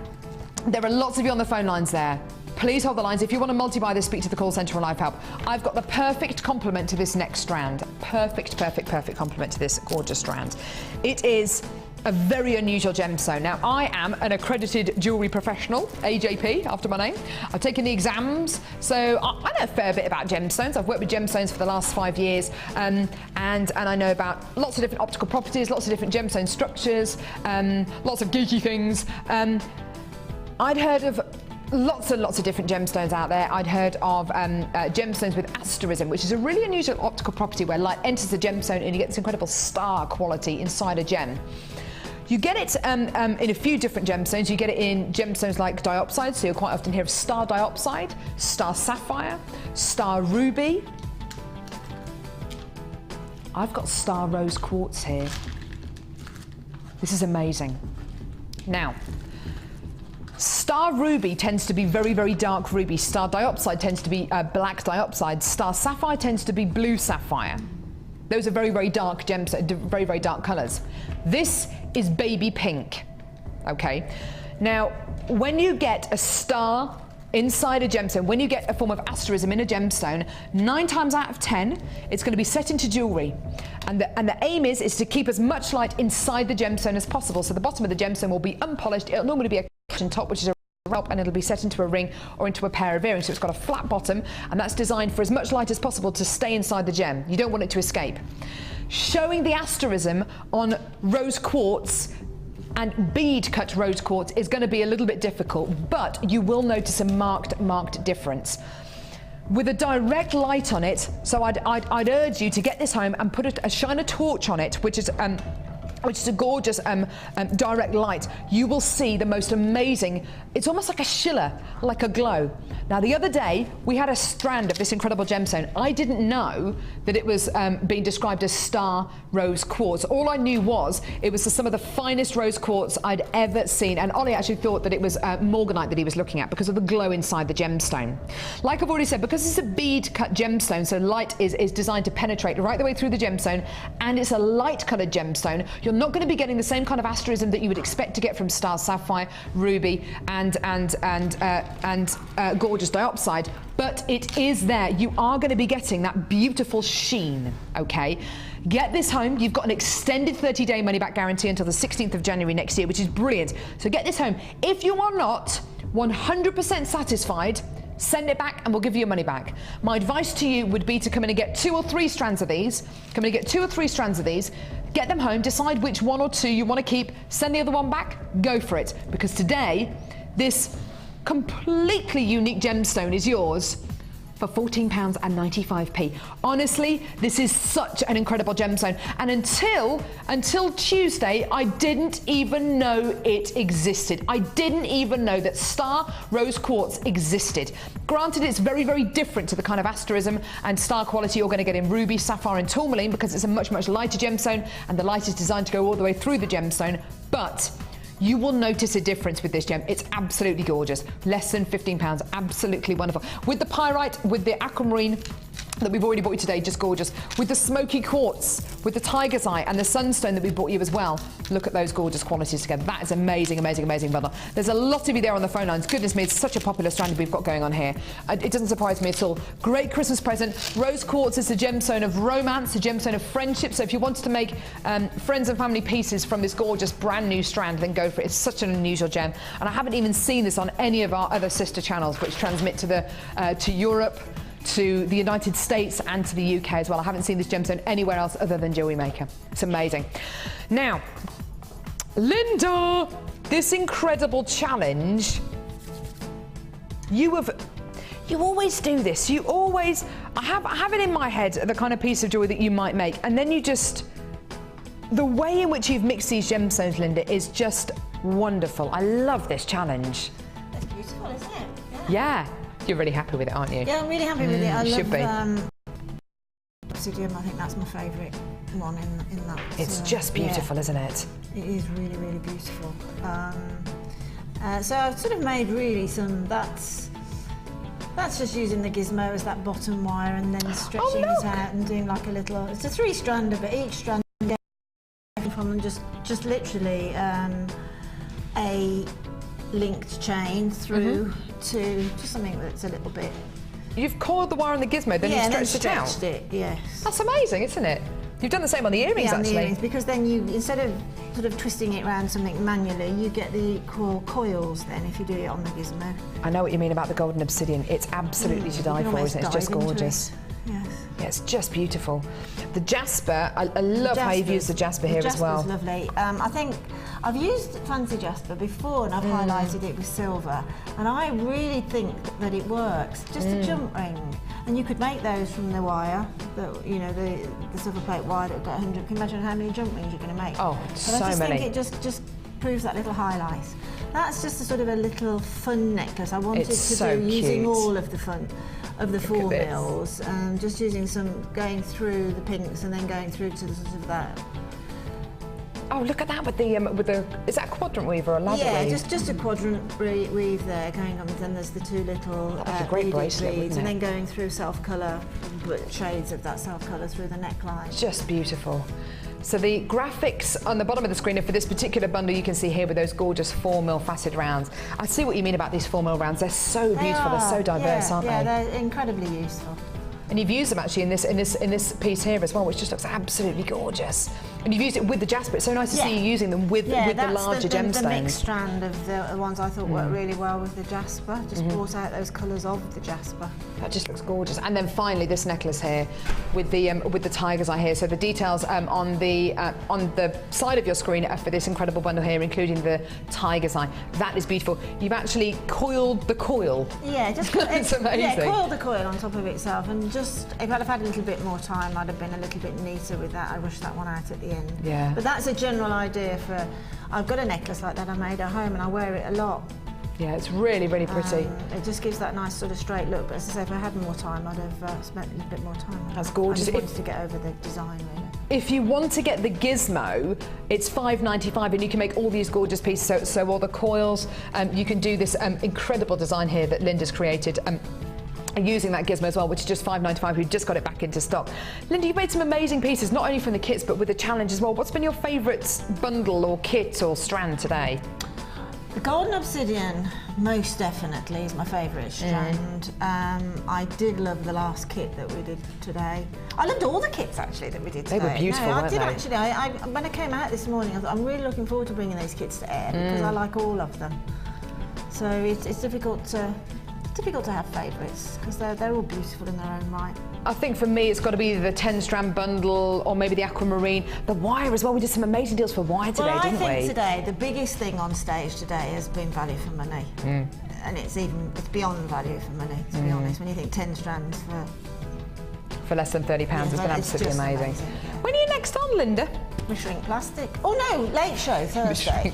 there are lots of you on the phone lines there. Please hold the lines. If you want to multi-buy this, speak to the call centre or live help. I've got the perfect complement to this next strand. Perfect complement to this gorgeous strand. It is a very unusual gemstone. Now, I am an accredited jewellery professional, AJP, after my name. I've taken the exams, so I know a fair bit about gemstones. I've worked with gemstones for the last 5 years, and I know about lots of different optical properties, lots of different gemstone structures, lots of geeky things. I'd heard of lots and lots of different gemstones out there. I'd heard of gemstones with asterism, which is a really unusual optical property where light enters the gemstone and you get this incredible star quality inside a gem. You get it in a few different gemstones. You get it in gemstones like diopside, so you'll quite often hear of star diopside, star sapphire, star ruby. I've got star rose quartz here. This is amazing. Now, star ruby tends to be very dark ruby. Star diopside tends to be black diopside. Star sapphire tends to be blue sapphire. Those are very dark gems, very dark colours. This is baby pink. Okay. Now, when you get a star inside a gemstone, when you get a form of asterism in a gemstone, 9 times out of 10, it's going to be set into jewellery. And the aim is to keep as much light inside the gemstone as possible. So the bottom of the gemstone will be unpolished. It'll normally be a top, which is a rope, and it'll be set into a ring or into a pair of earrings. So it's got a flat bottom, and that's designed for as much light as possible to stay inside the gem. You don't want it to escape. Showing the asterism on rose quartz and bead cut rose quartz is going to be a little bit difficult, but you will notice a marked difference. With a direct light on it, so I'd urge you to get this home and shine a torch on it, which is a gorgeous direct light. You will see the most amazing, it's almost like a shiller, like a glow. Now, the other day, we had a strand of this incredible gemstone. I didn't know that it was being described as star rose quartz. All I knew was it was some of the finest rose quartz I'd ever seen. And Ollie actually thought that it was morganite that he was looking at because of the glow inside the gemstone. Like I've already said, because it's a bead cut gemstone, so light is designed to penetrate right the way through the gemstone, and it's a light coloured gemstone, you're not going to be getting the same kind of asterism that you would expect to get from star sapphire, ruby, and gorgeous diopside, but it is there. You are going to be getting that beautiful sheen, okay? Get this home. You've got an extended 30-day money-back guarantee until the 16th of January next year, which is brilliant. So get this home. If you are not 100% satisfied, send it back and we'll give you your money back. My advice to you would be to come in and get 2 or 3 strands of these. Come in and get 2 or 3 strands of these. Get them home, decide which 1 or 2 you want to keep, send the other one back, go for it. Because today, this completely unique gemstone is yours for £14.95. Honestly, this is such an incredible gemstone. And until Tuesday, I didn't even know it existed. I didn't even know that star rose quartz existed. Granted, it's very different to the kind of asterism and star quality you're going to get in ruby, sapphire and tourmaline, because it's a much lighter gemstone and the light is designed to go all the way through the gemstone. But you will notice a difference with this gem. It's absolutely gorgeous. Less than £15, absolutely wonderful. With the pyrite, with the aquamarine, that we've already bought you today, just gorgeous. With the smoky quartz, with the tiger's eye and the sunstone that we bought you as well. Look at those gorgeous qualities together. That is amazing, amazing, amazing bundle. There's a lot of you there on the phone lines. Goodness me, it's such a popular strand we've got going on here. It doesn't surprise me at all. Great Christmas present. Rose quartz is the gemstone of romance, the gemstone of friendship. So if you wanted to make friends and family pieces from this gorgeous brand new strand, then go for it. It's such an unusual gem. And I haven't even seen this on any of our other sister channels, which transmit to Europe, to the United States and to the UK as well. I haven't seen this gemstone anywhere else other than Jewellery Maker. It's amazing. Now, Linda, this incredible challenge, you always do this. You always, I have it in my head, the kind of piece of jewellery that you might make, and then you just, the way in which you've mixed these gemstones, Linda, is just wonderful. I love this challenge. It's beautiful, isn't it? Yeah. You're really happy with it, aren't you? Yeah, I'm really happy with it. I should love obsidian. I think that's my favourite one in that. It's just beautiful, isn't it? It is really, really beautiful. So I've sort of made really some, that's just using the gizmo as that bottom wire and then stretching it out and doing like a little, it's a 3-strander, but each strand from them just literally a linked chain through to just something that's a little bit. You've coiled the wire on the gizmo, then you stretched it out? Yeah, yes. That's amazing, isn't it? You've done the same on the earrings, actually. The earrings, because then you, instead of sort of twisting it around something manually, you get the equal coils then if you do it on the gizmo. I know what you mean about the golden obsidian. It's absolutely to die for, isn't it? It's just gorgeous. Yes. Yeah, it's just beautiful. The jasper, I love how you've used the jasper here as well. The jasper's lovely. I think I've used fancy jasper before and I've highlighted it with silver, and I really think that it works. Just a jump ring, and you could make those from the wire, the silver plate wire that got 100. Can you imagine how many jump rings you're going to make? Oh, so many. I just think it just proves that little highlight. That's just a sort of a little fun necklace. I wanted to do using all of the fun of the 4 mils, just using some, going through the pinks and then going through to the sort of that. Oh, look at that with the is that a quadrant weave or a ladder weave? Yeah, just a quadrant weave there going on. Then there's the 2 little great bracelet, beads, and then going through self-colour, shades of that self-colour through the neckline. Just beautiful. So the graphics on the bottom of the screen are for this particular bundle you can see here with those gorgeous 4 mil facet rounds. I see what you mean about these 4 mil rounds. They're so beautiful. They're so diverse, aren't they? Yeah, they're incredibly useful. And you've used them actually in this piece here as well, which just looks absolutely gorgeous. And you've used it with the jasper. It's so nice to see you using them with the larger gemstones. The mixed strand of the ones I thought worked really well with the jasper. Just brought out those colours of the jasper. That just looks gorgeous. And then finally this necklace here with the tiger's eye here. So the details on the side of your screen are for this incredible bundle here, including the tiger's eye. That is beautiful. You've actually coiled the coil. Yeah, just it's amazing. Yeah, coiled the coil on top of itself, and just if I'd have had a little bit more time, I'd have been a little bit neater with that. I rushed that one out at the end. Yeah. But that's a general idea for. I've got a necklace like that I made at home, and I wear it a lot. Yeah, it's really, really pretty. It just gives that nice sort of straight look. But as I say, if I had more time, I'd have spent a little bit more time. That's gorgeous. I just wanted to get over the design, really. If you want to get the gizmo, it's $5.95, and you can make all these gorgeous pieces. So all the coils, you can do this incredible design here that Linda's created. Using that gizmo as well, which is just $5.95. We've just got it back into stock. Linda, you've made some amazing pieces, not only from the kits, but with the challenge as well. What's been your favourite bundle or kit or strand today? The golden obsidian, most definitely, is my favourite strand. I did love the last kit that we did today. I loved all the kits actually that we did today. They were beautiful, weren't they? Actually. When I came out this morning, I thought I'm really looking forward to bringing those kits to air because I like all of them. So it's difficult to have favourites because they're all beautiful in their own right. I think for me it's got to be the 10-strand bundle or maybe the aquamarine. The wire as well, we did some amazing deals for wire today, didn't we? I think today the biggest thing on stage today has been value for money. And it's beyond value for money, to be honest. When you think 10 strands for less than £30, it's been absolutely amazing. When are you next on, Linda? We Shrink Plastic. Oh no, Late Show, Thursday.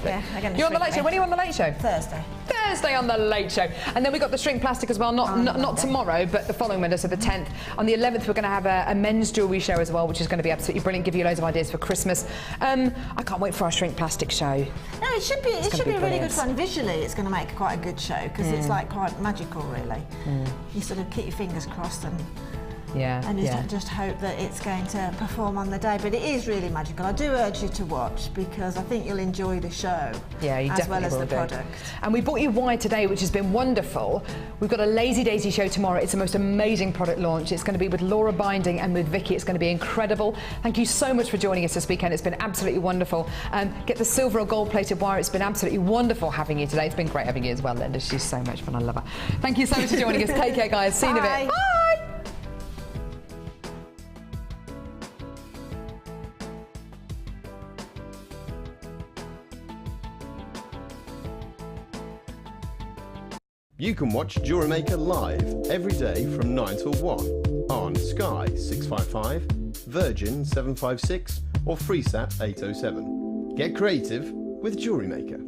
Yeah, you're on the Late Show. When are you on the Late Show? Thursday. Thursday on the Late Show. And then we've got the Shrink Plastic as well, not tomorrow, but the following Monday, so the 10th. On the 11th, we're going to have a men's jewellery show as well, which is going to be absolutely brilliant, give you loads of ideas for Christmas. I can't wait for our Shrink Plastic show. No, it should be really good fun. Visually, it's going to make quite a good show, because it's like quite magical, really. You sort of keep your fingers crossed and And you just hope that it's going to perform on the day. But it is really magical. I do urge you to watch because I think you'll enjoy the show as well as the product. And we brought you wire today, which has been wonderful. We've got a Lazy Daisy show tomorrow. It's the most amazing product launch. It's going to be with Laura Binding and with Vicky. It's going to be incredible. Thank you so much for joining us this weekend. It's been absolutely wonderful. Get the silver or gold plated wire. It's been absolutely wonderful having you today. It's been great having you as well, Linda. She's so much fun. I love her. Thank you so much for joining us. Take care, guys. See you in a bit. Bye. You can watch Jewellery Maker live every day from 9 till 1 on Sky 655, Virgin 756 or FreeSat 807. Get creative with Jewellery Maker.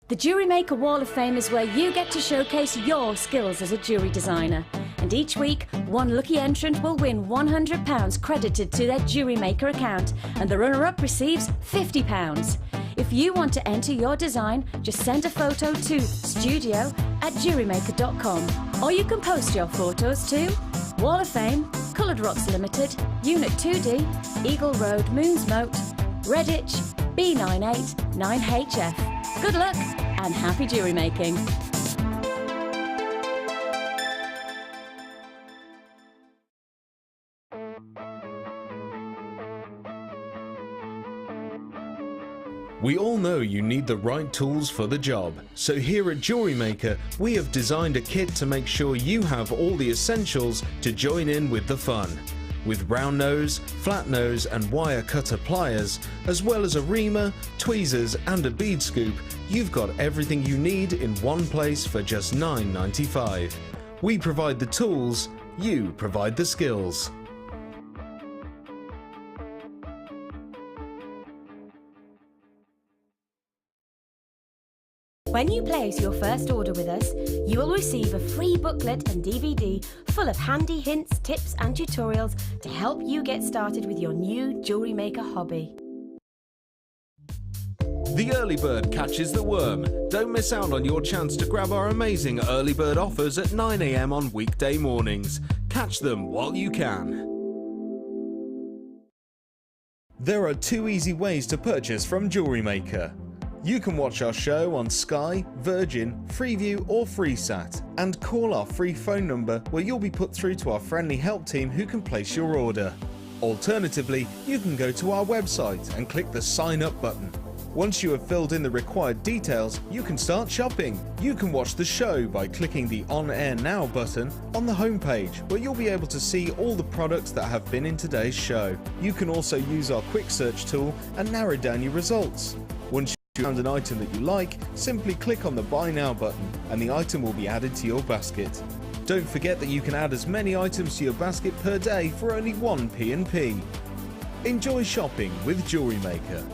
The Jewellery Maker Wall of Fame is where you get to showcase your skills as a jewellery designer. And each week, one lucky entrant will win £100 credited to their Jewellery Maker account, and the runner-up receives £50. If you want to enter your design, just send a photo to studio@jewellerymaker.com, or you can post your photos to Wall of Fame, Coloured Rocks Limited, Unit 2D, Eagle Road, Moonsmote, Redditch, B98 9HF. Good luck and happy jewellery making. We all know you need the right tools for the job, so here at Jewellery Maker we have designed a kit to make sure you have all the essentials to join in with the fun. With round nose, flat nose and wire cutter pliers, as well as a reamer, tweezers and a bead scoop, you've got everything you need in one place for just $9.95. We provide the tools, you provide the skills. When you place your first order with us, you will receive a free booklet and DVD full of handy hints, tips and tutorials to help you get started with your new jewellery maker hobby. The early bird catches the worm. Don't miss out on your chance to grab our amazing early bird offers at 9 AM on weekday mornings. Catch them while you can. There are 2 easy ways to purchase from Jewellery Maker. You can watch our show on Sky, Virgin, Freeview or FreeSat and call our free phone number where you'll be put through to our friendly help team who can place your order. Alternatively, you can go to our website and click the sign up button. Once you have filled in the required details, you can start shopping. You can watch the show by clicking the On Air Now button on the homepage, where you'll be able to see all the products that have been in today's show. You can also use our quick search tool and narrow down your results. Once you found an item that you like, simply click on the Buy Now button and the item will be added to your basket. Don't forget that you can add as many items to your basket per day for only 1p&p. Enjoy shopping with Jewellery Maker.